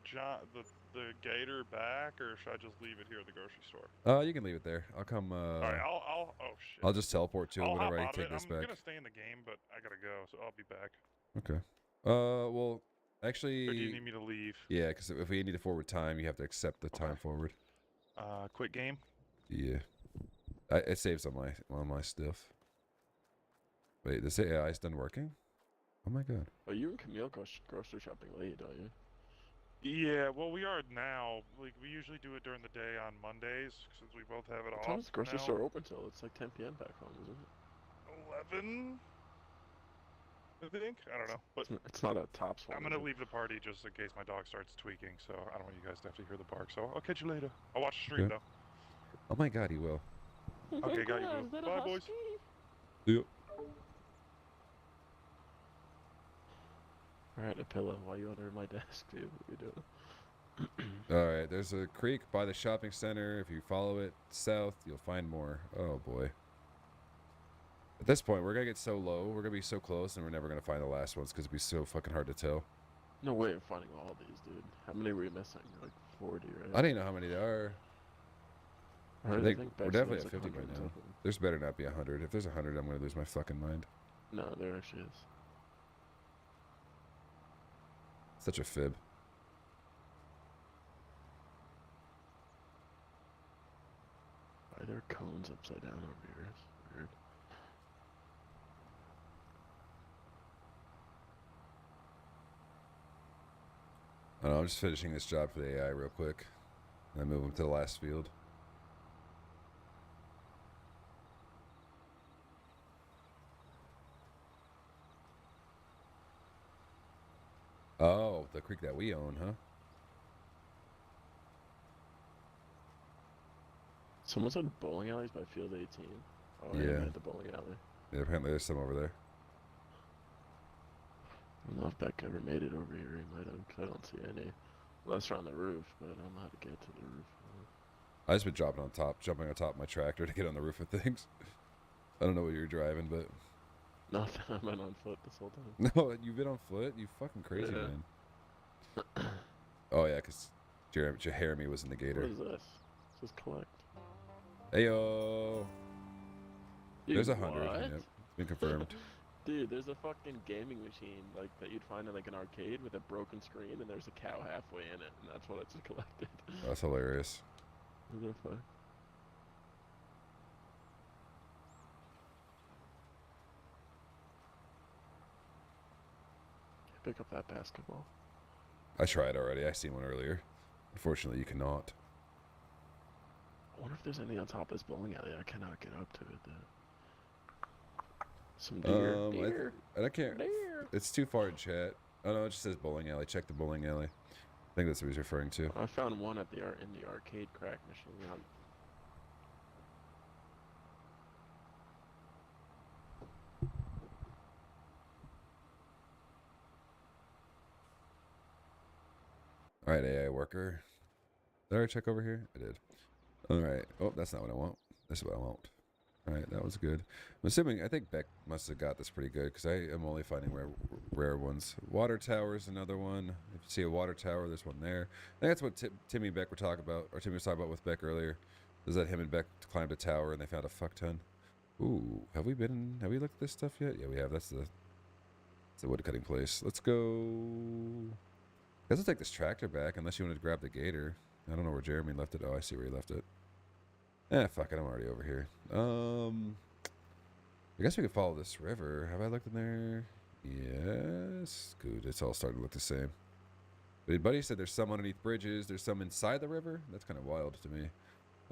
gator back, or should I just leave it here at the grocery store? You can leave it there. I'll come. All right. Oh shit. I'll just teleport to it I'll whenever hop I out of take it. this I'm back. gonna stay in the game, but I gotta go, so I'll be back. Okay. Well, actually. Or do you need me to leave? Yeah, because if we need to forward time, you have to accept the time forward. Quit game. Yeah. It saves on my stuff. Wait, this AI is done working? Oh my god. Oh, you and Camille go grocery shopping late, don't you? Yeah, well, we are now. Like, we usually do it during the day on Mondays, since we both have it What off. time is the grocery now. store open till? It's like 10 p.m. back home, isn't it? 11? I think. I don't know, but It's not a top swing. I'm gonna leave the party just in case my dog starts tweaking. So I don't want you guys to have to hear the bark. So I'll catch you later. I'll watch the stream Okay. Oh my god, he will. Okay, got you, Blue. Bye, boys. Yep. Alright, a pillow while you under my desk, dude. What are you doing? All right, there's a creek by the shopping center. If you follow it south, you'll find more. Oh boy. At this point, we're gonna get so low, we're gonna be so close, and we're never gonna find the last ones because it'd be so fucking hard to tell. No way of finding all these, dude. How many were you missing? Like 40, right? I don't even know how many there are. I I think Bex we're said definitely it's at like 50 by 100 now. something. There's better not be 100. If there's 100, I'm gonna lose my fucking mind. No, there actually is. Such a fib. Why are there cones upside down over here? It's weird. I don't know, I'm just finishing this job for the AI real quick. And then move them to the last field. Oh, the creek that we own, huh? Someone said bowling alleys by Field 18. Oh, Yeah. I at the bowling alley. Yeah, apparently there's some over there. I don't know if Beck ever made it over here. He might have, 'cause I don't see any. Unless they're on the roof, but I don't know how to get to the roof. I just been jumping on top of my tractor to get on the roof of things. I don't know what you're driving, but Nothing. I've been on foot this whole time. no, you've been on foot. You fucking crazy, Yeah. man. Oh yeah, cause Jeremy was in the What gator. is this? This is collect. Heyo, there's Dude, 100. what? Yep, it's been confirmed. Dude, there's a fucking gaming machine like that you'd find in like an arcade with a broken screen, and there's a cow halfway in it, and that's what I just collected. That's hilarious. What the fuck? Pick up that basketball. I tried already. I seen one earlier. Unfortunately, you cannot. I wonder if there's anything on top of this bowling alley. I cannot get up to it. Though. Some deer. Deer. And I can't. Deer. It's too far in chat. Oh no, it just says bowling alley. Check the bowling alley. I think that's what he's referring to. I found one at the in the arcade crack machine. All right, AI worker. Did I already check over here? I did. All right. Oh, that's not what I want. This is what I want. All right, that was good. I'm assuming, I think Beck must have got this pretty good because I am only finding rare ones. Water tower is another one. If you see a water tower, there's one there. I think that's what Timmy and Beck were talking about, or Timmy was talking about with Beck earlier. Is that him and Beck climbed a tower and they found a fuck ton. Ooh, have we looked at this stuff yet? Yeah, we have. That's the wood cutting place. Let's go. I guess I'll take this tractor back unless you want to grab the gator. I don't know where Jeremy left it. Oh, I see where he left it. Fuck it. I'm already over here. I guess we could follow this river. Have I looked in there? Yes. Good. It's all starting to look the same. But Buddy said there's some underneath bridges. There's some inside the river. That's kind of wild to me.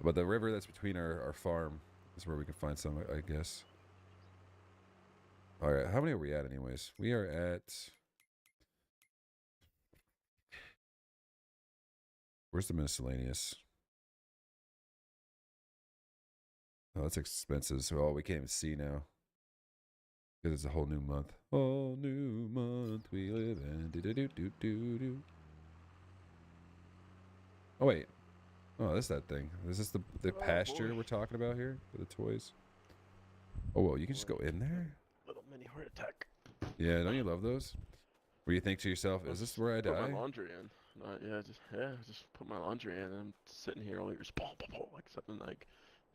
But the river that's between our farm is where we can find some, I guess. All right. How many are we at anyways? We are at... Where's the miscellaneous? Oh, that's expensive. So, we can't even see now. Because it's a whole new month. Whole new month we live in. Do. Oh, wait. Oh, that's that thing. Is this the pasture we're talking about here? For the toys? Oh, well, you can just go in there? Little mini heart attack. Yeah, don't you love those? Where you think to yourself, is this where I Put die? my laundry in. Just put my laundry in, and I'm sitting here all ears, like something like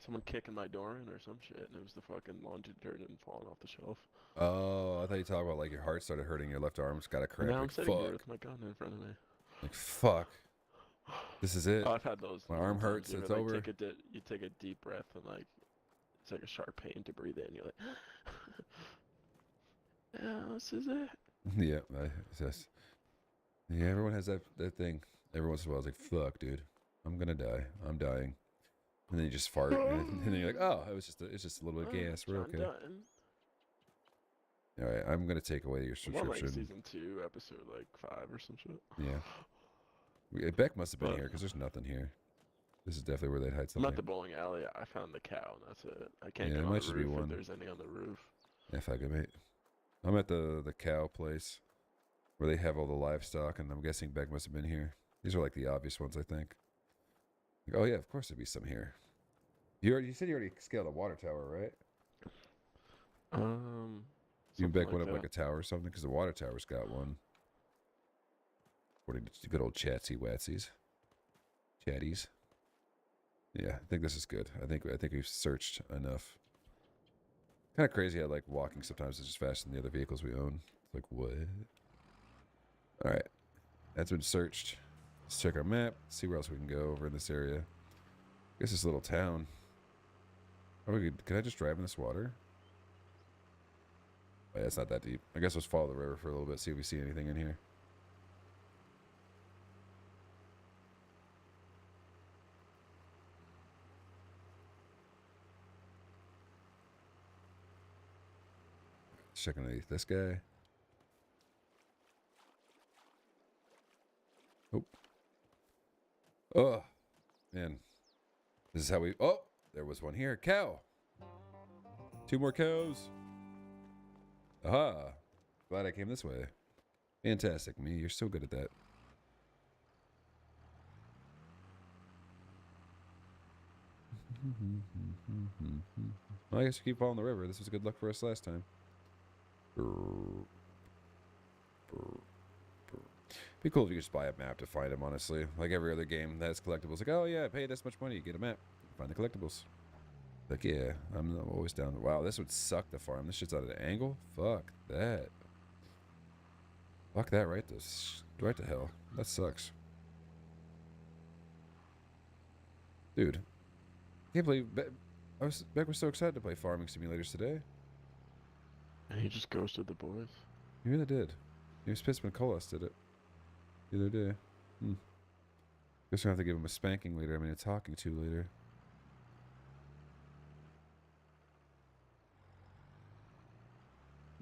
someone kicking my door in or some shit, and it was the fucking laundry detergent falling off the shelf. Oh, I thought you talked about like your heart started hurting, your left arm's got a cramp. Now I'm Like, sitting here fuck. with my gun in front of me. Like, fuck. This is it. Oh, I've had those. My arm sometimes. hurts, You ever, it's like, over. You take a deep breath and like it's like a sharp pain to breathe in. You're like, yeah, this is it. Yeah, yeah, everyone has that thing. Every once in a while, it's like, fuck, dude, I'm gonna die. I'm dying. And then you just fart, and then you're like, oh, it's just a little bit of gas. We're I'm okay. done. All right, I'm gonna take away your I'm on like subscription. season 2, episode like 5 or some shit. Yeah. Beck must have been But- here because there's nothing here. This is definitely where they'd hide I'm something. at the bowling alley. I found the cow, and that's it. I can't Yeah, get it on might the just be roof one. if there's any on the roof. Yeah, fuck it, mate. I'm at the cow place where they have all the livestock, and I'm guessing Beck must have been here. These are like the obvious ones, I think. Like, oh yeah, of course there'd be some here. You said you already scaled a water tower, right? You and Something Beck like went up that. like a tower or something because the water tower's got one. According to good old Chatsy Watsies. Chatties. Yeah, I think this is good. I think we've searched enough. Kind of crazy how like walking sometimes is just faster than the other vehicles we own. It's like what? All right, that's been searched. Let's check our map. See where else we can go over in this area. I guess this little town. Oh, can I just drive in this water? Oh, yeah, it's not that deep. I guess let's follow the river for a little bit. See if we see anything in here. Check underneath this guy. Oh. Oh. Man. This is how we... Oh! There was one here. Cow! 2 more cows. Aha. Glad I came this way. Fantastic, me. You're so good at that. Well, I guess we keep following the river. This was good luck for us last time. Be cool if you could just buy a map to find them, honestly. Like every other game that has collectibles. Like, oh yeah, pay this much money, you get a map. Find the collectibles. Like, yeah, I'm always down. Wow, this would suck to farm. This shit's out at an angle? Fuck that. Fuck that right to hell. That sucks. Dude. Can't believe Beck was so excited to play farming simulators today. And he just ghosted the boys. He really did. He was pissed when Colas did it the other day. Guess we're gonna have to give him a spanking later. I mean, a talking to later.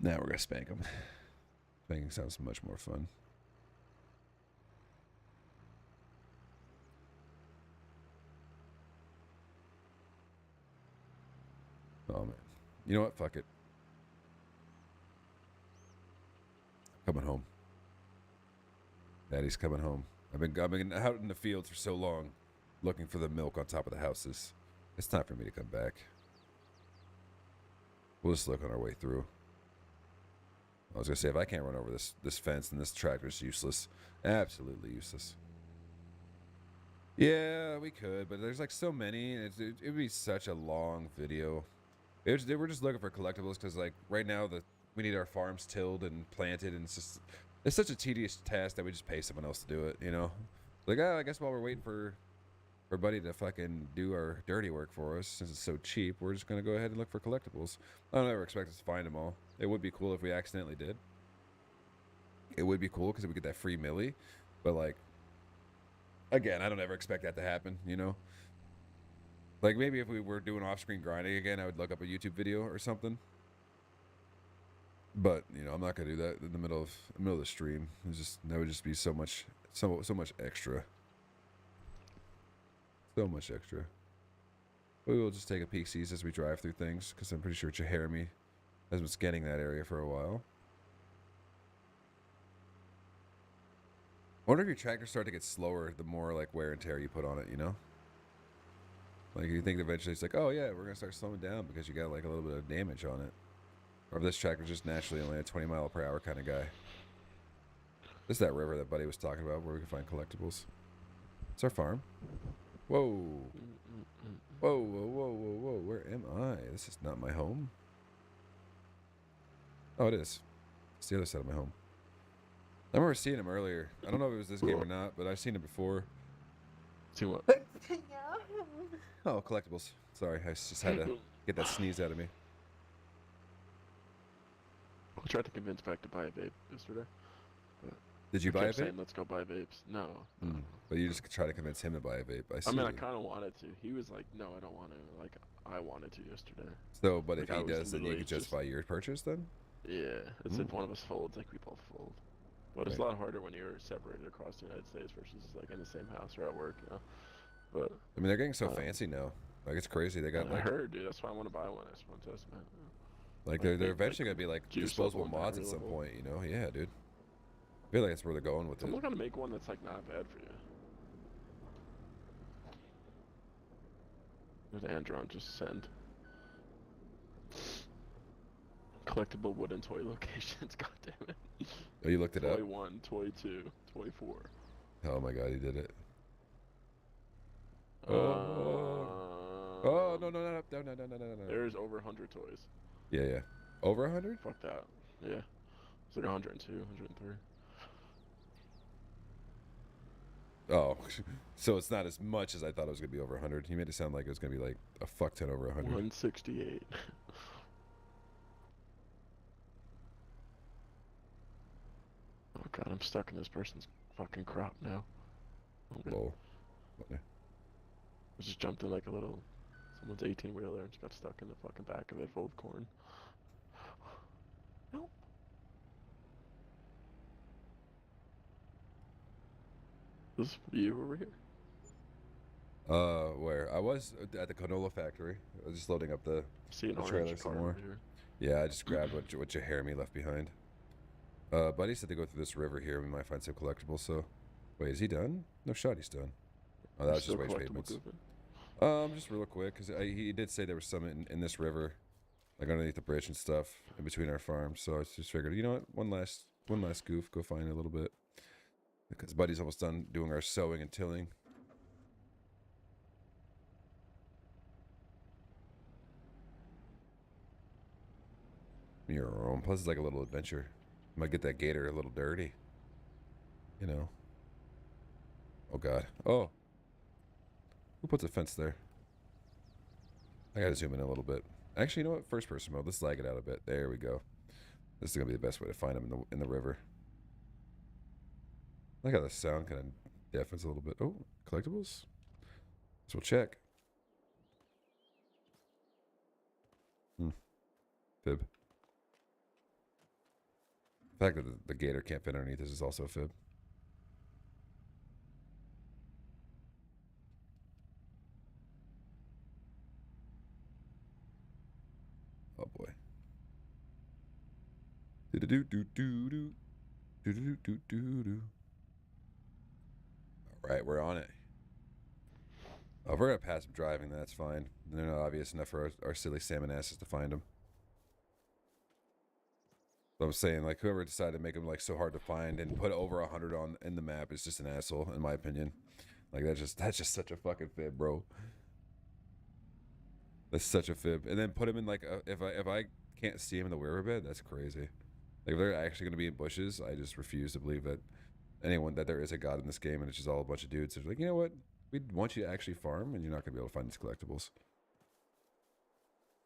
Now we're gonna spank him. Spanking sounds much more fun. Oh man. You know what? Fuck it. Coming home. Daddy's coming home. I've been out in the fields for so long, looking for the milk on top of the houses. It's time for me to come back. We'll just look on our way through. I was gonna say, if I can't run over this fence, then this tractor's useless. Absolutely useless. Yeah, we could, but there's like so many, and it'd be such a long video. We're just looking for collectibles because like right now we need our farms tilled and planted, and it's such a tedious task that we just pay someone else to do it, you know? Like, oh, I guess while we're waiting for Buddy to fucking do our dirty work for us, since it's so cheap, we're just gonna go ahead and look for collectibles. I don't ever expect us to find them all. It would be cool if we accidentally did. It would be cool because we get that free millie, but like, again, I don't ever expect that to happen, you know? Like maybe if we were doing off-screen grinding again, I would look up a YouTube video or something. But you know, I'm not gonna do that in the middle of the stream. That would just be so much extra. So much extra. We will just take a peek sees as we drive through things, because I'm pretty sure Jeremy has been scanning that area for a while. I wonder if your tractors start to get slower the more like wear and tear you put on it, you know? Like you think eventually it's like, oh yeah, we're gonna start slowing down because you got like a little bit of damage on it. Or if this tractor's just naturally only a 20-mile-per-hour kind of guy. This is that river that Buddy was talking about where we can find collectibles. It's our farm. Whoa. Whoa, whoa, whoa, whoa, whoa. Where am I? This is not my home. Oh, it is. It's the other side of my home. I remember seeing him earlier. I don't know if it was this game or not, but I've seen it before. See what? Oh, collectibles. Sorry, I just had to get that sneeze out of me. I tried to convince Beck to buy a vape yesterday. Did you He buy a kept saying, vape? let's go buy vapes. No. But you just try to convince him to buy a vape. I mean, I kind of wanted to. He was like, no, I don't want to. Like, I wanted to yesterday. So, but if Like, I he was does, then you literally could justify your purchase then? Yeah, it's if one of us folds, like we both fold. But it's a Right. lot harder when you're separated across the United States versus like in the same house or at work, you know. But I mean, they're getting so um, fancy now. Like it's crazy. They got I like heard, dude. That's why I want to buy one. I just want to test man. like Like they're big, eventually like gonna be like juice disposable level and mods at battery some level. point. You know? Yeah, dude. I feel like that's where they're going with it. Someone's gotta make one that's like not bad for you. There's Andron, just send. Collectible wooden toy locations, god damn it. Oh, you looked it up? Toy 1, Toy 2, Toy 4. Oh my god, he did it. Um, Oh no no no no no no no no no. There's over 100 toys. Yeah yeah. Over 100? Fuck that. Yeah. It's like 102, 103. Oh, so it's not as much as I thought it was gonna be over 100. He made it sound like it was gonna be like a fuck ton over 100. 168. Oh god, I'm stuck in this person's fucking crop now. I'm good. Lol. I just jumped in like a little someone's 18-wheeler and just got stuck in the fucking back of it full of corn. Nope. This is you over here. Where I was at the canola factory. I was just loading up the. See an The orange trailer car some more. over here. Yeah, I just grabbed what Jeremy left behind. Buddy said to go through this river here. We might find some collectibles. So, wait, is he done? No shot, he's done. Oh, that was Still just waste collectible payments. goofing. Just real quick, because he did say there was some in this river, like underneath the bridge and stuff, in between our farms. So I just figured, you know what, one last goof, go find a little bit, because Buddy's almost done doing our sowing and tilling. Your own. Plus, it's like a little adventure. Might get that gator a little dirty, you know. Oh God. Oh. Who puts a fence there? I gotta zoom in a little bit. Actually, you know what? First person mode. Let's lag it out a bit. There we go. This is gonna be the best way to find them in the river. I like how the sound kind of deafens a little bit. Oh, collectibles. So we'll check. Fib. The fact that the gator can't fit underneath this is also a fib. Oh boy. Do do do do do do do do do do do. All right, we're on it. Oh, if we're gonna pass them driving, that's fine. They're not obvious enough for our silly salmon asses to find them. So I'm saying, like, whoever decided to make them like so hard to find and put over 100 on in the map is just an asshole, in my opinion. Like that's just such a fucking fib, bro. That's such a fib. And then put him in like if I can't see him in the riverbed, that's crazy. Like if they're actually gonna be in bushes, I just refuse to believe that there is a god in this game and it's just all a bunch of dudes. They're like, you know what? We want you to actually farm, and you're not gonna be able to find these collectibles.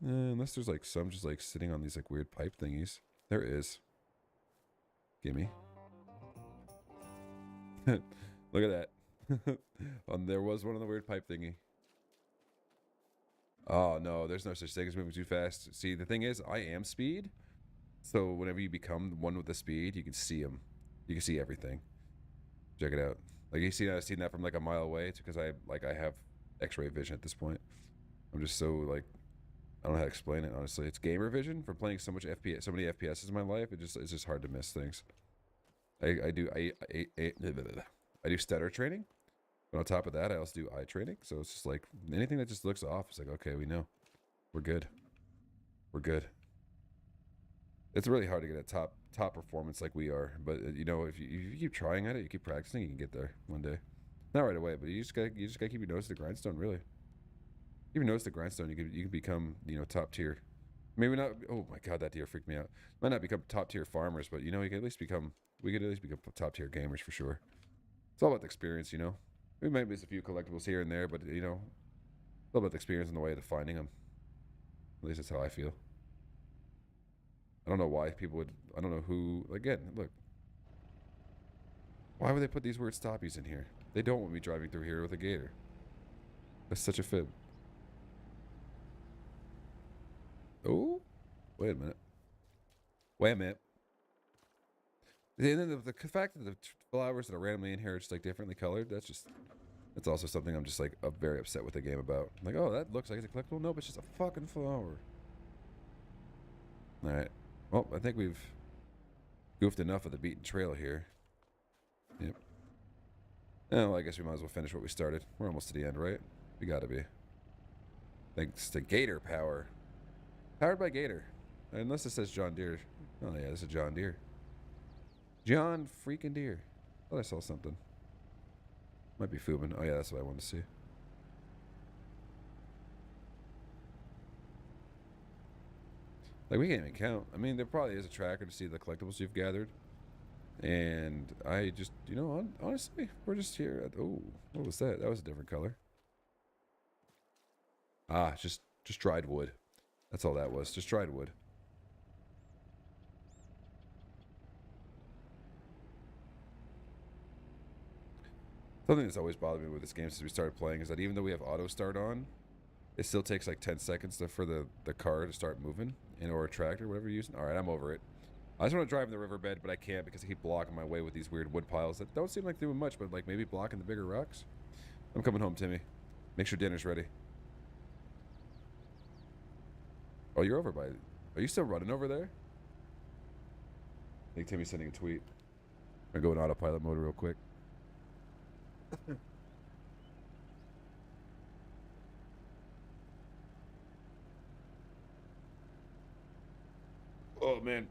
Unless there's like some just like sitting on these like weird pipe thingies. There is. Gimme. Look at that. There was one on the weird pipe thingy. Oh no, there's no such thing as moving too fast. See, the thing is, I am speed. So whenever you become one with the speed, you can see them. You can see everything. Check it out. Like I've seen that from like a mile away. It's because I have X-ray vision at this point. I'm just so like, I don't know how to explain it, honestly. It's gamer vision from playing so many FPSs in my life. It's just hard to miss things. I do stutter training, but on top of that, I also do eye training. So it's just like anything that just looks off, it's like, okay, we know, we're good. It's really hard to get a top performance like we are, but you know, if you keep trying at it, you keep practicing, you can get there one day. Not right away, but you just gotta keep your nose to the grindstone, really. If your nose to the grindstone, you can become, you know, top tier. Maybe not. Oh my god, that deer freaked me out. Might not become top tier farmers, but you know, we could at least become top tier gamers for sure. It's all about the experience, you know. We might miss a few collectibles here and there, but you know, it's all about the experience and the way of finding them. At least that's how I feel. I don't know why people would. I don't know who. Again, look. Why would they put these weird stoppies in here? They don't want me driving through here with a gator. That's such a fib. Oh, wait a minute. Wait a minute. And then the fact that the flowers that are randomly in here are just like differently colored, that's also something I'm just like very upset with the game about. Like, oh, that looks like it's a collectible. Nope, it's just a fucking flower. All right. Well, I think we've goofed enough of the beaten trail here. Yep. Well, I guess we might as well finish what we started. We're almost to the end, right? We gotta be. Thanks to Gator Power. Powered by Gator. Unless it says John Deere. Oh, yeah, this is John Deere. John freaking Deere. Thought I saw something. Might be Fubin. Oh, yeah, that's what I wanted to see. Like, we can't even count. I mean, there probably is a tracker to see the collectibles you've gathered. And I just, you know, honestly, we're just here at, oh, what was that? That was a different color. Ah, just dried wood. That's all that was. Just dried wood. Something that's always bothered me with this game since we started playing is that even though we have auto start on, it still takes like 10 seconds for the car to start moving, or a tractor, whatever you're using. All right, I'm over it. I just want to drive in the riverbed, but I can't because I keep blocking my way with these weird wood piles that don't seem like doing much, but like maybe blocking the bigger rocks. I'm coming home, Timmy. Make sure dinner's ready. Oh, you're over by... Are you still running over there? I think Timmy's sending a tweet. I'm going to go in autopilot mode real quick. Oh, man.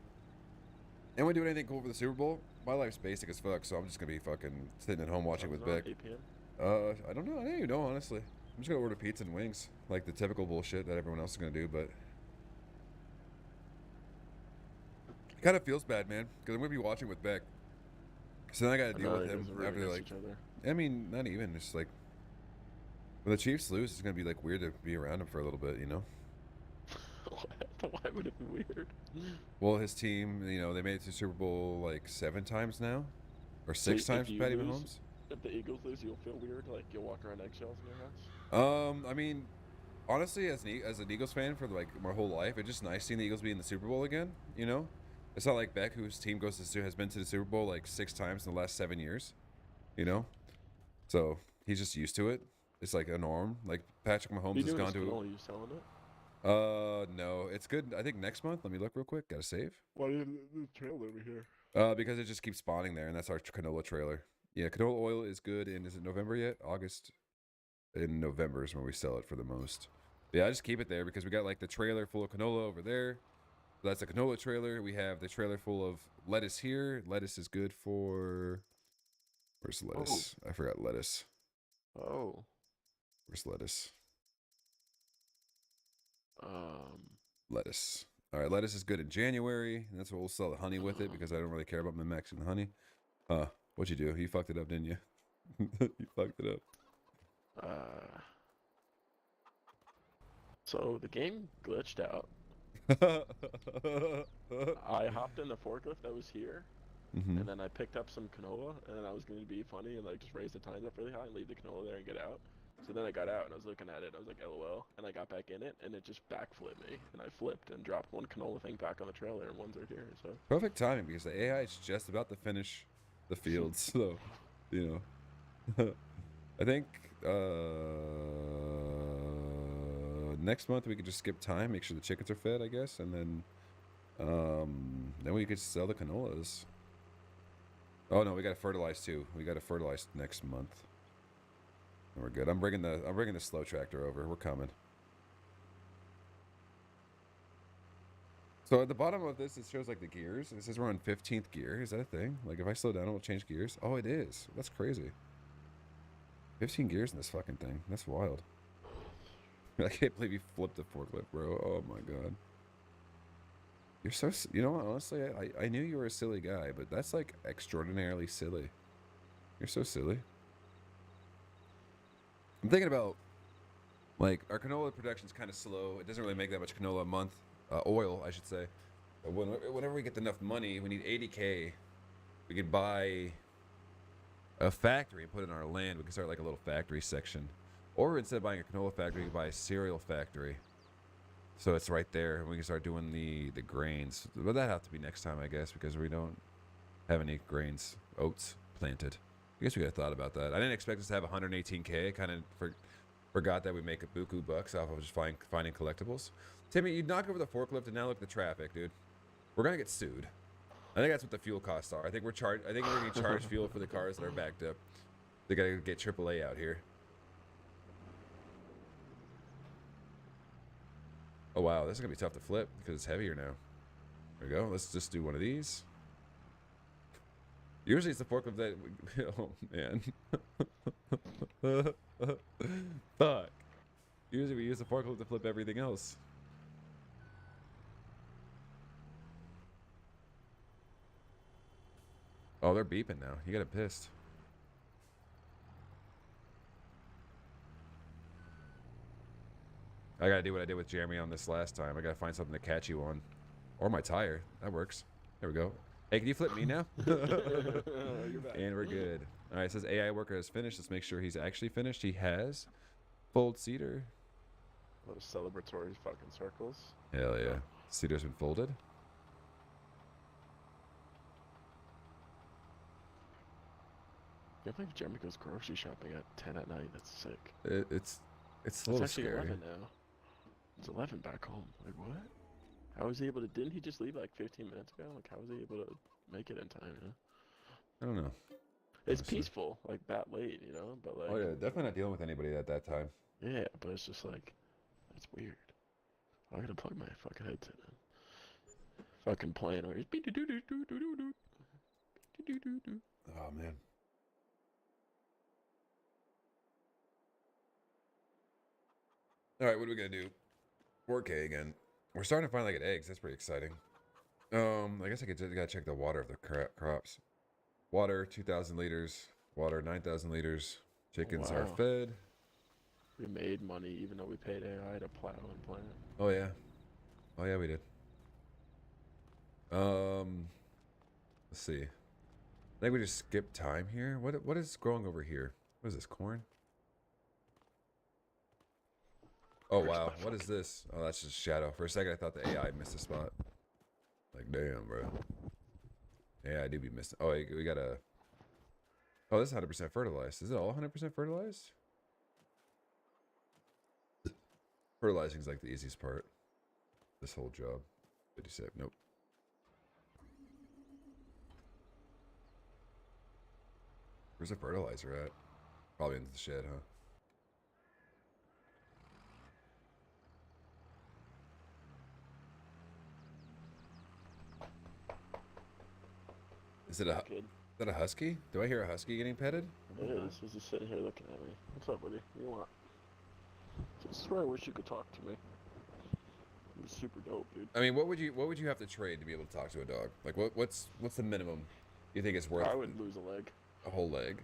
And we doing anything cool for the Super Bowl? My life's basic as fuck, so I'm just going to be fucking sitting at home watching with Beck. 8 p.m. I don't know. I don't even know, honestly. I'm just going to order pizza and wings. Like the typical bullshit that everyone else is going to do, but... It kind of feels bad, man, because I'm going to be watching with Beck. So then I got to deal with him after, like... I mean, not even. It's like... When the Chiefs lose, it's going to be, like, weird to be around him for a little bit, you know? Why would it be weird? Well, his team, you know, they made it to the Super Bowl, like, 7 times now? Or 6 times for Patty Mahomes? If the Eagles lose, you'll feel weird? Like, you'll walk around eggshells in your house? I mean, honestly, as an Eagles fan for, like, my whole life, it's just nice seeing the Eagles be in the Super Bowl again, you know? It's not like Beck, whose team has been to the Super Bowl, like, 6 times in the last 7 years, you know? So, he's just used to it. It's like a norm. Like, Patrick Mahomes has gone to... Are you selling it? No. It's good, I think, next month. Let me look real quick. Gotta save. Why did the trailer over here? Because it just keeps spawning there, and that's our canola trailer. Yeah, canola oil is good in, is it November yet? August? In November is when we sell it for the most. Yeah, I just keep it there because we got like the trailer full of canola over there. So that's a canola trailer. We have the trailer full of lettuce here. Lettuce is good for... Where's lettuce? Oh. I forgot lettuce. Oh. Where's lettuce? Lettuce. All right, lettuce is good in January. And that's what we'll sell the honey with it because I don't really care about min-maxing the honey. What'd you do? You fucked it up, didn't you? You fucked it up. So the game glitched out. I hopped in the forklift that was here, and then I picked up some canola, and then I was going to be funny and like just raise the tines up really high and leave the canola there and get out. So then I got out and I was looking at it. I was like, LOL, and I got back in it, and it just backflipped me, and I flipped and dropped one canola thing back on the trailer, and one's right here. So perfect timing because the AI is just about to finish the field. So, you know, I think next month we could just skip time, make sure the chickens are fed, I guess, and then we could sell the canolas. Oh no, we got to fertilize too. We got to fertilize next month. We're good. I'm bringing the slow tractor over. We're coming. So at the bottom of this, it shows like the gears. It says we're on 15th gear. Is that a thing? Like if I slow down, it will change gears. Oh, it is. That's crazy. 15 gears in this fucking thing. That's wild. I can't believe you flipped the forklift, bro. Oh my god. You're so... You know what? Honestly, I knew you were a silly guy, but that's like extraordinarily silly. You're so silly. I'm thinking about, like, our canola production's kind of slow. It doesn't really make that much canola a month. Oil, I should say. But whenever we get enough money, we need 80K. We could buy a factory and put it in our land. We could start like a little factory section. Or instead of buying a canola factory, we could buy a cereal factory. So it's right there, and we can start doing the grains. But that have to be next time, I guess, because we don't have any grains, oats planted. I guess we could have thought about that. I didn't expect us to have 118K. I kind of forgot that we make a buku bucks off of just finding collectibles. Timmy, you knock over the forklift and now look at the traffic, dude. We're gonna get sued. I think that's what the fuel costs are. I think we're gonna charge fuel for the cars that are backed up. They gotta get AAA out here. Oh wow, this is gonna be tough to flip because it's heavier now. There we go. Let's just do one of these. Usually it's the forklift that. Oh man. Fuck. Usually we use the forklift to flip everything else. Oh, they're beeping now. You got it pissed. I gotta do what I did with Jeremy on this last time. I gotta find something to catch you on. Or my tire. That works. There we go. Hey, can you flip me now? You're back. And we're good. All right, it says AI worker has finished. Let's make sure he's actually finished. He has. Fold cedar. Those celebratory fucking circles. Hell yeah. Cedar's been folded. I can't believe Jeremy goes grocery shopping at 10 at night. That's sick. It's a It's little actually scary. 11 now. It's 11 back home. Like, what? How was he able to... Didn't he just leave like 15 minutes ago? Like, how was he able to make it in time, you know? I don't know. It's Honestly. peaceful, like, that late, you know? But, like... Oh yeah, definitely not dealing with anybody at that time. Yeah, but it's just like... It's weird. I gotta plug my fucking headset in. Fucking playing or... Oh man. All right, what are we gonna do? 4K again. We're starting to finally get eggs. That's pretty exciting. I guess I gotta check the water of the crops. Water 2,000 liters. Water 9,000 liters. Chickens are Wow. fed. We made money even though we paid AI to plow and plant. Oh yeah. Oh yeah, we did. Let's see. I think we just skipped time here. What is growing over here? What is this, corn? Oh Where's wow, my what is this? Oh, that's just shadow. For a second I thought the AI missed a spot. Like damn, bro. Yeah, I do be missing. Oh, we got a. Oh, this is 100% fertilized. Is it all 100% fertilized? Fertilizing is like the easiest part. This whole job. 57. Nope. Where's the fertilizer at? Probably in the shed, huh? Is that a husky? Do I hear a husky getting petted? It is. He's just sitting here looking at me. What's up, buddy? What do you want? I swear I wish you could talk to me. You're super dope, dude. I mean, what would you have to trade to be able to talk to a dog? Like what's the minimum you think it's worth? I would lose a leg. A whole leg.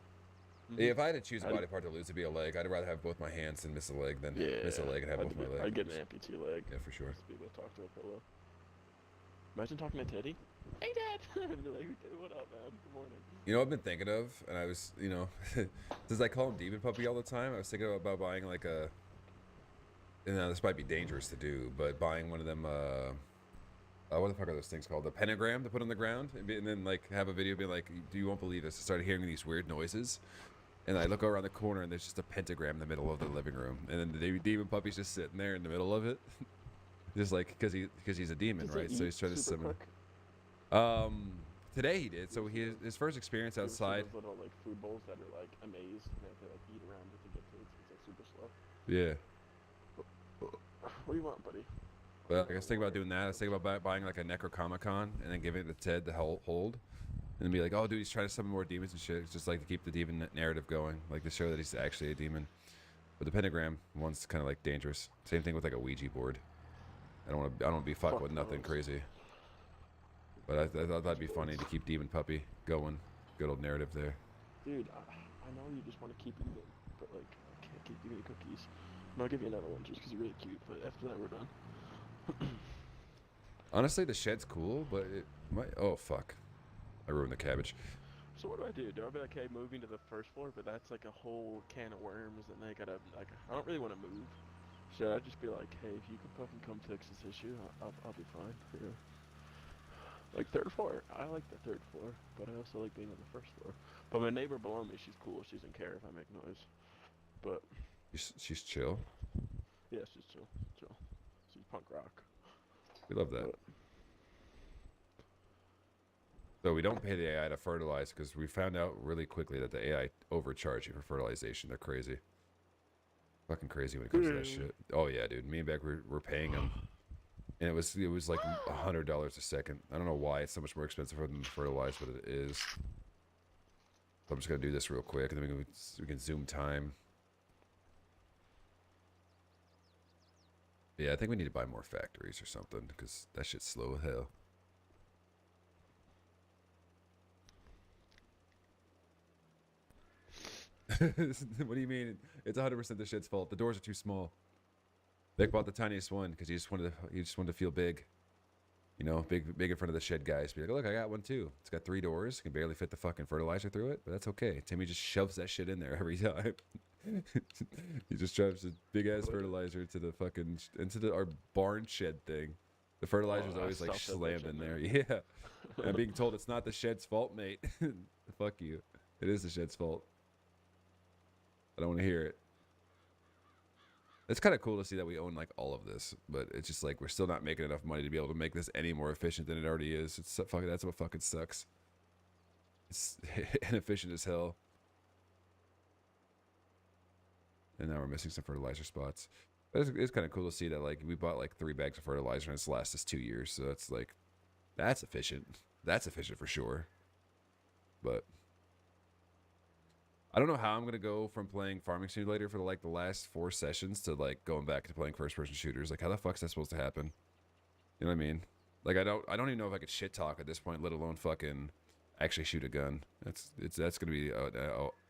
Mhm. Yeah, if I had to choose a I'd- body part to lose to be a leg, I'd rather have both my hands than miss a leg than Yeah. miss a leg and have both my legs. I'd get an amputee leg. Yeah, for sure. Just be able to talk to a pillow. Imagine talking to Teddy. Hey, Dad! And be like, what up, man? Good morning. You know what I've been thinking of, and I was, since I call him Demon Puppy all the time, I was thinking about buying like a. And now this might be dangerous to do, but buying one of them. What the fuck are those things called? The pentagram to put on the ground, and then like have a video be like, "You won't believe this." I started hearing these weird noises, and I look around the corner and there's just a pentagram in the middle of the living room, and then the Demon Puppy's just sitting there in the middle of it, just like because he's a demon, Does it right? So eat he's trying to super summon. quick? Today he did. So his first experience You ever seen outside. those little like food bowls that are like amazed and they have to like eat around it to get to it. So it's like super slow. Yeah. What do you want, buddy? Well, I was thinking about doing that. I was thinking about buying like a Necronomicon and then giving it to Ted to hold. And then be like, oh, dude, he's trying to summon more demons and shit. It's just like to keep the demon narrative going. Like to show that he's actually a demon. But the pentagram one's kind of like dangerous. Same thing with like a Ouija board. I don't want to be fucked Fuck with nothing those. crazy. But I thought that'd be funny to keep Demon Puppy going. Good old narrative there. Dude, I know you just want to keep eating, but like, I can't keep giving you cookies. And I'll give you another one just because you're really cute, but after that, we're done. Honestly, the shed's cool, but it might. Oh, fuck. I ruined the cabbage. So what do I do? Do I be like, hey, moving to the first floor? But that's like a whole can of worms, and they gotta, like, I don't really want to move. Should I just be like, hey, if you can fucking come fix this issue, I'll be fine for you. Like third floor, I like the third floor, but I also like being on the first floor. But my neighbor below me, she's cool. She doesn't care if I make noise. But She's chill. yeah, she's chill. Chill. She's punk rock. We love that. But, So we don't pay the AI to fertilize because we found out really quickly that the AI overcharge you for fertilization. They're crazy. Fucking crazy when it comes to that shit. Oh yeah, dude. Me and Beck were paying them, and it was like $100 a second. I don't know why it's so much more expensive for them to fertilize, but it is. So I'm just gonna do this real quick, and then we can zoom time. Yeah, I think we need to buy more factories or something because that shit's slow as hell. What do you mean? It's 100% the shit's fault. The doors are too small. Vic bought the tiniest one because he just wanted to feel big. You know, big in front of the shed guys. Be like, look, I got one too. It's got 3 doors. Can barely fit the fucking fertilizer through it, but that's okay. Timmy just shoves that shit in there every time. He just shoves a big ass fertilizer to the fucking into our barn shed thing. The fertilizer's always like slammed in there. Yeah. I'm being told it's not the shed's fault, mate. Fuck you. It is the shed's fault. I don't want to hear it. It's kind of cool to see that we own like all of this, but it's just like we're still not making enough money to be able to make this any more efficient than it already is. It's fucking, that's what fucking sucks. It's inefficient as hell. And now we're missing some fertilizer spots. But it's kind of cool to see that like we bought like 3 bags of fertilizer and it's lasted us 2 years. So that's like, that's efficient. That's efficient for sure. But I don't know how I'm gonna go from playing Farming Simulator for like the last 4 sessions to like going back to playing first-person shooters. Like, how the fuck's that supposed to happen? You know what I mean? Like, I don't even know if I could shit talk at this point, let alone fucking actually shoot a gun. That's gonna be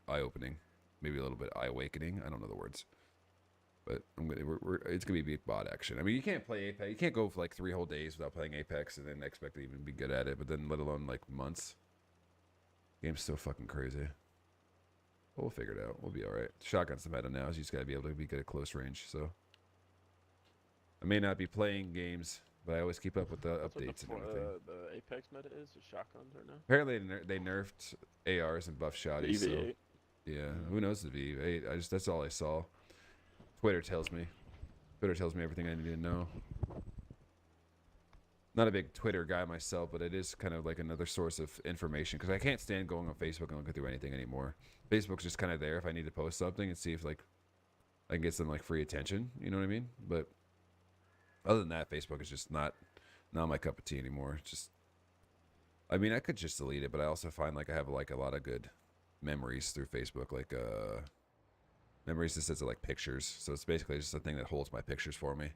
eye-opening, maybe a little bit eye-awakening. I don't know the words, but it's gonna be big bot action. I mean, you can't play Apex. You can't go for like 3 whole days without playing Apex and then expect to even be good at it. But then, let alone like months. Game's so fucking crazy. We'll figure it out. We'll be all right. Shotgun's the meta now. You just gotta be able to be good at close range. So I may not be playing games, but I always keep up with the updates and everything. The Apex meta is the shotguns right now. Apparently they nerfed ARs and buff shotties. So yeah, who knows the V8? That's all I saw. Twitter tells me. Twitter tells me everything I need to know. Not a big Twitter guy myself, but it is kind of like another source of information because I can't stand going on Facebook and looking through anything anymore. Facebook's just kind of there if I need to post something and see if like I can get some like free attention. You know what I mean? But other than that, Facebook is just not my cup of tea anymore. Just, I mean, I could just delete it, but I also find like I have like a lot of good memories through Facebook, like memories that says like pictures. So it's basically just a thing that holds my pictures for me.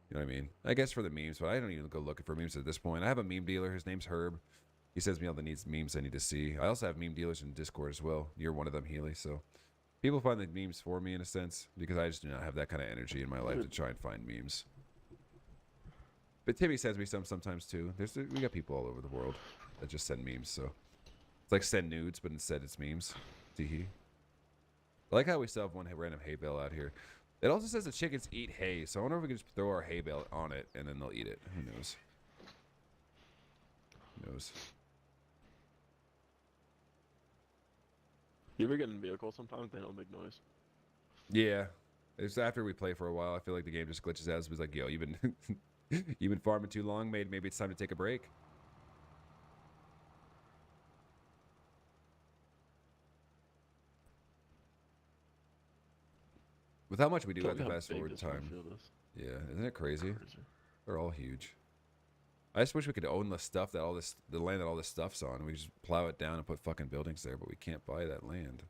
You know what I mean? I guess for the memes, but I don't even go looking for memes at this point. I have a meme dealer. His name's Herb. He sends me all the memes I need to see. I also have meme dealers in Discord as well. You're one of them, Healy. So people find the memes for me in a sense because I just do not have that kind of energy in my life to try and find memes. But Timmy sends me some sometimes too. We got people all over the world that just send memes. So it's like send nudes, but instead it's memes. Teehee. I like how we still have one random hay bale out here. It also says the chickens eat hay, so I wonder if we can just throw our hay bale on it and then they'll eat it. Who knows? Who knows? You ever get in vehicles sometimes? They don't make noise. Yeah. It's after we play for a while, I feel like the game just glitches out. It's like, yo, you've been you've been farming too long, mate. Maybe it's time to take a break. With how much we do at the fast forward time. Yeah, isn't it crazy? They're all huge. I just wish we could own the stuff that the land that all this stuff's on. We just plow it down and put fucking buildings there, but we can't buy that land.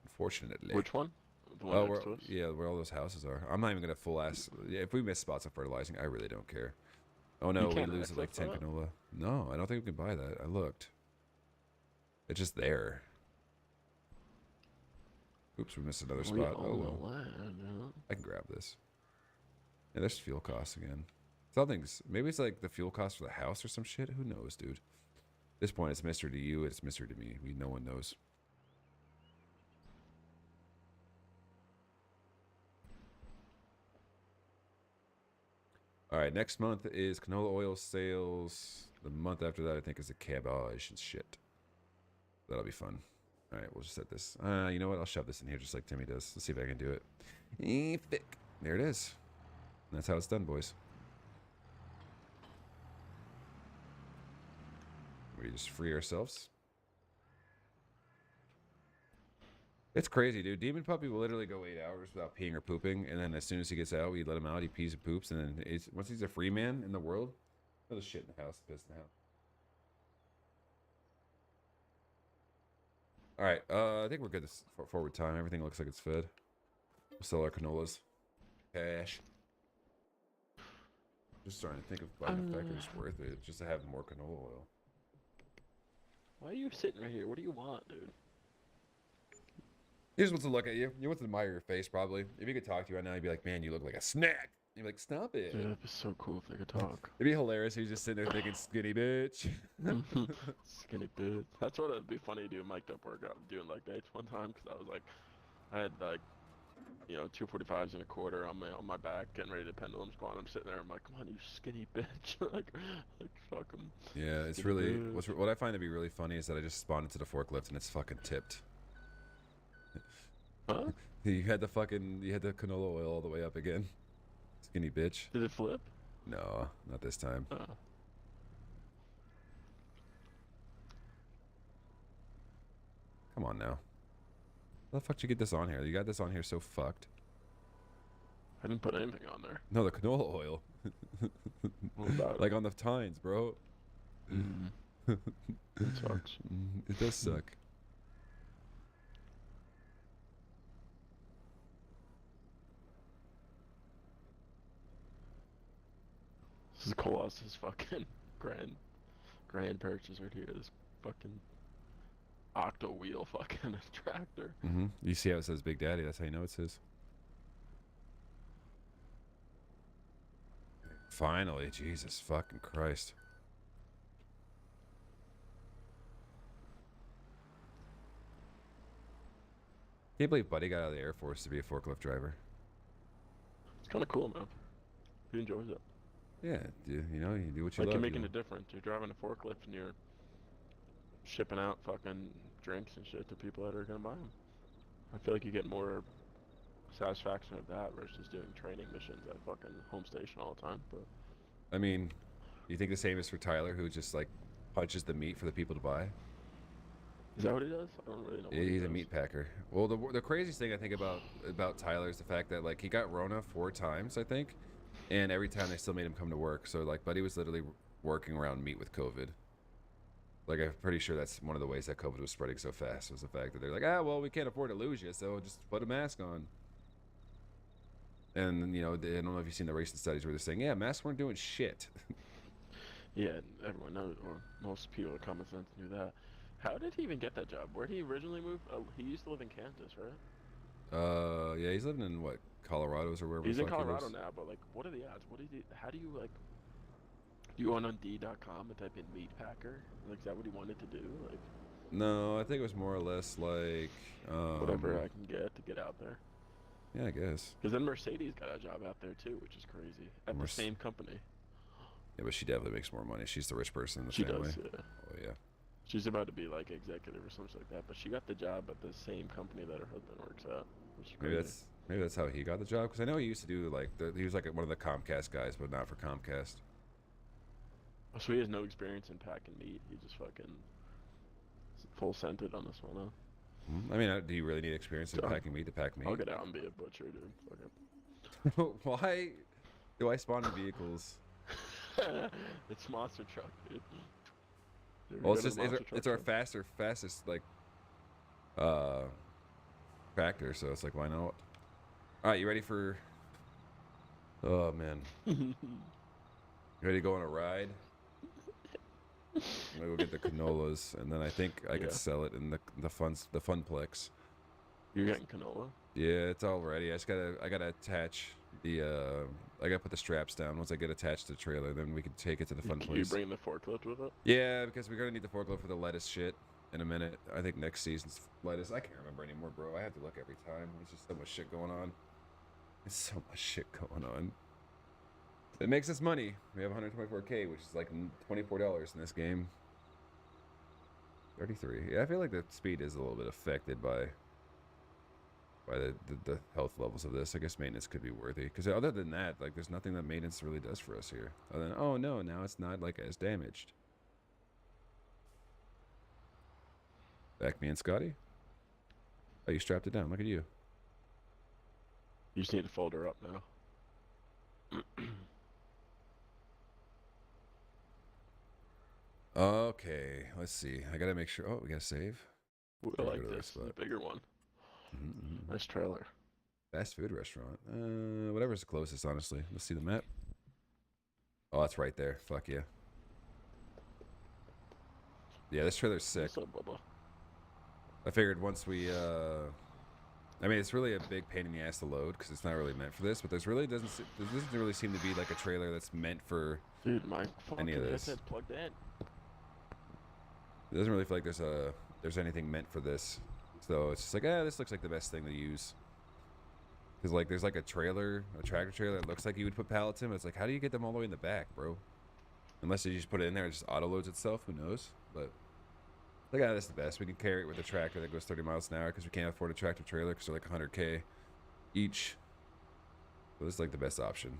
Unfortunately. Which one? The one next to us? Yeah, where all those houses are. I'm not even gonna full ass. Yeah, if we miss spots of fertilizing, I really don't care. Oh no, we lose it like 10 canola. No, I don't think we can buy that. I looked. It's just there. Oops, we missed another spot. Oh well. I can grab this. Yeah, there's fuel costs again. Something's, maybe it's like the fuel cost for the house or some shit. Who knows, dude? At this point, it's mystery to you. It's mystery to me. No one knows. All right, next month is canola oil sales. The month after that, I think, is the cabbage and shit. That'll be fun. All right, we'll just set this. You know what? I'll shove this in here just like Timmy does. Let's see if I can do it. Thick. There it is. And that's how it's done, boys. We just free ourselves. It's crazy, dude. Demon Puppy will literally go 8 hours without peeing or pooping, and then as soon as he gets out, we let him out. He pees and poops, and then once he's a free man in the world, he'll just shit in the house, piss in the house. All right, I think we're good this forward time. Everything looks like it's fed. We'll sell our canolas. Cash. Just trying to think of buying a package worth it, just to have more canola oil. Why are you sitting right here? What do you want, dude? He just wants to look at you. He wants to admire your face, probably. If he could talk to you right now, he'd be like, man, you look like a snack. You'd be like, stop it. Dude, that'd be so cool if they could talk. It'd be hilarious if he's just sitting there thinking, skinny bitch. Skinny bitch. That's what it'd be funny to do a mic'd up workout doing like dates one time, because I was like, I had like, you know, 245s and a quarter on my back, getting ready to pendulum squat. I'm sitting there, I'm like, come on, you skinny bitch. like fuck him. Yeah, it's really, what I find to be really funny is that I just spawned into the forklift and it's fucking tipped. Huh? You had the canola oil all the way up again. Skinny bitch. Did it flip? No, not this time. Come on now. How the fuck did you get this on here? You got this on here so fucked. I didn't put anything on there. No, the canola oil. What about like on the tines, bro. it sucks. It does suck. This is Colossus fucking grand purchase right here. This fucking octo wheel fucking tractor. You see how it says Big Daddy? That's how you know it's his. Finally, Jesus fucking Christ. Can't believe Buddy got out of the Air Force to be a forklift driver. It's kind of cool, man. He enjoys it. Yeah, dude, you know, you do what you Like, love. you're making you a difference. You're driving a forklift and you're shipping out fucking drinks and shit to people that are gonna buy them. I feel like you get more satisfaction of that versus doing training missions at fucking home station all the time. But I mean, you think the same is for Tyler, who just like punches the meat for the people to buy? is that what he does? I don't really know. What Yeah, he he's a does. meat packer. Well, the craziest thing I think about Tyler is the fact that like he got Rona 4 times, I think, and every time they still made him come to work. So like, Buddy was literally working around meat with COVID. Like, I'm pretty sure that's one of the ways that COVID was spreading so fast, was the fact that they're like, well, we can't afford to lose you, so just put a mask on. And, you know, I don't know if you've seen the recent studies where they're saying, yeah, masks weren't doing shit. Yeah, everyone knows, or most people with common sense knew that. How did he even get that job? Where did he originally move? He used to live in Kansas, right? Yeah, he's living in, what, Colorado's or wherever He's the in fuck he Colorado lives. now, but like, what are the odds? What did he? How do you like? Do you go on Indeed.com and type in meat packer? Like, is that what he wanted to do? Like, No, I think it was more or less like whatever I can get to get out there. Yeah, I guess. Because then Mercedes got a job out there too, which is crazy. At the same company. Yeah, but she definitely makes more money. She's the rich person in the She family. does, yeah. Oh yeah. She's about to be like executive or something like that, but she got the job at the same company that her husband works at. Which is crazy. Maybe that's how he got the job. Because I know he used to do like he was like one of the Comcast guys, but not for Comcast. Oh, so he has no experience in packing meat. He just fucking full scented on this one, huh? I mean, do you really need experience in packing meat to pack meat? I'll get out and be a butcher, dude. Fuck it. Why do I spawn in vehicles? It's monster truck, dude. You ever Well, go it's to just the monster it's truck our show? fastest like tractor, so it's like why not? All right, you ready for? Oh man, you ready to go on a ride? I'm gonna go get the canolas, and then I think I can Yeah. sell it in the funplex. You're getting canola? Yeah, it's all ready. I gotta attach the I gotta put the straps down. Once I get attached to the trailer, then we can take it to the fun You place. bring the forklift with it? Yeah, because we're gonna need the forklift for the lettuce shit in a minute. I think next season's lettuce. I can't remember anymore, bro. I have to look every time. There's just so much shit going on. There's so much shit going on. It makes us money. We have 124K, which is like $24 in this game. 33. Yeah, I feel like the speed is a little bit affected by the health levels of this. I guess maintenance could be worthy. Because other than that, like, there's nothing that maintenance really does for us here. Other than, oh no, now it's not like as damaged. Back me and Scotty. Oh, you strapped it down. Look at you. You just need to fold her up now. Okay, let's see. I gotta make sure. Oh, we gotta save. Ooh, I Gotta like go to the this. spot. The bigger one. Mm-hmm. Nice trailer. Fast food restaurant. Whatever's the closest, honestly. Let's see the map. Oh, that's right there. Fuck yeah. Yeah, this trailer's sick. What's up, Bubba? I figured once we, I mean, it's really a big pain in the ass to load because it's not really meant for this. But there doesn't really seem to be like a trailer that's meant for. Dude, my fucking Any of this. headset's plugged in. It doesn't really feel like there's anything meant for this. So it's just like, this looks like the best thing to use. Because like there's like a tractor trailer that looks like you would put pallets in. But it's like, how do you get them all the way in the back, bro? Unless you just put it in there, it just auto loads itself. Who knows? But look at this, the best. We can carry it with a tractor that goes 30 miles an hour because we can't afford a tractor trailer because they're like 100K each. So this is like the best option.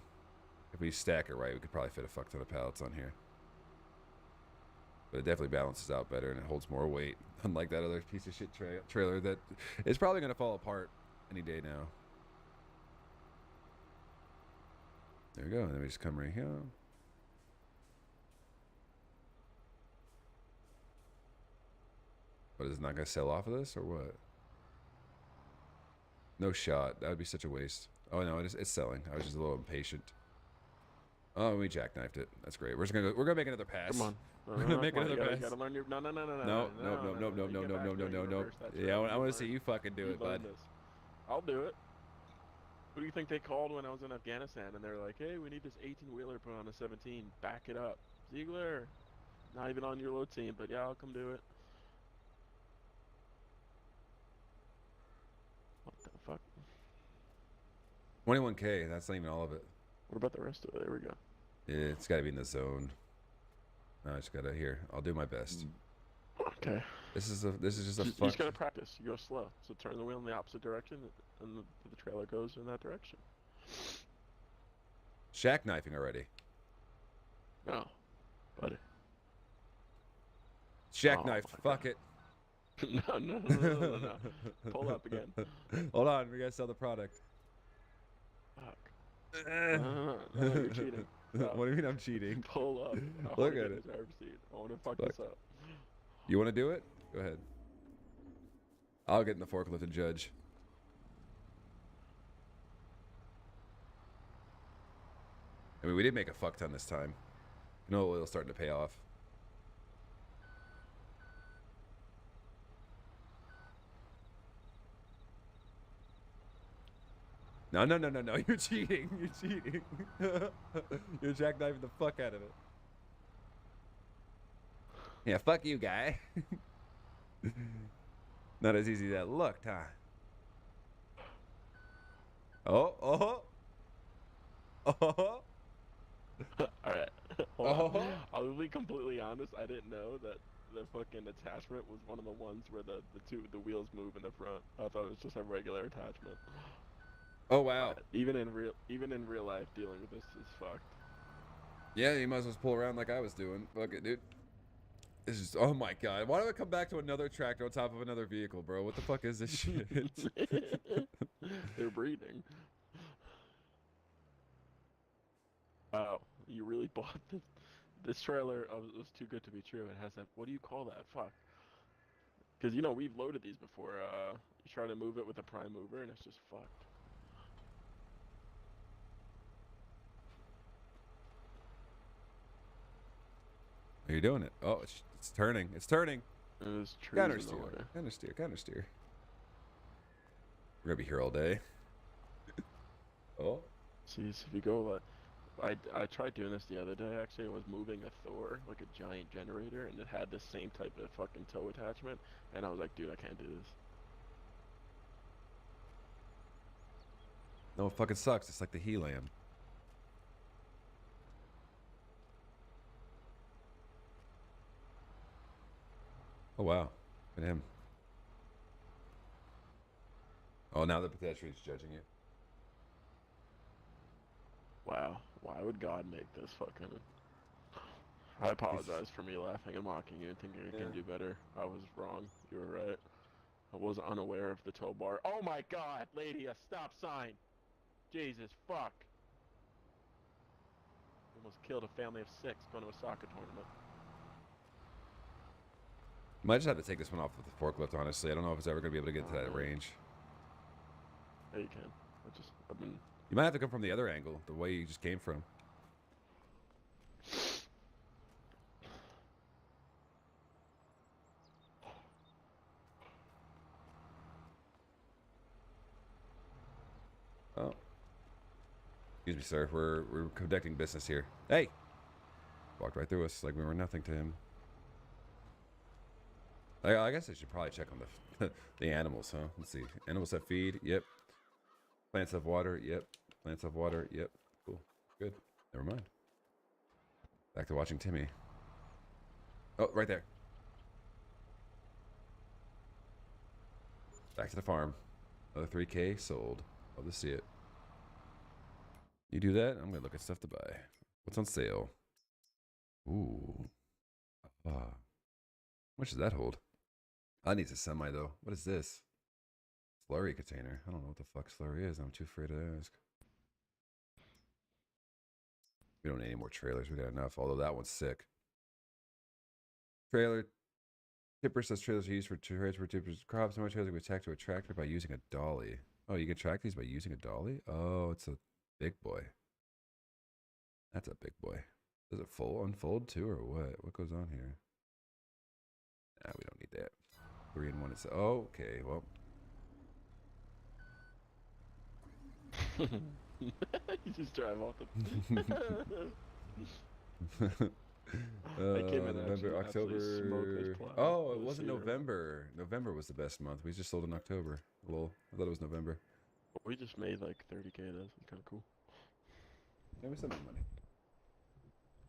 If we stack it right, we could probably fit a fuck ton of pallets on here. But it definitely balances out better and it holds more weight. Unlike that other piece of shit trailer that is probably going to fall apart any day now. There we go. And then we just come right here. What, is it not going to sell off of this or what? No shot. That would be such a waste. Oh no, it's selling. I was just a little impatient. Oh, we jackknifed it. That's great. We're gonna make another pass. Come on. We're gonna make another pass. You gotta learn your. No. No. Yeah, I want to see you fucking do it, bud. I'll do it. Who do you think they called when I was in Afghanistan? And they're like, "Hey, we need this 18-wheeler put on a 17. Back it up, Ziegler. Not even on your load team, but yeah, I'll come do it." What the fuck? 21K. That's not even all of it. What about the rest of it? There we go. It's got to be in the zone. No, I just gotta here. I'll do my best. Okay. This is just a You fuck. just gotta practice. You go slow. So turn the wheel in the opposite direction, and the trailer goes in that direction. Shack knifing already. No, buddy. Shack Oh knife. my Fuck it. No. Pull up again. Hold on. We gotta sell the product. Fuck. No, you're cheating. No. What do you mean I'm cheating? Pull up. I Look wanna at get it. this driver's seat. I want to fuck Fuck. this up. You want to do it? Go ahead. I'll get in the forklift and judge. I mean, we did make a fuck ton this time. You know, oil's starting to pay off. No. You're cheating. You're cheating. You're jackknifing the fuck out of it. Yeah, fuck you, guy. Not as easy as that looked, huh? Oh. All right. Hold on. Oh. I'll be completely honest. I didn't know that the fucking attachment was one of the ones where the wheels move in the front. I thought it was just a regular attachment. Oh, wow. Even in real life, dealing with this is fucked. Yeah, you might as well pull around like I was doing. Fuck it, dude. This is, oh my god. Why do I come back to another tractor on top of another vehicle, bro? What the fuck is this shit? They're breeding. Wow, you really bought this trailer. It was too good to be true. It has that. What do you call that? Fuck. Because we've loaded these before. You try to move it with a prime mover, and it's just fucked. Are you doing it? Oh, it's turning. It's turning. There's trees Counter in the steer. way. Counter steer. We're gonna be here all day. Oh. See, if you go, I tried doing this the other day. Actually, I was moving a Thor, like a giant generator, and it had the same type of fucking tow attachment. And I was like, dude, I can't do this. No, it fucking sucks. It's like the Helam. Oh wow, look at him. Oh, now the pedestrian's judging you. Wow. Why would God make this fucking... I apologize for me laughing and mocking you and thinking I can do better. I was wrong. You were right. I was unaware of the tow bar. Oh my god, lady, a stop sign! Jesus, fuck. Almost killed a family of 6 going to a soccer tournament. Might just have to take this one off with the forklift, honestly. I don't know if it's ever going to be able to get to that range. Yeah, you can. I mean... You might have to come from the other angle, the way you just came from. Oh. Excuse me, sir. We're conducting business here. Hey! Walked right through us like we were nothing to him. I guess I should probably check on the the animals, huh? Let's see. Animals have feed. Yep. Plants have water. Yep. Plants have water. Yep. Cool. Good. Never mind. Back to watching Timmy. Oh, right there. Back to the farm. Another 3K sold. Love to see it. You do that? I'm gonna look at stuff to buy. What's on sale? Ooh. How much does that hold? I need a semi though. What is this? Slurry container. I don't know what the fuck slurry is. I'm too afraid to ask. We don't need any more trailers. We got enough. Although that one's sick. Trailer. Tipper says trailers are used for transport tippers. Crops. How much trailers can be attached to a tractor by using a dolly? Oh, you can track these by using a dolly? Oh, it's a big boy. That's a big boy. Does it unfold too, or what? What goes on here? Nah, we don't need that. 3 in 1 is... Oh, okay, well. You just drive off the... came in November, October. Oh, it wasn't year. November. November was the best month. We just sold in October. Lol. I thought it was November. We just made like 30K. That's kind of cool. Yeah, we still make money.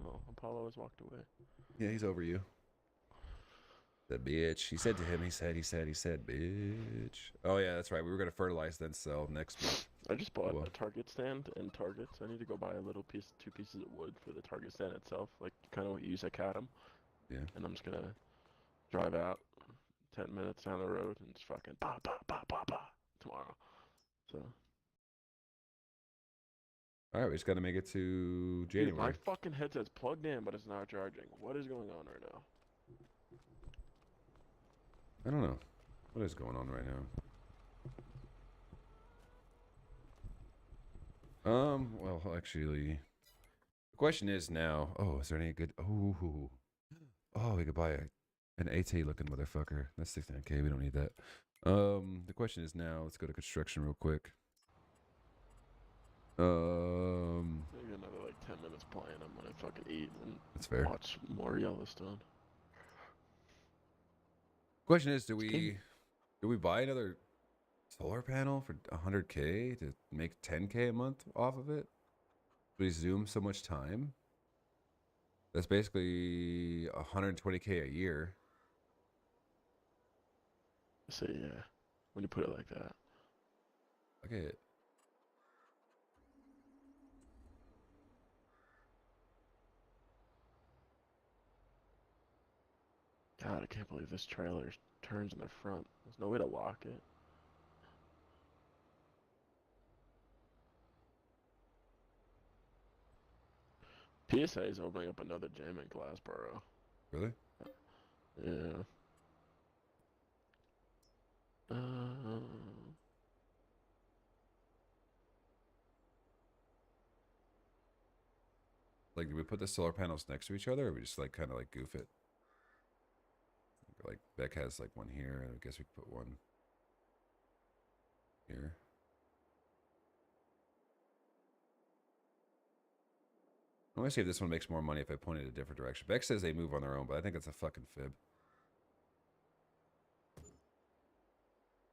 Oh, Apollo has walked away. Yeah, he's over you. The bitch. He said to him, he said, bitch. Oh, yeah, that's right. We were going to fertilize, then sell next month. I just bought Well. a Target stand and Target, so I need to go buy a little piece, 2 pieces of wood for the Target stand itself, like kind of what you use at Cadam. Yeah. And I'm just gonna drive out 10 minutes down the road and just fucking bah, bah, bah, bah, bah, tomorrow. So. All right, we just got to make it to January. Dude, my fucking headset's plugged in, but it's not charging. What is going on right now? I don't know. What is going on right now? Well, actually, the question is now, oh, is there any good, oh, we could buy an AT looking motherfucker. That's 69K, we don't need that. The question is now, let's go to construction real quick. Maybe another like 10 minutes playing, I'm gonna fucking eat and That's fair. watch more Yellowstone. Question is, do we buy another solar panel for 100K to make 10K a month off of it? We zoom so much time. That's basically 120K a year. So yeah, when you put it like that. Okay. God, I can't believe this trailer turns in the front. There's no way to lock it. PSA is opening up another gym in Glassboro. Really? Yeah. Like, do we put the solar panels next to each other, or we just like kind of like goof it? Like Beck has like one here, and I guess we could put one here. I want to see if this one makes more money if I point it a different direction. Beck says they move on their own, but I think that's a fucking fib.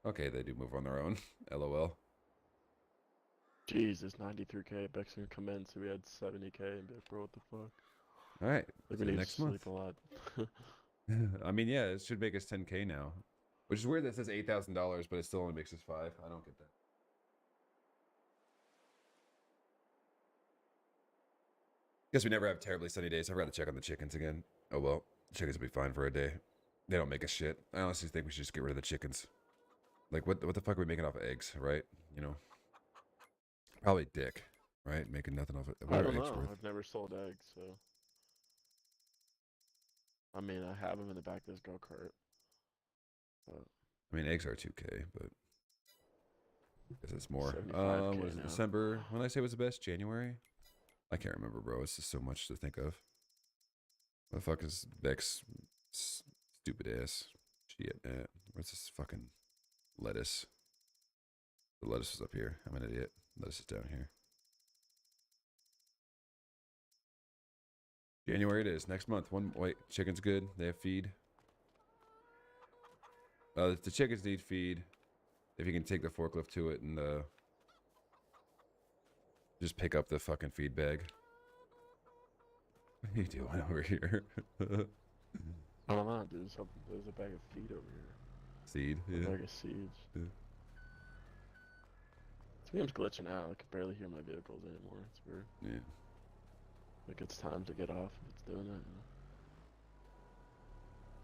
Okay, they do move on their own. LOL. Jeez, it's 93K. Beck's gonna come in, so we had 70K, and be like, bro, what the fuck? All right, Like, see we you need next to month. sleep a lot. I mean, yeah, it should make us 10K now, which is weird that it says $8,000, but it still only makes us 5. I don't get that. Guess we never have terribly sunny days. I forgot to check on the chickens again. Oh well, chickens will be fine for a day. They don't make us shit. I honestly think we should just get rid of the chickens. Like, what the fuck are we making off of eggs, right? You know, probably dick, right? Making nothing off it. What I are don't eggs know. worth? I've never sold eggs, so. I mean, I have them in the back of this go kart. But I mean, eggs are 2K, but I guess it's more. 75K Was it now. December? When did I say was the best? January? I can't remember, bro. It's just so much to think of. What the fuck is Beck's stupid ass shit at? Where's this fucking lettuce? The lettuce is up here. I'm an idiot. Lettuce is down here. January it is. Next month. Wait, chicken's good. They have feed. The chickens need feed. If you can take the forklift to it and just pick up the fucking feed bag. What are you doing over here? I don't know, dude. There's a bag of feed over here. Seed, A yeah. bag of seeds. Yeah. This game's glitching out. I can barely hear my vehicles anymore. It's weird. Yeah. Like it's time to get off if it's doing that.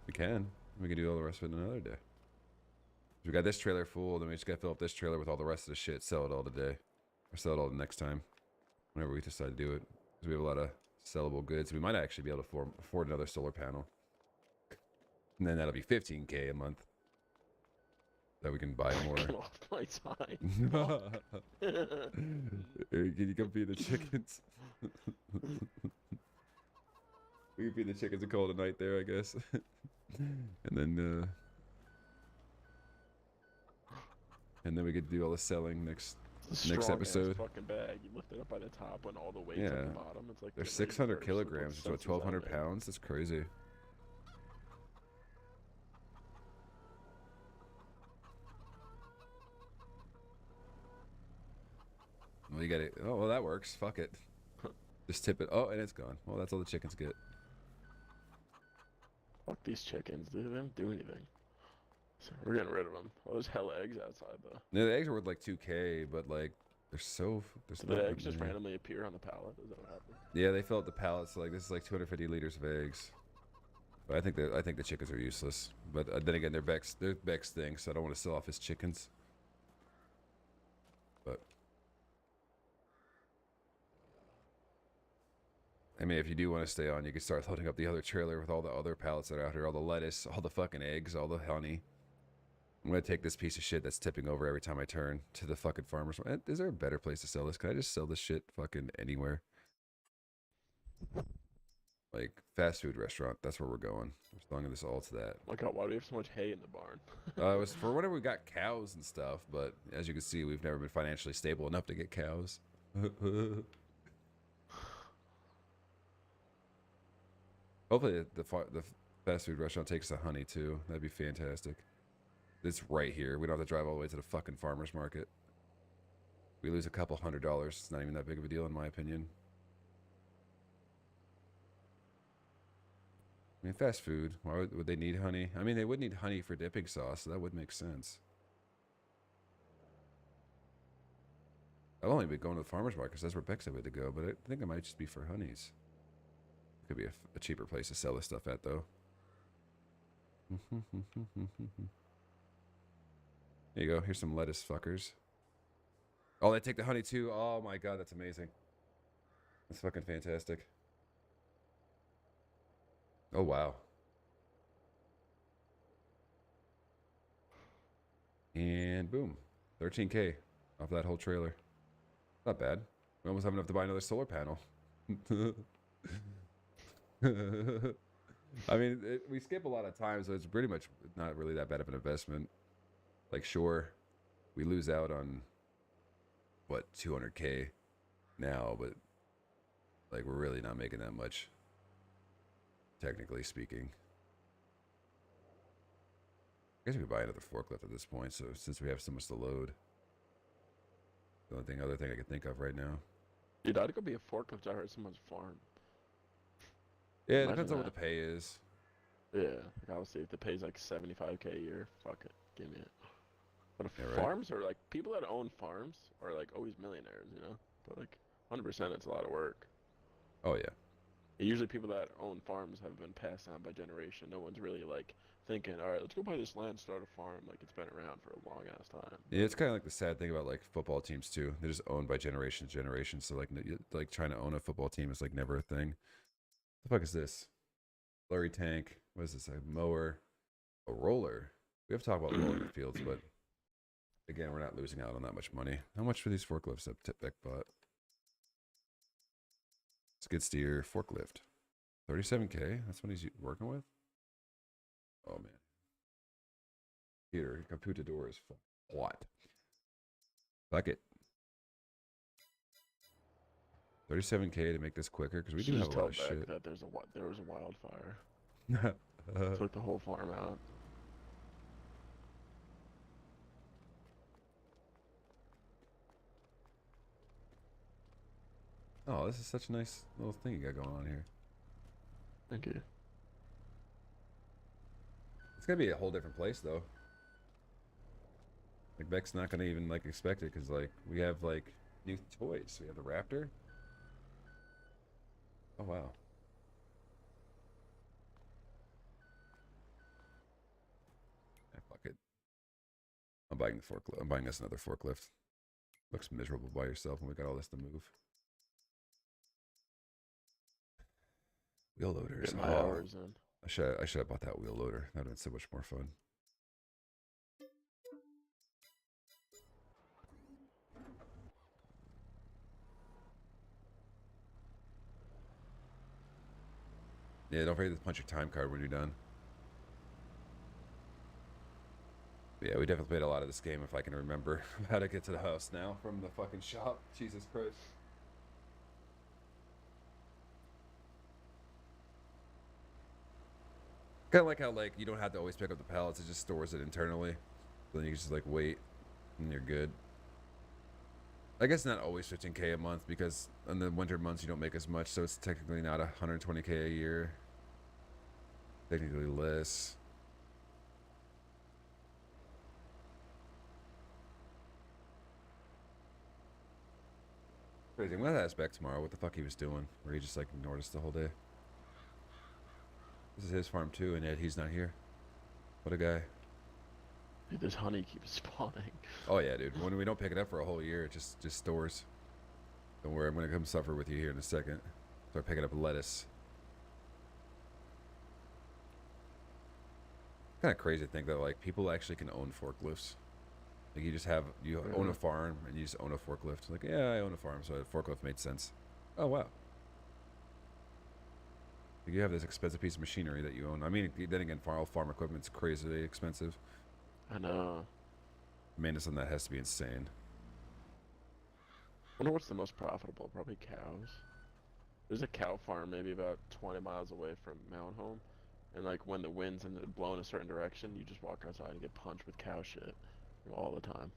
We can. We can do all the rest of it another day. We got this trailer full, then we just gotta fill up this trailer with all the rest of the shit. Sell it all today. Or sell it all the next time. Whenever we decide to do it. Because we have a lot of sellable goods. We might actually be able to afford another solar panel. And then that'll be 15K a month. That we can buy more. Get off my time. Can you come feed the chickens? We can feed the chickens and call it a night there, I guess. And then we could do all the selling next episode. Fucking bag. You lift it up by the top when all the weight's Yeah. at the bottom. It's like They're the 600 reverse. kilograms, It's so like 1,200 sensors out of it. pounds. That's crazy. Well, you got it. Oh, well, that works. Fuck it. Just tip it. Oh, and it's gone. Well, that's all the chickens get. Fuck these chickens, dude. They don't do anything. So we're getting rid of them. Oh, there's hella eggs outside, though. Yeah, the eggs are worth like 2K, but like they're so. There's Do not the eggs just many. randomly appear on the pallet? Does that what happens? Yeah, they fill up the pallets. So like this is like 250 liters of eggs. But I think the chickens are useless. But then again, they're Beck's thing, so I don't want to sell off his chickens. But I mean, if you do want to stay on, you can start loading up the other trailer with all the other pallets that are out here, all the lettuce, all the fucking eggs, all the honey. I'm gonna take this piece of shit that's tipping over every time I turn to the fucking farmers. Is there a better place to sell this? Can I just sell this shit fucking anywhere? Like fast food restaurant. That's where we're going. We're selling this all to that. Oh my god, why do we have so much hay in the barn? It was for whenever we got cows and stuff, but as you can see, we've never been financially stable enough to get cows. Hopefully the fast food restaurant takes the honey too. That'd be fantastic. It's right here. We don't have to drive all the way to the fucking farmer's market. We lose a couple $100. It's not even that big of a deal in my opinion. I mean, fast food. Why would they need honey? I mean, they would need honey for dipping sauce, so that would make sense. I've only been going to the farmer's market because that's where Beck said we had to go, but I think it might just be for honeys. Could be a cheaper place to sell this stuff at, though. There you go. Here's some lettuce, fuckers. Oh, they take the honey, too. Oh, my God. That's amazing. That's fucking fantastic. Oh, wow. And boom. 13K off that whole trailer. Not bad. We almost have enough to buy another solar panel. I mean, we skip a lot of times, so it's pretty much not really that bad of an investment. Like, sure, we lose out on, what, 200K now, but, like, we're really not making that much, technically speaking. I guess we could buy another forklift at this point, so since we have so much to load. The other thing I can think of right now. Dude, I'd go be a forklift out here at someone's farm. Yeah, it Imagine depends on what that. the pay is. Yeah, like obviously if it pays like 75K a year, fuck it, give me it. But if Yeah, right. farms are like people that own farms are like always millionaires, you know. But like 100%, it's a lot of work. Oh yeah. Usually people that own farms have been passed down by generation. No one's really like thinking, all right, let's go buy this land, start a farm. Like it's been around for a long ass time. Yeah, it's kind of like the sad thing about like football teams too. They're just owned by generations, generations. So like trying to own a football team is like never a thing. The fuck is this? Slurry tank. What is this? A mower, a roller. We have to talk about rolling the fields, but again, we're not losing out on that much money. How much for these forklifts that Tipbeck bought? Skid steer forklift, 37K. That's what he's working with. Oh man, Peter Computador is what? Fuck it. 37K to make this quicker because we do have a lot of shit. That there was a wildfire. Took the whole farm out. Oh, this is such a nice little thing you got going on here. Thank you. It's gonna be a whole different place though. Like Beck's not gonna even like expect it because like we have like new toys. We have the Raptor. Oh wow. Yeah, fuck it. I'm buying the forklift. I'm buying us another forklift. Looks miserable by yourself when we got all this to move. Wheel loaders. Get my hours in. I should have bought that wheel loader. That'd have been so much more fun. Yeah, don't forget to punch your time card when you're done. But yeah, we definitely played a lot of this game if I can remember how to get to the house now from the fucking shop. Jesus Christ. Kind of like how like you don't have to always pick up the pallets; it just stores it internally. Then you can just like wait, and you're good. I guess not always 15K a month because in the winter months you don't make as much, so it's technically not 120K a year. Technically less. Crazy. I'm gonna ask Beck tomorrow what the fuck he was doing, where he just like ignored us the whole day. This is his farm too, and yet he's not here. What a guy. Dude, this honey keeps spawning. Oh yeah, dude. When we don't pick it up for a whole year, it just stores. Don't worry, I'm gonna come suffer with you here in a second. Start picking up lettuce. Kind of crazy to think that like people actually can own forklifts. Like you own a farm and you just own a forklift. Like yeah, I own a farm, so a forklift made sense. Oh wow. Like, you have this expensive piece of machinery that you own. I mean, then again, farm equipment's crazily expensive. I know. Maintenance on that has to be insane. I wonder what's the most profitable. Probably cows. There's a cow farm maybe about 20 miles away from Mount Home. And like when the wind's blowing a certain direction, you just walk outside and get punched with cow shit all the time.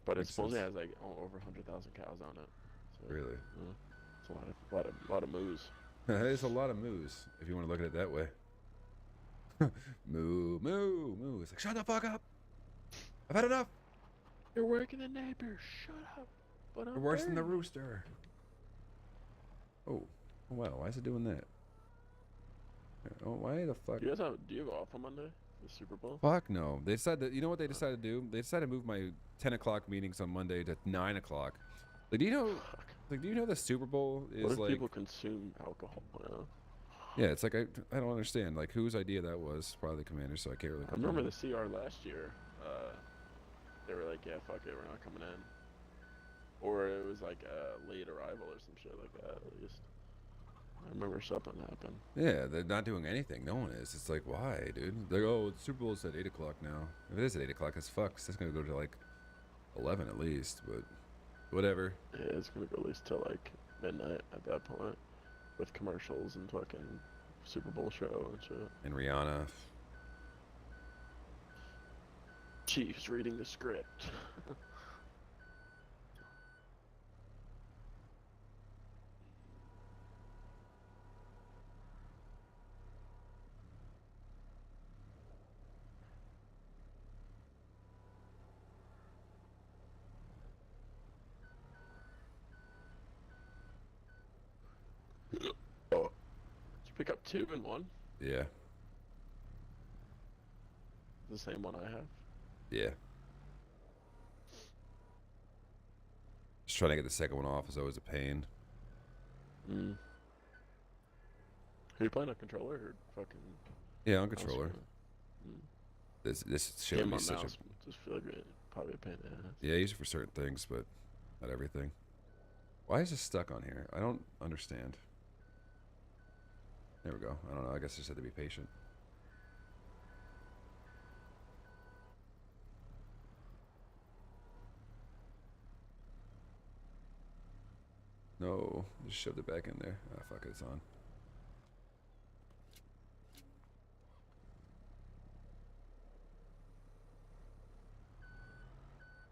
But it supposedly has like over 100,000 cows on it. So, Really? It's a lot of moos. It's a lot of moos, if you want to look at it that way. Moo, moo, moo. It's like, shut the fuck up. I've had enough. You're working the neighbor. Shut up. But You're worse than the rooster. Oh, wow. Why is it doing that? Oh, why the fuck? Do you have off on Monday? The Super Bowl? Fuck no. They decided. You know what they decided to do? They decided to move my 10 o'clock meetings on Monday to 9 o'clock. Like, do you know? Fuck. Like, do you know the Super Bowl is What if like? people consume alcohol? You know? Yeah, it's like I don't understand. Like, whose idea that was? Probably the Commanders. So I can't really. I remember the CR last year. They were like, yeah, fuck it, we're not coming in. Or it was like a late arrival or some shit like that, at least. I remember something happened. Yeah, they're not doing anything. No one is. It's like, why, dude? They're oh, the Super Bowl's at 8 o'clock now. If it is at 8 o'clock, that's fucks. That's gonna go to like 11 at least, but whatever. Yeah, it's gonna go at least till like midnight at that point, with commercials and fucking Super Bowl show and shit. And Rihanna. Chiefs reading the script. Pick up 2 in 1. Yeah. The same one I have. Yeah. Just trying to get the second one off is always a pain. Mm. Are you playing a controller or fucking? Yeah, on controller. Mm. This shit would be such a... Just feel like it's probably a pain in the ass. Yeah, I use it for certain things, but not everything. Why is this stuck on here? I don't understand. There we go. I don't know. I guess I just had to be patient. No, just shoved it back in there. Ah, fuck it, it's on.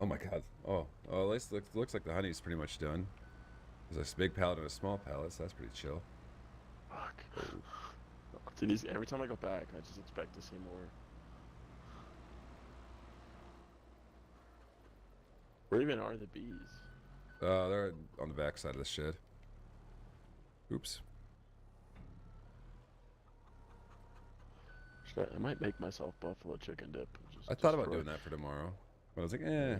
Oh my god. Oh, at least looks like the honey's pretty much done. There's a big pallet and a small pallet, so that's pretty chill. Fuck. Dude, every time I go back, I just expect to see more. Where even are the bees? They're on the back side of the shed. Oops. I might make myself buffalo chicken dip. I thought about doing that for tomorrow, but I was like, eh. Yeah.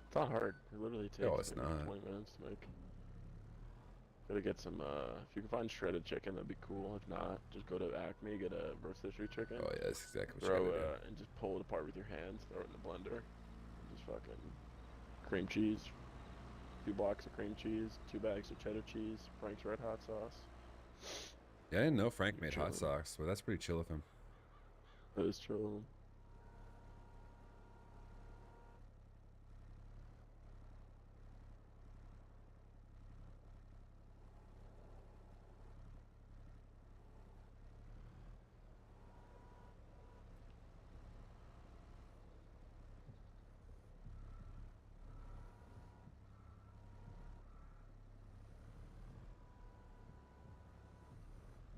It's not hard. It literally takes it's maybe not. 20 minutes to make. Gotta get some, if you can find shredded chicken, that'd be cool. If not, just go to Acme, get a rotisserie chicken. Oh yeah, that's exactly what Throw you gotta do. and just pull it apart with your hands, throw it in the blender. And just fucking cream cheese. 2 blocks of cream cheese, 2 bags of cheddar cheese, Frank's Red Hot sauce. Yeah, I didn't know Frank made hot Chilling. sauce, but that's pretty chill of him. That is true.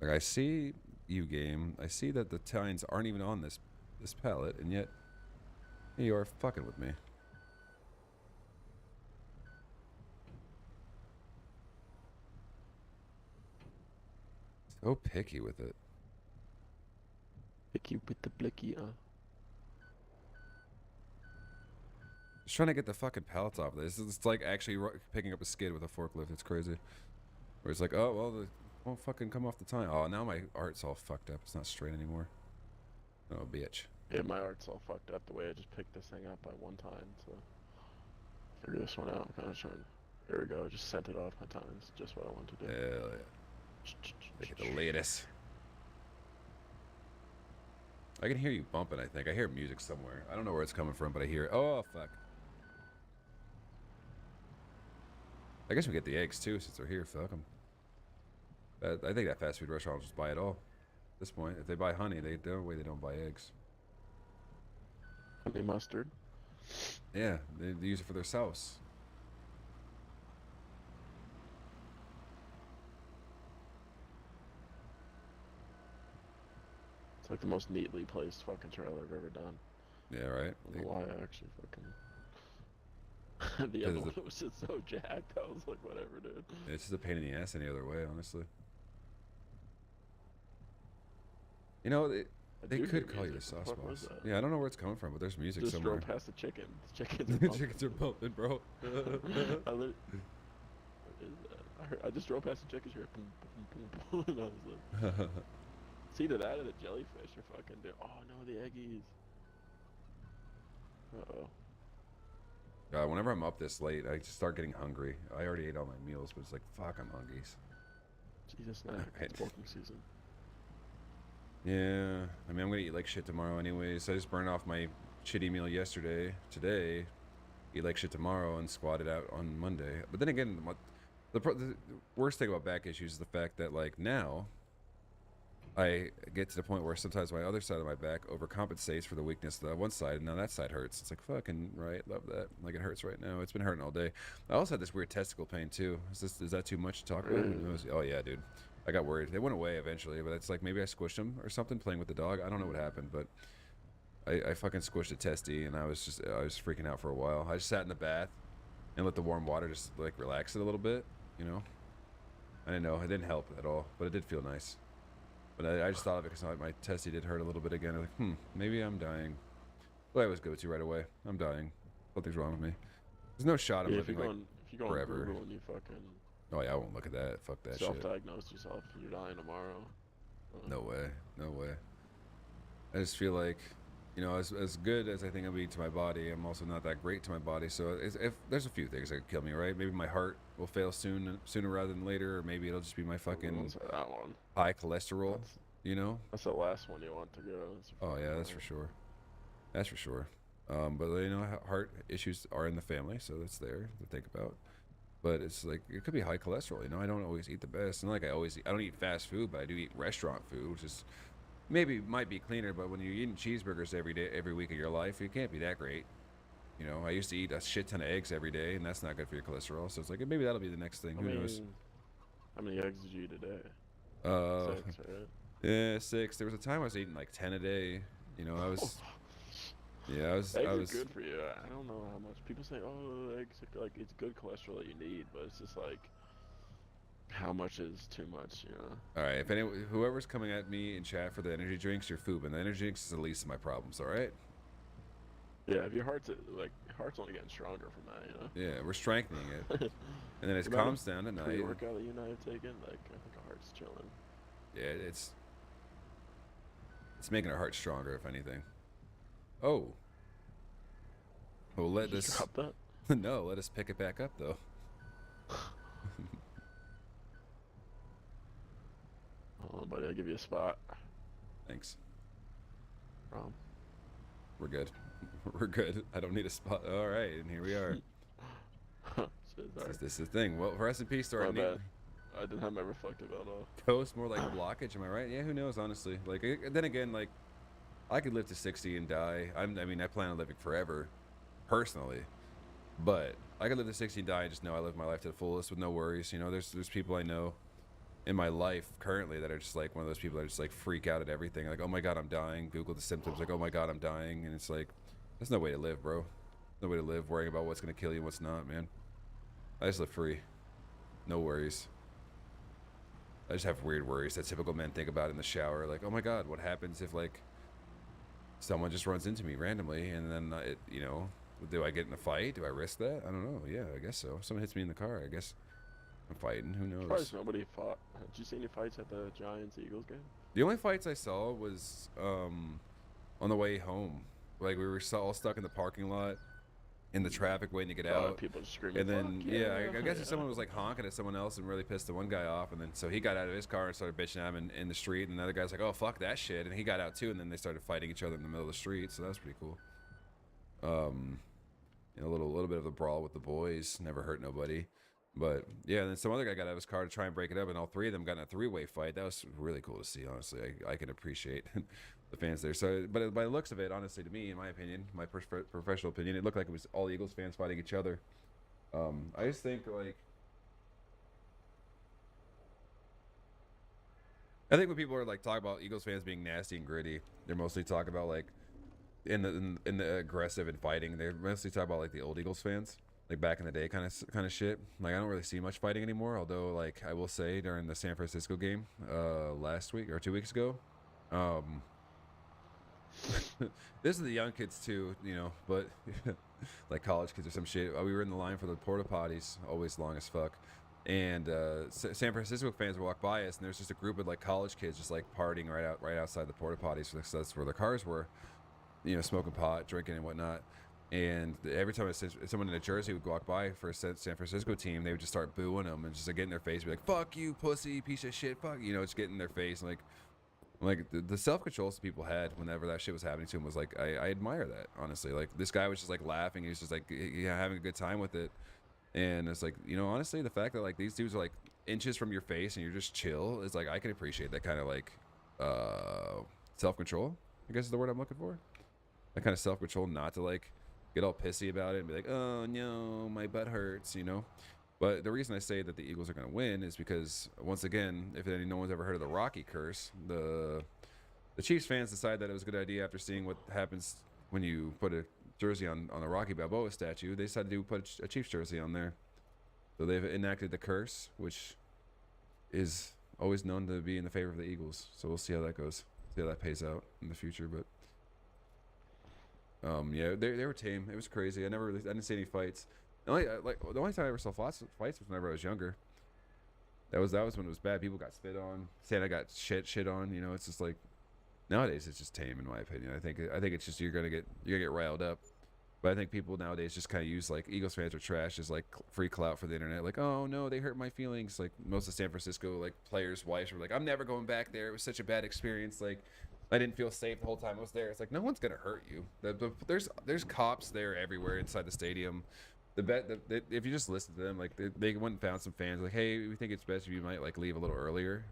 Like I see you game, I see that the tines aren't even on this pallet, and yet you are fucking with me. So picky with it. Pick you with the blicky, Just trying to get the fucking pallets off this. It's like actually picking up a skid with a forklift. It's crazy. Where it's like, oh well, the won't fucking come off the tine. Oh, now my art's all fucked up. It's not straight anymore. Oh, bitch. Yeah, my art's all fucked up the way I just picked this thing up by one time, so figure this one out. I'm kind of trying. There we go. I just sent it off my times. Just what I want to do. Hell yeah. Make it the latest. I can hear you bumping, I think. I hear music somewhere. I don't know where it's coming from, but I hear it. Oh, fuck. I guess we get the eggs, too, since they're here. Fuck them. I think that fast food restaurant will just buy it all. At this point, if they buy honey, they don't buy eggs. Honey mustard. Yeah, they use it for their sauce. It's like the most neatly placed fucking trailer I've ever done. Yeah, right. I don't know why I actually fucking. The other one was just so jacked. I was like, whatever, dude. It's just a pain in the ass any other way, honestly. You know, they could call you the sauce boss. Yeah, I don't know where it's coming from, but there's music just somewhere. Just drove past the chicken. The chickens are bumping. Chickens are bumping, bro. What is that? I just drove past the chickens here. Boom, boom, boom, boom, and I was like, it's either that or the jellyfish are fucking doing. Oh no, the eggies. Whenever I'm up this late, I just start getting hungry. I already ate all my meals, but it's like, fuck, I'm hungry. Jesus, man. It's bulking season. Yeah, I mean, I'm gonna eat like shit tomorrow anyways. I just burned off my shitty meal yesterday. Today, eat like shit tomorrow and squat it out on Monday. But then again, the worst thing about back issues is the fact that like now, I get to the point where sometimes my other side of my back overcompensates for the weakness of the one side, and now that side hurts. It's like, fucking right, love that. Like, it hurts right now. It's been hurting all day. I also had this weird testicle pain too. Is that too much to talk about? Oh yeah, dude. I got worried. They went away eventually, but it's like maybe I squished them or something playing with the dog. I don't know what happened, but I fucking squished a testy, and I was freaking out for a while. I just sat in the bath and let the warm water just like relax it a little bit, you know. I know it didn't help at all, but it did feel nice. But I just thought of it because my testy did hurt a little bit again. I was like, maybe I'm dying. Well, I always go to right away. I'm dying. Something's wrong with me. There's no shot I'm Yeah, if living you like go if you go on forever. Google and you fucking Oh yeah, I won't look at that. Fuck that shit. self-diagnose yourself, you're dying tomorrow. No way. No way. I just feel like, you know, as good as I think I'm being to my body, I'm also not that great to my body. So if there's a few things that could kill me, right? Maybe my heart will fail sooner rather than later, or maybe it'll just be my fucking That one. high cholesterol. That's, You know? that's the last one you want to go. Oh yeah, that's for sure. That's for sure. But you know, heart issues are in the family, so that's there to think about. But it's like it could be high cholesterol. You know, I don't always eat the best. And like I don't eat fast food, but I do eat restaurant food, which is maybe might be cleaner. But when you're eating cheeseburgers every week of your life, it can't be that great. You know, I used to eat a shit ton of eggs every day, and that's not good for your cholesterol. So it's like maybe that'll be the next thing. Who knows? How many eggs did you eat a day? 6, right? Yeah, 6. There was a time I was eating like 10 a day. You know, I was. Yeah, Eggs I are was. good for you. I don't know how much people say. Oh, eggs are, like it's good cholesterol that you need, but it's just like how much is too much, you know? All right, if anyone, whoever's coming at me in chat for the energy drinks, you're food, the energy drinks is the least of my problems. All right. Yeah, if your heart's only getting stronger from that, you know. Yeah, we're strengthening it, and then it Remember calms down at night. Pre-workout that you and I have taken, like I think our heart's chilling. Yeah, it's making our heart stronger, if anything. Oh. Well, let Did you this. drop that? No, let us pick it back up though. Hold on, buddy. I'll give you a spot. Thanks. We're good. We're good. I don't need a spot. All right, and here we are. This is the thing. Well, rest in peace to our My bad. I didn't have my reflective at all. toast. More like blockage. Am I right? Yeah. Who knows? Honestly, like then again, like I could live to 60 and die. I mean, I plan on living forever, personally. But I could live to 60 and die and just know I live my life to the fullest with no worries. You know, there's people I know in my life currently that are just like one of those people that just like freak out at everything. Like, oh my God, I'm dying. Google the symptoms. Like, oh my God, I'm dying. And it's like, there's no way to live, bro. No way to live worrying about what's going to kill you and what's not, man. I just live free. No worries. I just have weird worries that typical men think about in the shower. Like, oh my God, what happens if like someone just runs into me randomly and then you know, do I get in a fight? Do I risk that? I don't know. Yeah, I guess so. If someone hits me in the car, I guess I'm fighting. Who knows? Surprised nobody fought. Did you see any fights at the Giants-Eagles game? The only fights I saw was on the way home. Like we were all stuck in the parking lot in the traffic waiting to get out. People just screaming. And then "Fuck yeah, I guess yeah." if someone was like honking at someone else and really pissed the one guy off, and then so he got out of his car and started bitching at him in the street, and the other guy's like, oh fuck that shit, and he got out too, and then they started fighting each other in the middle of the street. So that was pretty cool. You know, a little bit of a brawl with the boys, never hurt nobody. But yeah, and then some other guy got out of his car to try and break it up, and all three of them got in a three-way fight. That was really cool to see, honestly. I can appreciate the fans there. So, but by the looks of it, honestly, to me, in my opinion, my professional opinion, it looked like it was all Eagles fans fighting each other. I just think like, I think when people are like talking about Eagles fans being nasty and gritty, they're mostly talking about like in the aggressive and fighting. They're mostly talking about like the old Eagles fans. Like back in the day kind of shit. Like I don't really see much fighting anymore, although like I will say during the San Francisco game last week or 2 weeks ago, this is the young kids too, you know, but like college kids or some shit. We were in the line for the porta potties, always long as fuck, and San Francisco fans would walk by us, and there's just a group of like college kids just like partying right outside the porta potties, because that's where their cars were, you know, smoking pot, drinking and whatnot. And every time someone in a jersey would walk by for a San Francisco team, they would just start booing them and just like get in their face, be like, "Fuck you, pussy, piece of shit, fuck," you know, just get in their face. And like the self-control people had whenever that shit was happening to him was like, I admire that, honestly. Like this guy was just like laughing, he was just like having a good time with it. And it's like, you know, honestly, the fact that like these dudes are like inches from your face and you're just chill is like, I can appreciate that kind of like self-control, I guess is the word I'm looking for. That kind of self-control, not to like get all pissy about it and be like, oh no, my butt hurts, you know. But the reason I say that the Eagles are going to win is because, once again, if no one's ever heard of the Rocky curse, the Chiefs fans decided that it was a good idea after seeing what happens when you put a jersey on a Rocky Balboa statue. They decided to put a Chiefs jersey on there. So they've enacted the curse, which is always known to be in the favor of the Eagles. So we'll see how that goes. See how that pays out in the future. But yeah, they were tame. It was crazy. I didn't see any fights. The only time I ever saw fights was whenever I was younger. That was when it was bad. People got spit on. Santa got shit on. You know, it's just like nowadays it's just tame in my opinion. I think it's just you're gonna get riled up. But I think people nowadays just kind of use like Eagles fans are trash as like free clout for the internet. Like, oh no, they hurt my feelings. Like most of San Francisco like players' wives were like, I'm never going back there. It was such a bad experience. Like I didn't feel safe the whole time I was there. It's like no one's gonna hurt you. There's cops there everywhere inside the stadium. If you just listen to them, like they went and found some fans like, hey, we think it's best if you might like leave a little earlier.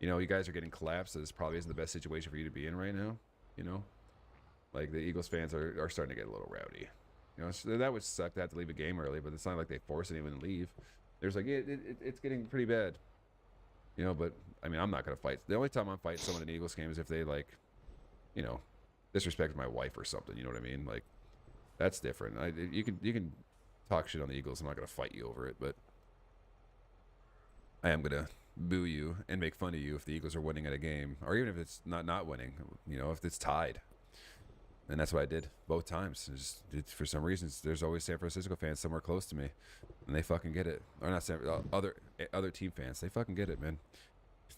You know, you guys are getting collapsed. So this probably isn't the best situation for you to be in right now. You know. Like the Eagles fans are starting to get a little rowdy, you know. So that would suck to have to leave a game early, but it's not like they force anyone to leave. There's like it's getting pretty bad, you know. But I mean, I'm not gonna fight. The only time I'm fighting someone in an Eagles game is if they like, you know, disrespect my wife or something. You know what I mean? Like that's different. You can talk shit on the Eagles. I'm not gonna fight you over it, but I am gonna boo you and make fun of you if the Eagles are winning at a game, or even if it's not winning. You know, if it's tied. And that's what I did both times. For some reasons, there's always San Francisco fans somewhere close to me, and they fucking get it. Or not other team fans. They fucking get it, man.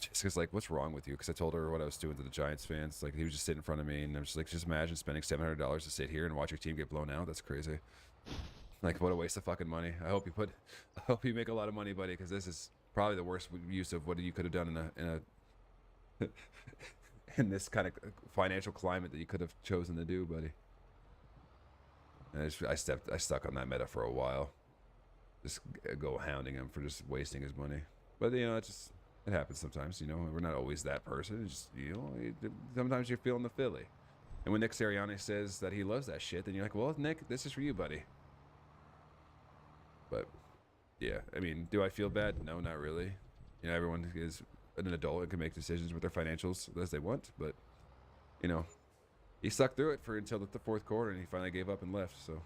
Jessica's like, "What's wrong with you?" Because I told her what I was doing to the Giants fans. Like he was just sitting in front of me, and I'm just like, "Just imagine spending $700 to sit here and watch your team get blown out. That's crazy. Like what a waste of fucking money. I hope you make a lot of money, buddy, because this is probably the worst use of what you could have done in a." In this kind of financial climate that you could have chosen to do, buddy. And I stuck on that meta for a while. Just go hounding him for just wasting his money. But you know, it happens sometimes. You know, we're not always that person. It's just, you know, sometimes you're feeling the Philly. And when Nick Sirianni says that he loves that shit, then you're like, well, Nick, this is for you, buddy. But yeah, I mean, do I feel bad? No, not really. You know, everyone is an adult and can make decisions with their financials as they want, but you know, he stuck through it until the fourth quarter, and he finally gave up and left. So,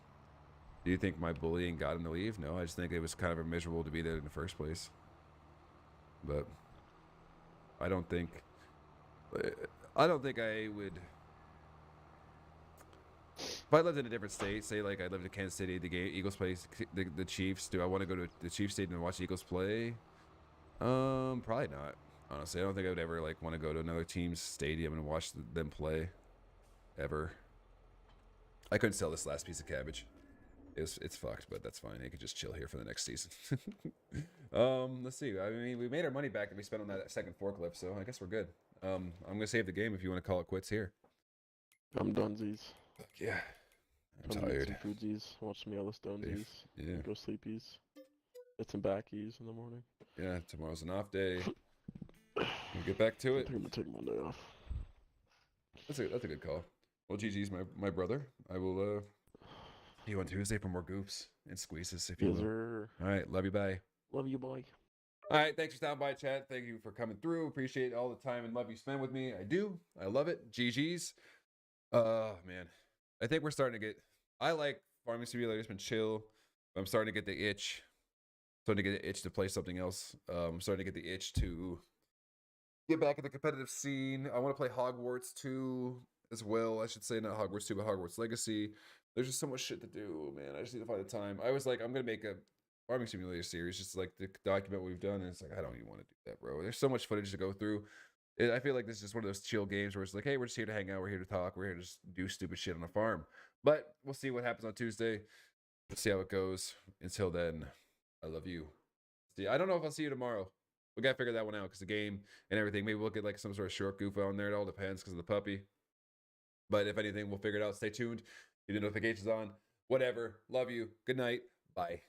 do you think my bullying got him to leave? No, I just think it was kind of miserable to be there in the first place. But I don't think I would. If I lived in a different state, say like I lived in Kansas City, the Eagles play the Chiefs. Do I want to go to the Chiefs stadium and watch the Eagles play? Probably not. Honestly, I don't think I would ever like want to go to another team's stadium and watch them play, ever. I couldn't sell this last piece of cabbage. It's fucked, but that's fine. I could just chill here for the next season. Let's see. I mean, we made our money back that we spent on that second forklift, so I guess we're good. I'm gonna save the game if you want to call it quits here. I'm donesies. Yeah, I'm Come eat tired. some foodsies. Watch some Yellowstonesies. Yeah. Go sleepies. Get some backies in the morning. Yeah, tomorrow's an off day. We'll get back to I it. think I'm gonna take Monday off. That's a good call. Well, GG's my brother. I will see you on Tuesday for more goofs and squeezes if you Yes, will. sir. All right, love you, bye. Love you, boy. All right, thanks for stopping by, chat. Thank you for coming through. Appreciate all the time and love you spend with me. I do. I love it. GG's. Man, I think we're starting to get. I like Farming Simulator. It's been chill. I'm starting to get the itch. Starting to get the itch to play something else. I'm starting to get the itch to get back in the competitive scene. I want to play Hogwarts 2 as well. I should say not Hogwarts 2, but Hogwarts Legacy. There's just so much shit to do, man. I just need to find the time. I was like, I'm gonna make a Farming Simulator series just like to document what we've done, and it's like I don't even want to do that, bro. There's so much footage to go through. I feel like this is just one of those chill games where it's like, hey, we're just here to hang out, we're here to talk, we're here to just do stupid shit on the farm. But we'll see what happens on Tuesday. Let's see how it goes. Until then, I love you. See, I don't know if I'll see you tomorrow. We gotta figure that one out because the game and everything. Maybe we'll get like some sort of short goof on there. It all depends because of the puppy. But if anything, we'll figure it out. Stay tuned. Get the notifications on. Whatever. Love you. Good night. Bye.